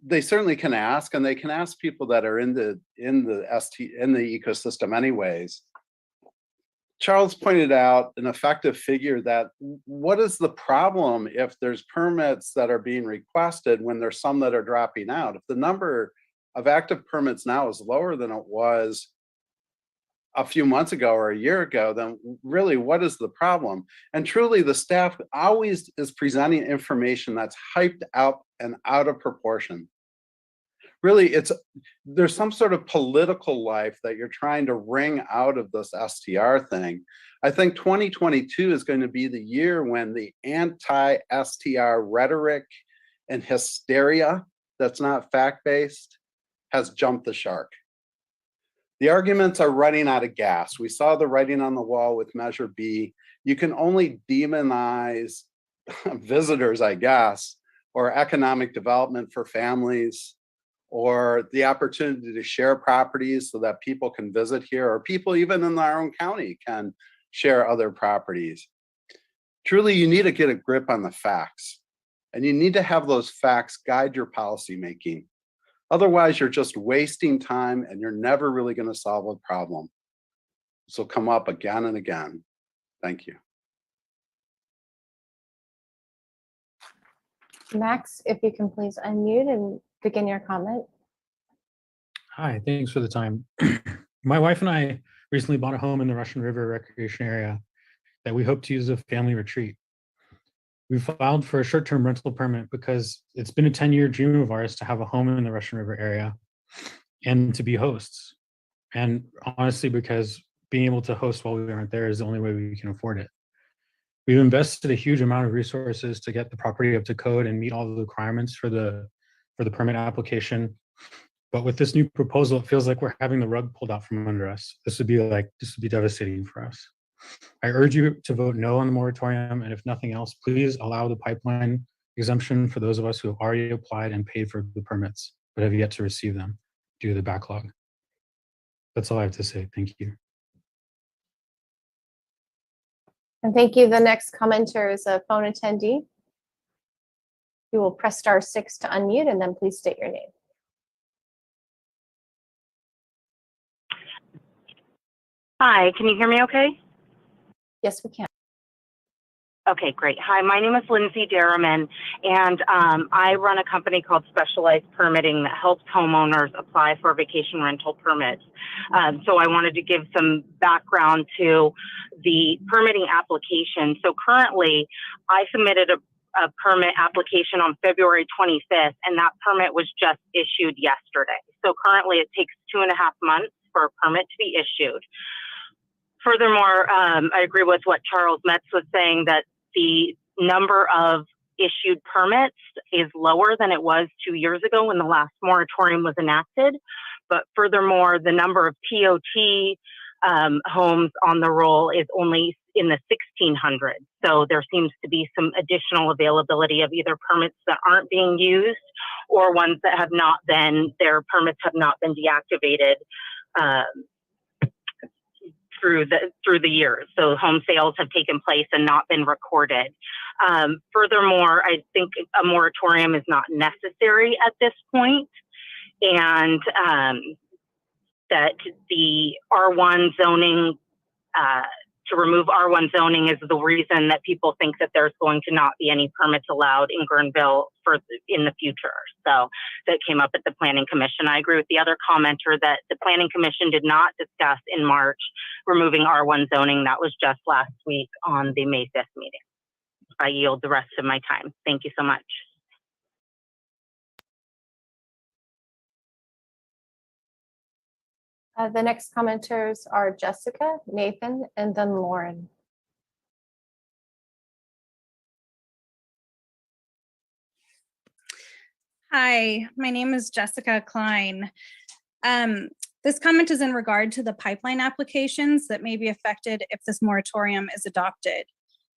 They certainly can ask, and they can ask people that are in the ecosystem anyways. Charles pointed out an effective figure that what is the problem if there's permits that are being requested when there's some that are dropping out? If the number of active permits now is lower than it was a few months ago or a year ago, then really what is the problem? And truly the staff always is presenting information that's hyped out and out of proportion. Really, there's some sort of political life that you're trying to wring out of this STR thing. I think 2022 is going to be the year when the anti-STR rhetoric and hysteria that's not fact-based has jumped the shark. The arguments are running out of gas. We saw the writing on the wall with Measure B. You can only demonize visitors, I guess, or economic development for families, or the opportunity to share properties so that people can visit here, or people even in our own county can share other properties. Truly, you need to get a grip on the facts, and you need to have those facts guide your policymaking. Otherwise, you're just wasting time and you're never really going to solve a problem. This will come up again and again. Thank you. Max, if you can please unmute and begin your comment. Hi, thanks for the time. My wife and I recently bought a home in the Russian River recreation area that we hope to use as a family retreat. We filed for a short-term rental permit because it's been a 10-year dream of ours to have a home in the Russian River area and to be hosts. And honestly, because being able to host while we aren't there is the only way we can afford it. We've invested a huge amount of resources to get the property up to code and meet all the requirements for the permit application. But with this new proposal, it feels like we're having the rug pulled out from under us. This would be devastating for us. I urge you to vote no on the moratorium, and if nothing else, please allow the pipeline exemption for those of us who have already applied and paid for the permits, but have yet to receive them due to the backlog. That's all I have to say. Thank you. And thank you. The next commenter is a phone attendee. You will press *6 to unmute, and then please state your name. Hi, can you hear me okay? Yes, we can. Okay, great. Hi, my name is Lindsay Derriman, and I run a company called Specialized Permitting that helps homeowners apply for vacation rental permits. So I wanted to give some background to the permitting application. So currently, I submitted a permit application on February 25th, and that permit was just issued yesterday. So currently, it takes 2.5 months for a permit to be issued. Furthermore, I agree with what Charles Metz was saying, that the number of issued permits is lower than it was 2 years ago when the last moratorium was enacted. But furthermore, the number of TOT homes on the roll is only in the 1,600. So there seems to be some additional availability of either permits that aren't being used or ones that have not been, their permits have not been deactivated through the years. So home sales have taken place and not been recorded. Furthermore, I think a moratorium is not necessary at this point, and that the R1 zoning, to remove R1 zoning is the reason that people think that there's going to not be any permits allowed in Guerneville in the future. So that came up at the Planning Commission. I agree with the other commenter that the Planning Commission did not discuss in March removing R1 zoning. That was just last week on the May 5th meeting. I yield the rest of my time. Thank you so much. The next commenters are Jessica, Nathan, and then Lauren. Hi, my name is Jessica Klein. This comment is in regard to the pipeline applications that may be affected if this moratorium is adopted.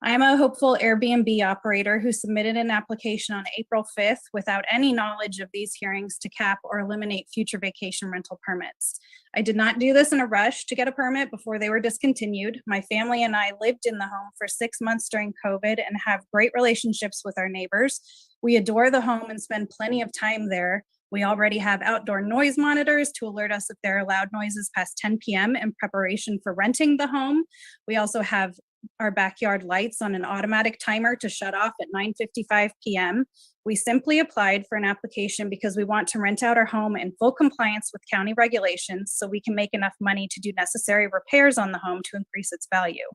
I am a hopeful Airbnb operator who submitted an application on April 5th without any knowledge of these hearings to cap or eliminate future vacation rental permits. I did not do this in a rush to get a permit before they were discontinued. My family and I lived in the home for 6 months during COVID and have great relationships with our neighbors. We adore the home and spend plenty of time there. We already have outdoor noise monitors to alert us if there are loud noises past 10 p.m. in preparation for renting the home. We also have our backyard lights on an automatic timer to shut off at 9:55 p.m. We simply applied for an application because we want to rent out our home in full compliance with county regulations so we can make enough money to do necessary repairs on the home to increase its value.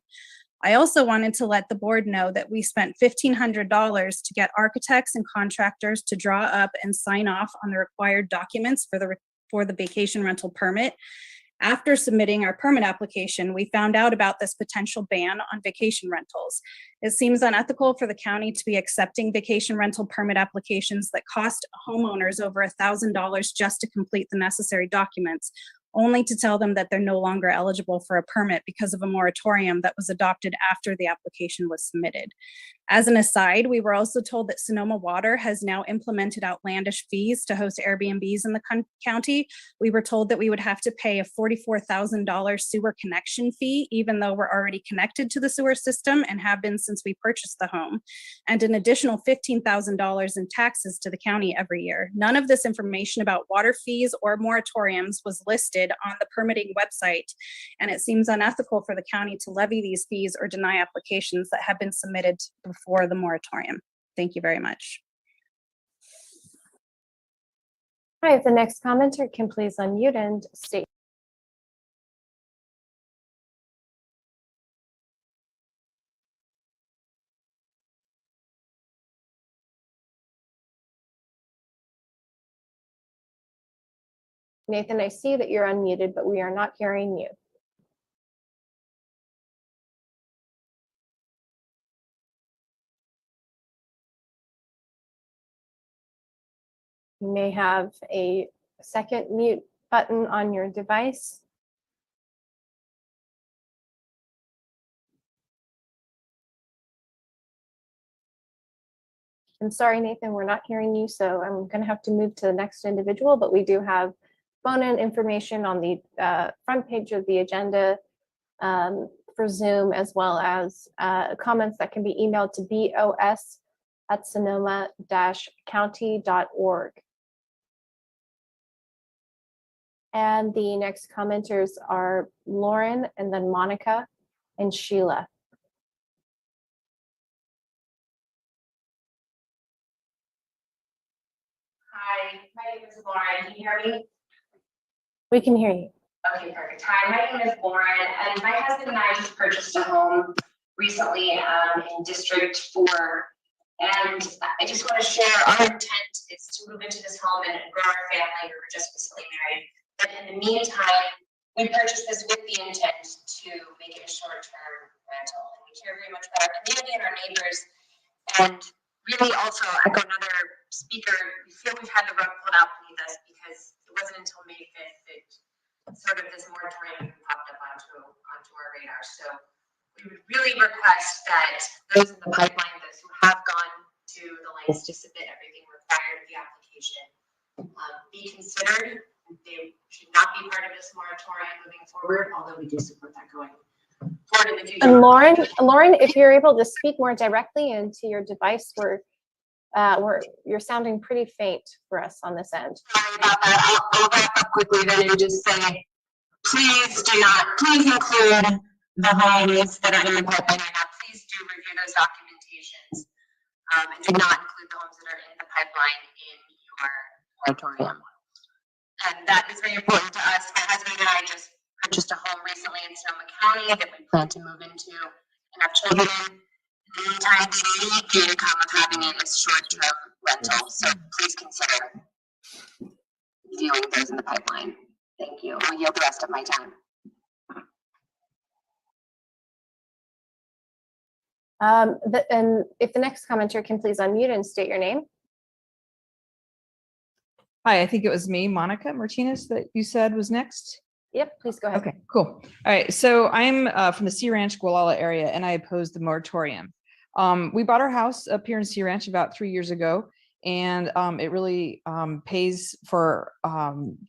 I also wanted to let the board know that we spent $1,500 to get architects and contractors to draw up and sign off on the required documents for the vacation rental permit. After submitting our permit application, we found out about this potential ban on vacation rentals. It seems unethical for the county to be accepting vacation rental permit applications that cost homeowners over $1,000 just to complete the necessary documents, only to tell them that they're no longer eligible for a permit because of a moratorium that was adopted after the application was submitted. As an aside, we were also told that Sonoma Water has now implemented outlandish fees to host Airbnbs in the county. We were told that we would have to pay a $44,000 sewer connection fee, even though we're already connected to the sewer system and have been since we purchased the home, and an additional $15,000 in taxes to the county every year. None of this information about water fees or moratoriums was listed on the permitting website, and it seems unethical for the county to levy these fees or deny applications that have been submitted before the moratorium. Thank you very much. All right, the next commenter can please unmute and state. Nathan, I see that you're unmuted, but we are not hearing you. You may have a second mute button on your device. I'm sorry, Nathan, we're not hearing you, so I'm going to have to move to the next individual, but we do have phone-in information on the front page of the agenda for Zoom, as well as comments that can be emailed to bos@sonoma-county.org. And the next commenters are Lauren, and then Monica and Sheila. my name is Lauren. Can you hear me? We can hear you. Okay, perfect. Hi, my name is Lauren, and my husband and I just purchased a home recently in District 4. And I just want to share our intent is to move into this home and grow our family. We were just recently married. But in the meantime, we purchased this with the intent to make it a short-term rental. And we care very much about our community and our neighbors. And really also echo another speaker, we feel we've had the rug pulled out beneath us because it wasn't until May 5th that sort of this moratorium popped up onto our radar. So we would really request that those in the pipeline, those who have gone to the lengths to submit everything required of the application, be considered. They should not be part of this moratorium moving forward, although we do support that going forward in the future. And Lauren, if you're able to speak more directly into your device, you're sounding pretty faint for us on this end. Sorry about that. I'll wrap up quickly then and just say, please include the homes that are in the pipeline right now. Please do review those documentations and do not include the homes that are in the pipeline in your moratorium. And that is very important to us. My husband and I just purchased a home recently in Sonoma County that we plan to move into and have children in. In the meantime, the income of having it is short-term rental. So please consider dealing with those in the pipeline. Thank you. I'll yield the rest of my time. And if the next commenter can please unmute and state your name. Hi, I think it was me, Monica Martinez, that you said was next. Yep, please go ahead. Okay, cool. All right, so I'm from the Sea Ranch, Gualala area, and I oppose the moratorium. We bought our house up here in Sea Ranch about 3 years ago, and it really pays for,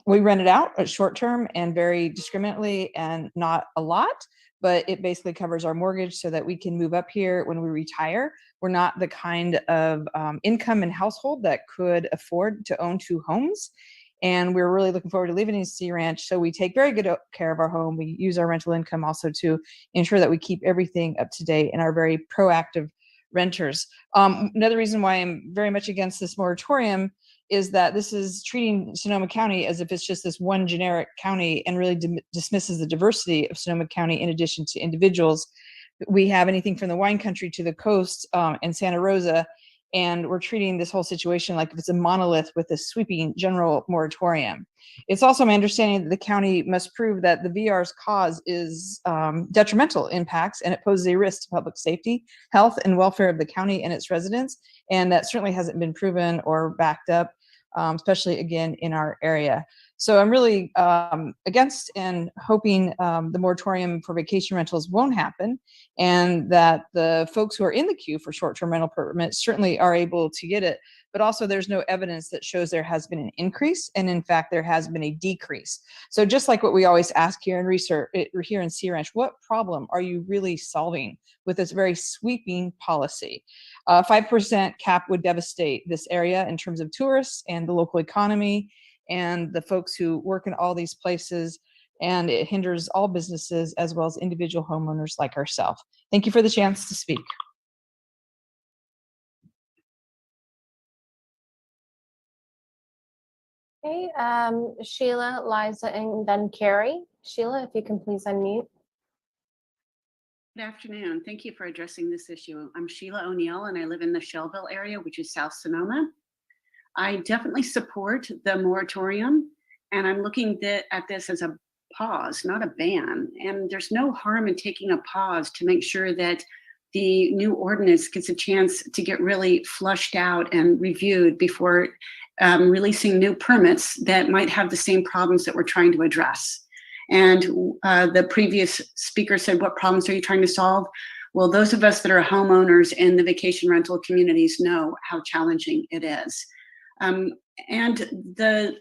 we rent it out short term and very discriminately and not a lot, but it basically covers our mortgage so that we can move up here when we retire. We're not the kind of income and household that could afford to own 2 homes. And we're really looking forward to living in Sea Ranch. So we take very good care of our home. We use our rental income also to ensure that we keep everything up to date and are very proactive renters. Another reason why I'm very much against this moratorium is that this is treating Sonoma County as if it's just this one generic county and really dismisses the diversity of Sonoma County in addition to individuals. We have anything from the wine country to the coast and Santa Rosa, and we're treating this whole situation like if it's a monolith with a sweeping general moratorium. It's also my understanding that the county must prove that the VR's cause is detrimental impacts and it poses a risk to public safety, health, and welfare of the county and its residents, and that certainly hasn't been proven or backed up, especially again in our area. So I'm really against and hoping the moratorium for vacation rentals won't happen, and that the folks who are in the queue for short-term rental permits certainly are able to get it, but also there's no evidence that shows there has been an increase, and in fact there has been a decrease. So just like what we always ask here in research, here in Sea Ranch, what problem are you really solving with this very sweeping policy? 5% cap would devastate this area in terms of tourists and the local economy and the folks who work in all these places, and it hinders all businesses as well as individual homeowners like ourselves. Thank you for the chance to speak. Okay, Sheila, Liza, and then Carrie. Sheila, if you can please unmute. Good afternoon. Thank you for addressing this issue. I'm Sheila O'Neill, and I live in the Shelville area, which is South Sonoma. I definitely support the moratorium, and I'm looking at this as a pause, not a ban. And there's no harm in taking a pause to make sure that the new ordinance gets a chance to get really flushed out and reviewed before releasing new permits that might have the same problems that we're trying to address. And the previous speaker said, what problems are you trying to solve? Well, those of us that are homeowners in the vacation rental communities know how challenging it is. And the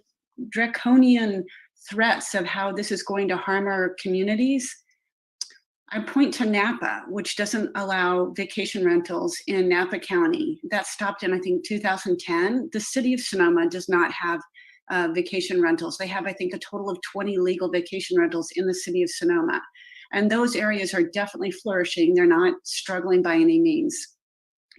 draconian threats of how this is going to harm our communities, I point to Napa, which doesn't allow vacation rentals in Napa County. That stopped in, I think, 2010. The city of Sonoma does not have vacation rentals. They have, I think, a total of 20 legal vacation rentals in the city of Sonoma. And those areas are definitely flourishing. They're not struggling by any means.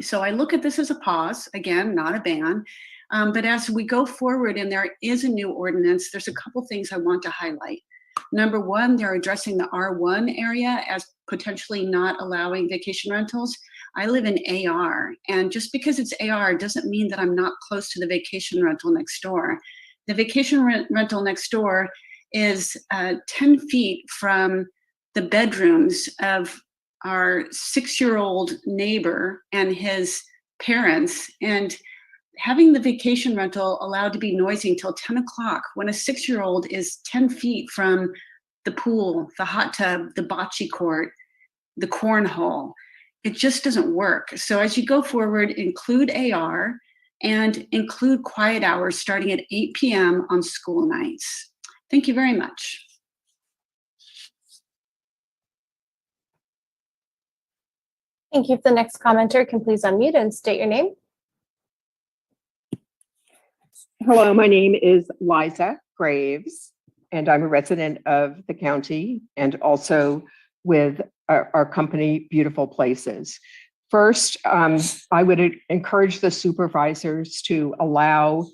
So I look at this as a pause, again, not a ban. But as we go forward and there is a new ordinance, there's a couple things I want to highlight. Number one, they're addressing the R1 area as potentially not allowing vacation rentals. I live in AR, and just because it's AR doesn't mean that I'm not close to the vacation rental next door. The vacation rental next door is 10 feet from the bedrooms of our 6-year-old neighbor and his parents, and having the vacation rental allowed to be noisy until 10 o'clock when a 6-year-old is 10 feet from the pool, the hot tub, the bocce court, the cornhole. It just doesn't work. So as you go forward, include AR and include quiet hours starting at 8 p.m. on school nights. Thank you very much. Thank you. The next commenter can please unmute and state your name. Hello, my name is Liza Graves, and I'm a resident of the county and also with our company, Beautiful Places. First, I would encourage the supervisors to allow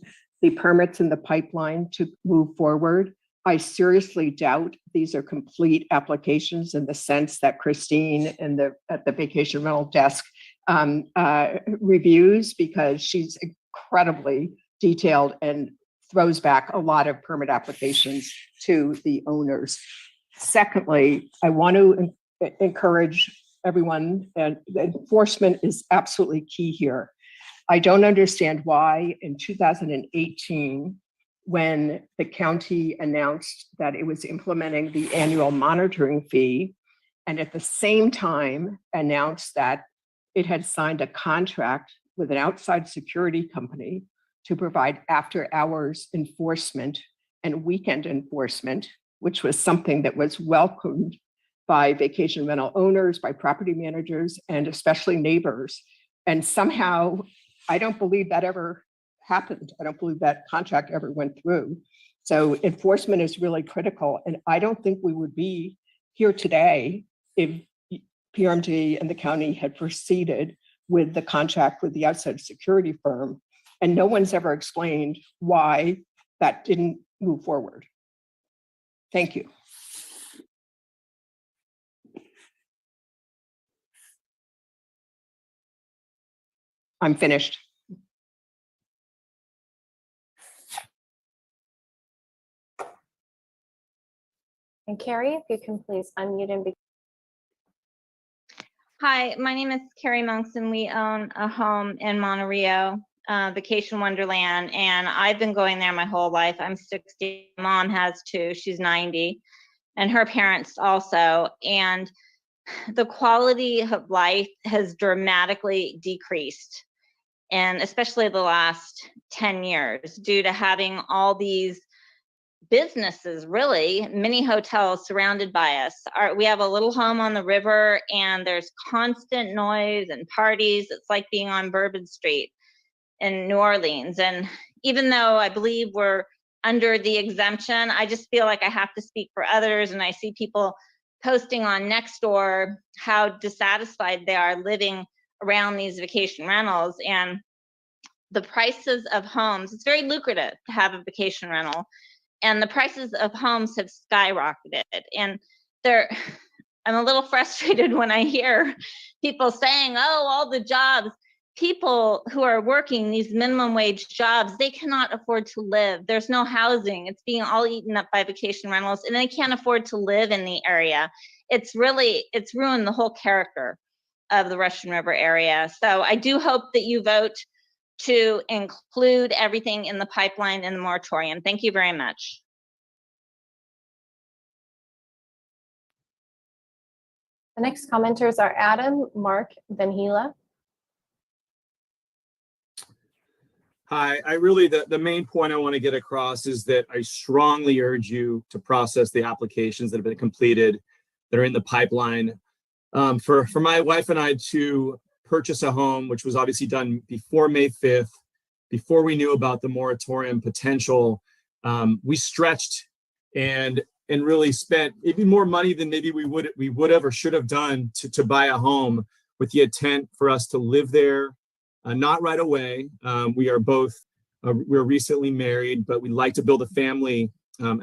the permits in the pipeline to move forward. I seriously doubt these are complete applications in the sense that Christine at the vacation rental desk reviews, because she's incredibly detailed and throws back a lot of permit applications to the owners. Secondly, I want to encourage everyone, and enforcement is absolutely key here. I don't understand why in 2018, when the county announced that it was implementing the annual monitoring fee, and at the same time announced that it had signed a contract with an outside security company to provide after-hours enforcement and weekend enforcement, which was something that was welcomed by vacation rental owners, by property managers, and especially neighbors. And somehow, I don't believe that ever happened. I don't believe that contract ever went through. So enforcement is really critical. And I don't think we would be here today if PRMG and the county had proceeded with the contract with the outside security firm. And no one's ever explained why that didn't move forward. Thank you. I'm finished. And Carrie, if you can please unmute and begin. Hi, my name is Carrie Monks, and we own a home in Monterey, Vacation Wonderland, and I've been going there my whole life. I'm 60, mom has too, she's 90, and her parents also. And the quality of life has dramatically decreased, and especially the last 10 years due to having all these businesses, really, mini hotels surrounded by us. We have a little home on the river, and there's constant noise and parties. It's like being on Bourbon Street in New Orleans. And even though I believe we're under the exemption, I just feel like I have to speak for others. And I see people posting on Nextdoor how dissatisfied they are living around these vacation rentals. And the prices of homes, it's very lucrative to have a vacation rental. And the prices of homes have skyrocketed. And I'm a little frustrated when I hear people saying, oh, all the jobs, people who are working these minimum wage jobs, they cannot afford to live. There's no housing. It's being all eaten up by vacation rentals, and they can't afford to live in the area. It's ruined the whole character of the Russian River area. So I do hope that you vote to include everything in the pipeline in the moratorium. Thank you very much. The next commenters are Adam, Mark, then Gila. Hi, the main point I want to get across is that I strongly urge you to process the applications that have been completed that are in the pipeline. For my wife and I to purchase a home, which was obviously done before May 5th, before we knew about the moratorium potential, we stretched and really spent maybe more money than maybe we would have or should have done to buy a home with the intent for us to live there, not right away. We are both We're recently married, but we'd like to build a family,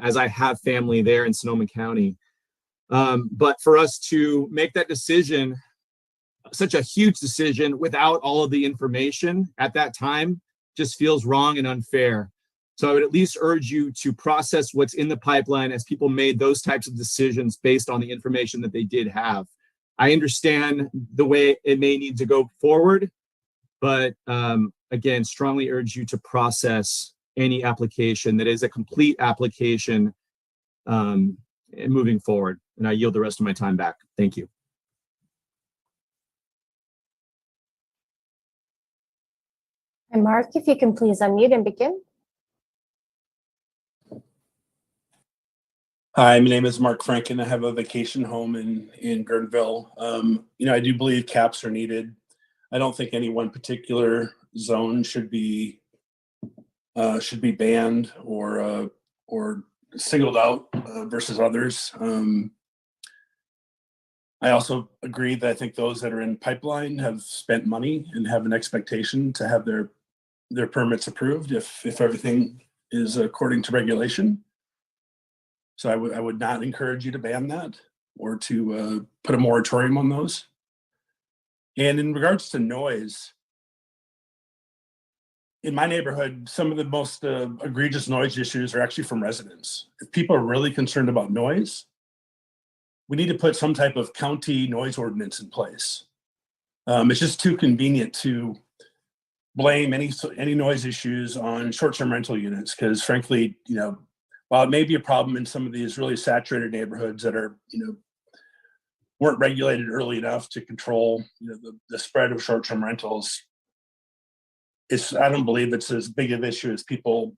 as I have family there in Sonoma County. But for us to make that decision, such a huge decision, without all of the information at that time, just feels wrong and unfair. So I would at least urge you to process what's in the pipeline as people made those types of decisions based on the information that they did have. I understand the way it may need to go forward, but again, strongly urge you to process any application that is a complete application moving forward. And I yield the rest of my time back. Thank you. And Mark, if you can please unmute and begin. Hi, my name is Mark Franken. I have a vacation home in Guerneville. I do believe caps are needed. I don't think any one particular zone should be banned or singled out versus others. I also agree that I think those that are in pipeline have spent money and have an expectation to have their permits approved if everything is according to regulation. So I would not encourage you to ban that or to put a moratorium on those. And in regards to noise, in my neighborhood, some of the most egregious noise issues are actually from residents. If people are really concerned about noise, we need to put some type of county noise ordinance in place. It's just too convenient to blame any noise issues on short-term rental units because frankly, while it may be a problem in some of these really saturated neighborhoods that are, weren't regulated early enough to control, the spread of short-term rentals, I don't believe it's as big of an issue as people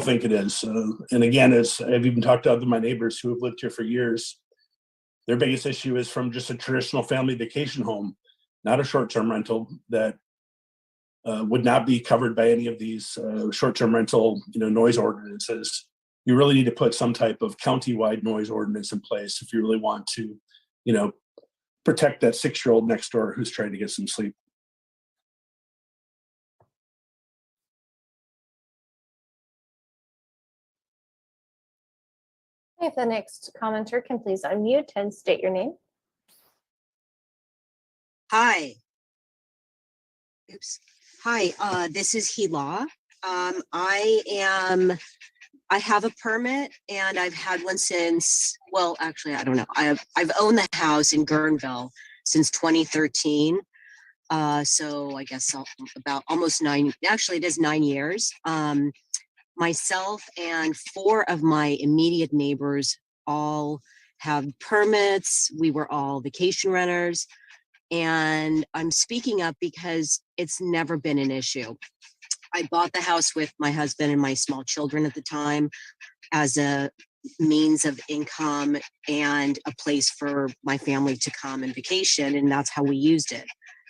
think it is. And again, as I've even talked to other my neighbors who have lived here for years, their biggest issue is from just a traditional family vacation home, not a short-term rental that would not be covered by any of these short-term rental, noise ordinances. You really need to put some type of county-wide noise ordinance in place if you really want to, protect that 6-year-old next door who's trying to get some sleep. If the next commenter can please unmute and state your name. Hi. Oops. Hi, this is Hila. I have a permit and I've had one since, well, actually, I don't know. I've owned the house in Guerneville since 2013. So I guess about almost 9, actually it is 9 years. Myself and 4 of my immediate neighbors all have permits. We were all vacation renters. And I'm speaking up because it's never been an issue. I bought the house with my husband and my small children at the time as a means of income and a place for my family to come and vacation. And that's how we used it.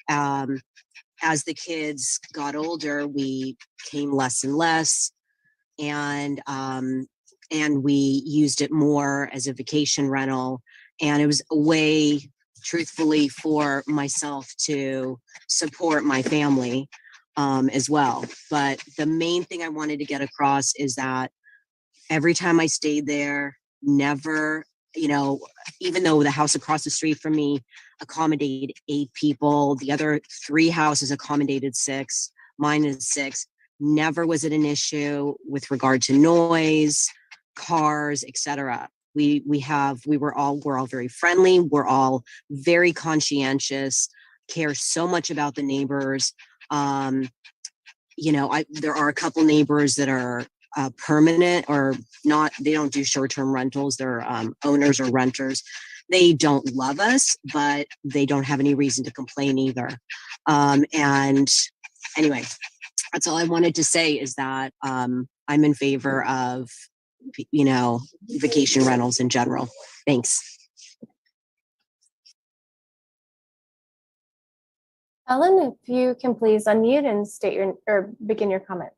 As the kids got older, we came less and less. And we used it more as a vacation rental. And it was a way, truthfully, for myself to support my family as well. But the main thing I wanted to get across is that every time I stayed there, never, even though the house across the street from me accommodated 8 people, the other 3 houses accommodated 6, mine is 6. Never was it an issue with regard to noise, cars, etc. We're all very friendly. We're all very conscientious, care so much about the neighbors. There are a couple neighbors that are permanent or not. They don't do short-term rentals. They're owners or renters. They don't love us, but they don't have any reason to complain either. And anyway, that's all I wanted to say is that I'm in favor of, vacation rentals in general. Thanks. Ellen, if you can please unmute and state or begin your comment.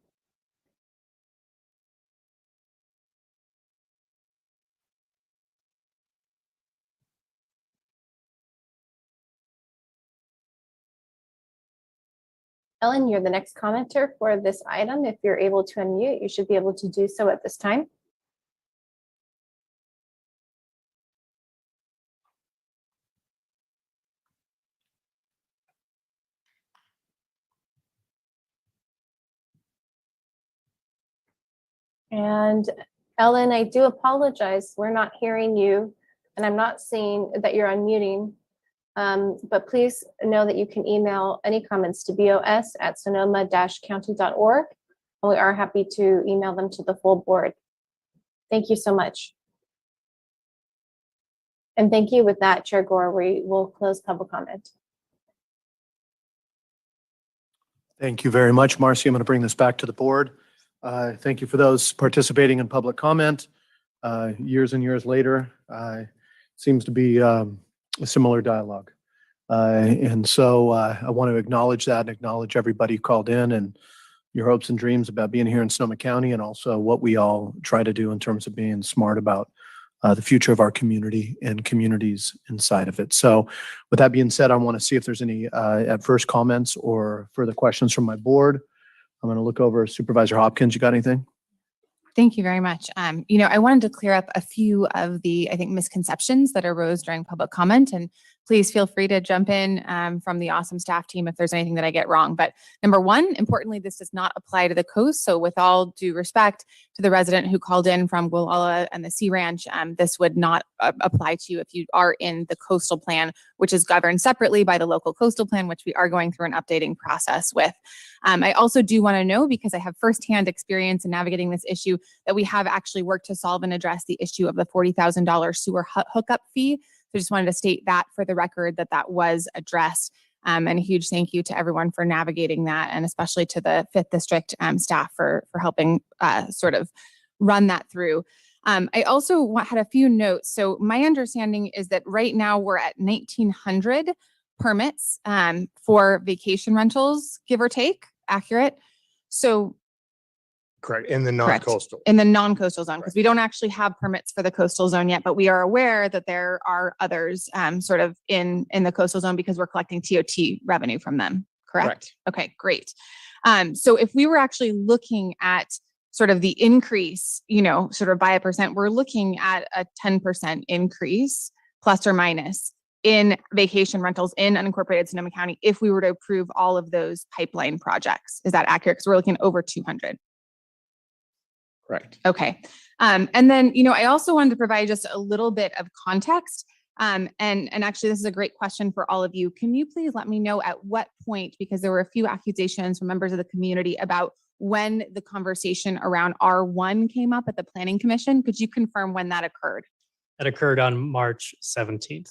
Ellen, you're the next commenter for this item. If you're able to unmute, you should be able to do so at this time. And Ellen, I do apologize. We're not hearing you, and I'm not seeing that you're unmuting. But please know that you can email any comments to bos@sonoma-county.org, and we are happy to email them to the full board. Thank you so much. And thank you. With that, Chair Gore, we will close public comment. Thank you very much, Marcy. I'm going to bring this back to the board. Thank you for those participating in public comment. Years and years later, seems to be a similar dialogue. And so I want to acknowledge that and acknowledge everybody who called in and your hopes and dreams about being here in Sonoma County, and also what we all try to do in terms of being smart about the future of our community and communities inside of it. So with that being said, I want to see if there's any adverse comments or further questions from my board. I'm going to look over Supervisor Hopkins. You got anything? Thank you very much. I wanted to clear up a few of the, I think, misconceptions that arose during public comment, and please feel free to jump in from the awesome staff team if there's anything that I get wrong. But number one, importantly, this does not apply to the coast. So with all due respect to the resident who called in from Gualala and the Sea Ranch, this would not apply to you if you are in the coastal plan, which is governed separately by the local coastal plan, which we are going through an updating process with. I also do want to know, because I have firsthand experience in navigating this issue, that we have actually worked to solve and address the issue of the $40,000 sewer hookup fee. So just wanted to state that for the record, that was addressed. And a huge thank you to everyone for navigating that, and especially to the 5th District staff for helping sort of run that through. I also had a few notes. So my understanding is that right now we're at 1,900 permits for vacation rentals, give or take, accurate. So correct, in the non-coastal. In the non-coastal zone, because we don't actually have permits for the coastal zone yet, but we are aware that there are others sort of in the coastal zone because we're collecting TOT revenue from them, correct? Okay, great. So if we were actually looking at sort of the increase, sort of by 1%, we're looking at a 10% increase plus or minus in vacation rentals in unincorporated Sonoma County if we were to approve all of those pipeline projects. Is that accurate? Because we're looking at over 200. Correct. Okay. And then, I also wanted to provide just a little bit of context. And actually, this is a great question for all of you. Can you please let me know at what point, because there were a few accusations from members of the community about when the conversation around R1 came up at the Planning Commission. Could you confirm when that occurred? That occurred on March 17th.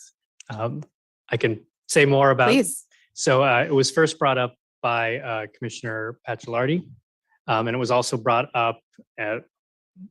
I can say more about. Please. So it was first brought up by Commissioner Pacilardi, and it was also brought up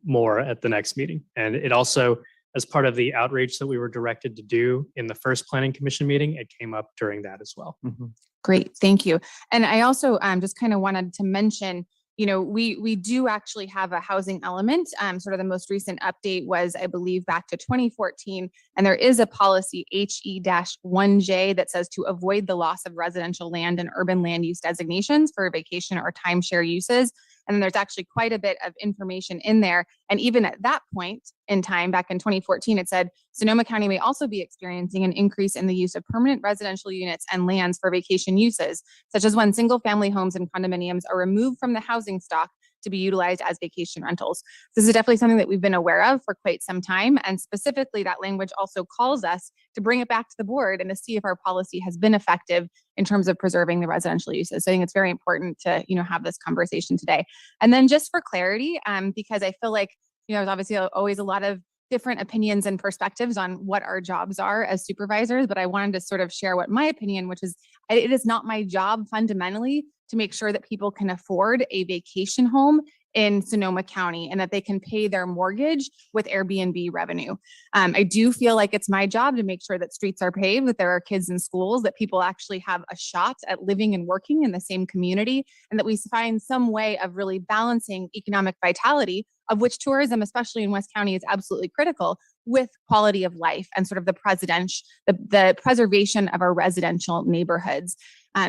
more at the next meeting. And it also, as part of the outreach that we were directed to do in the first Planning Commission meeting, it came up during that as well. Mm-hmm. Great, thank you. And I also just kind of wanted to mention, we do actually have a housing element. Sort of the most recent update was, I believe, back to 2014. And there is a policy HE-1J that says to avoid the loss of residential land and urban land use designations for vacation or timeshare uses. And then there's actually quite a bit of information in there. And even at that point in time, back in 2014, it said Sonoma County may also be experiencing an increase in the use of permanent residential units and lands for vacation uses, such as when single family homes and condominiums are removed from the housing stock to be utilized as vacation rentals. This is definitely something that we've been aware of for quite some time. And specifically, that language also calls us to bring it back to the board and to see if our policy has been effective in terms of preserving the residential uses. So I think it's very important to, have this conversation today. And then just for clarity, because I feel like, there's obviously always a lot of different opinions and perspectives on what our jobs are as supervisors, but I wanted to sort of share what my opinion, which is, it is not my job fundamentally to make sure that people can afford a vacation home in Sonoma County and that they can pay their mortgage with Airbnb revenue. I do feel like it's my job to make sure that streets are paved, that there are kids in schools, that people actually have a shot at living and working in the same community, and that we find some way of really balancing economic vitality, of which tourism, especially in West County, is absolutely critical, with quality of life and sort of the preservation of our residential neighborhoods.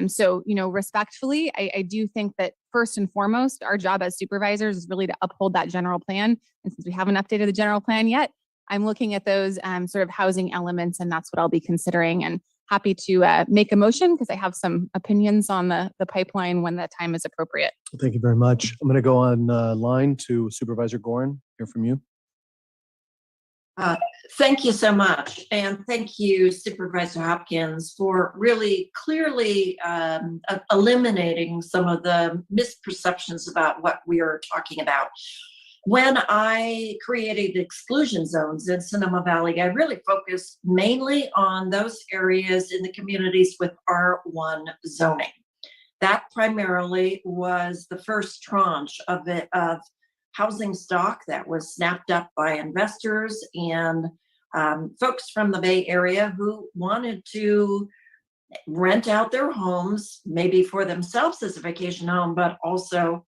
So, respectfully, I do think that first and foremost, our job as supervisors is really to uphold that general plan. And since we haven't updated the general plan yet, I'm looking at those sort of housing elements, and that's what I'll be considering, and happy to make a motion because I have some opinions on the pipeline when the time is appropriate. Thank you very much. I'm going to go on line to Supervisor Gorin, hear from you. Thank you so much. And thank you, Supervisor Hopkins, for really clearly eliminating some of the misperceptions about what we are talking about. When I created exclusion zones in Sonoma Valley, I really focused mainly on those areas in the communities with R1 zoning. That primarily was the first tranche of housing stock that was snapped up by investors and folks from the Bay Area who wanted to rent out their homes, maybe for themselves as a vacation home, but also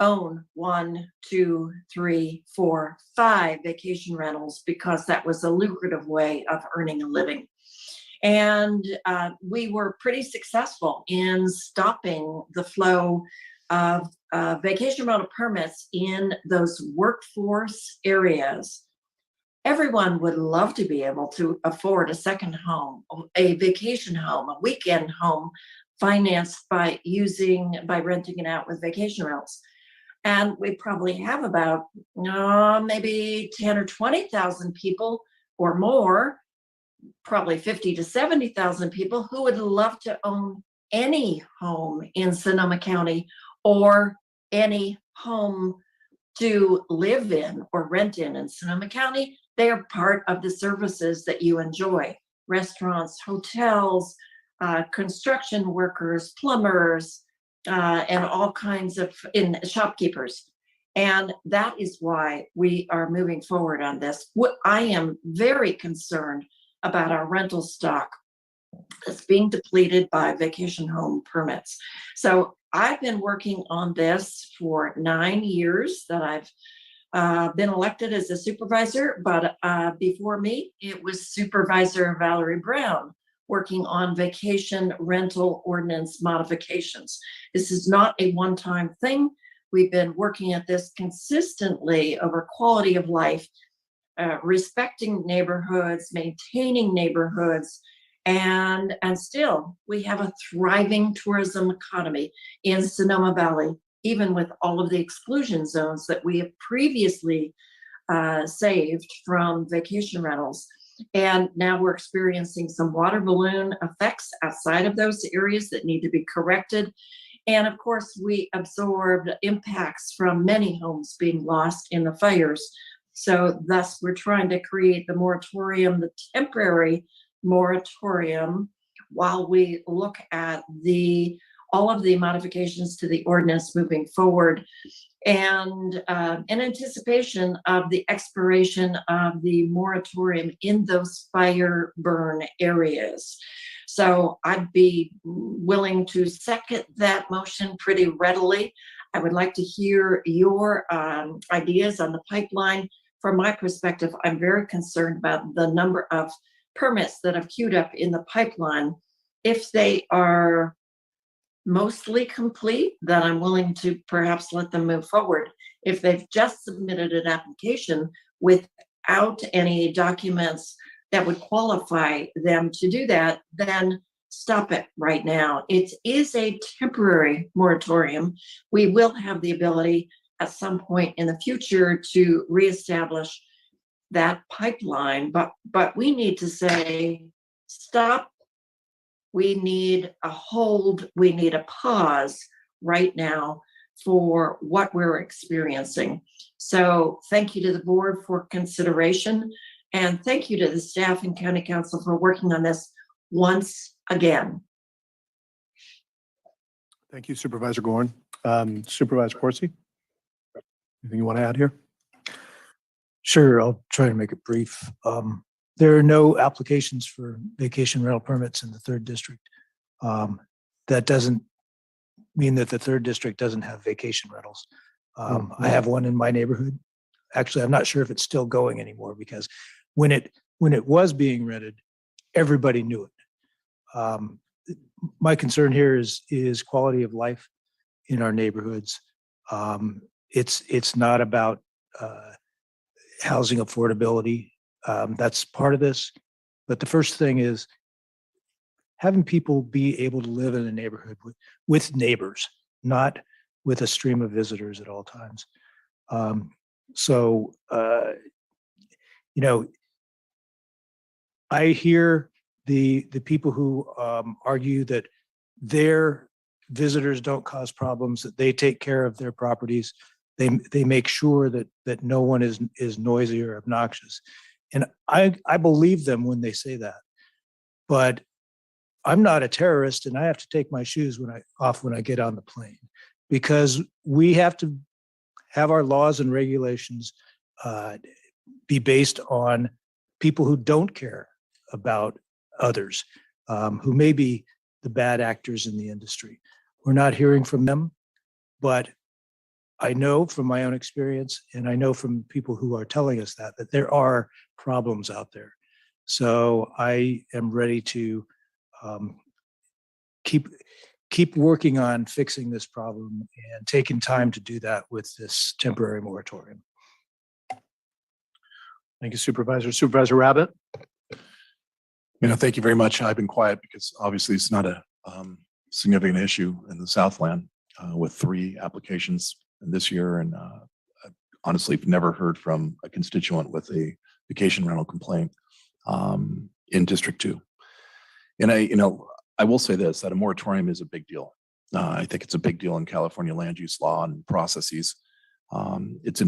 own 1, 2, 3, 4, 5 vacation rentals because that was a lucrative way of earning a living. And we were pretty successful in stopping the flow of vacation rental permits in those workforce areas. Everyone would love to be able to afford a second home, a vacation home, a weekend home financed by renting it out with vacation rentals. And we probably have about maybe 10 or 20,000 people or more, probably 50 to 70,000 people who would love to own any home in Sonoma County or any home to live in or rent in Sonoma County. They are part of the services that you enjoy: restaurants, hotels, construction workers, plumbers, and all kinds of shopkeepers. And that is why we are moving forward on this. I am very concerned about our rental stock that's being depleted by vacation home permits. So I've been working on this for 9 years that I've been elected as a supervisor, but before me, it was Supervisor Valerie Brown working on vacation rental ordinance modifications. This is not a one-time thing. We've been working at this consistently over quality of life, respecting neighborhoods, maintaining neighborhoods, and still we have a thriving tourism economy in Sonoma Valley, even with all of the exclusion zones that we have previously saved from vacation rentals. And now we're experiencing some water balloon effects outside of those areas that need to be corrected. And of course, we absorbed impacts from many homes being lost in the fires. So thus, we're trying to create the moratorium, the temporary moratorium, while we look at all of the modifications to the ordinance moving forward, and in anticipation of the expiration of the moratorium in those fire burn areas. So I'd be willing to second that motion pretty readily. I would like to hear your ideas on the pipeline. From my perspective, I'm very concerned about the number of permits that have queued up in the pipeline. If they are mostly complete, then I'm willing to perhaps let them move forward. If they've just submitted an application without any documents that would qualify them to do that, then stop it right now. It is a temporary moratorium. We will have the ability at some point in the future to reestablish that pipeline, but we need to say, stop. We need a hold, we need a pause right now for what we're experiencing. So thank you to the board for consideration, and thank you to the staff and county council for working on this once again. Thank you, Supervisor Gorin. Supervisor Corsi, anything you want to add here? Sure, I'll try to make it brief. There are no applications for vacation rental permits in the 3rd district. That doesn't mean that the 3rd district doesn't have vacation rentals. I have one in my neighborhood. Actually, I'm not sure if it's still going anymore because when it was being rented, everybody knew it. My concern here is quality of life in our neighborhoods. It's not about housing affordability. That's part of this. But the first thing is having people be able to live in a neighborhood with neighbors, not with a stream of visitors at all times. I hear the people who argue that their visitors don't cause problems, that they take care of their properties. They make sure that no one is noisy or obnoxious. And I believe them when they say that. But I'm not a terrorist, and I have to take my shoes off when I get on the plane, because we have to have our laws and regulations be based on people who don't care about others, who may be the bad actors in the industry. We're not hearing from them, but I know from my own experience, and I know from people who are telling us that there are problems out there. So I am ready to keep working on fixing this problem and taking time to do that with this temporary moratorium. Thank you, Supervisor. Supervisor Rabbit? Thank you very much. I've been quiet because obviously it's not a significant issue in the Southland with 3 applications this year. And I honestly have never heard from a constituent with a vacation rental complaint in District 2. And I will say this, that a moratorium is a big deal. I think it's a big deal in California land use law and processes. It's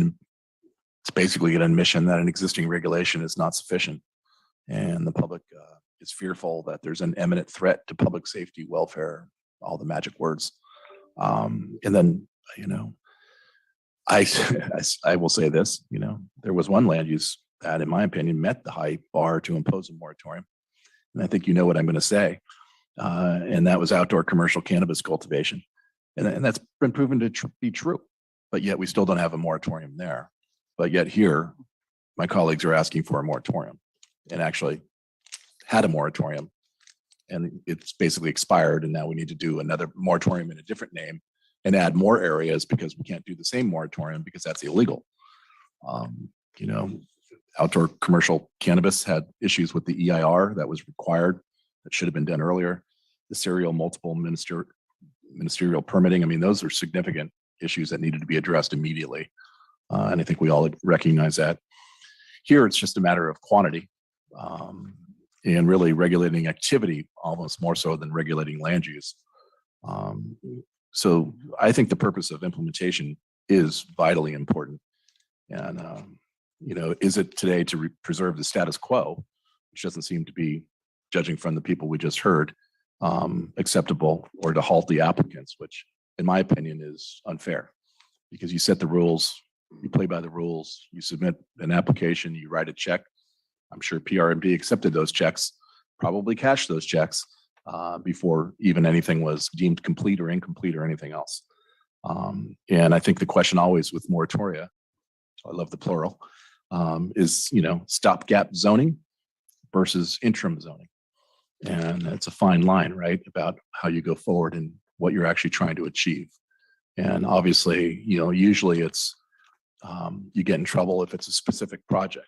basically an admission that an existing regulation is not sufficient. And the public is fearful that there's an imminent threat to public safety, welfare, all the magic words. And then, I will say this, there was one land use that, in my opinion, met the high bar to impose a moratorium. And I think you know what I'm going to say. And that was outdoor commercial cannabis cultivation. And that's been proven to be true. But yet we still don't have a moratorium there. But yet here, my colleagues are asking for a moratorium, and actually had a moratorium, and it's basically expired. And now we need to do another moratorium in a different name and add more areas because we can't do the same moratorium because that's illegal. Outdoor commercial cannabis had issues with the EIR that was required, that should have been done earlier. The serial multiple ministerial permitting. I mean, those are significant issues that needed to be addressed immediately. And I think we all recognize that. Here, it's just a matter of quantity and really regulating activity almost more so than regulating land use. So I think the purpose of implementation is vitally important. And, is it today to preserve the status quo, which doesn't seem to be, judging from the people we just heard, acceptable, or to halt the applicants, which in my opinion is unfair, because you set the rules, you play by the rules, you submit an application, you write a check. I'm sure PRMP accepted those checks, probably cashed those checks before even anything was deemed complete or incomplete or anything else. And I think the question always with moratoria, I love the plural, is, stopgap zoning versus interim zoning. And it's a fine line, right, about how you go forward and what you're actually trying to achieve. And obviously, usually it's, you get in trouble if it's a specific project.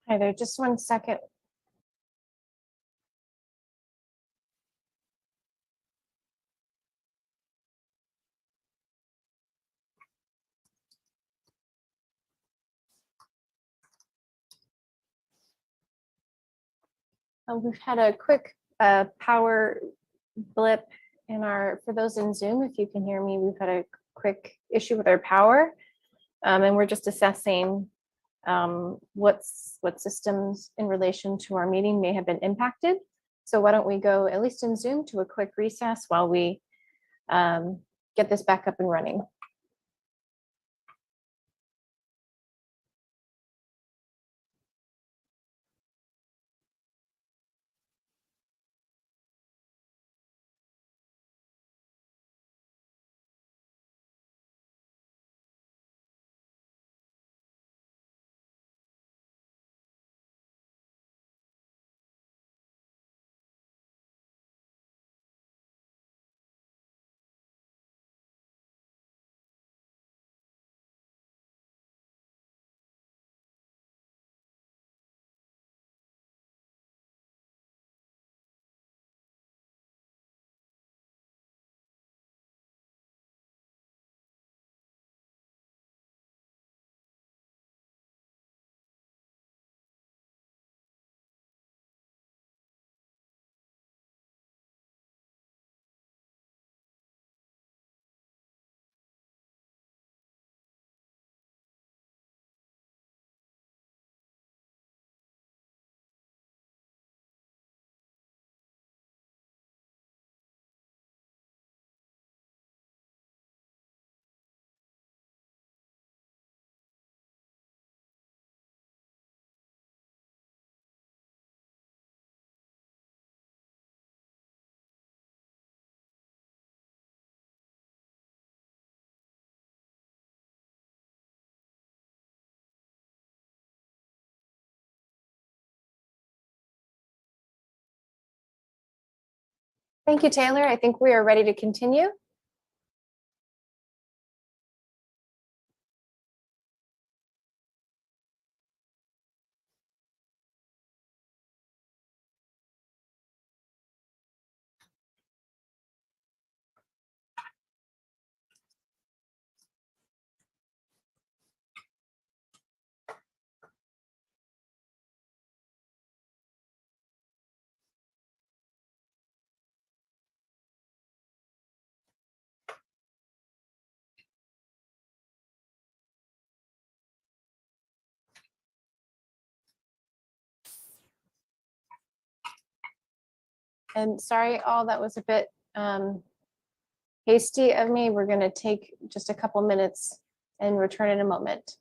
Hi there, just 1 second. We've had a quick power blip in for those in Zoom, if you can hear me, we've had a quick issue with our power. And we're just assessing what systems in relation to our meeting may have been impacted. So why don't we go, at least in Zoom, to a quick recess while we get this back up and running. Thank you, Taylor. I think we are ready to continue. And sorry, all that was a bit hasty of me. We're going to take just a couple minutes and return in a moment.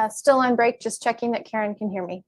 Still on break, just checking that Karen can hear me.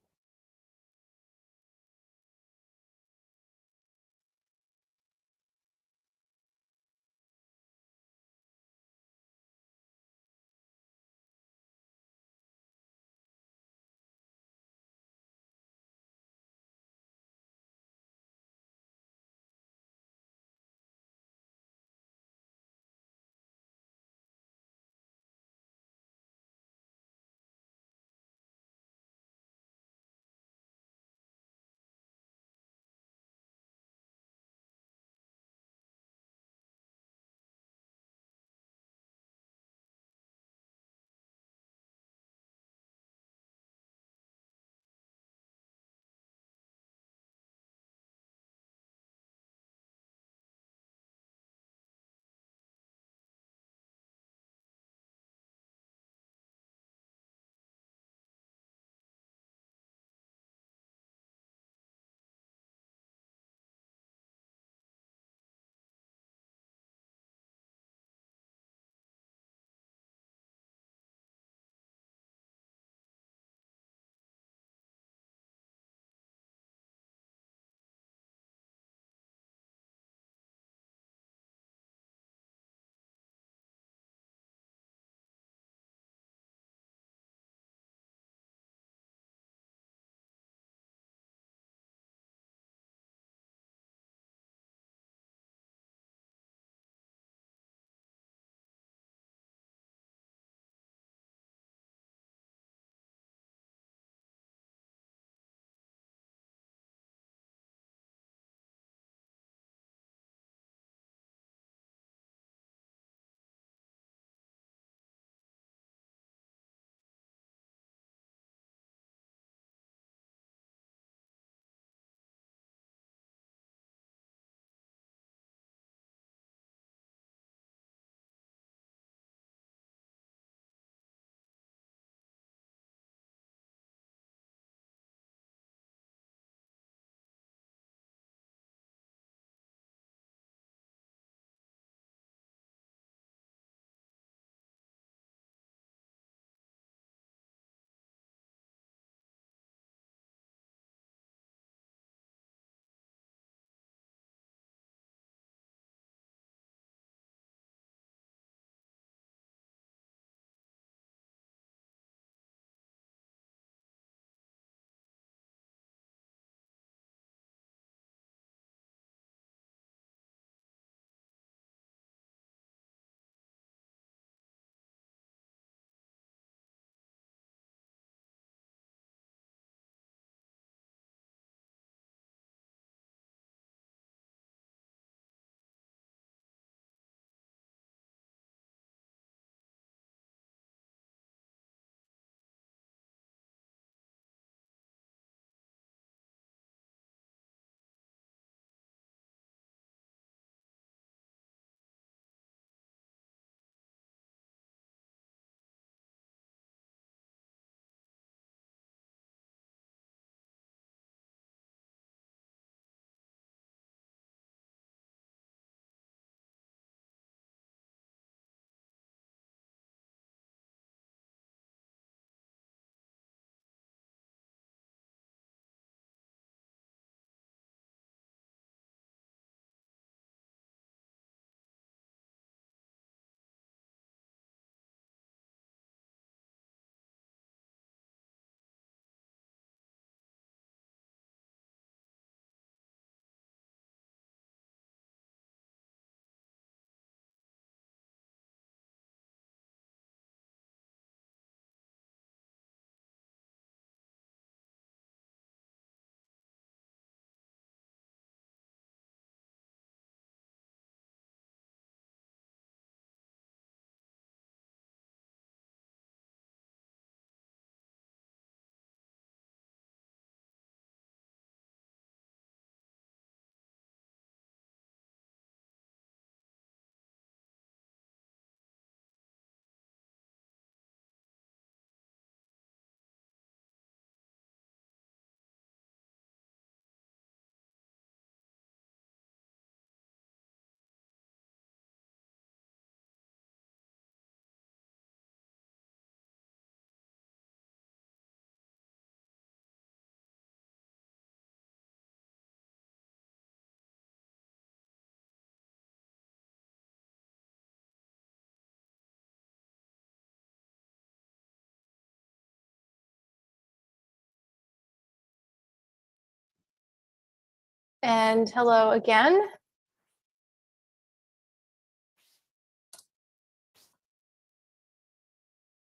And hello again.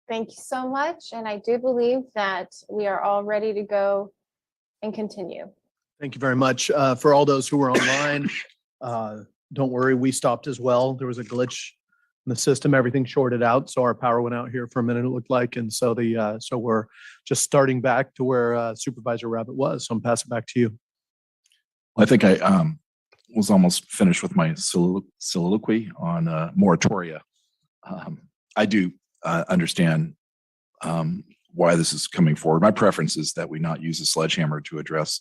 Thank you so much. And I do believe that we are all ready to go and continue. Thank you very much. For all those who were online, don't worry, we stopped as well. There was a glitch in the system. Everything shorted out, so our power went out here for a minute, it looked like. And so so we're just starting back to where Supervisor Rabbit was. So I'm passing back to you. I think I was almost finished with my soliloquy on moratoria. I do understand why this is coming forward. My preference is that we not use a sledgehammer to address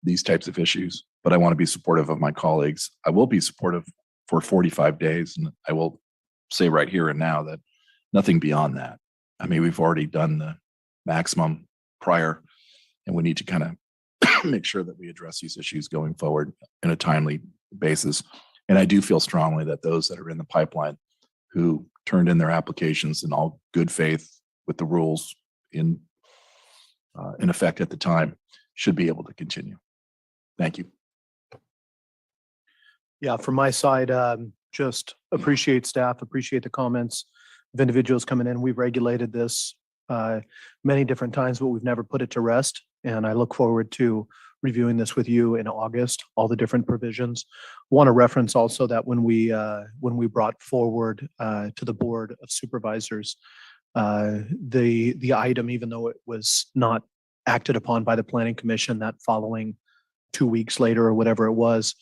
these types of issues, but I want to be supportive of my colleagues. I will be supportive for 45 days, and I will say right here and now that nothing beyond that. I mean, we've already done the maximum prior, and we need to kind of make sure that we address these issues going forward in a timely basis. And I do feel strongly that those that are in the pipeline who turned in their applications in all good faith with the rules in effect at the time should be able to continue. Thank you. Yeah, from my side, just appreciate staff, appreciate the comments of individuals coming in. We've regulated this many different times, but we've never put it to rest. And I look forward to reviewing this with you in August, all the different provisions. Want to reference also that when we brought forward to the Board of Supervisors, the item, even though it was not acted upon by the Planning Commission, that following 2 weeks later or whatever it was,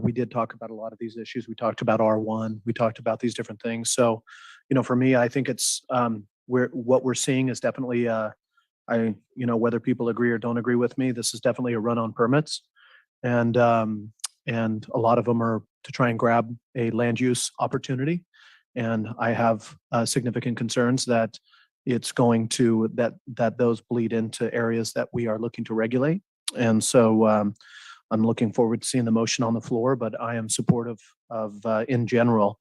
we did talk about a lot of these issues. We talked about R1, we talked about these different things. So, for me, I think it's what we're seeing is definitely whether people agree or don't agree with me, this is definitely a run on permits. And a lot of them are to try and grab a land use opportunity. And I have significant concerns that it's going to, that those bleed into areas that we are looking to regulate. And so I'm looking forward to seeing the motion on the floor, but I am supportive of, in general,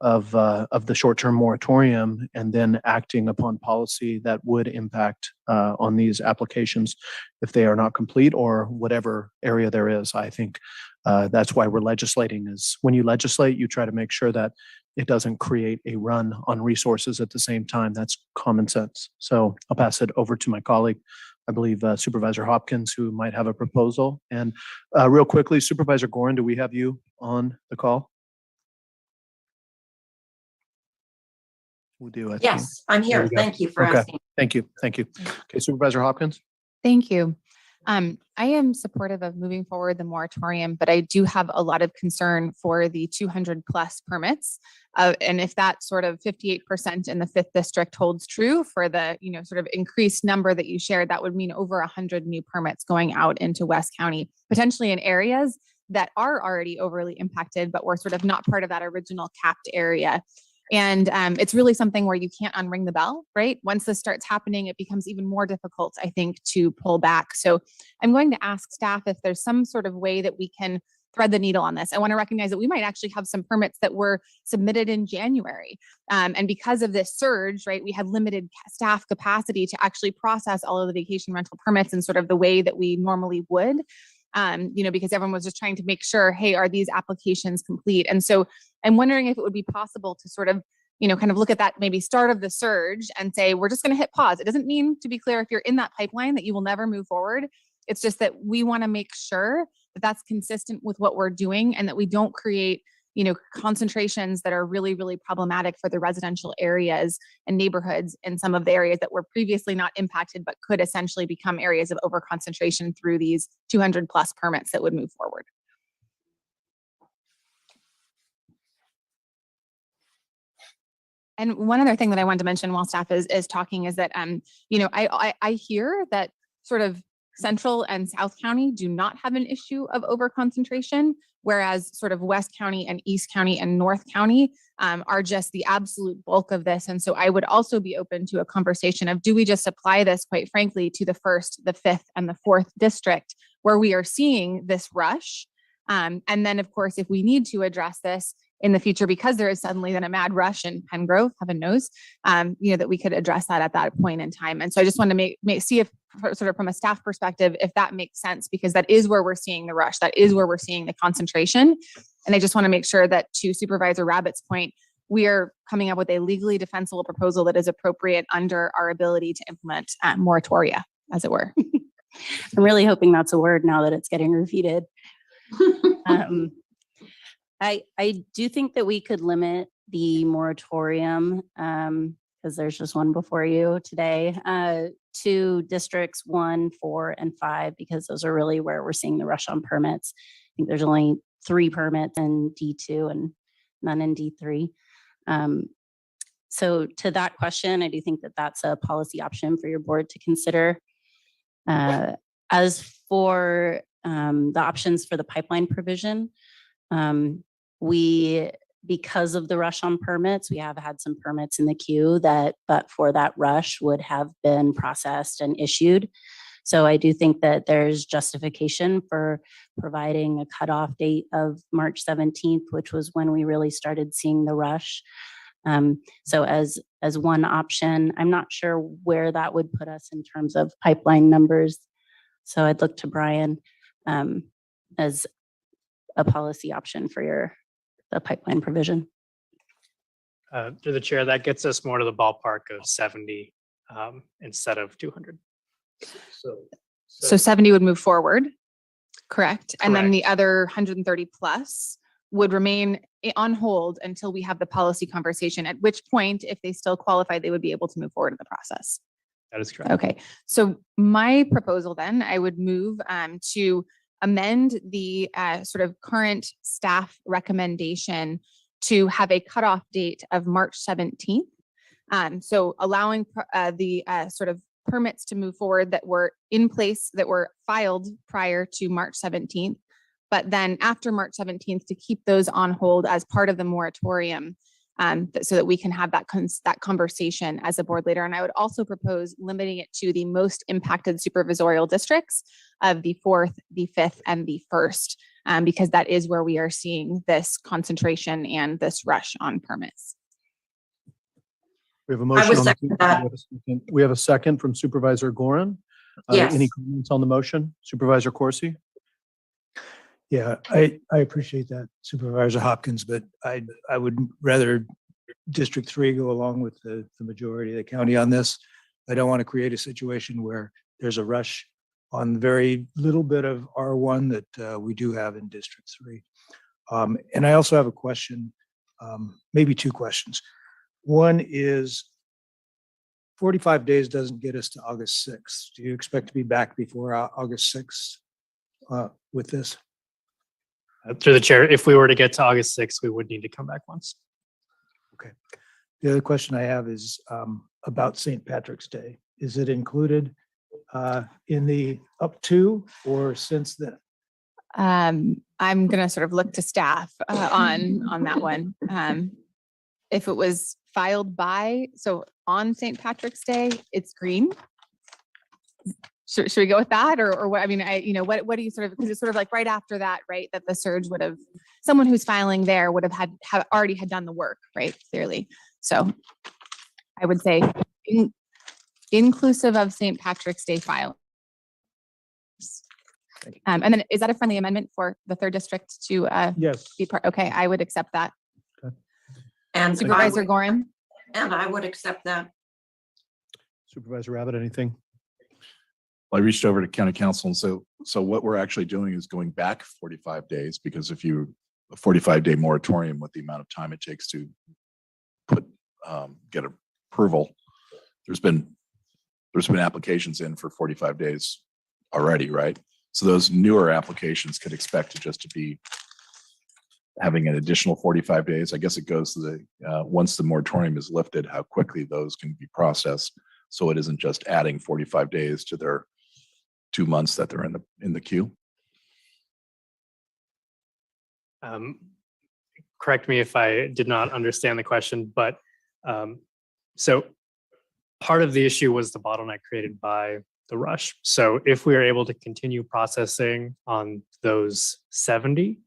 of the short-term moratorium and then acting upon policy that would impact on these applications if they are not complete or whatever area there is. I think that's why we're legislating, is when you legislate, you try to make sure that it doesn't create a run on resources at the same time. That's common sense. So I'll pass it over to my colleague, I believe Supervisor Hopkins, who might have a proposal. And real quickly, Supervisor Gorin, do we have you on the call? We do. I think. Yes, I'm There here. we go. Thank you for Okay. asking. Thank you. Thank you. Okay, Supervisor Hopkins. Thank you. I am supportive of moving forward the moratorium, but I do have a lot of concern for the 200 plus permits. And if that sort of 58% in the 5th district holds true for the, sort of increased number that you shared, that would mean over 100 new permits going out into West County, potentially in areas that are already overly impacted, but were sort of not part of that original capped area. And it's really something where you can't unring the bell, right? Once this starts happening, it becomes even more difficult, I think, to pull back. So I'm going to ask staff if there's some sort of way that we can thread the needle on this. I want to recognize that we might actually have some permits that were submitted in January. And because of this surge, right, we had limited staff capacity to actually process all of the vacation rental permits in sort of the way that we normally would. Because everyone was just trying to make sure, hey, are these applications complete? And so I'm wondering if it would be possible to sort of, kind of look at that maybe start of the surge and say, we're just going to hit pause. It doesn't mean, to be clear, if you're in that pipeline that you will never move forward. It's just that we want to make sure that that's consistent with what we're doing and that we don't create, concentrations that are really, really problematic for the residential areas and neighborhoods in some of the areas that were previously not impacted, but could essentially become areas of overconcentration through these 200 plus permits that would move forward. And one other thing that I wanted to mention while staff is talking is that, I hear that sort of Central and South County do not have an issue of overconcentration, whereas sort of West County and East County and North County are just the absolute bulk of this. And so I would also be open to a conversation of, do we just apply this, quite frankly, to the 1st, the 5th, and the 4th district where we are seeing this rush? And then, of course, if we need to address this, in the future, because there is suddenly then a mad rush in Pen Grove, heaven knows, that we could address that at that point in time. And so I just want to see if sort of from a staff perspective, if that makes sense, because that is where we're seeing the rush. That is where we're seeing the concentration. And I just want to make sure that, to Supervisor Rabbit's point, we are coming up with a legally defensible proposal that is appropriate under our ability to implement moratoria, as it were. I'm really hoping that's a word now that it's getting repeated. I do think that we could limit the moratorium, because there's just one before you today, to districts 1, 4, and 5, because those are really where we're seeing the rush on permits. I think there's only 3 permits in D2 and none in D3. So to that question, I do think that that's a policy option for your board to consider. As for the options for the pipeline provision, because of the rush on permits, we have had some permits in the queue that, but for that rush, would have been processed and issued. So I do think that there's justification for providing a cutoff date of March 17th, which was when we really started seeing the rush. So as one option, I'm not sure where that would put us in terms of pipeline numbers. So I'd look to Brian as a policy option for the pipeline provision. Through the chair, that gets us more to the ballpark of 70 instead of 200. So 70 would move forward, correct? And then the Correct. other 130 plus would remain on hold until we have the policy conversation, at which point, if they still qualify, they would be able to move forward in the process. That is correct. Okay, so my proposal then, I would move to amend the sort of current staff recommendation to have a cutoff date of March 17th. So allowing the sort of permits to move forward that were in place, that were filed prior to March 17th, but then after March 17th to keep those on hold as part of the moratorium, so that we can have that conversation as a board later. And I would also propose limiting it to the most impacted supervisorial districts of the 4th, the 5th, and the 1st, because that is where we are seeing this concentration and this rush on permits. We have a I motion. would on the second table. that. We have a second from Supervisor Gorin. Yes. Any comments on the motion? Supervisor Corsi? Yeah, I appreciate that, Supervisor Hopkins, but I would rather District 3 go along with the majority of the county on this. I don't want to create a situation where there's a rush on very little bit of R1 that we do have in District 3. And I also have a question, maybe 2 questions. One is 45 days doesn't get us to August 6th. Do you expect to be back before August 6th with this? Through the chair, if we were to get to August 6th, we would need to come back once. Okay. The other question I have is about St. Patrick's Day. Is it included in the up to or since then? I'm going to sort of look to staff on that one. If it was filed by, so on St. Patrick's Day, it's green. Should we go with that, or what? I mean, what do you sort of, because it's sort of like right after that, right? That the surge would have, someone who's filing there would have already had done the work, right? Clearly. So I would say inclusive of St. Patrick's Day filing. And then is that a friendly amendment for the 3rd district to yes. be part? Okay, I would accept that. And Supervisor Gorin? And I would accept that. Supervisor Rabbit, anything? Well, I reached over to county council, and so what we're actually doing is going back 45 days, because if you, a 45-day moratorium with the amount of time it takes to get approval, there's been applications in for 45 days already, right? So those newer applications could expect to be having an additional 45 days. I guess it goes to the, once the moratorium is lifted, how quickly those can be processed. So it isn't just adding 45 days to their 2 months that they're in the queue. Correct me if I did not understand the question, but so part of the issue was the bottleneck created by the rush. So if we are able to continue processing on those 70,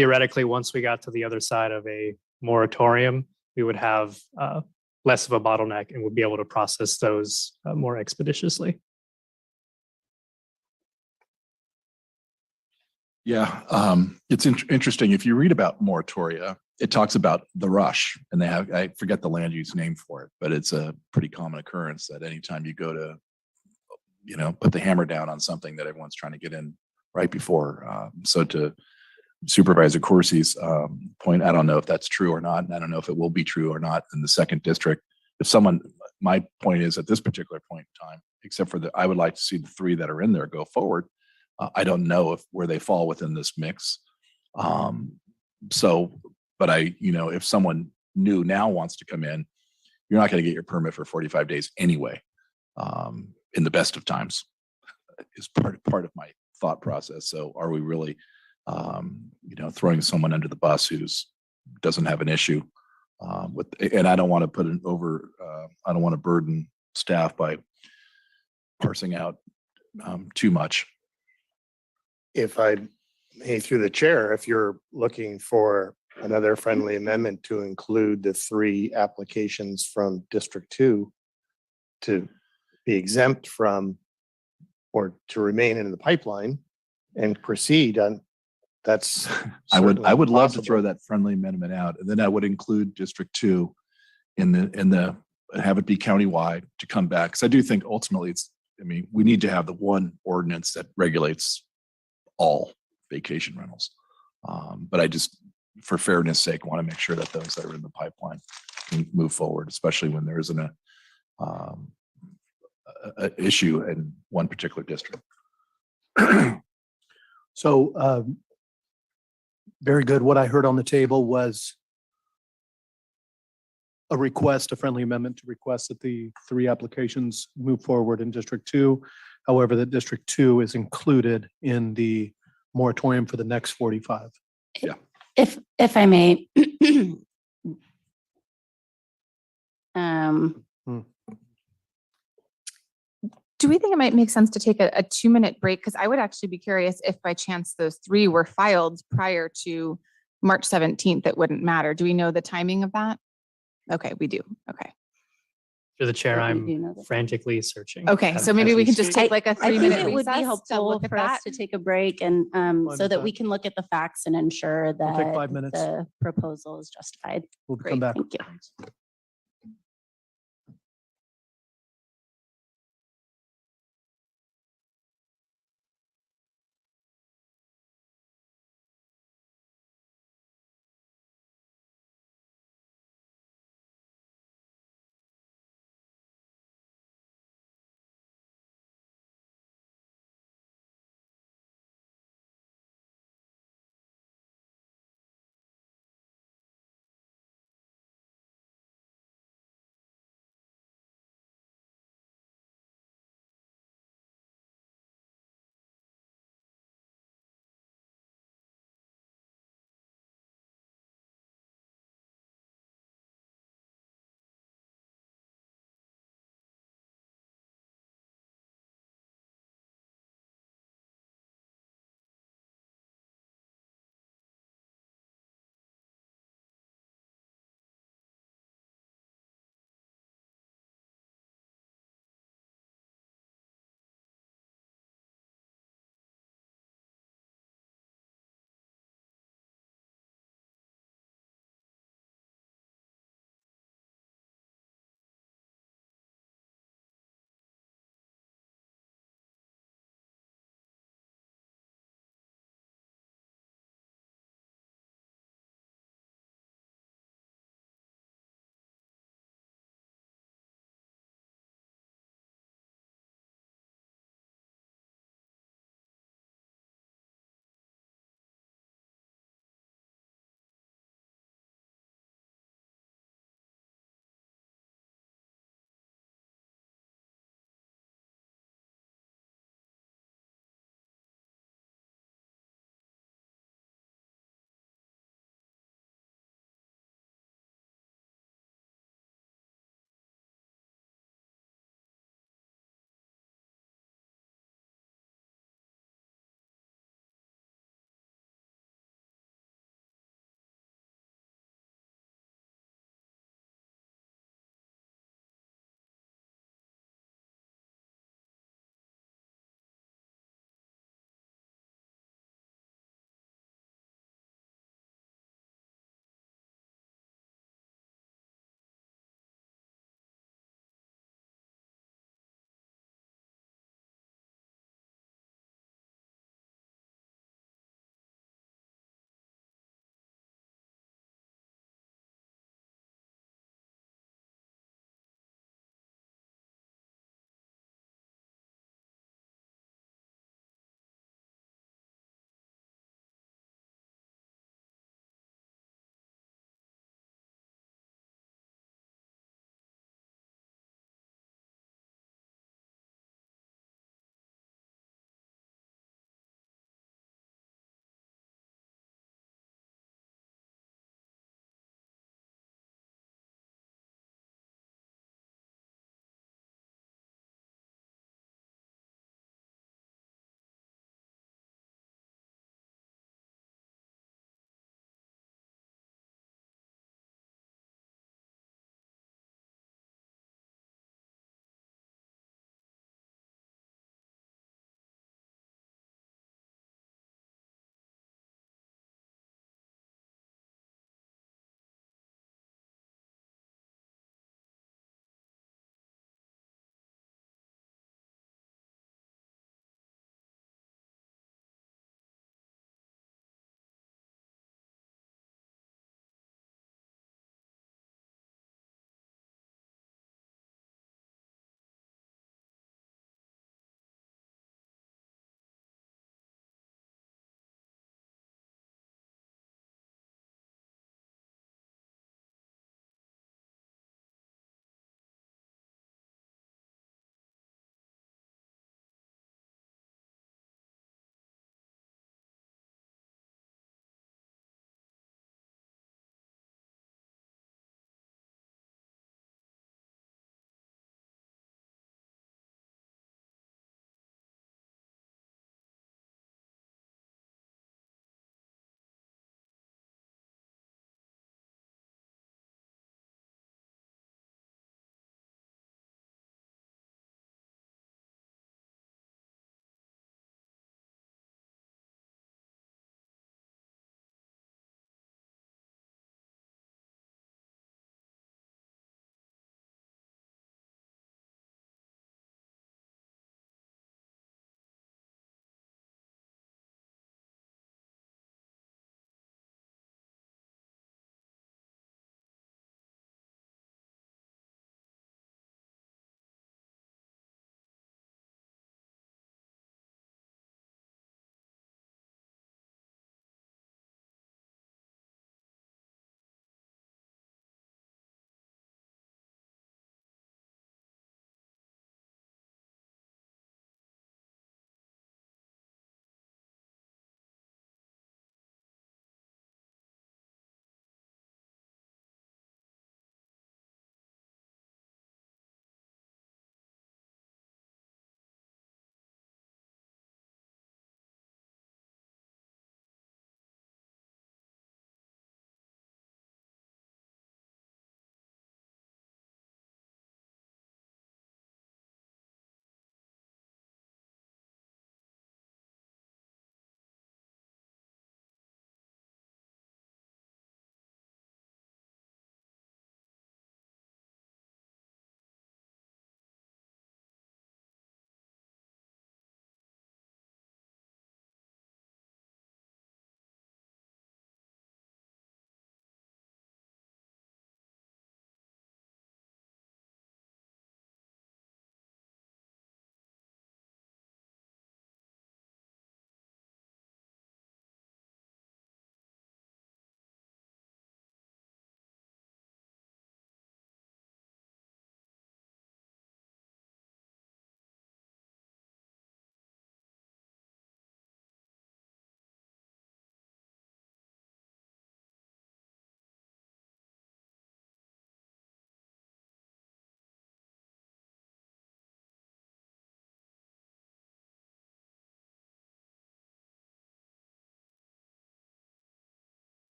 theoretically, once we got to the other side of a moratorium, we would have less of a bottleneck and would be able to process those more expeditiously. Yeah, it's interesting. If you read about moratoria, it talks about the rush, and they have, I forget the land use name for it, but it's a pretty common occurrence that anytime you go to, put the hammer down on something that everyone's trying to get in right before. So to Supervisor Corsi's point, I don't know if that's true or not, and I don't know if it will be true or not in the second district. My point is at this particular point in time, except for I would like to see the 3 that are in there go forward. I don't know where they fall within this mix. But if someone new now wants to come in, you're not going to get your permit for 45 days anyway. In the best of times, is part of my thought process. So are we really, throwing someone under the bus who's doesn't have an issue and I don't want to put an I don't want to burden staff by parsing out too much. If I may, through the chair, if you're looking for another friendly amendment to include the 3 applications from District 2 to be exempt from or to remain in the pipeline and proceed on, that's I would love to possible. throw that friendly amendment out, and then I would include District 2 in the have it be countywide to come back, because I do think ultimately we need to have the one ordinance that regulates all vacation rentals. But I just, for fairness sake, want to make sure that those that are in the pipeline can move forward, especially when there isn't a issue in one particular district. So very good. What I heard on the table was a friendly amendment to request that the 3 applications move forward in District 2. However, that District 2 is included in the moratorium for the next 45. Yeah. If I may. Do we think it might make sense to take a 2-minute break? Because I would actually be curious if by chance those 3 were filed prior to March 17th, it wouldn't matter. Do we know the timing of that? Okay, we do. Okay. Through the chair, We do know I'm that. frantically searching. Okay, so maybe we can just take like a I 3-minute think it would be recess to helpful look at for us that. to take a break and so that we can look at the facts and ensure We'll take that 5 minutes. the proposal is justified. We'll Great, come back. thank you.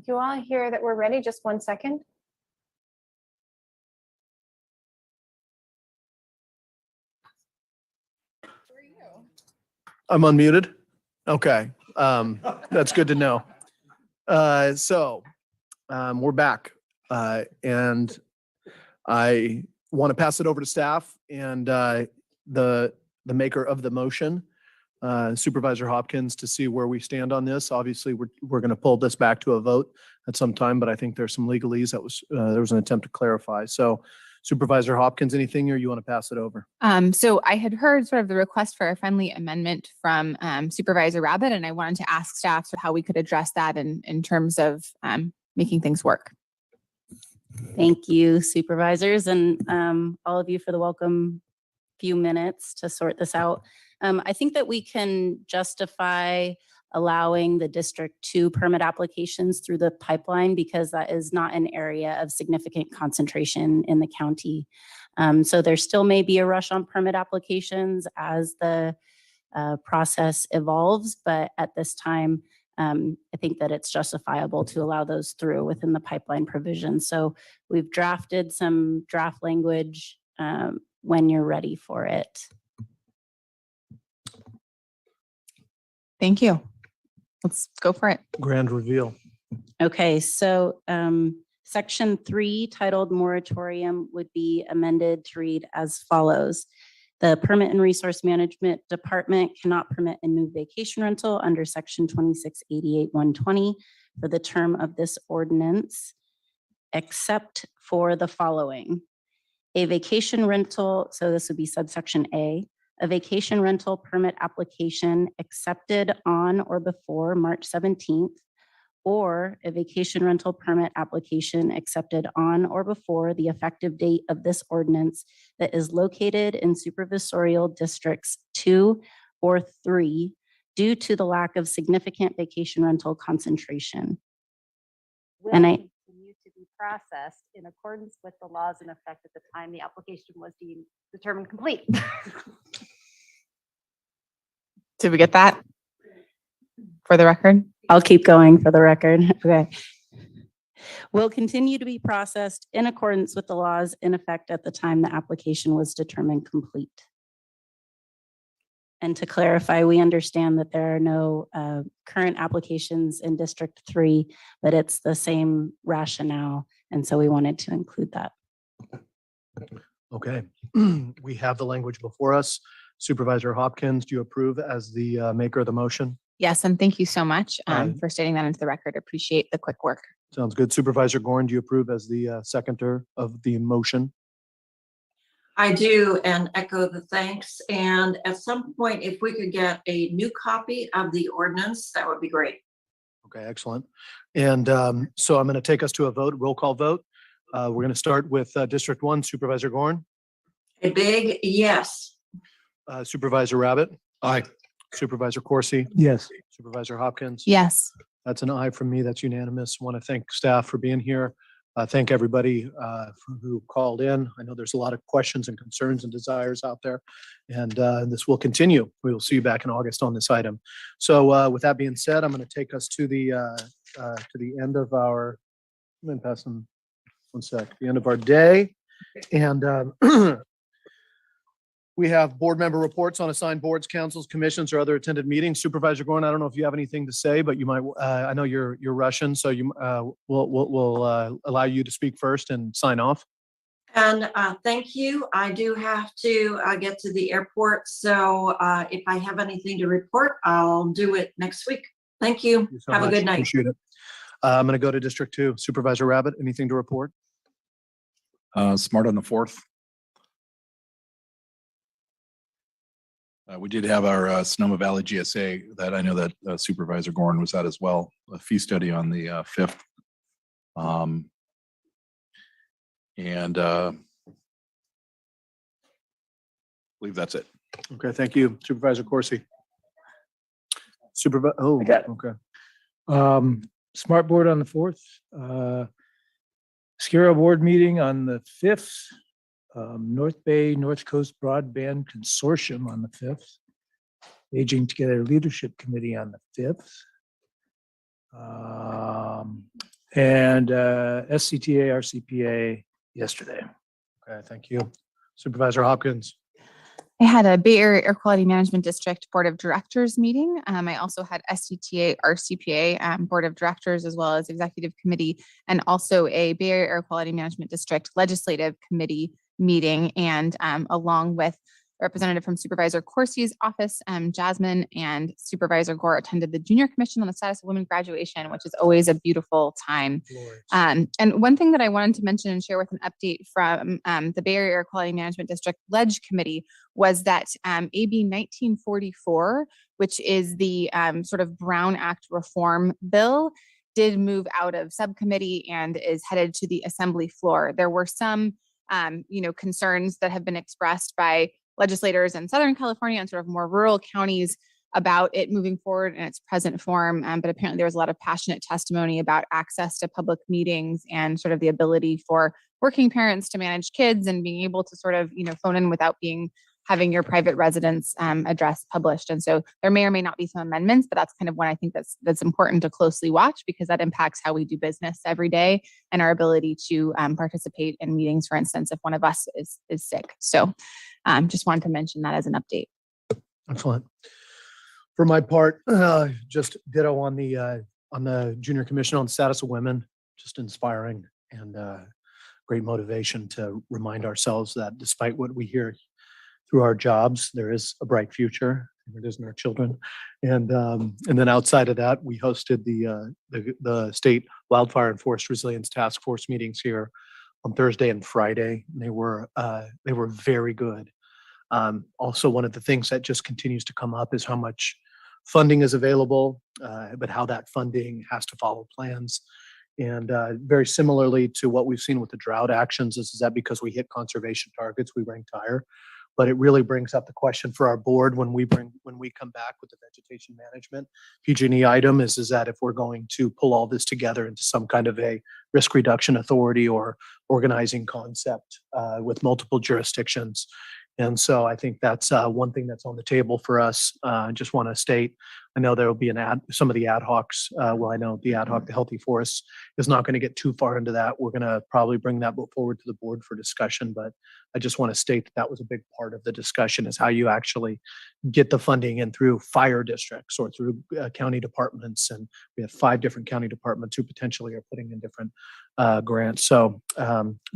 You all hear that we're ready? Just 1 second. I'm unmuted. Okay, that's good to know. We're back, and I want to pass it over to staff and the maker of the motion, Supervisor Hopkins, to see where we stand on this. Obviously, we're going to pull this back to a vote at some time, but I think there's some legalese that there was an attempt to clarify. So Supervisor Hopkins, anything, or you want to pass it over? So I had heard sort of the request for a friendly amendment from Supervisor Rabbit, and I wanted to ask staff sort of how we could address that in terms of making things work. Thank you, supervisors, and all of you for the welcome few minutes to sort this out. I think that we can justify allowing the District 2 permit applications through the pipeline because that is not an area of significant concentration in the county. So there still may be a rush on permit applications as the process evolves, but at this time, I think that it's justifiable to allow those through within the pipeline provision. So we've drafted some draft language when you're ready for it. Thank you. Let's go for it. Grand reveal. Okay, so section 3 titled moratorium would be amended to read as follows. The Permit and Resource Management Department cannot permit a new vacation rental under section 2688-120 for the term of this ordinance, except for the following. A vacation rental, so this would be subsection A, a vacation rental permit application accepted on or before March 17th, or a vacation rental permit application accepted on or before the effective date of this ordinance that is located in supervisorial districts 2 or 3 due to the lack of significant vacation rental concentration. And I continue to be processed in accordance with the laws in effect at the time the application was determined complete. Did we get that for the record? I'll keep going for the record. Okay. Will continue to be processed in accordance with the laws in effect at the time the application was determined complete. And to clarify, we understand that there are no current applications in District 3, but it's the same rationale. And so we wanted to include that. Okay, we have the language before us. Supervisor Hopkins, do you approve as the maker of the motion? Yes, and thank you so much for stating that into the record. Appreciate the quick work. Sounds good. Supervisor Gorn, do you approve as the seconder of the motion? I do, and echo the thanks. And at some point, if we could get a new copy of the ordinance, that would be great. Okay, excellent. And so I'm going to take us to a vote, roll call vote. We're going to start with District 1, Supervisor Gorn. A big yes. Supervisor Rabbit. Aye. Supervisor Corsi. Yes. Supervisor Hopkins. Yes. That's an aye from me. That's unanimous. Want to thank staff for being here. Thank everybody who called in. I know there's a lot of questions and concerns and desires out there, and this will continue. We will see you back in August on this item. So with that being said, I'm going to take us to the end of our. I'm going to pass them 1 sec. The end of our day, and we have board member reports on assigned boards, councils, commissions, or other attended meetings. Supervisor Gorn, I don't know if you have anything to say, but you might. I know you're Russian, so you we'll allow you to speak first and sign off. And thank you. I do have to get to the airport, so if I have anything to report, I'll do it next week. Thank you. Thank you so Have much. a good night. Appreciate it. I'm going to go to District 2. Supervisor Rabbit, anything to report? Smart on the 4th. We did have our Sonoma Valley GSA that I know that Supervisor Gorn was at as well, a fee study on the 5th. And I believe that's it. Okay, thank you. Supervisor Corsi. Okay. Smart board on the 4th. SCARA board meeting on the 5th. North Bay North Coast Broadband Consortium on the 5th. Aging Together Leadership Committee on the 5th. and SCTA, RCPA yesterday. Okay, thank you. Supervisor Hopkins. I had a Bay Area Air Quality Management District Board of Directors meeting. I also had SCTA, RCPA Board of Directors, as well as Executive Committee, and also a Bay Area Air Quality Management District Legislative Committee meeting. And along with a representative from Supervisor Corsi's office, Jasmine, and Supervisor Gore attended the Junior Commission on the Status of Women Graduation, which is always a beautiful time. And one thing that I wanted to mention and share with an update from the Bay Area Air Quality Management District Ledge Committee was that AB 1944, which is the sort of Brown Act reform bill, did move out of subcommittee and is headed to the assembly floor. There were some concerns that have been expressed by legislators in Southern California and sort of more rural counties about it moving forward in its present form. But apparently there was a lot of passionate testimony about access to public meetings and sort of the ability for working parents to manage kids and being able to sort of, phone in without having your private residence address published. And so there may or may not be some amendments, but that's kind of one I think that's important to closely watch, because that impacts how we do business every day and our ability to participate in meetings, for instance, if one of us is sick. So just wanted to mention that as an update. Excellent. For my part, just ditto on the Junior Commission on the Status of Women, just inspiring and great motivation to remind ourselves that despite what we hear through our jobs, there is a bright future, and it is in our children. And then outside of that, we hosted the State Wildfire and Forest Resilience Task Force meetings here on Thursday and Friday. And they were very good. Also, one of the things that just continues to come up is how much funding is available, but how that funding has to follow plans. And very similarly to what we've seen with the drought actions, is that because we hit conservation targets, we ranked higher. But it really brings up the question for our board when we come back with the vegetation management PG&E item is that if we're going to pull all this together into some kind of a risk reduction authority or organizing concept with multiple jurisdictions. And so I think that's one thing that's on the table for us. I just want to state, I know there will be some of the ad hocs. I know the ad hoc, the Healthy Forests, is not going to get too far into that. We're going to probably bring that forward to the board for discussion. But I just want to state that was a big part of the discussion, is how you actually get the funding in through fire districts or through county departments. And we have 5 different county departments who potentially are putting in different grants. So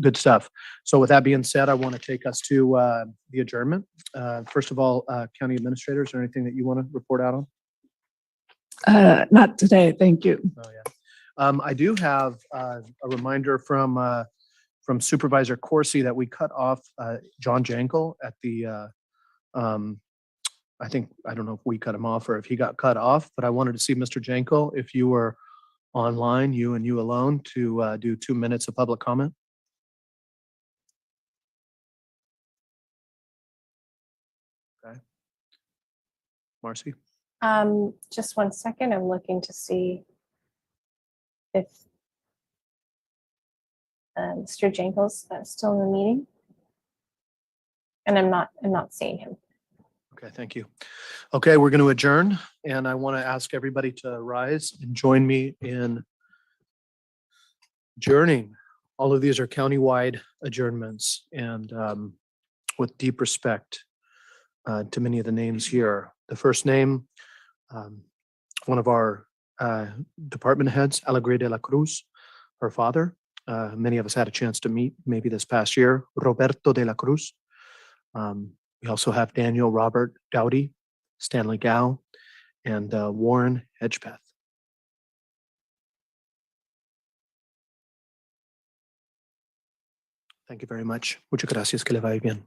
good stuff. So with that being said, I want to take us to the adjournment. First of all, County Administrator, is there anything that you want to report out on? Not today, thank you. Oh, yeah. I do have a reminder from Supervisor Corsi that we cut off John Jankel at the, I don't know if we cut him off or if he got cut off, but I wanted to see Mr. Jankel, if you were online, you and you alone, to do 2 minutes of public comment. Okay. Marcy? Just 1 second. I'm looking to see if Mr. Jankel's still in the meeting, and I'm not seeing him. Okay, thank you. Okay, we're going to adjourn, and I want to ask everybody to rise and join me in adjourning. All of these are countywide adjournments, and with deep respect to many of the names here. The first name, one of our department heads, Alegría de la Cruz, her father. Many of us had a chance to meet maybe this past year, Roberto de la Cruz. We also have Daniel Robert Dowdy, Stanley Gow, and Warren Hedgepeth. Thank you very much. Muchas gracias. Que le vaya bien.